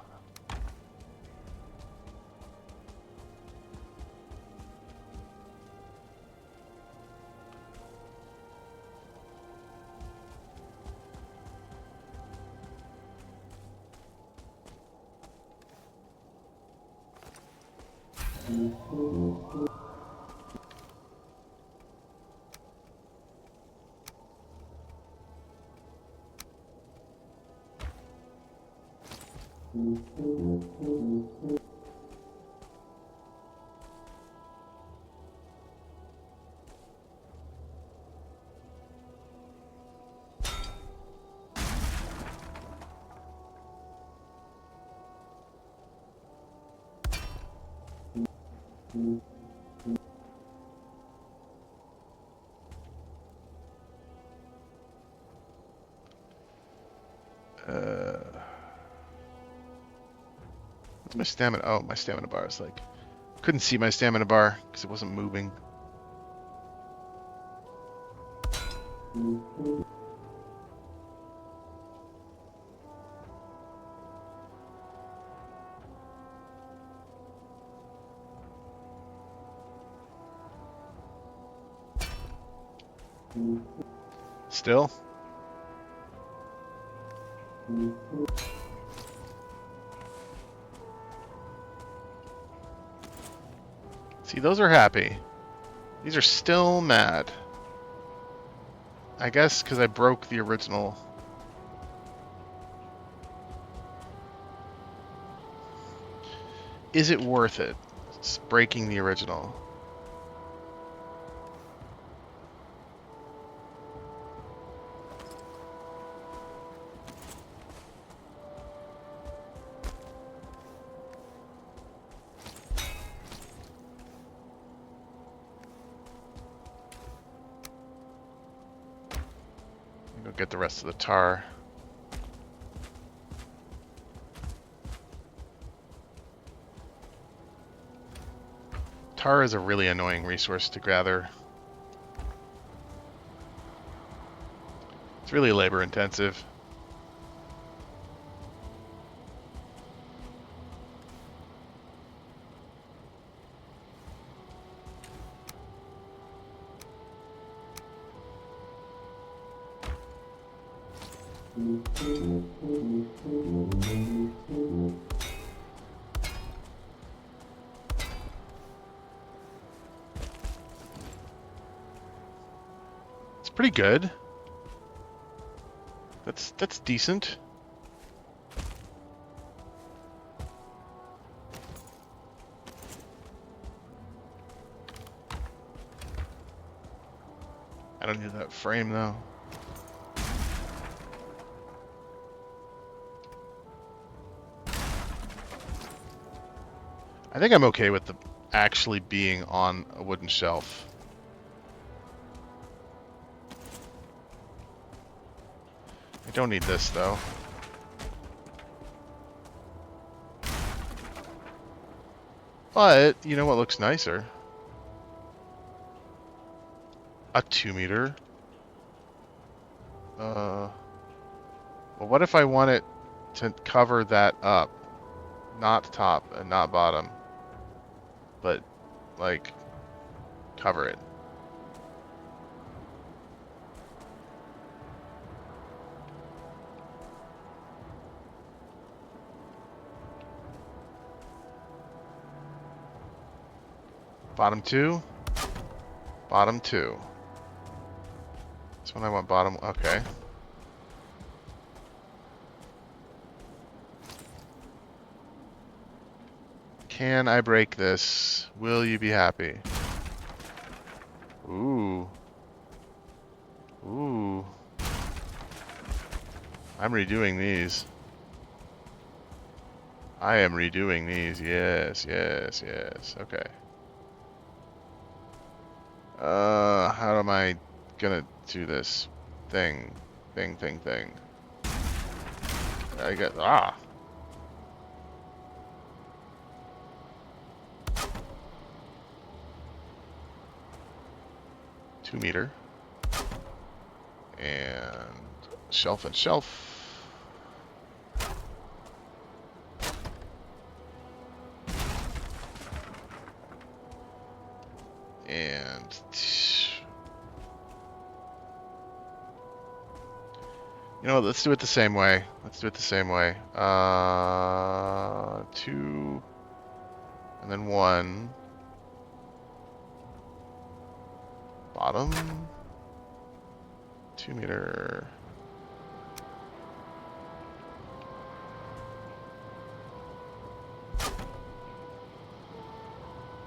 What's my stamina? Oh, my stamina bar is like... Couldn't see my stamina bar because it wasn't moving. Still? See, those are happy. These are still mad. I guess because I broke the original. Is it worth it? It's breaking the original. Go get the rest of the tar. Tar is a really annoying resource to gather. It's really labor intensive. It's pretty good. That's decent. I don't need that frame though. I think I'm okay with the actually being on a wooden shelf. I don't need this though. But you know what looks nicer? A 2 meter. Well, what if I want it to cover that up? Not top and not bottom. But, like, cover it. Bottom 2. Bottom 2. This one I want bottom. Okay. Can I break this? Will you be happy? Ooh. Ooh. I'm redoing these. I am redoing these. Yes, yes, yes. Okay. How am I gonna do this? Thing. I got, 2 meter. And shelf and shelf. And you know what, let's do it the same way. Let's do it the same way. 2 and then 1. Bottom 2 meter.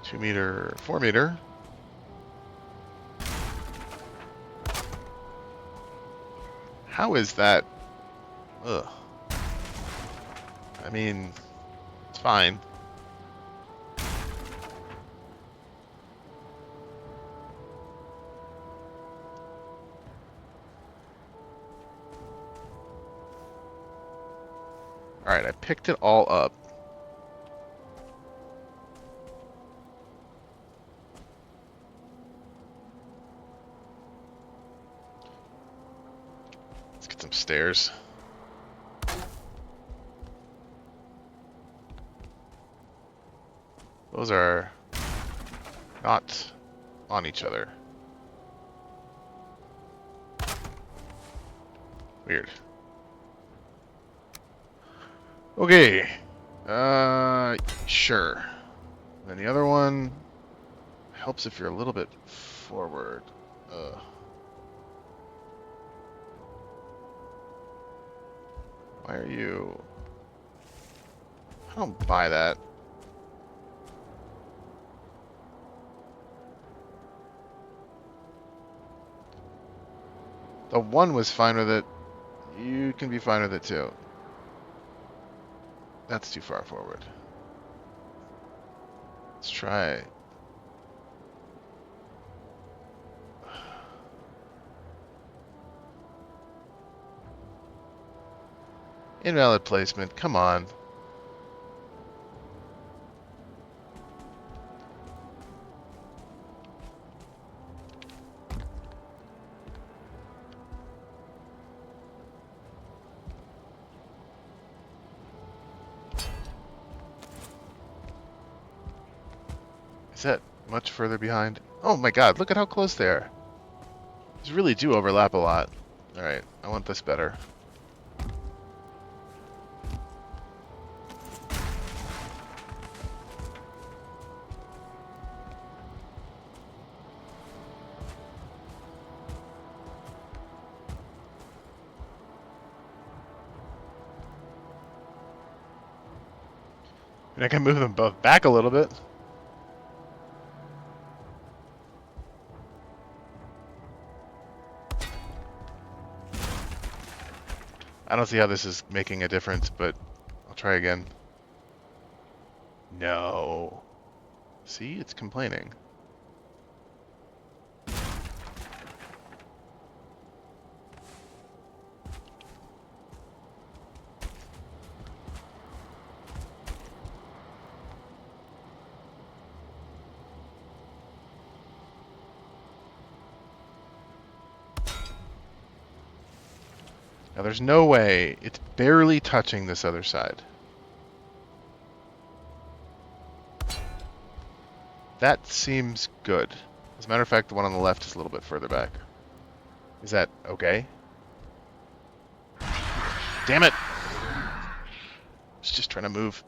Two meter, 4 meter. How is that? Ugh. I mean, it's fine. Alright, I picked it all up. Let's get some stairs. Those are not on each other. Weird. Okay. Sure. Then the other one, Helps if you're a little bit forward. Why are you... I don't buy that. The one was fine with it. You can be fine with it too. That's too far forward. Let's try. Invalid placement. Come on. Is that much further behind? Oh my god, look at how close they are. These really do overlap a lot. Alright, I want this better. And I can move them both back a little bit. I don't see how this is making a difference, but I'll try again. No. See, it's complaining. Now there's no way. It's barely touching this other side. That seems good. As a matter of fact, the one on the left is a little bit further back. Is that okay? Damn it! I was just trying to move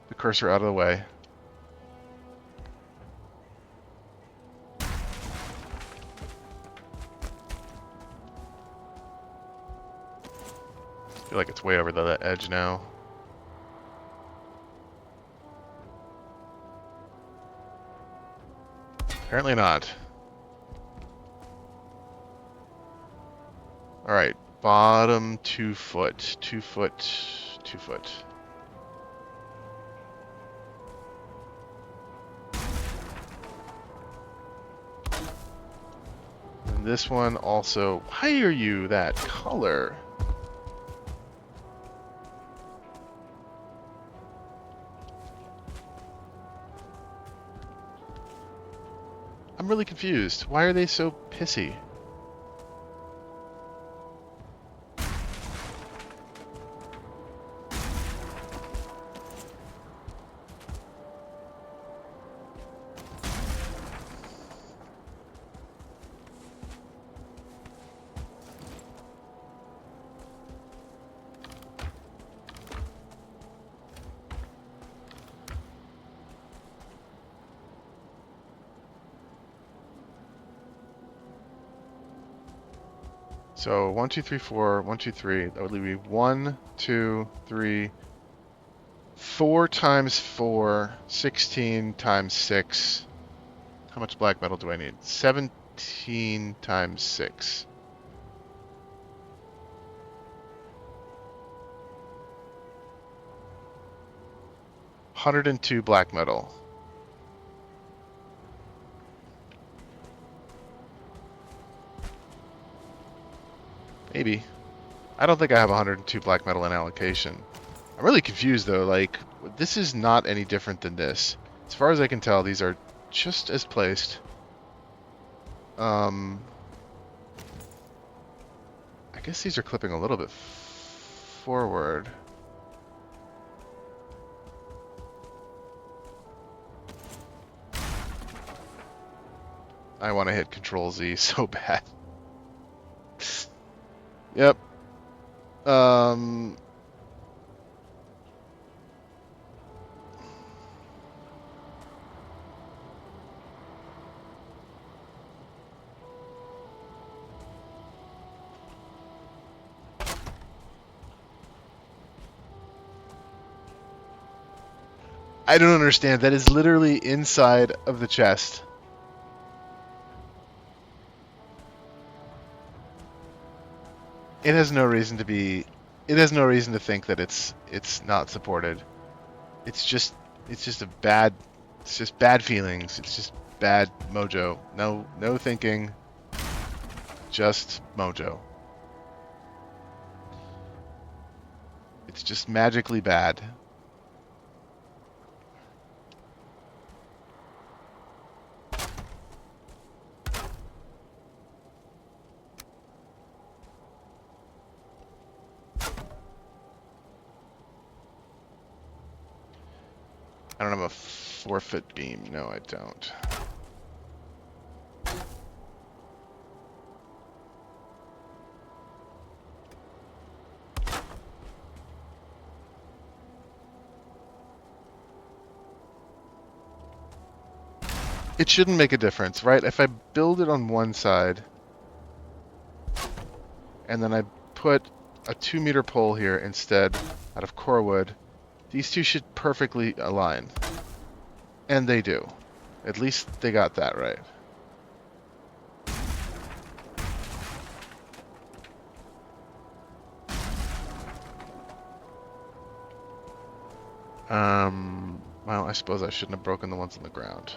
the cursor out of the way. I feel like it's way over the edge now. Apparently not. Alright, bottom 2 foot. 2 foot, 2 foot. And this one also. Why are you that color? I'm really confused. Why are they so pissy? So 1, 2, 3, 4, 1, 2, 3. That would leave me 1, 2, 3, 4 times 4, 16 times 6. How much black metal do I need? 17 times 6. $102 black metal. Maybe. I don't think I have 102 black metal in allocation. I'm really confused though, like, this is not any different than this. As far as I can tell, these are just as placed. I guess these are clipping a little bit forward. I want to hit Control Z so bad. Yep. I don't understand. That is literally inside of the chest. It has no reason to be. It has no reason to think that it's not supported. It's just a bad. It's just bad feelings. It's just bad mojo. No thinking. Just mojo. It's just magically bad. I don't have a forfeit beam. No, I don't. It shouldn't make a difference, right? If I build it on one side, and then I put a 2-meter pole here instead out of core wood, these two should perfectly align. And they do. At least they got that right. Well, I suppose I shouldn't have broken the ones on the ground.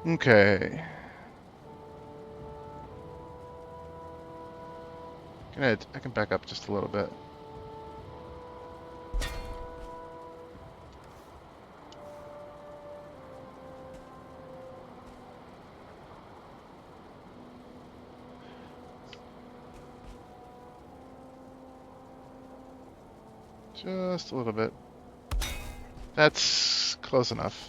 Okay. I can back up just a little bit. Just a little bit. That's close enough.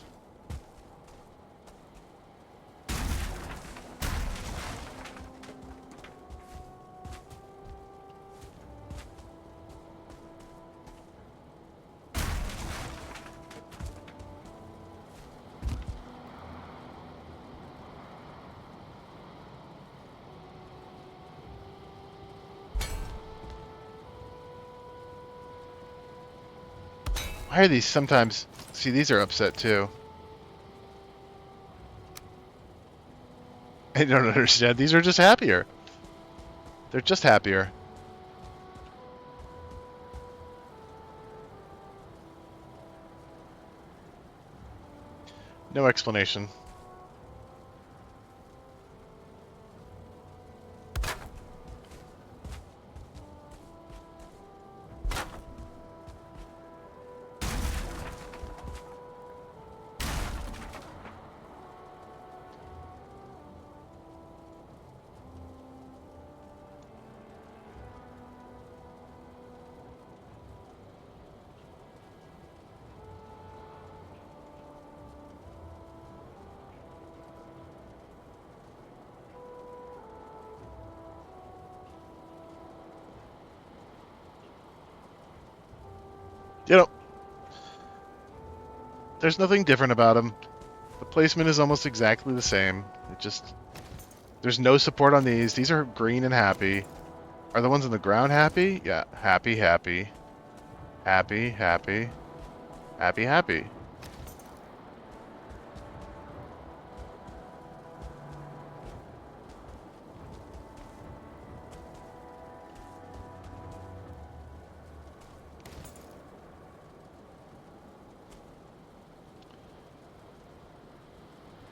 Why are these sometimes... See, these are upset too. I don't understand. These are just happier. They're just happier. No explanation. You know, there's nothing different about them. The placement is almost exactly the same. It just... There's no support on these. These are green and happy. Are the ones on the ground happy? Yeah, happy, happy. Happy, happy. Happy, happy.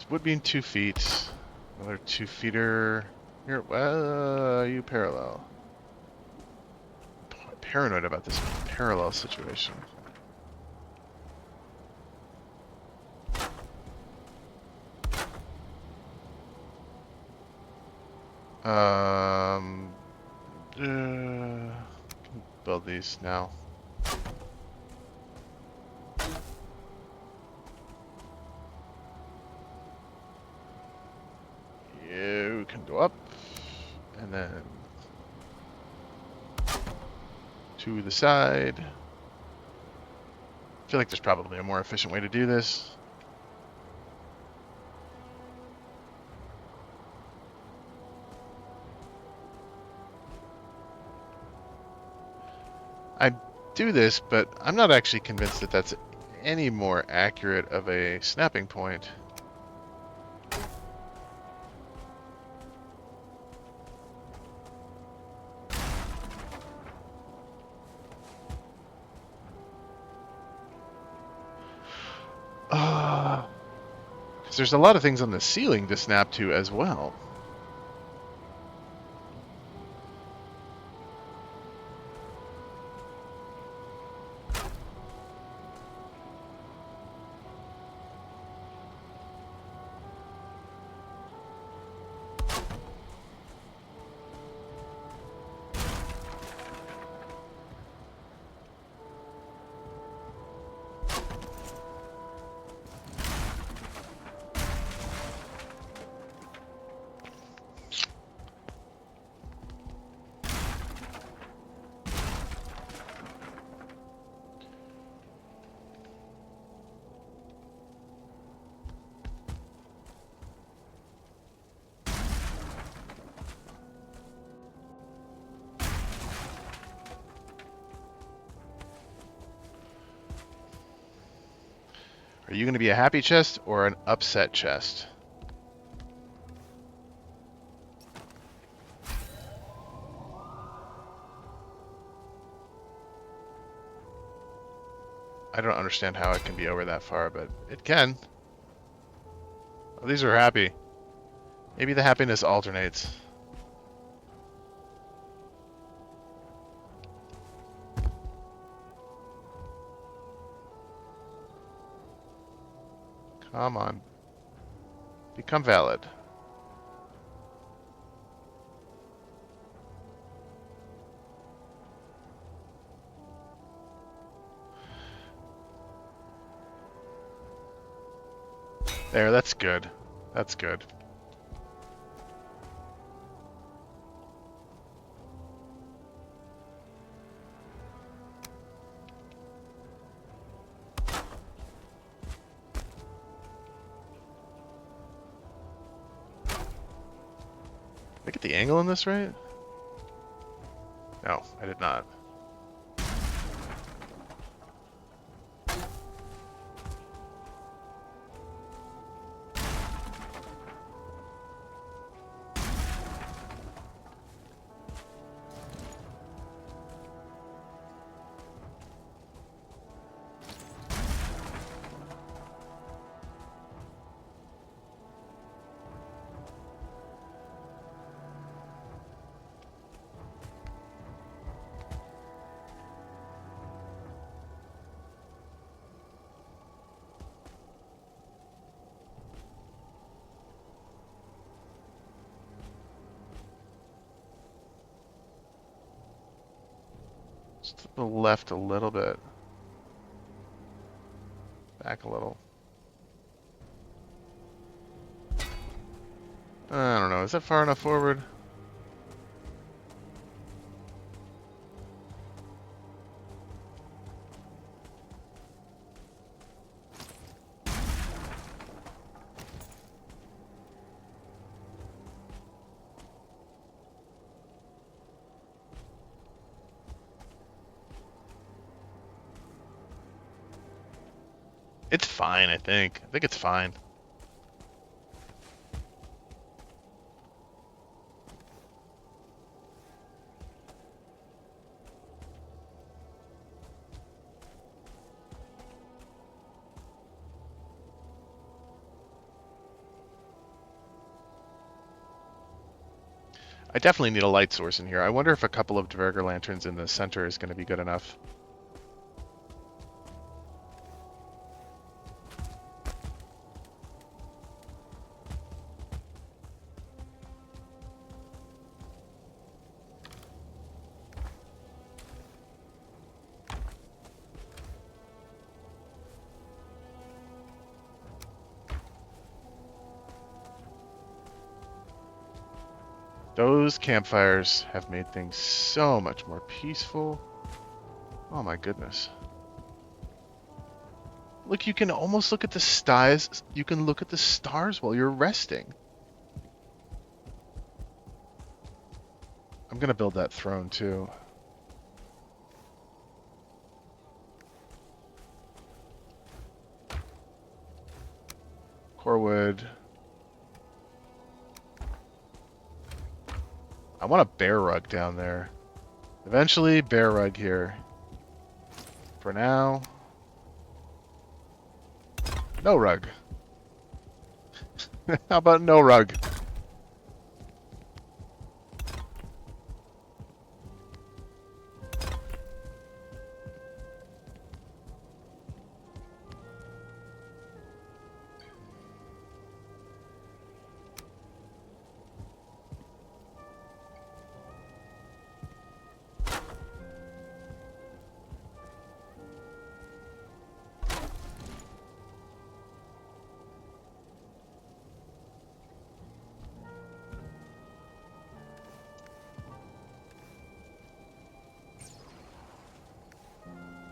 Wood being 2 feet. Another 2-feeder. Here, you parallel. I'm paranoid about this parallel situation. Build these now. to the side. I feel like there's probably a more efficient way to do this. I do this, but I'm not actually convinced that that's any more accurate of a snapping point. Because there's a lot of things on the ceiling to snap to as well. Are you going to be a happy chest or an upset chest? I don't understand how it can be over that far, but it can. Oh, these are happy. Maybe the happiness alternates. Come on. Become valid. There, that's good. That's good. Did I get the angle in this right? No, I did not. Just to the left a little bit. Back a little. I don't know. Is that far enough forward? It's fine, I think. I think it's fine. I definitely need a light source in here. I wonder if a couple of Dverger lanterns in the center is going to be good enough. Those campfires have made things so much more peaceful. Oh my goodness. Look, you can almost look at the stars. You can look at the stars while you're resting. I'm gonna build that throne too. Core wood. I want a bear rug down there. Eventually, bear rug here. For now, no rug. How about no rug?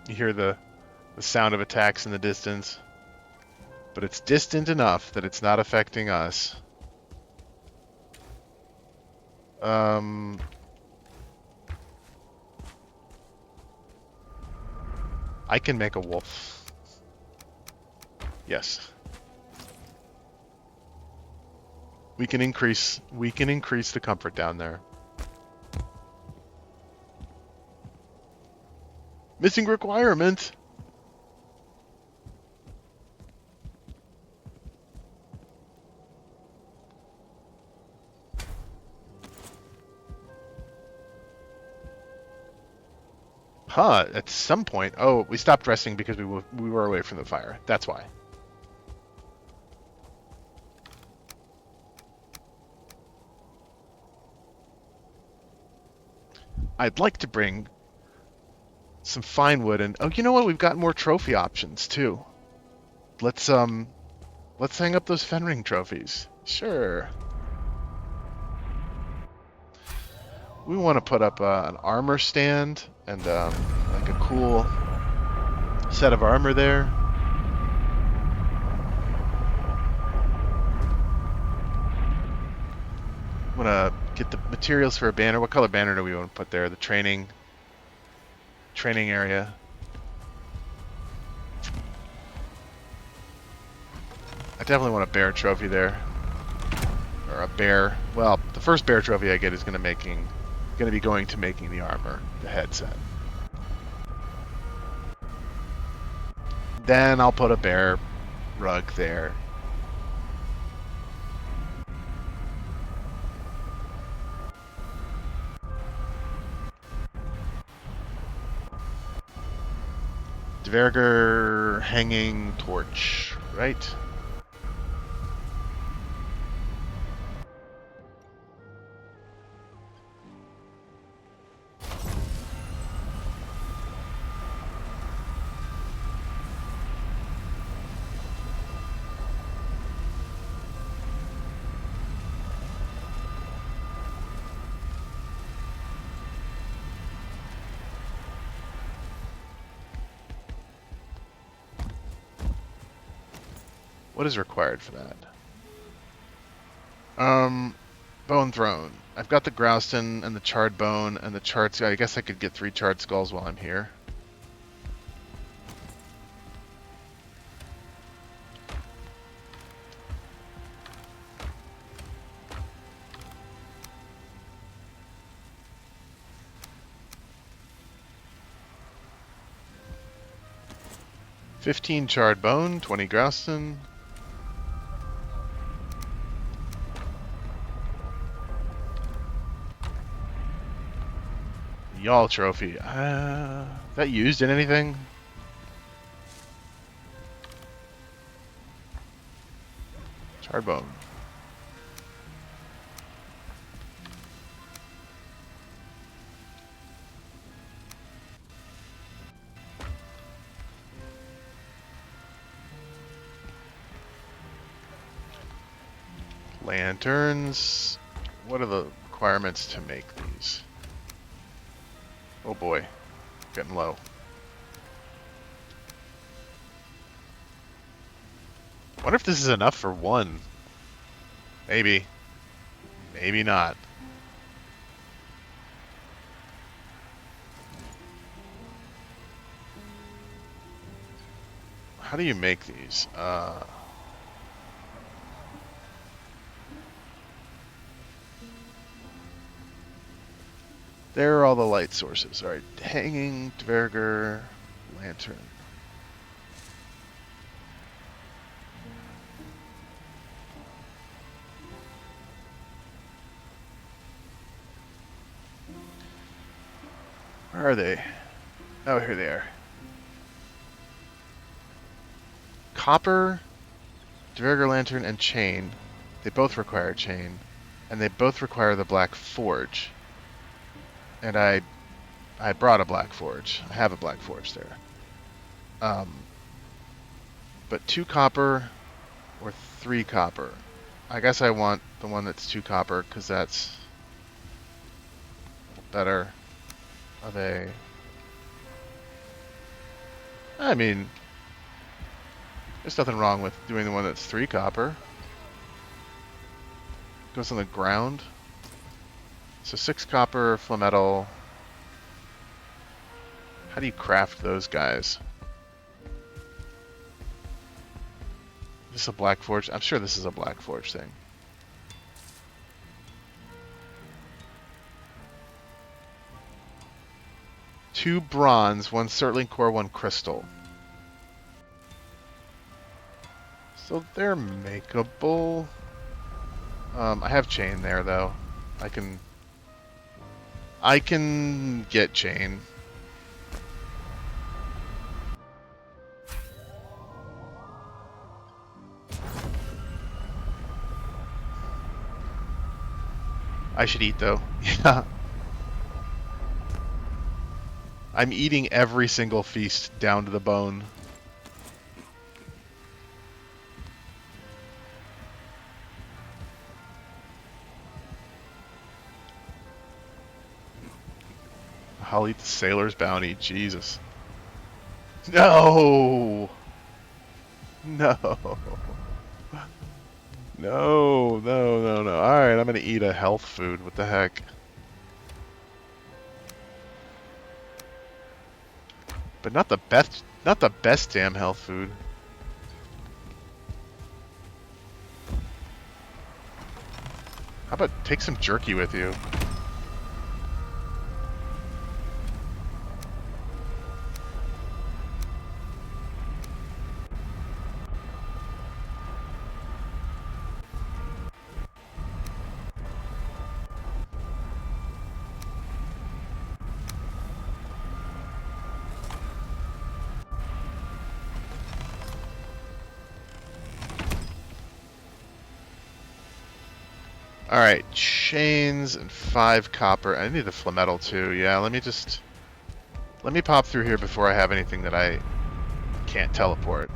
You hear the sound of attacks in the distance, but it's distant enough that it's not affecting us. I can make a wolf. Yes. We can increase the comfort down there. Missing requirement. Huh, at some point. Oh, we stopped resting because we were away from the fire. That's why. I'd like to bring some fine wood and oh, you know what? We've got more trophy options too. Let's hang up those Fenring trophies. Sure. We want to put up an armor stand and like a cool set of armor there. Want to get the materials for a banner. What color banner do we want to put there? The training area. I definitely want a bear trophy there, or a bear. Well, the first bear trophy I get is going to be going to making the armor, the headset. Then I'll put a bear rug there. Dverger hanging torch, right? What is required for that? Bone throne. I've got the Grouston and the charred bone and the charred skull. I guess I could get 3 charred skulls while I'm here. $15 charred bone, 20 Grouston. Y'all trophy. That used in anything? Charred bone. Lanterns. What are the requirements to make these? Oh boy, getting low. Wonder if this is enough for one. Maybe. Maybe not. How do you make these? There are all the light sources. Alright, hanging, dverger, lantern. Where are they? Oh, here they are. Copper, dverger lantern, and chain. They both require chain. And they both require the black forge. And I brought a black forge. I have a black forge there. But 2 copper or 3 copper. I guess I want the one that's 2 copper because that's better of a... I mean, there's nothing wrong with doing the one that's 3 copper. Goes on the ground. So 6 copper, flametal. How do you craft those guys? Is this a black forge? I'm sure this is a black forge thing. Two bronze, 1 sterling core, 1 crystal. So they're makeable. I have chain there though. I can get chain. I should eat though. Yeah. I'm eating every single feast down to the bone. I'll eat the sailor's bounty. Jesus. No! No. No, no, no, no. Alright, I'm gonna eat a health food. What the heck? But not the best damn health food. How about take some jerky with you? Alright, chains and 5 copper. I need a flametal too. Yeah, let me pop through here before I have anything that I can't teleport.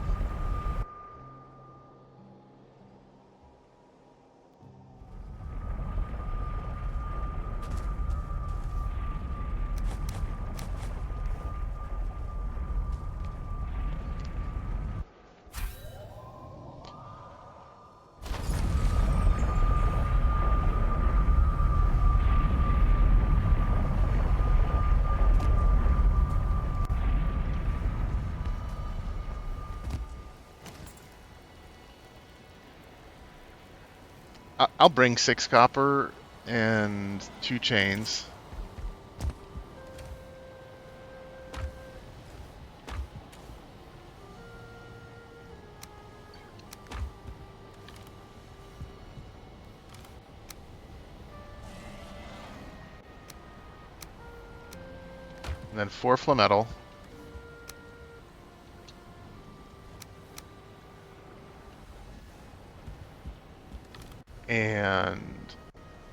I'll bring 6 copper and 2 chains. And then 4 flametal. And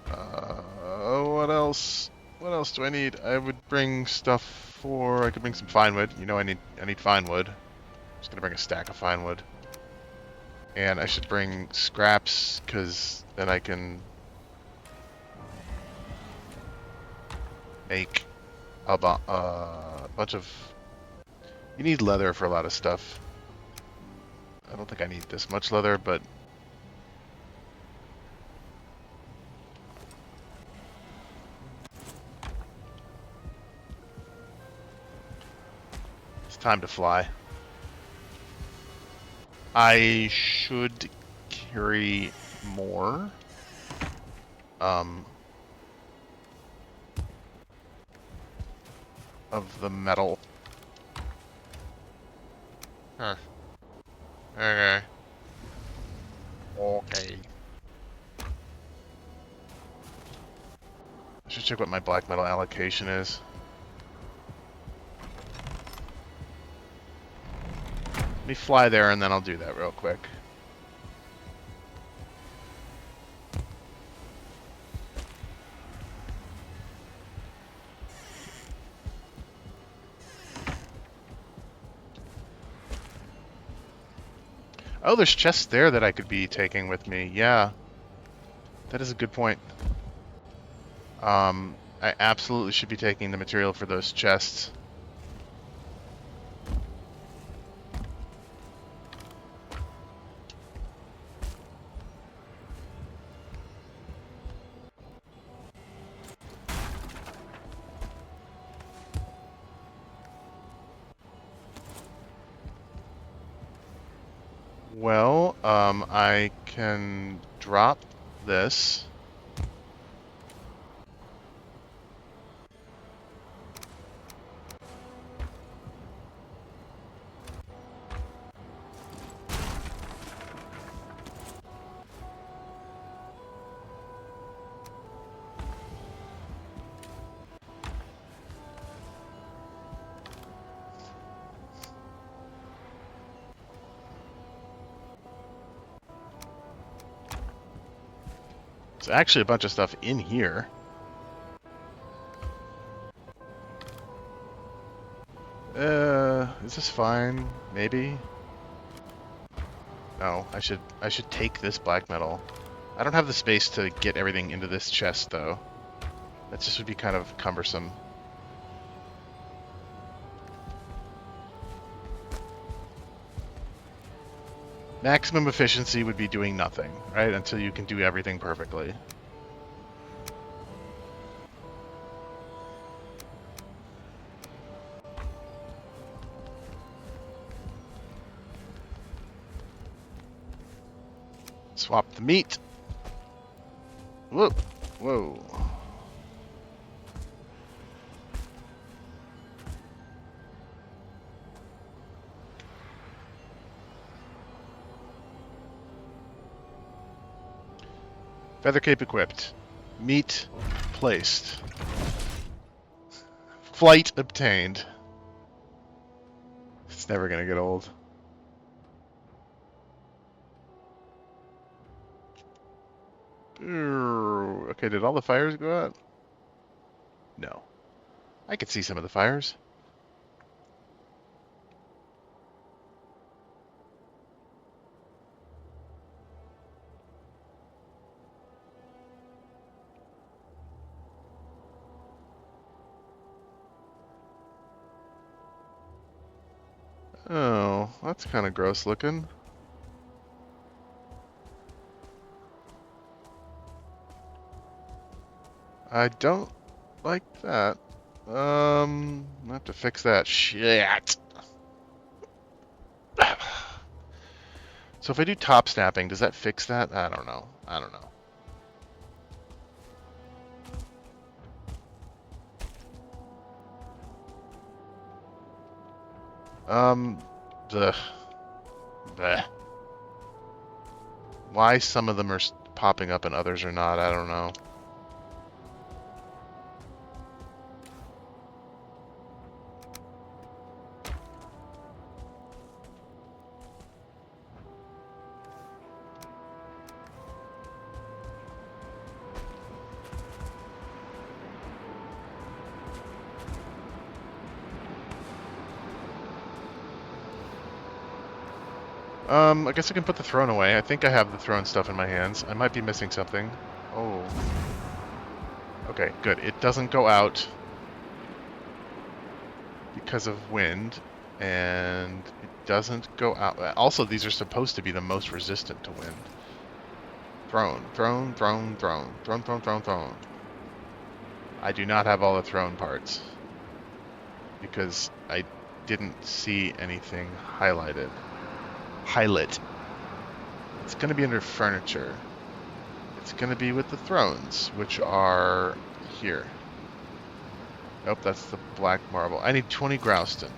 what else? What else do I need? I would bring stuff for. I could bring some fine wood. You know, I need fine wood. Just gonna bring a stack of fine wood. And I should bring scraps because then I can make a bunch of. You need leather for a lot of stuff. don't think I need this much leather, but it's time to fly. I should carry more. Of the metal. Huh. Okay. Okay. I should check what my black metal allocation is. Let me fly there and then I'll do that real quick. Oh, there's chests there that I could be taking with me. Yeah. That is a good point. I absolutely should be taking the material for those chests. Well, I can drop this. There's actually a bunch of stuff in here. Is this fine? Maybe? No, I should take this black metal. I don't have the space to get everything into this chest, though. That just would be kind of cumbersome. Maximum efficiency would be doing nothing, right? Until you can do everything perfectly. Swap the meat. Whoa. Whoa. Feather cape equipped. Meat placed. Flight obtained. It's never gonna get old. Okay, did all the fires go out? No. I could see some of the fires. Oh, that's kind of gross looking. I don't like that. I have to fix that. Shit. So if I do top snapping, does that fix that? I don't know. I don't know. The bleh. Why some of them are popping up and others are not, I don't know. I guess I can put the throne away. I think I have the throne stuff in my hands. I might be missing something. Oh. Okay, good. It doesn't go out because of wind, and it doesn't go out. Also, these are supposed to be the most resistant to wind. Thrown, thrown, thrown, thrown, thrown, thrown, thrown, thrown. I do not have all the thrown parts because I didn't see anything highlighted. Highlight. It's going to be under furniture. It's going to be with the thrones, which are here. Nope, that's the black marble. I need 20 Grouston.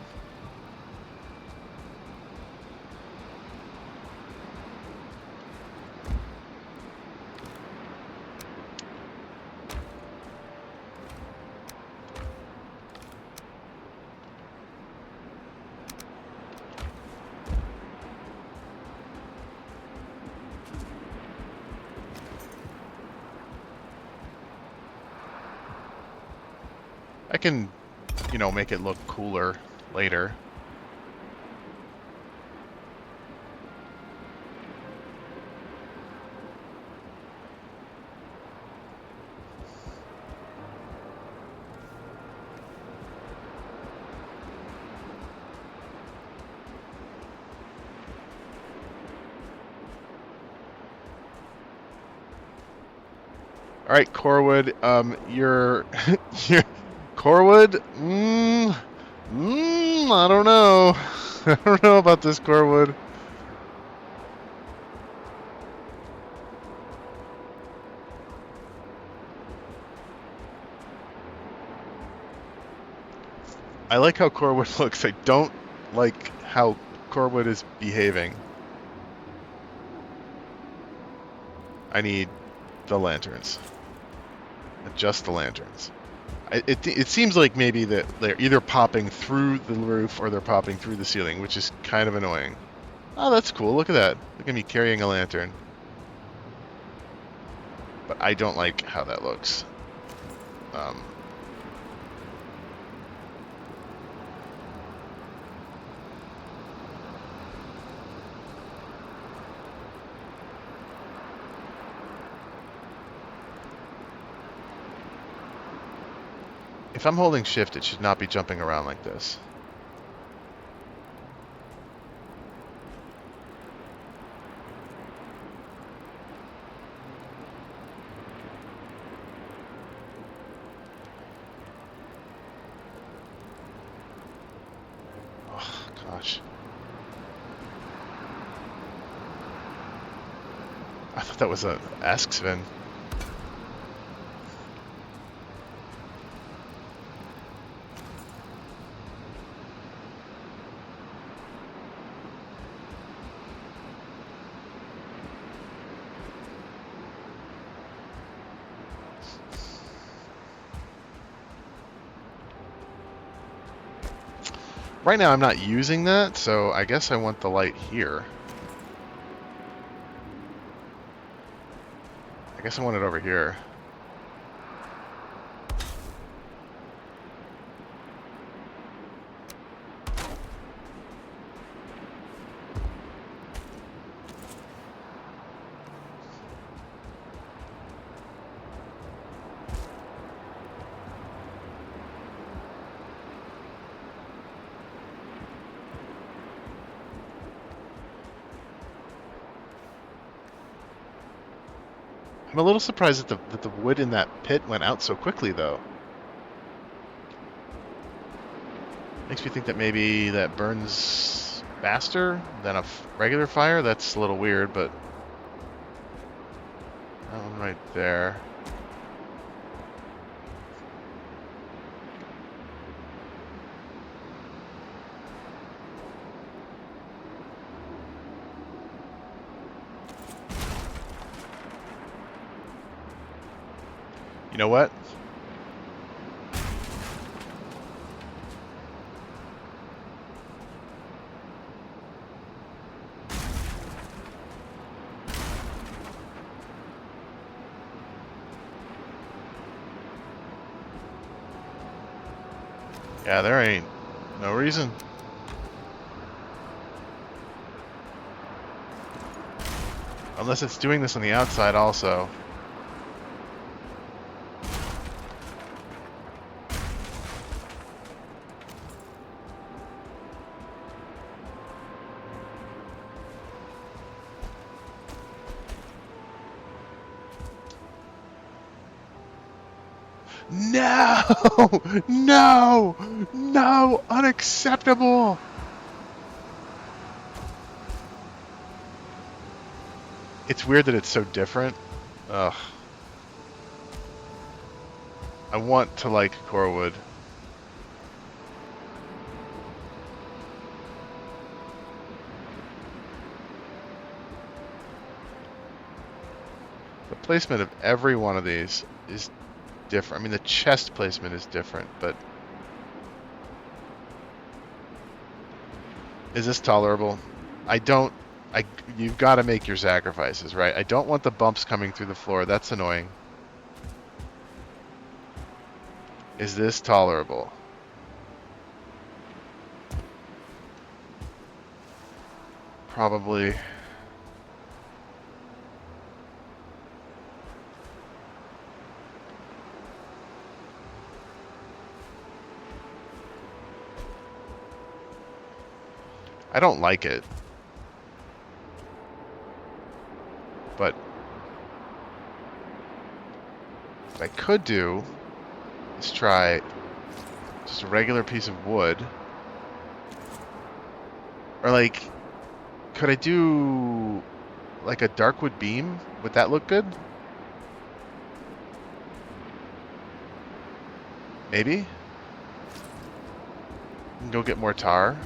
I can, you know, make it look cooler later. All right, Corwood, you're Corwood. I don't know. I don't know about this, Corwood. I like how Corwood looks. I don't like how Corwood is behaving. I need the lanterns. Adjust the lanterns. It seems like maybe that they're either popping through the roof or they're popping through the ceiling, which is kind of annoying. Oh, that's cool. Look at that. Look at me carrying a lantern. But I don't like how that looks. If I'm holding shift, it should not be jumping around like this. Oh, gosh. I thought that was an Askspin. Right now I'm not using that, so I guess I want the light here. I guess I want it over here. I'm a little surprised that the wood in that pit went out so quickly, though. Makes me think that maybe that burns faster than a regular fire. That's a little weird, but that one right there. You know what? Yeah, there ain't no reason. Unless it's doing this on the outside also. No! No! No! Unacceptable! It's weird that it's so different. Ugh. I want to like Corewood. The placement of every one of these is different. I mean, the chest placement is different, but... Is this tolerable? I don't... You've got to make your sacrifices, right? I don't want the bumps coming through the floor. That's annoying. Is this tolerable? Probably. I don't like it. But what I could do is try just a regular piece of wood. Or like, could I do like a darkwood beam? Would that look good? Maybe? And go get more tar.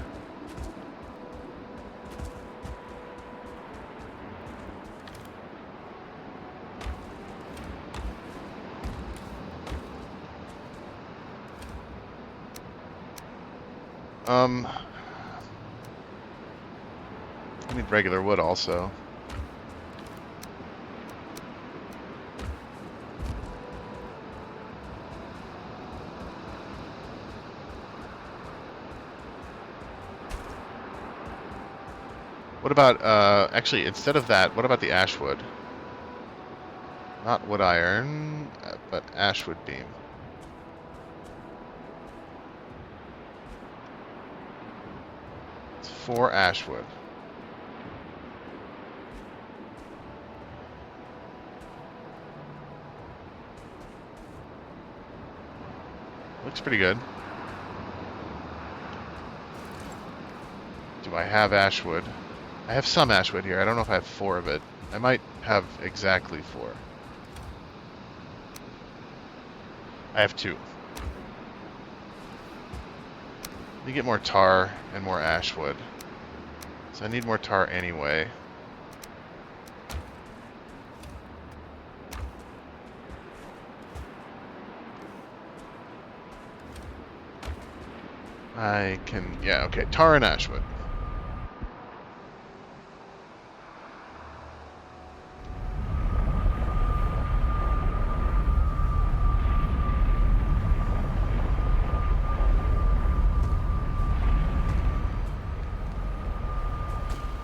I need regular wood also. What about, actually, instead of that, what about the ashwood? Not wood iron, but ashwood beam. It's 4 ashwood. Looks pretty good. Do I have ashwood? I have some ashwood here. I don't know if I have 4 of it. I might have exactly 4. I have 2. Let me get more tar and more ashwood. So I need more tar anyway. I can, yeah, okay, tar and ashwood.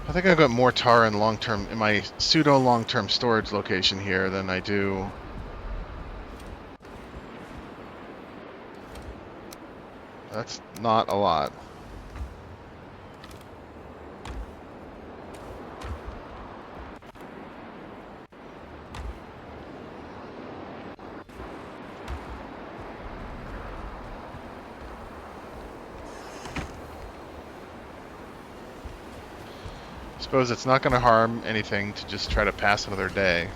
I think I've got more tar in long-term, in my pseudo long-term storage location here than I do. That's not a lot. Suppose it's not going to harm anything to just try to pass another day.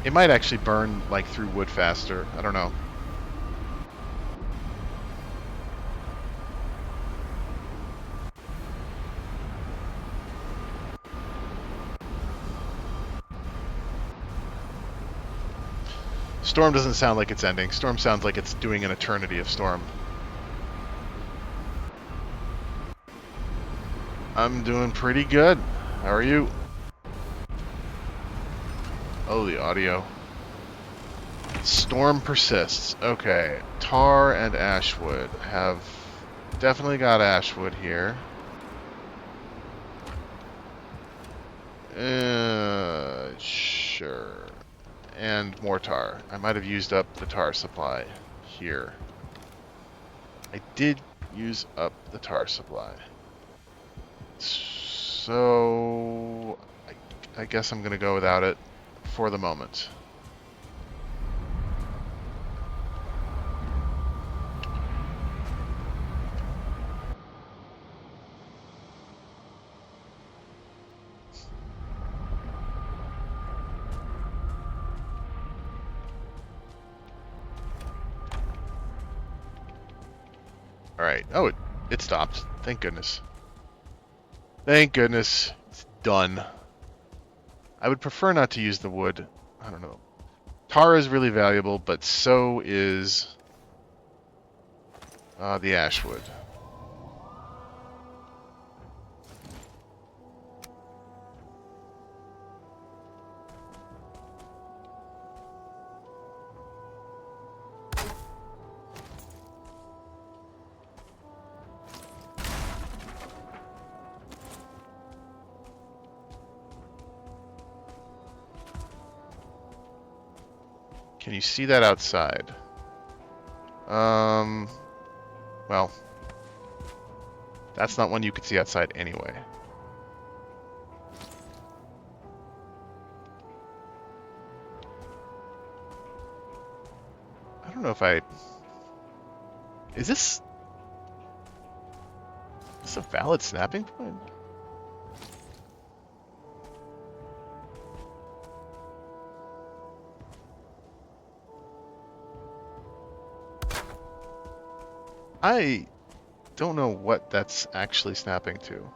It might actually burn like through wood faster. I don't know. Storm doesn't sound like it's ending. Storm sounds like it's doing an eternity of storm. I'm doing pretty good. How are you? Oh, the audio. Storm persists. Okay. Tar and ashwood. Have definitely got ashwood here. Sure. And more tar. I might have used up the tar supply here. I did use up the tar supply. So I guess I'm going to go without it for the moment. Alright. Oh, it stopped. Thank goodness. Thank goodness. It's done. I would prefer not to use the wood. I don't know. Tar is really valuable, but so is the ash wood. Can you see that outside? Well, that's not one you could see outside anyway. I don't know if I... Is this a valid snapping point? I don't know what that's actually snapping to.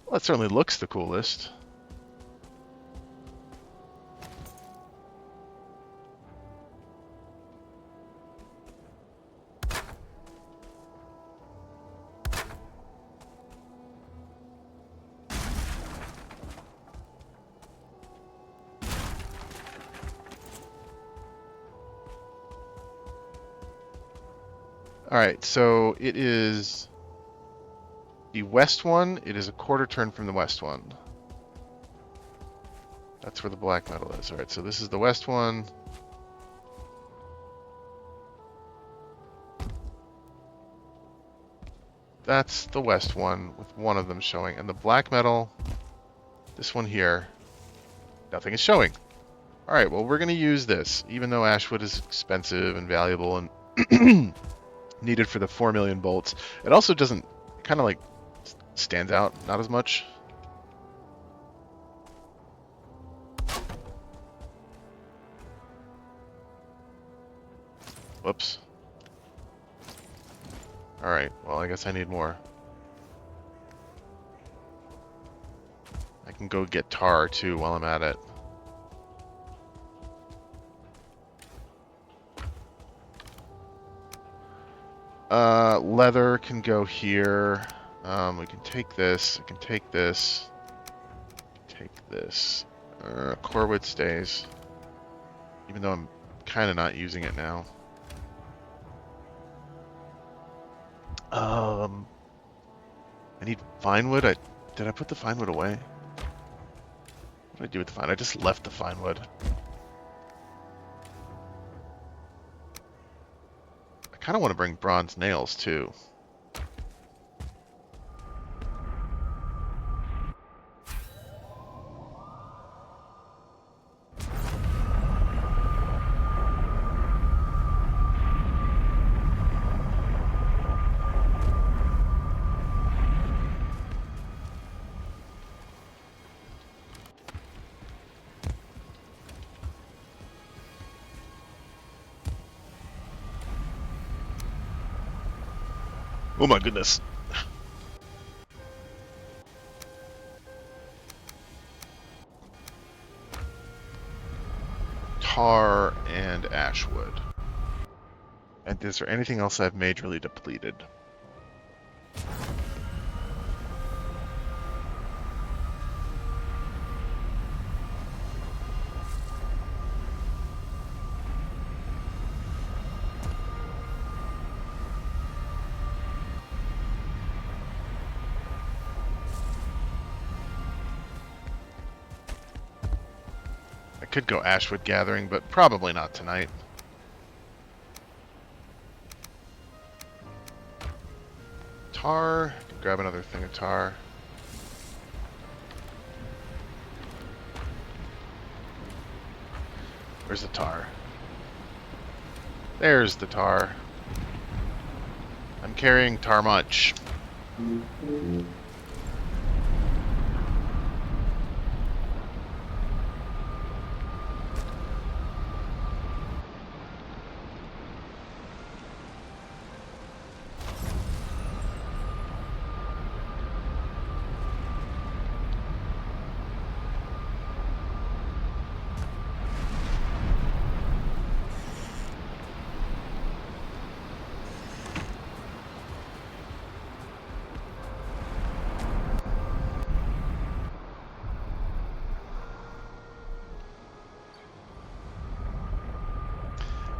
Well, that certainly looks the coolest. Alright, so it is the west one. It is a quarter turn from the west one. That's where the black metal is. Alright, so this is the west one. That's the west one with one of them showing. And the black metal, this one here, nothing is showing. Alright, well, we're going to use this, even though ashwood is expensive and valuable and needed for the 4 million bolts. It also doesn't, kind of like stands out, not as much. Whoops. Alright, well, I guess I need more. I can go get tar, too, while I'm at it. Leather can go here. We can take this. I can take this. Take this. Corewood stays. Even though I'm kind of not using it now. I need fine wood. Did I put the fine wood away? What did I do with the fine? I just left the fine wood. I kind of want to bring bronze nails too. Oh my goodness. Tar and ashwood. And is there anything else I've majorly depleted? I could go ashwood gathering, but probably not tonight. Tar. Grab another thing of tar. Where's the tar? There's the tar. I'm carrying Tarmunch.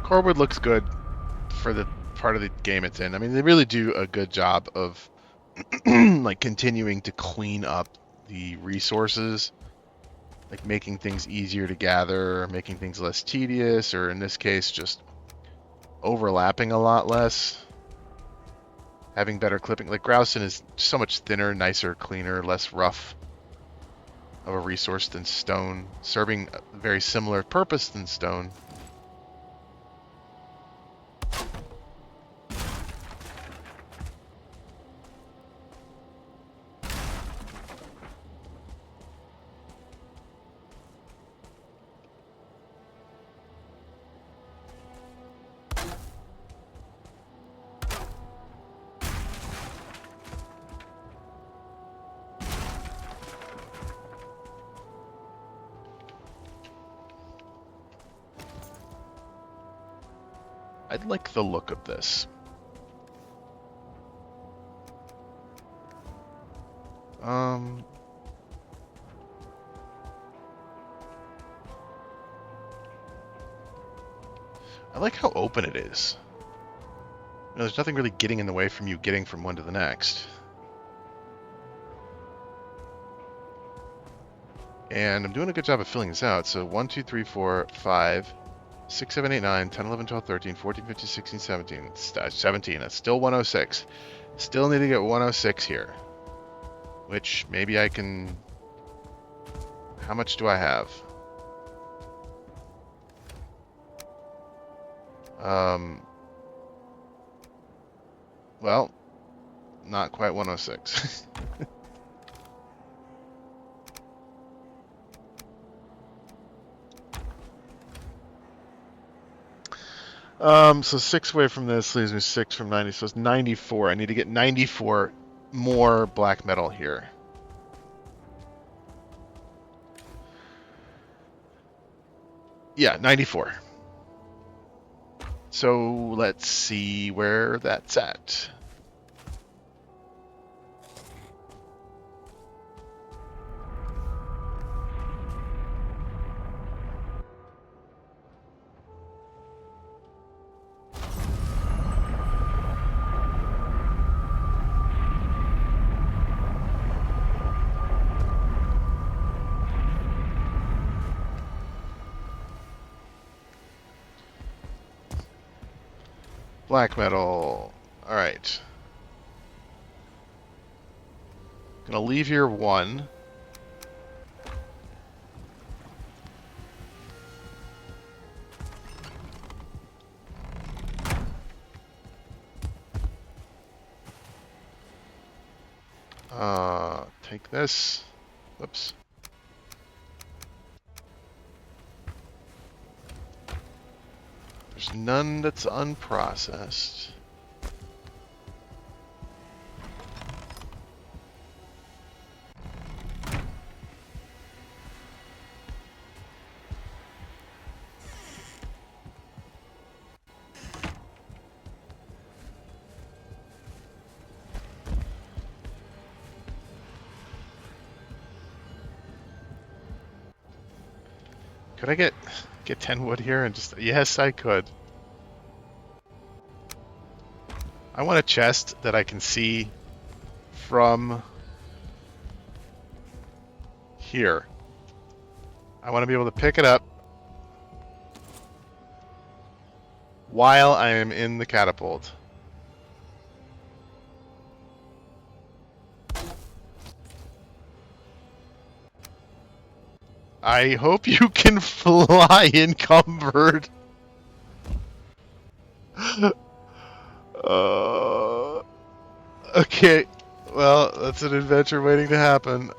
Corwood looks good for the part of the game it's in. I mean, they really do a good job of like continuing to clean up the resources, like making things easier to gather, making things less tedious, or in this case, just overlapping a lot less. Having better clipping. Like Grouston is so much thinner, nicer, cleaner, less rough of a resource than stone, serving a very similar purpose than stone. I'd like the look of this. I like how open it is. You know, there's nothing really getting in the way from you getting from one to the next. And I'm doing a good job of filling this out. So 1, 2, 3, 4, 5, 6, 7, 8, 9, 10, 11, 12, 13, 14, 15, 16, 17. 17. That's still 106. Still need to get 106 here. Which maybe I can... How much do I have? Well, not quite 106. So 6 away from this leaves me 6 from 90, so it's 94. I need to get 94 more black metal here. Yeah, 94. So let's see where that's at. Black metal. Alright. Gonna leave here 1. Take this. Whoops. There's none that's unprocessed. Could I get 10 wood here and just... Yes, I could. I want a chest that I can see from here. I want to be able to pick it up while I am in the catapult. I hope you can fly encumbered. Okay. Well, that's an adventure waiting to happen.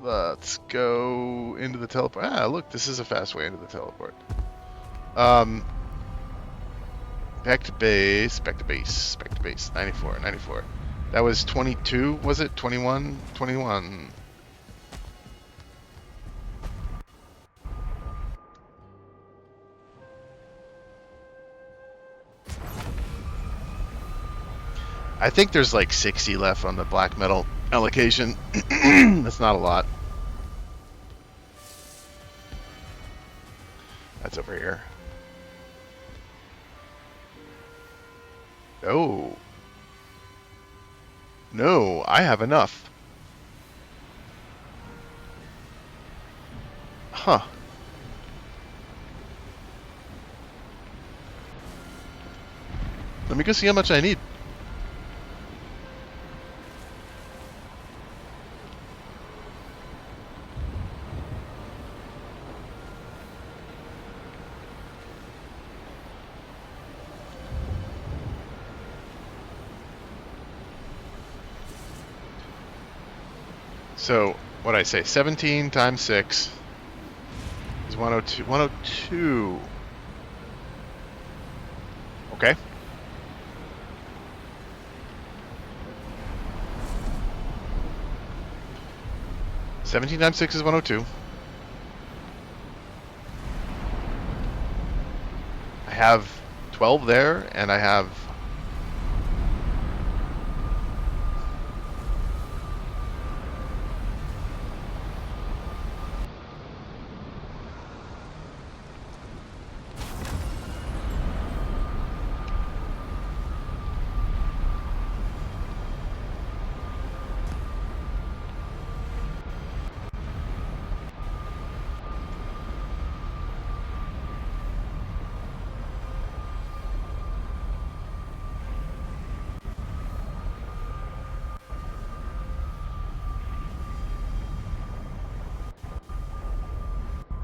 Let's go into the teleport. Ah, look, this is a fast way into the teleport. Um, back to base, back to base, back to base. 94, 94. That was 22, was it? 21? 21. I think there's like 60 left on the black metal allocation. That's not a lot. That's over here. Oh. No, I have enough. Huh. Let me go see how much I need. So, what I say? 17 times 6 is 102. 102. Okay. Seventeen times 6 is 102. I have 12 there, and I have...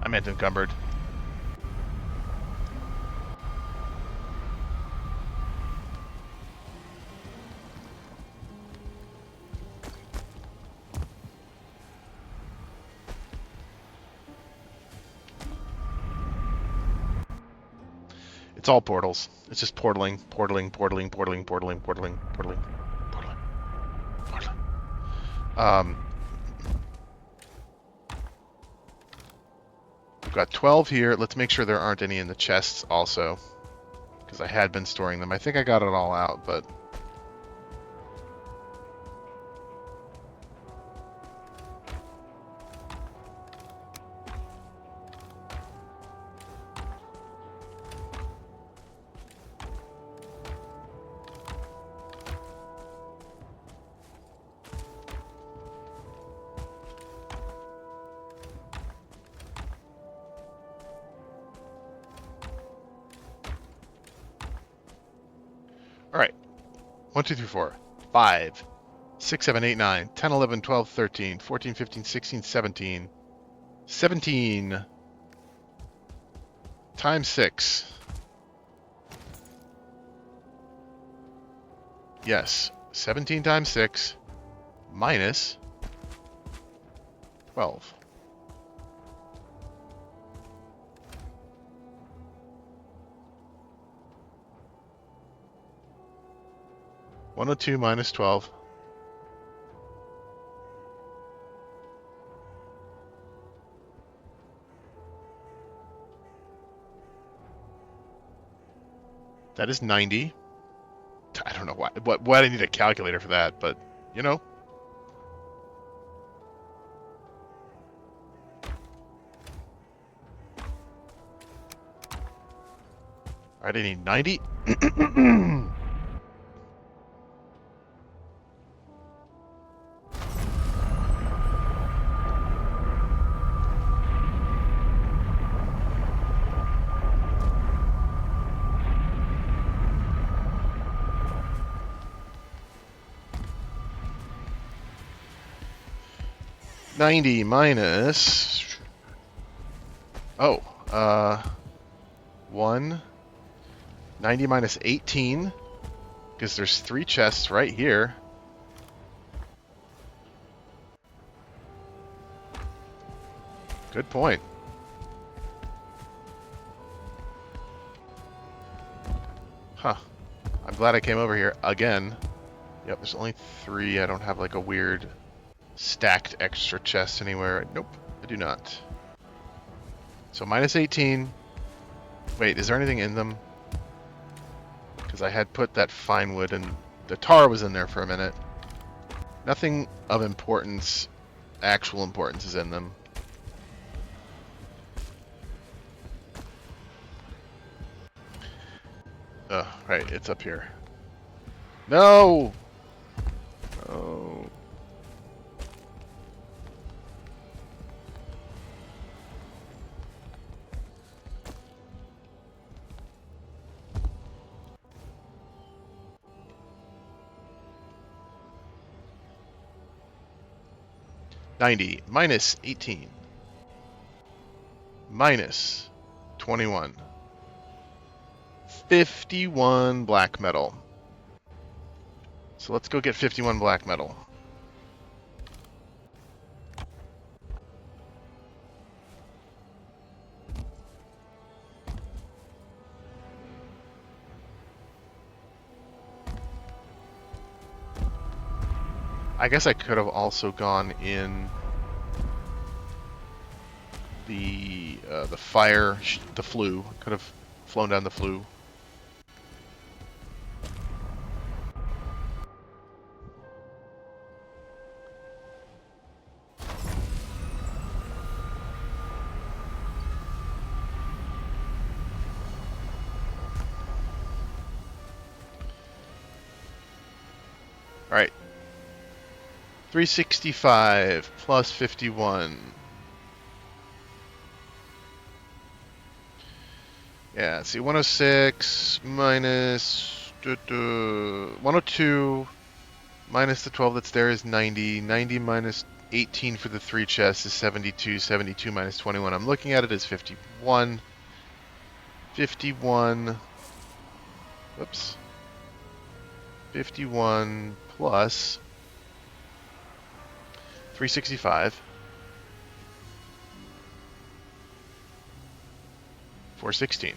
I meant encumbered. It's all portals. It's just portaling, portaling, portaling, portaling, portaling, portaling, portaling, portaling, portaling. We've got 12 here. Let's make sure there aren't any in the chests also, because I had been storing them. I think I got it all out, but... All right. 1, 2, 3, 4, 5, 6, 7, 8, 9, 10, 11, 12, 13, 14, 15, 16, 17. 17 times 6. Yes. 17 times 6 minus 12. $102 minus 12. That is 90. I don't know why I need a calculator for that, but you know. All right, I need 90. $90 minus... Oh, 1. 90 minus 18, because there's 3 chests right here. Good point. Huh. I'm glad I came over here again. Yep, there's only 3. I don't have like a weird stacked extra chest anywhere. Nope, I do not. So minus 18. Wait, is there anything in them? Because I had put that fine wood and the tar was in there for a minute. Nothing of importance, actual importance, is in them. Oh, right, it's up here. No! Oh. $90 minus 18 minus 21. 51 black metal. So let's go get 51 black metal. I guess I could have also gone in the fire, the flue. Could have flown down the flue. All right. 365 plus 51. Yeah, see, 106 minus 102 minus the 12 that's there is 90. 90 minus 18 for the 3 chests is 72. 72 minus 21. I'm looking at it as 51. 51. Whoops. 51 plus 365. 416.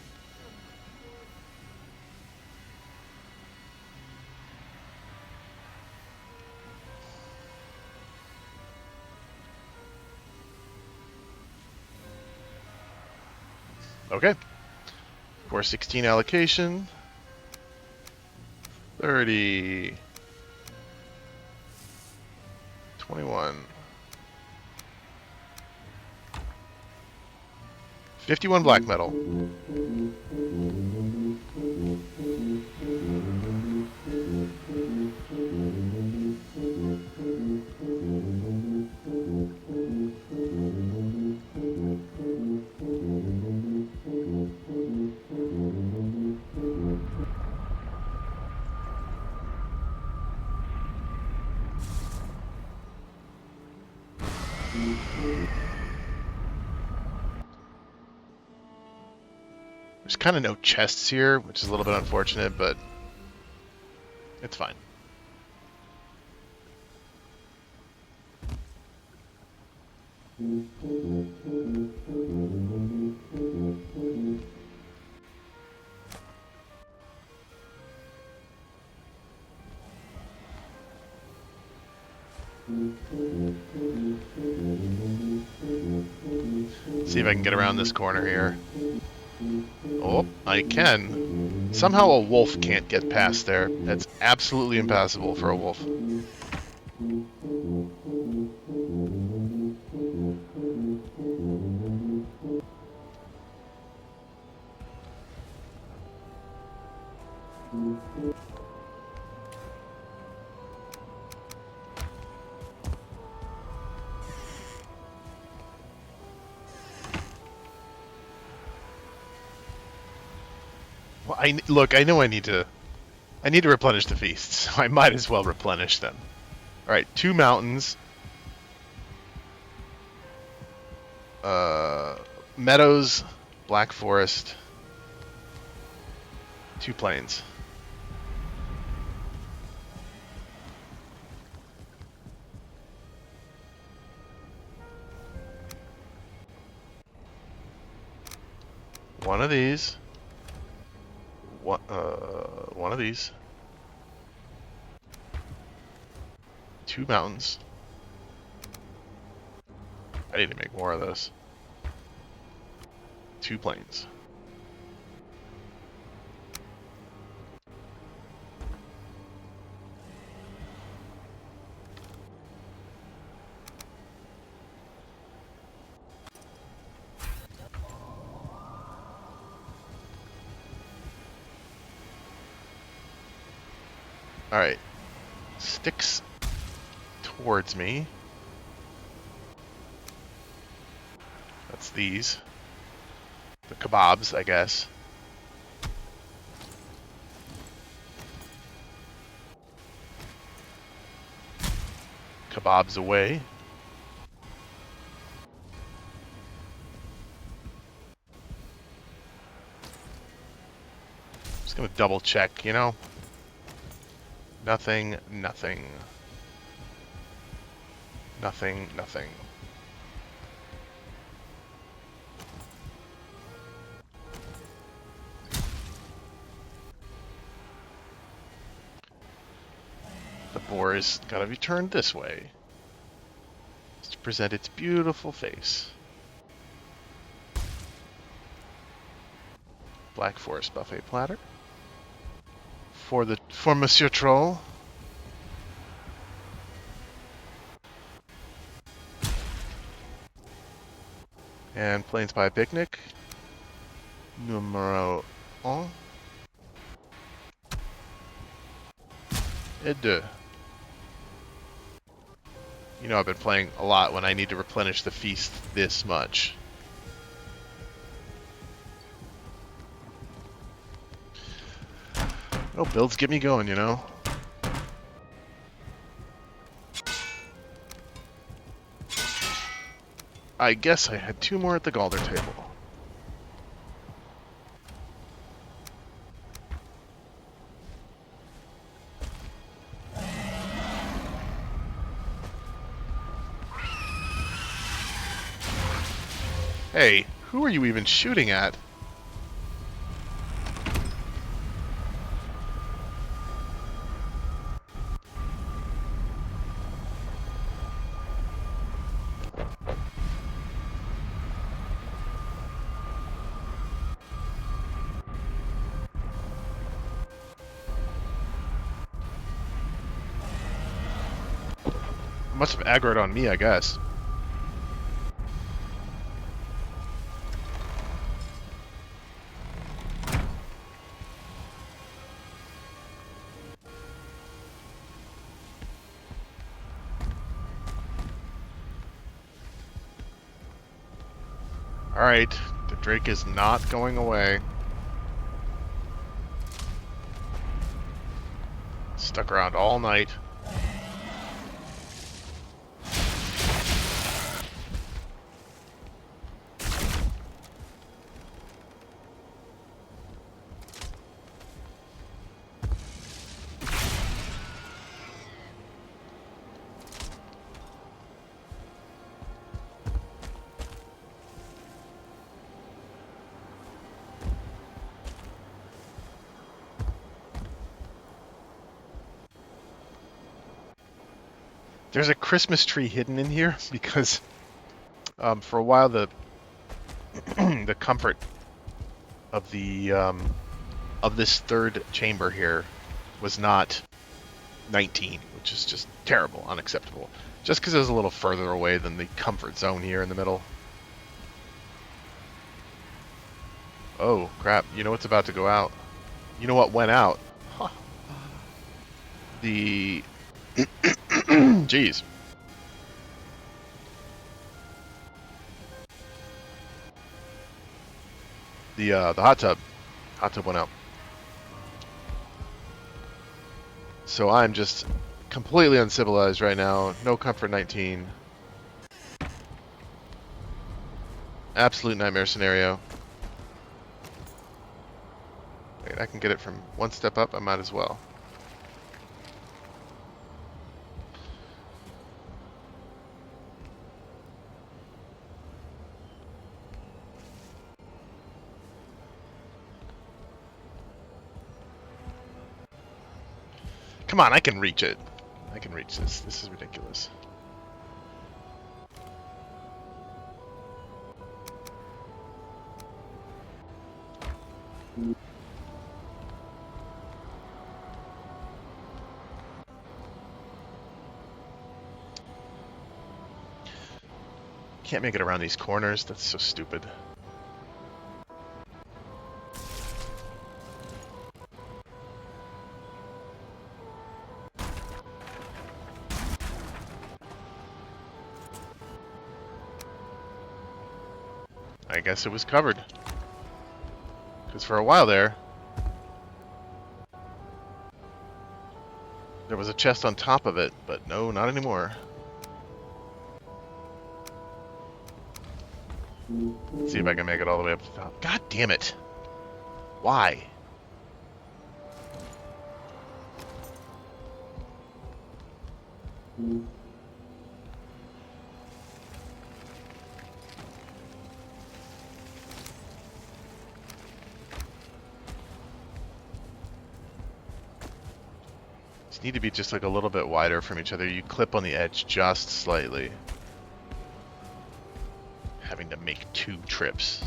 Okay. 416 allocation. 30. 21. 51 black metal. There's kind of no chests here, which is a little bit unfortunate, but it's fine. See if I can get around this corner here. Oh, I can. Somehow a wolf can't get past there. That's absolutely impassable for a wolf. Well, look, I know I need to replenish the feasts, so I might as well replenish them. All right, 2 mountains, meadows, black forest, 2 plains. One of these. One of these. 2 mountains. I need to make more of this. 2 plains. Alright. Sticks towards me. That's these. The kebabs, I guess. Kebabs away. Just gonna double check, you know? Nothing, nothing. Nothing, nothing. The boar is gotta be turned this way to present its beautiful face. Black Forest buffet platter. For Monsieur Troll. And Plains Pie Picnic. Numero 1. Et deux. You know I've been playing a lot when I need to replenish the feast this much. Oh, builds get me going, you know. I guess I had 2 more at the Galder table. Hey, who are you even shooting at? Must have aggroed on me, I guess. Alright, the Drake is not going away. Stuck around all night. There's a Christmas tree hidden in here because for a while the the comfort of the of this third chamber here was not 19, which is just terrible, unacceptable. Just because it was a little further away than the comfort zone here in the middle. Oh crap! You know what's about to go out? You know what went out? Huh. The jeez. The hot tub. Hot tub went out. So I'm just completely uncivilized right now. No comfort 19. Absolute nightmare scenario. Wait, I can get it from one step up. I might as well. Come on, I can reach it. I can reach this. This is ridiculous. Can't make it around these corners. That's so stupid. I guess it was covered. Because for a while there was a chest on top of it, but no, not anymore. Let's see if I can make it all the way up to the top. God damn it! Why? These need to be just like a little bit wider from each other. You clip on the edge just slightly. Having to make 2 trips.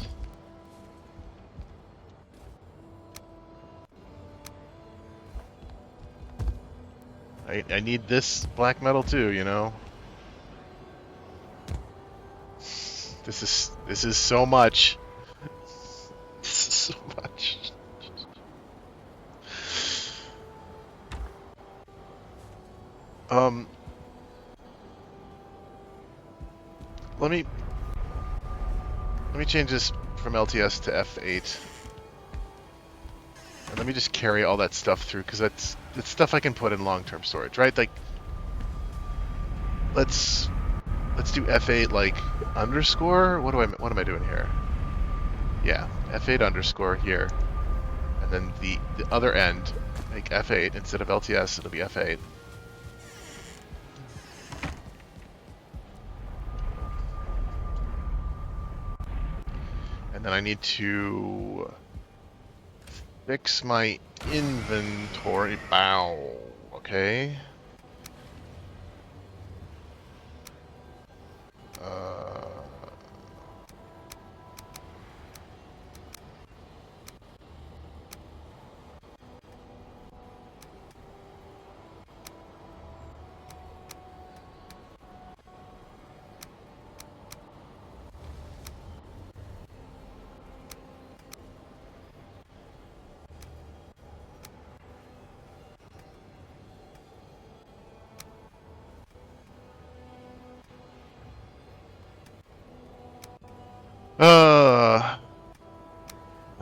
I need this black metal too, you know? This is so much. This is so much. Let me change this from LTS to F8. And let me just carry all that stuff through, because that's stuff I can put in long-term storage, right? Like, let's do F8 like underscore. What am I doing here? Yeah, F8 underscore here, and then the other end, make F8 instead of LTS. It'll be F8. And then I need to fix my inventory. Bow. Okay.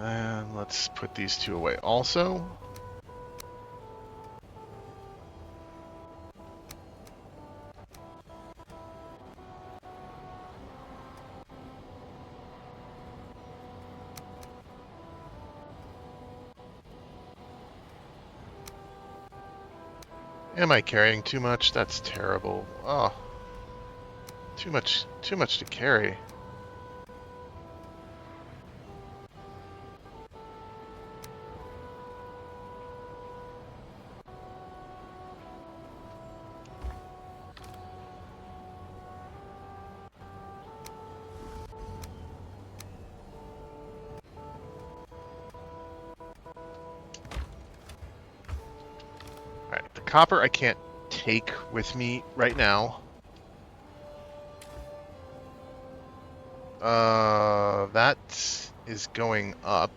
And let's put these 2 away also. Am I carrying too much? That's terrible. Oh. Too much to carry. Alright, the copper I can't take with me right now. That is going up.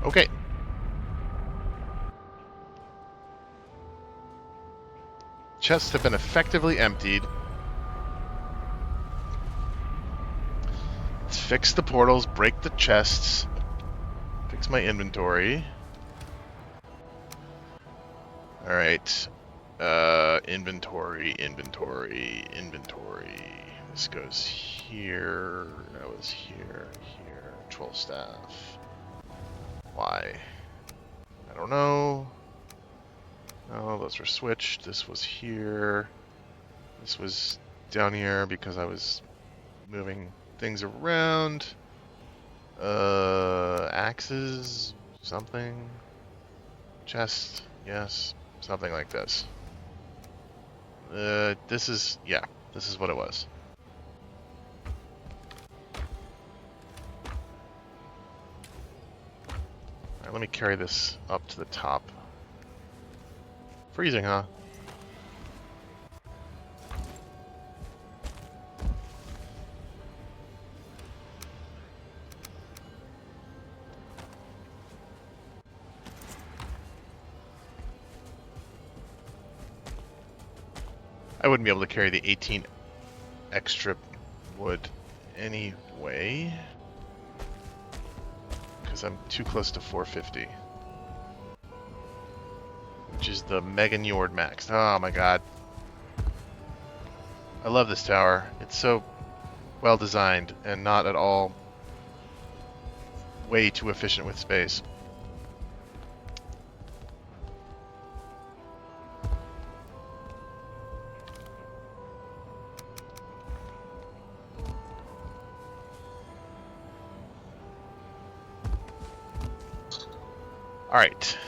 Okay. Chests have been effectively emptied. Let's fix the portals, break the chests, fix my inventory. Alright. Inventory. This goes here. That was here. 12 staff. Why? I don't know. No, those were switched. This was here. This was down here because I was moving things around. Axes? Something? Chest? Yes. Something like this. This is what it was. Alright, let me carry this up to the top. Freezing, huh? I wouldn't be able to carry the 18 extra wood anyway, because I'm too close to 450, which is the Mega Njord max. Oh my god. I love this tower. It's so well designed and not at all way too efficient with space. All right.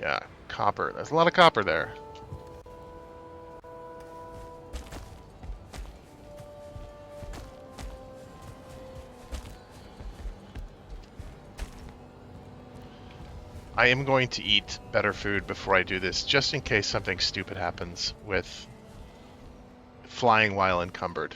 Yeah, copper. There's a lot of copper there. I am going to eat better food before I do this, just in case something stupid happens with flying while encumbered.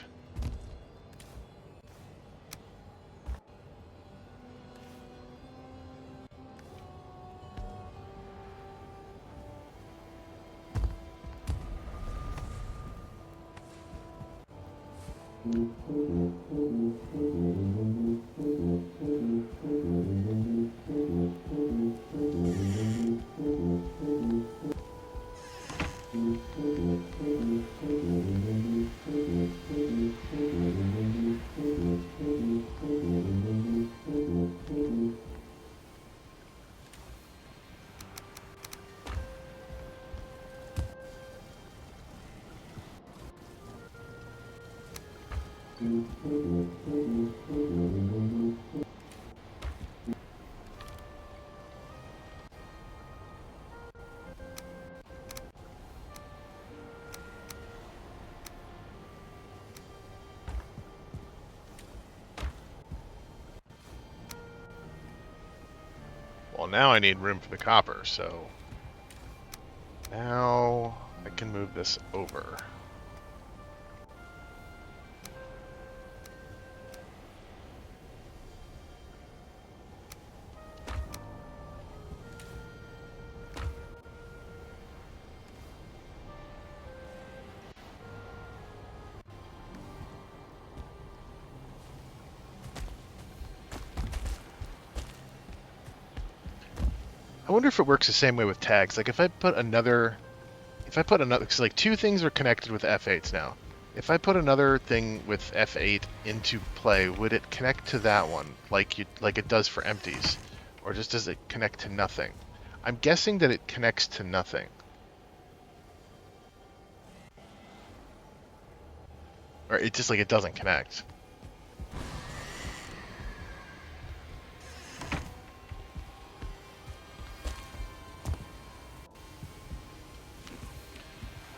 Well, now I need room for the copper, so now I can move this over. I wonder if it works the same way with tags. Like if I put another, because like two things are connected with F8s now. If I put another thing with F8 into play, would it connect to that one like it does for empties, or just does it connect to nothing? I'm guessing that it connects to nothing. Or it's just like it doesn't connect.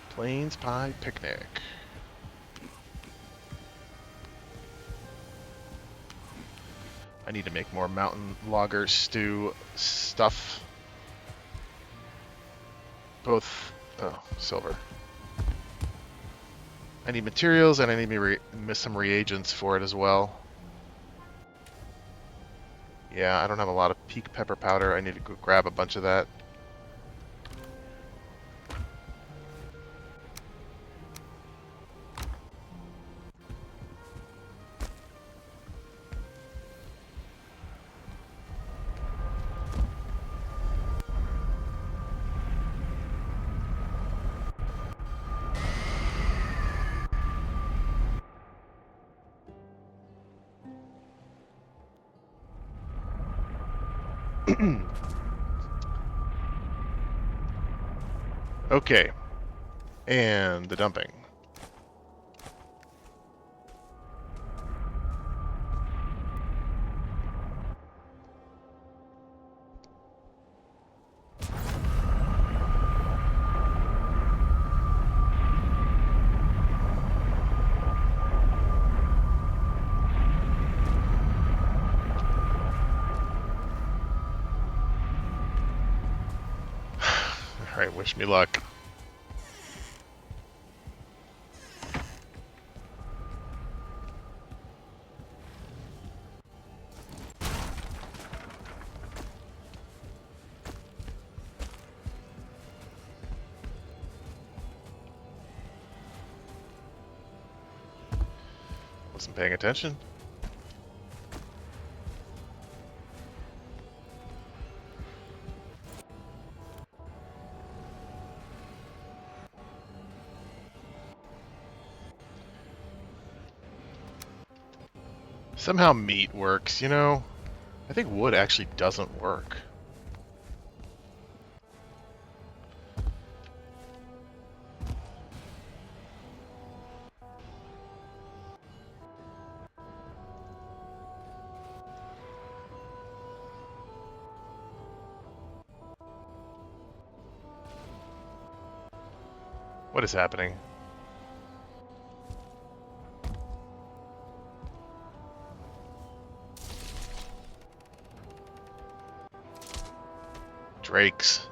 Plains Pie Picnic. I need to make more mountain logger stew stuff. Both, oh, silver. I need materials and I need some reagents for it as well. Yeah, I don't have a lot of peak pepper powder. I need to go grab a bunch of that. Okay, and the dumping. Alright, wish me luck. Wasn't paying attention. Somehow meat works, you know? I think wood actually doesn't work. What is happening? Drakes.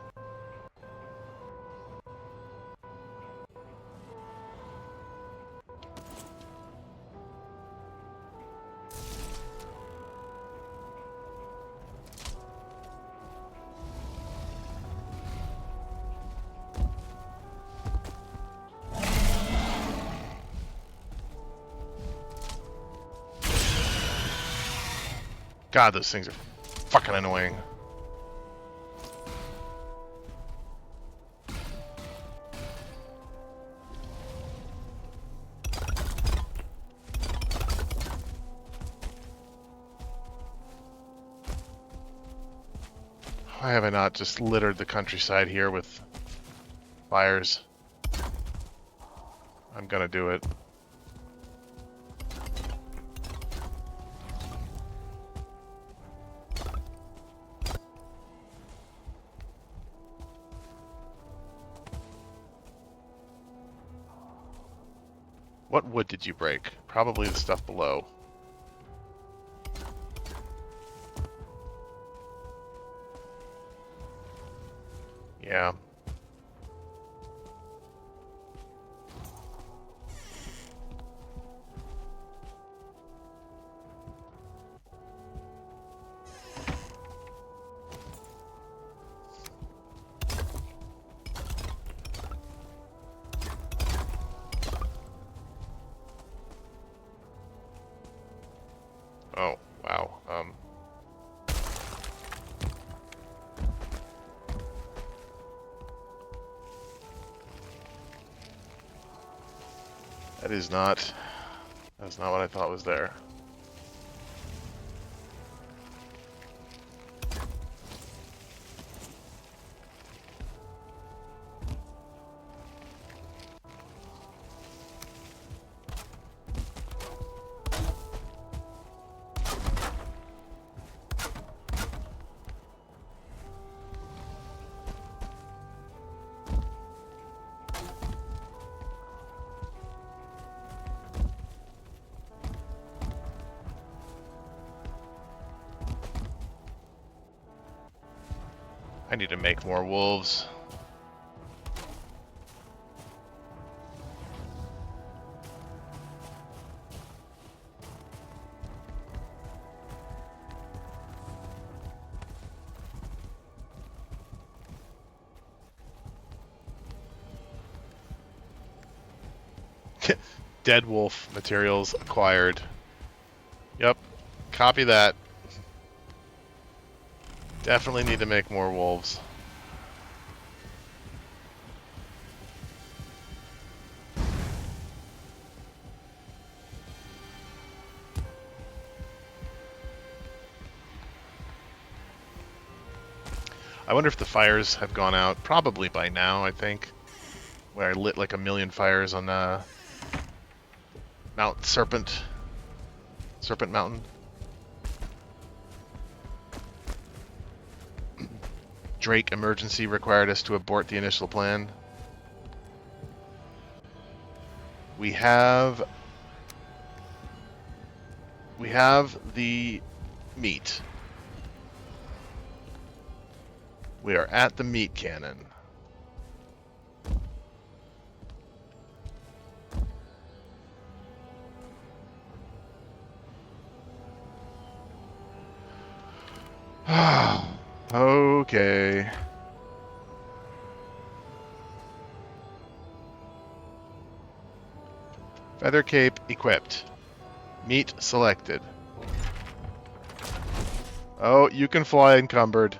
God, those things are fucking annoying. Why have I not just littered the countryside here with fires? I'm gonna do it. What wood did you break? Probably the stuff below. Yeah. Oh, wow. That's not what I thought was there. I need to make more wolves. Dead wolf materials acquired. Yep, copy that. Definitely need to make more wolves. I wonder if the fires have gone out. Probably by now, I think. Where I lit like a million fires on Mount Serpent Mountain. Drake emergency required us to abort the initial plan. We have the meat. We are at the meat cannon. Okay. Feather cape equipped. Meat selected. Oh, you can fly encumbered.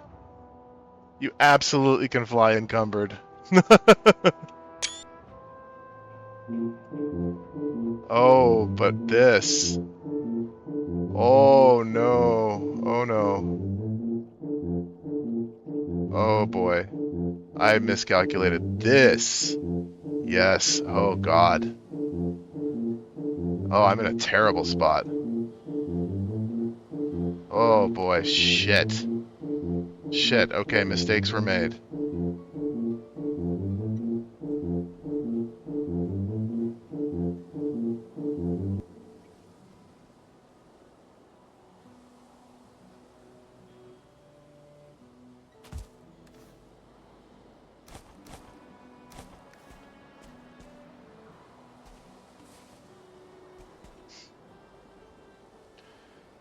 You absolutely can fly encumbered. Oh, but this. Oh no. Oh no. Oh boy. I miscalculated. This. Yes. Oh god. Oh, I'm in a terrible spot. Oh boy. Shit. Shit. Okay, mistakes were made.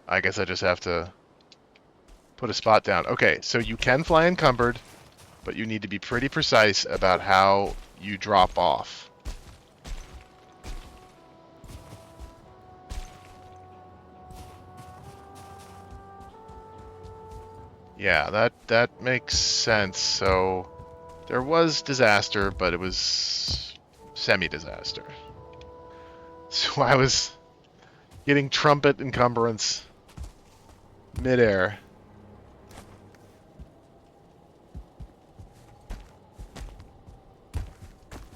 I guess I just have to put a spot down. Okay, so you can fly encumbered, but you need to be pretty precise about how you drop off. Yeah, that makes sense. So there was disaster, but it was semi-disaster. So I was getting trumpet encumbrance midair.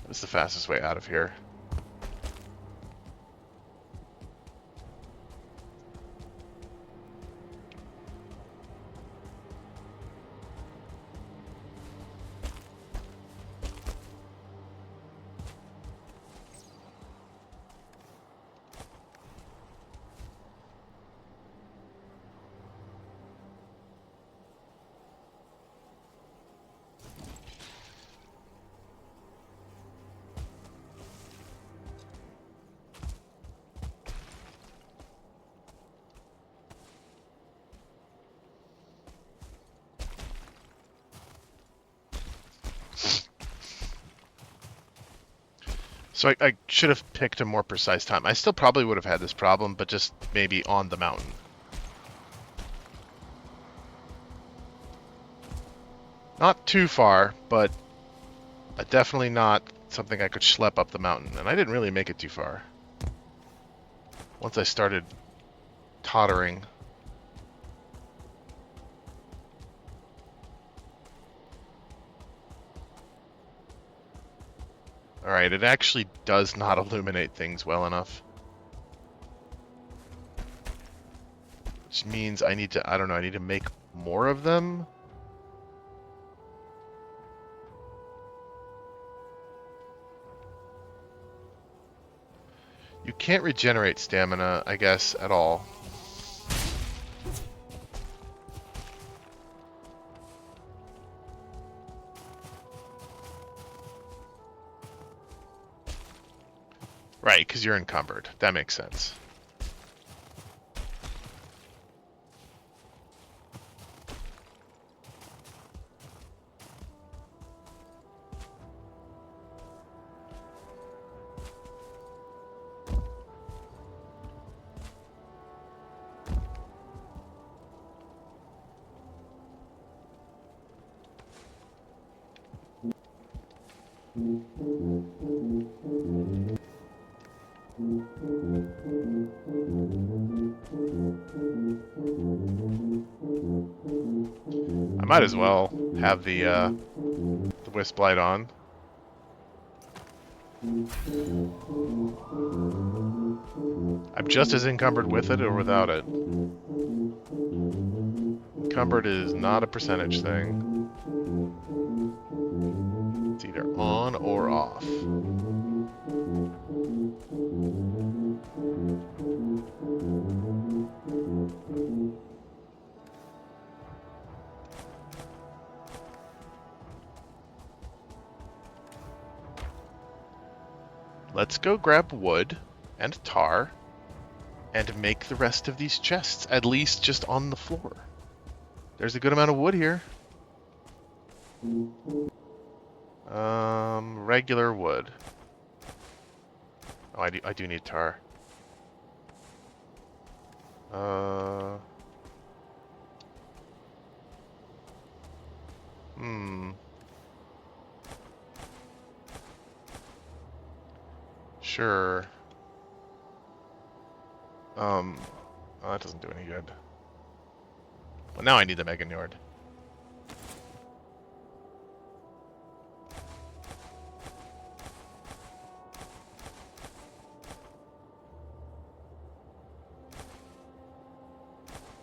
What's the fastest way out of here? So I should have picked a more precise time. I still probably would have had this problem, but just maybe on the mountain. Not too far, but definitely not something I could schlep up the mountain. And I didn't really make it too far. Once I started tottering. Alright, it actually does not illuminate things well enough. Which means I need to, I don't know, I need to make more of them? You can't regenerate stamina, I guess, at all. Right, because you're encumbered. That makes sense. I might as well have the wisp light on. I'm just as encumbered with it or without it. Encumbered is not a percentage thing. It's either on or off. Let's go grab wood and tar and make the rest of these chests, at least just on the floor. There's a good amount of wood here. Regular wood. Oh, I do need tar. Sure. Oh, that doesn't do any good. Well, now I need the Megan Yard.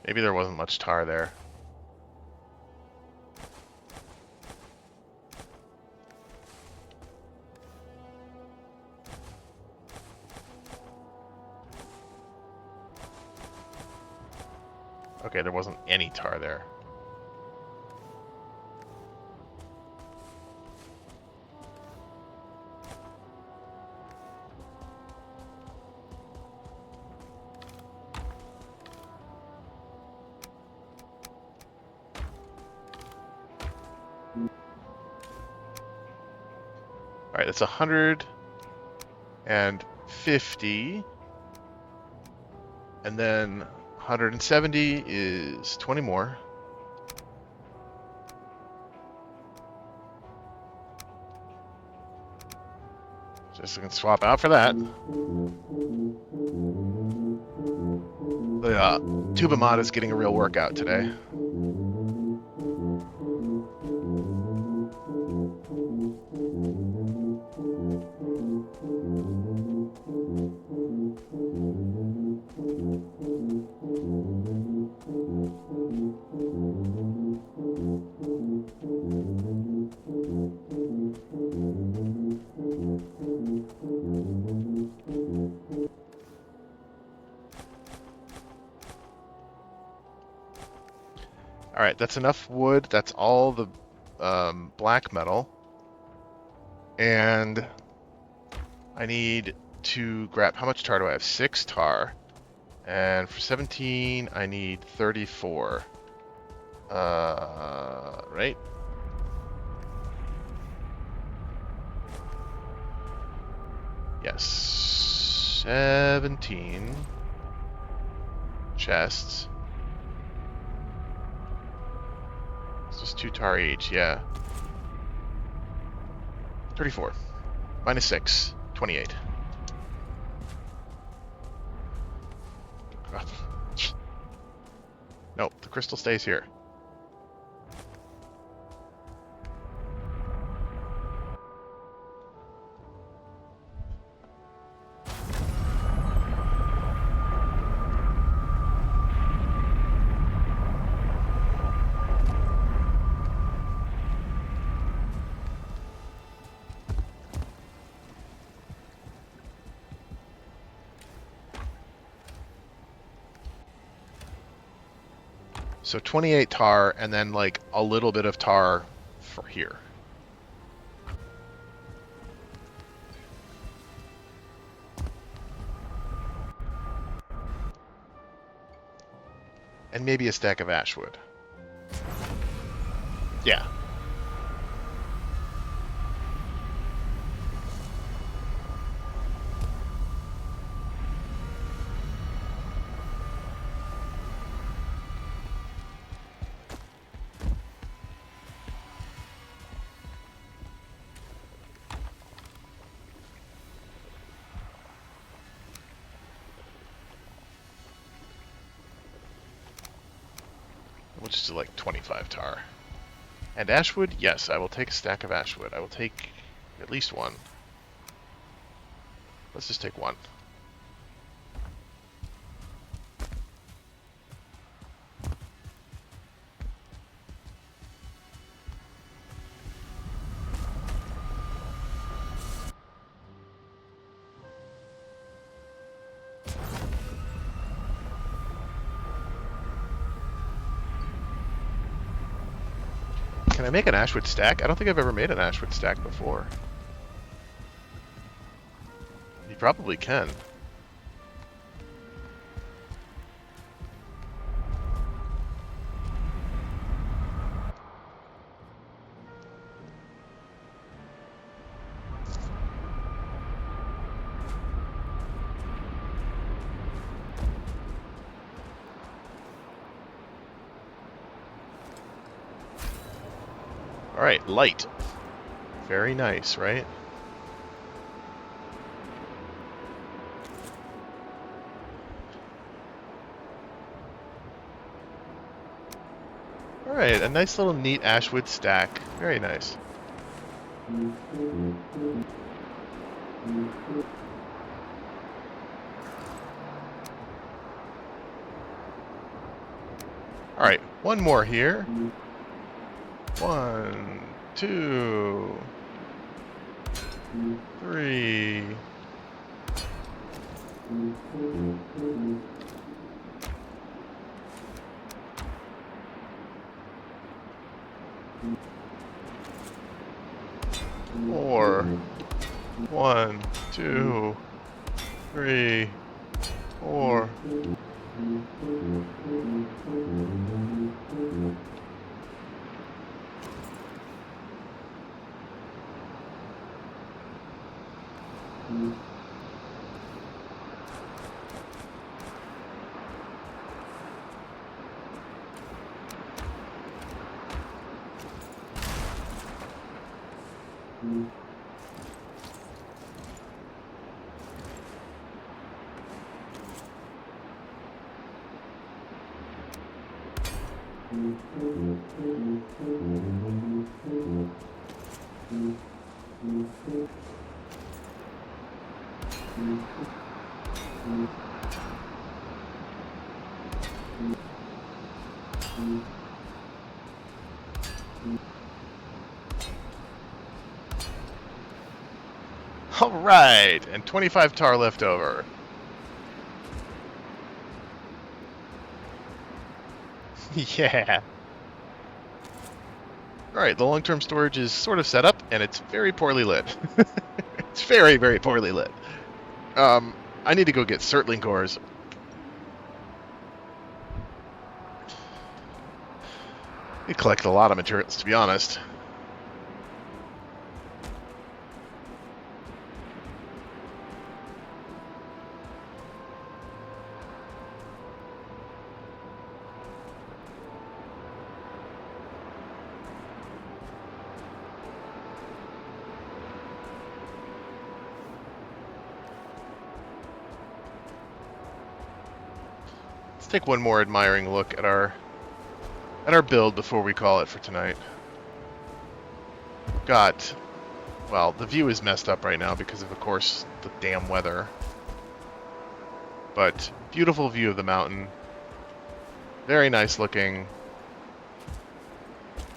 Maybe there wasn't much tar there. Okay, there wasn't any tar there. All right, that's 150, and then 170 is 20 more. Just gonna swap out for that. The tuba mod is getting a real workout today. All right, that's enough wood. That's all the black metal. And I need to grab, how much tar do I have? 6 tar. And for 17, I need 34. Right? Yes. 17 chests. It's just 2 tar each, yeah. 34. Minus 6. 28. Nope, the crystal stays here. So 28 tar, and then like a little bit of tar for here. And maybe a stack of ashwood. Yeah. We'll just do like 25 tar. And ashwood? Yes, I will take a stack of ashwood. I will take at least one. Let's just take one. Can I make an ashwood stack? I don't think I've ever made an ashwood stack before. You probably can. Alright, light. Very nice, right? Alright, a nice little neat ashwood stack. Very nice. Alright, one more here. 1, 2, 3. Four. 1, 2, 3, 4. Alright, and 25 tar left over. Yeah. Alright, the long-term storage is sort of set up, and it's very poorly lit. It's very, very poorly lit. I need to go get Surtling cores. We collect a lot of materials, to be honest. Let's take one more admiring look at our build before we call it for tonight. Got, well, the view is messed up right now because of course, the damn weather. But beautiful view of the mountain. Very nice looking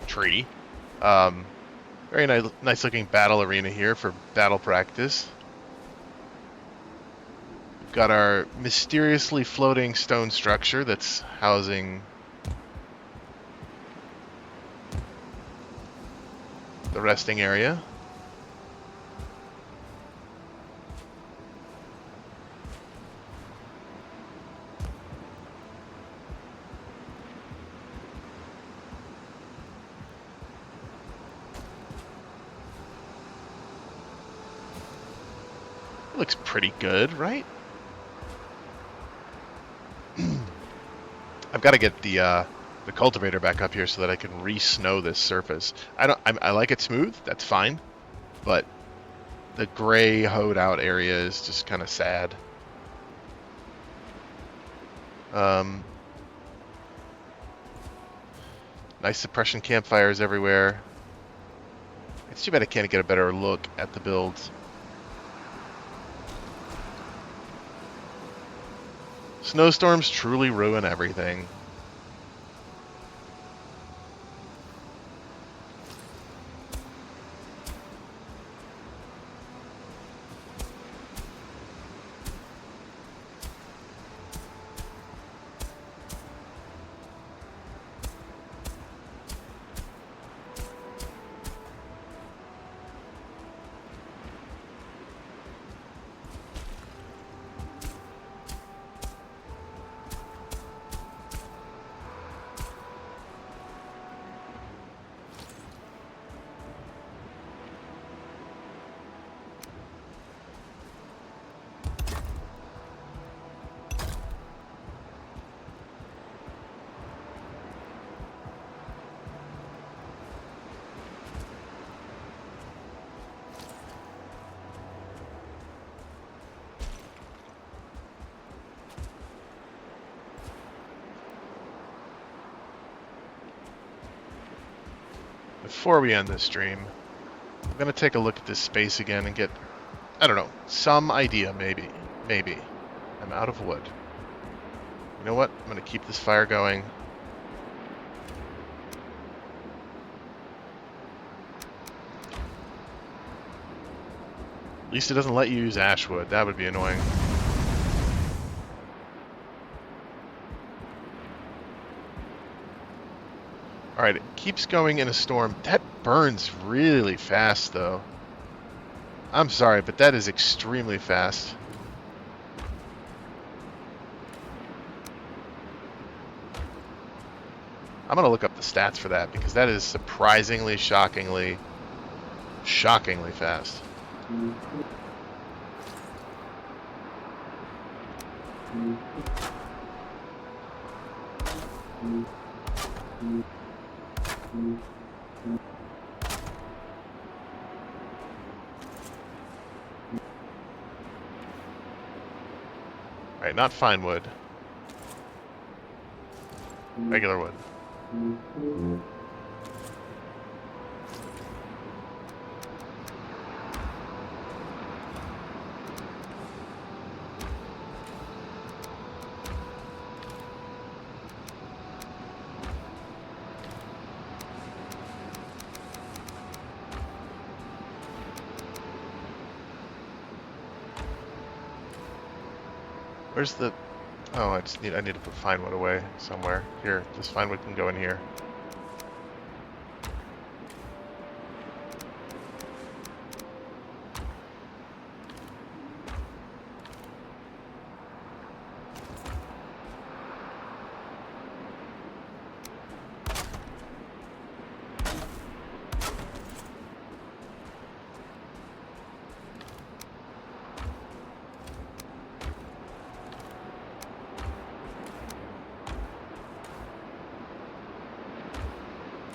tree. Very nice looking battle arena here for battle practice. Got our mysteriously floating stone structure that's housing the resting area. looks pretty good, right? I've got to get the cultivator back up here so that I can re-snow this surface. I like it smooth. That's fine, but the gray hoed out area is just kind of sad. Nice suppression campfires everywhere. It's too bad I can't get a better look at the builds. Snowstorms truly ruin everything. Before we end this stream, I'm going to take a look at this space again and get, I don't know, some idea, maybe. Maybe. I'm out of wood. You know what? I'm going to keep this fire going. At least it doesn't let you use ash wood. That would be annoying. Alright, it keeps going in a storm. That burns really fast, though. I'm sorry, but that is extremely fast. I'm going to look up the stats for that, because that is surprisingly, shockingly fast. Alright, not fine wood. Regular wood. Where's the... Oh, I need to put fine wood away somewhere. Here, this fine wood can go in here.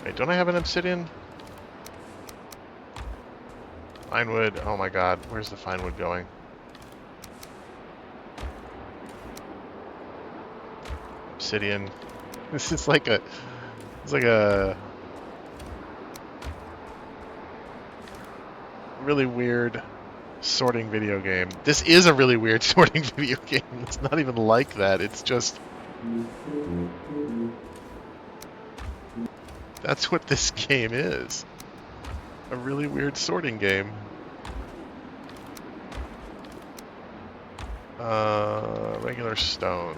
Wait, don't I have an obsidian? Fine wood. Oh my god, where's the fine wood going? Obsidian. This is like a... It's like a... really weird sorting video game. This is a really weird sorting video game. It's not even like that. It's just... That's what this game is. A really weird sorting game. Regular stone.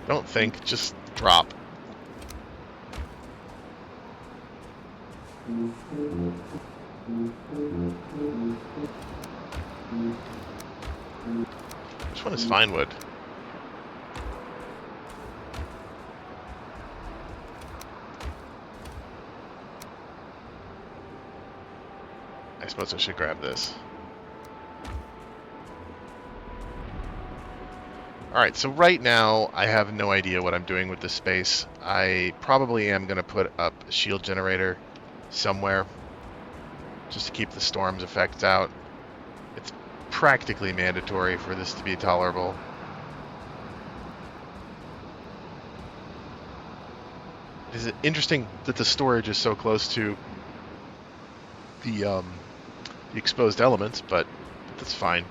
Don't think, just drop. Which one is fine wood? suppose I should grab this. Alright, so right now I have no idea what I'm doing with this space. I probably am going to put up a shield generator somewhere just to keep the storm's effects out. It's practically mandatory for this to be tolerable. It is interesting that the storage is so close to the exposed elements, but that's fine.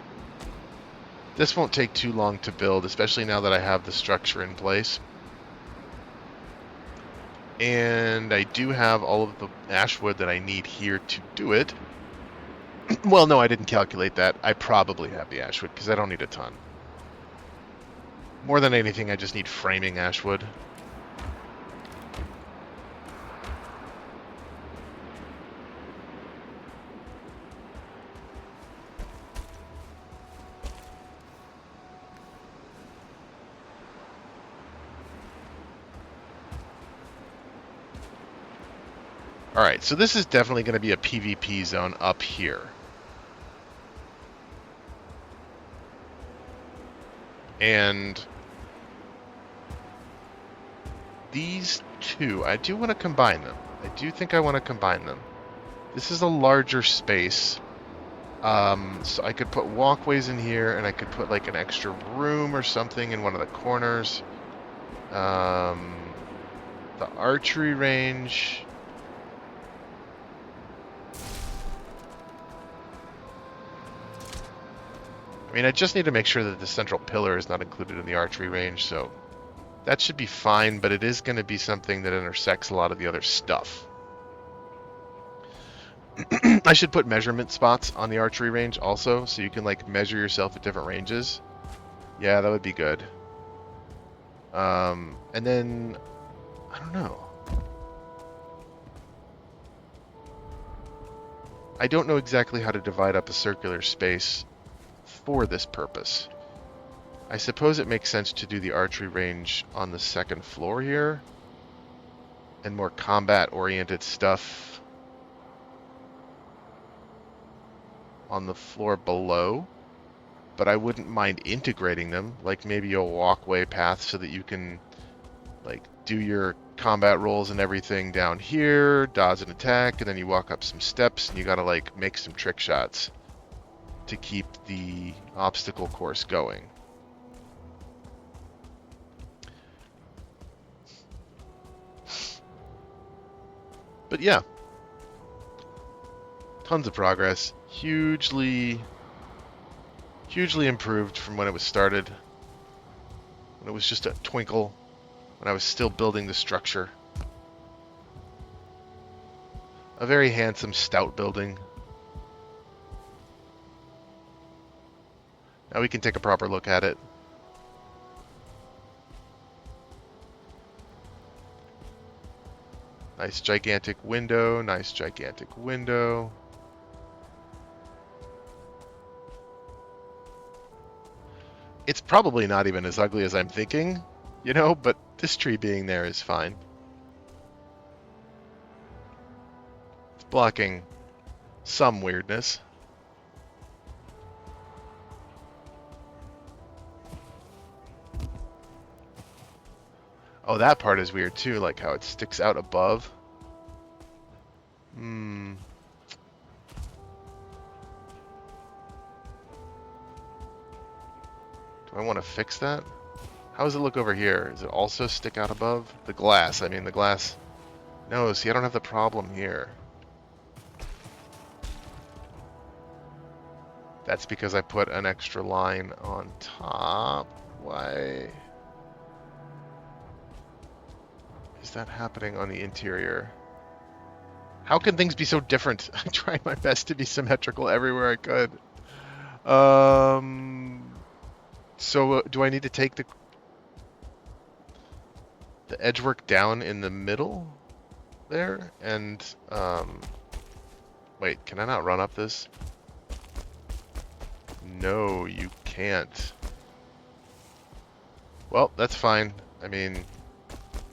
This won't take too long to build, especially now that I have the structure in place. And I do have all of the ash wood that I need here to do it. Well, no, I didn't calculate that. I probably have the ash wood because I don't need a ton. More than anything, I just need framing ash wood. Alright, so this is definitely going to be a PvP zone up here. And these two, I do want to combine them. I do think I want to combine them. This is a larger space. So I could put walkways in here, and I could put like an extra room or something in one of the corners. The archery range... I mean, I just need to make sure that the central pillar is not included in the archery range, so that should be fine, but it is going to be something that intersects a lot of the other stuff. I should put measurement spots on the archery range also, so you can like measure yourself at different ranges. Yeah, that would be good. And then, I don't know. I don't know exactly how to divide up a circular space for this purpose. I suppose it makes sense to do the archery range on the second floor here, and more combat-oriented stuff on the floor below, but I wouldn't mind integrating them, like maybe a walkway path so that you can like do your combat rolls and everything down here, dodge an attack, and then you walk up some steps and you gotta like make some trick shots to keep the obstacle course going. But yeah, tons of progress. Hugely improved from when it was started. When it was just a twinkle. When I was still building the structure. A very handsome, stout building. Now we can take a proper look at it. Nice gigantic window, nice gigantic window. It's probably not even as ugly as I'm thinking, you know, but this tree being there is fine. It's blocking some weirdness. Oh, that part is weird too, like how it sticks out above. Do I want to fix that? How does it look over here? Does it also stick out above? The glass, I mean the glass. No, see I don't have the problem here. That's because I put an extra line on top. Why is that happening on the interior? How can things be so different? I tried my best to be symmetrical everywhere I could. So do I need to take the edge work down in the middle there? And, wait, can I not run up this? No, you can't. Well, that's fine. I mean,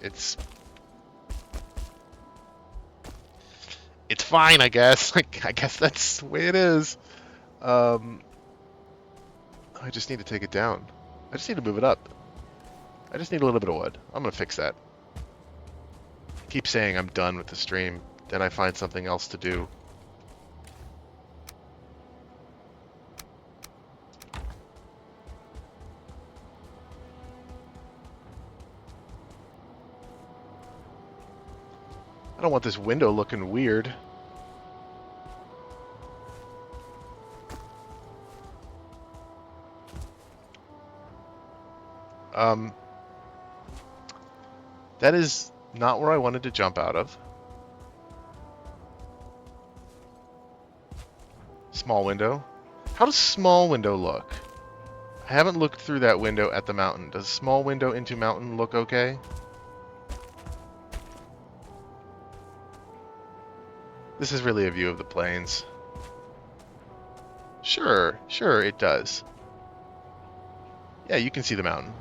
it's fine, I guess. I guess that's the way it is. I just need to take it down. I just need to move it up. I just need a little bit of wood. I'm gonna fix that. I keep saying I'm done with the stream, then I find something else to do. I don't want this window looking weird. That is not where I wanted to jump out of. Small window. How does small window look? I haven't looked through that window at the mountain. Does small window into mountain look okay? This is really a view of the plains. Sure, it does. Yeah, you can see the mountain.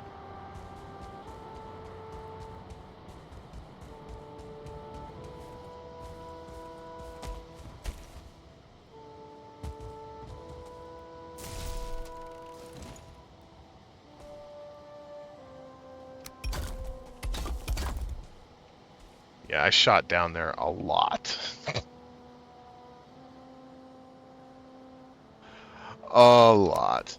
Yeah, I shot down there a lot. A lot.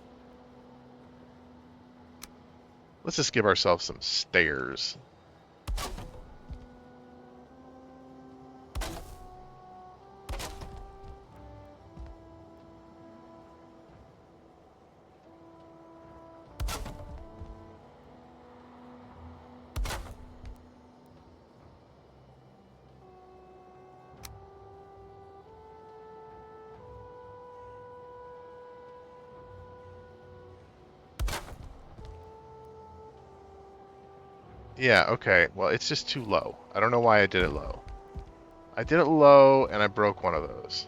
Let's just give ourselves some stairs. Yeah, okay. Well, it's just too low. I don't know why I did it low. I did it low, and I broke one of those.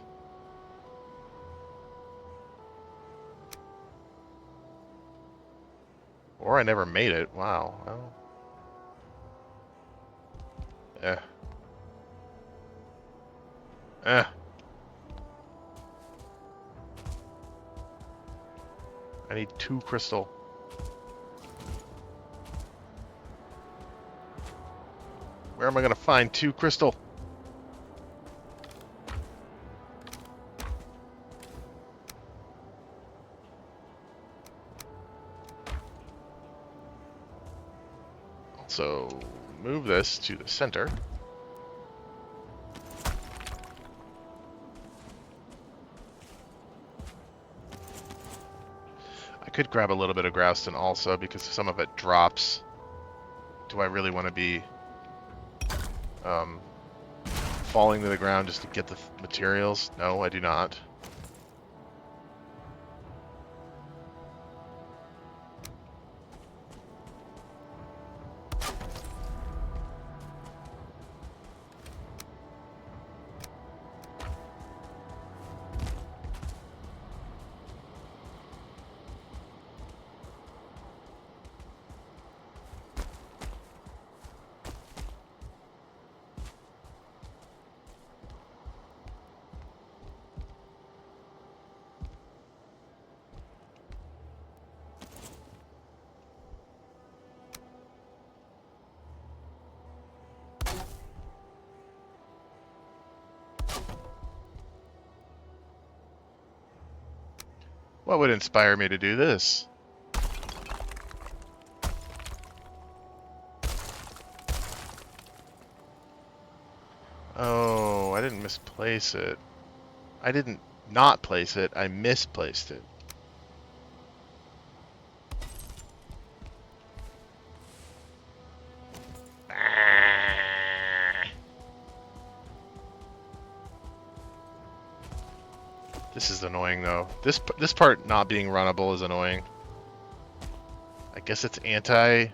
Or I never made it. Wow. Well, eh. Eh. I need 2 crystal. Where am I going to find 2 crystal? Also, move this to the center. I could grab a little bit of grouston also because some of it drops. Do I really want to be falling to the ground just to get the materials? No, I do not. What would inspire me to do this? Oh, I didn't misplace it. I didn't not place it, I misplaced it. This is annoying though. This part not being runnable is annoying. I guess it's anti...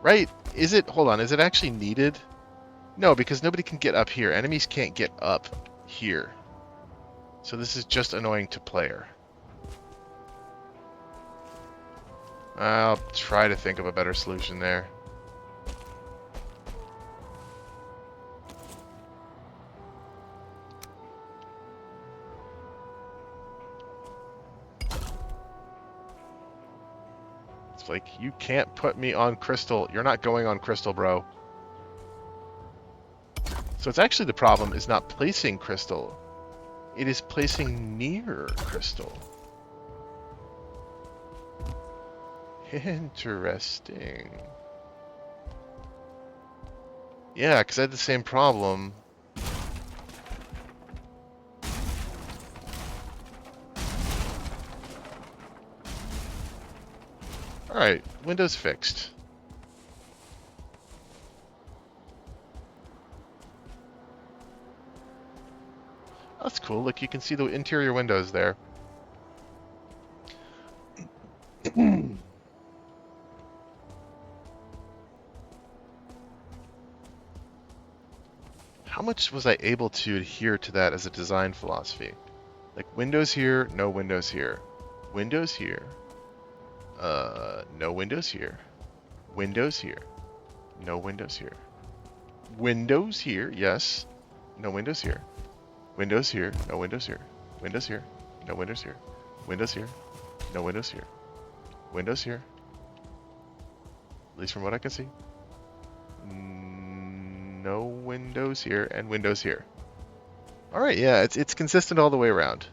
Right? Is it... Hold on, is it actually needed? No, because nobody can get up here. Enemies can't get up here. So this is just annoying to player. I'll try to think of a better solution there. It's like, you can't put me on crystal. You're not going on crystal, bro. So it's actually the problem is not placing crystal. It is placing near crystal. Interesting. Yeah, because I had the same problem. Alright, Windows fixed. That's cool. Look, you can see the interior windows there. How much was I able to adhere to that as a design philosophy? Like, windows here, no windows here. Windows here. No windows here. Windows here. No windows here. Windows here, yes. No windows here. Windows here, no windows here. Windows here, no windows here. Windows here, no windows here. Windows here. At least from what I can see. No windows here and windows here. All right, yeah, it's consistent all the way around.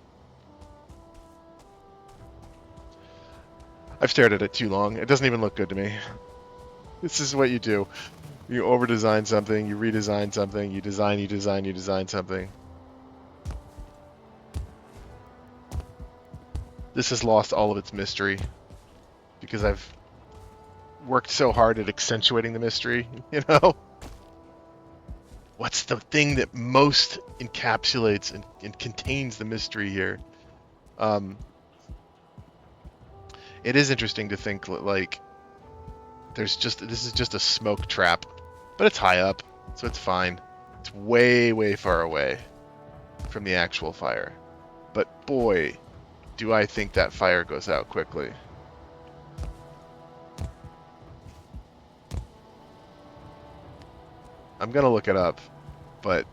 I've stared at it too long. It doesn't even look good to me. This is what you do. You over-design something, you redesign something, you design something. This has lost all of its mystery because I've worked so hard at accentuating the mystery, you know? What's the thing that most encapsulates and contains the mystery here? It is interesting to think like this is just a smoke trap, but it's high up, so it's fine. It's way, way far away from the actual fire. But boy, do I think that fire goes out quickly. I'm gonna look it up, but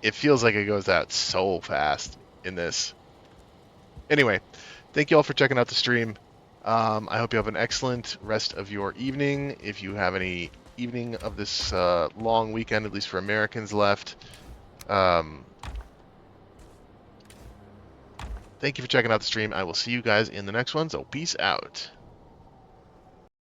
it feels like it goes out so fast in this. Anyway, thank you all for checking out the stream. I hope you have an excellent rest of your evening. If you have any evening of this long weekend, at least for Americans, left. Thank you for checking out the stream. I will see you guys in the next one, so peace out.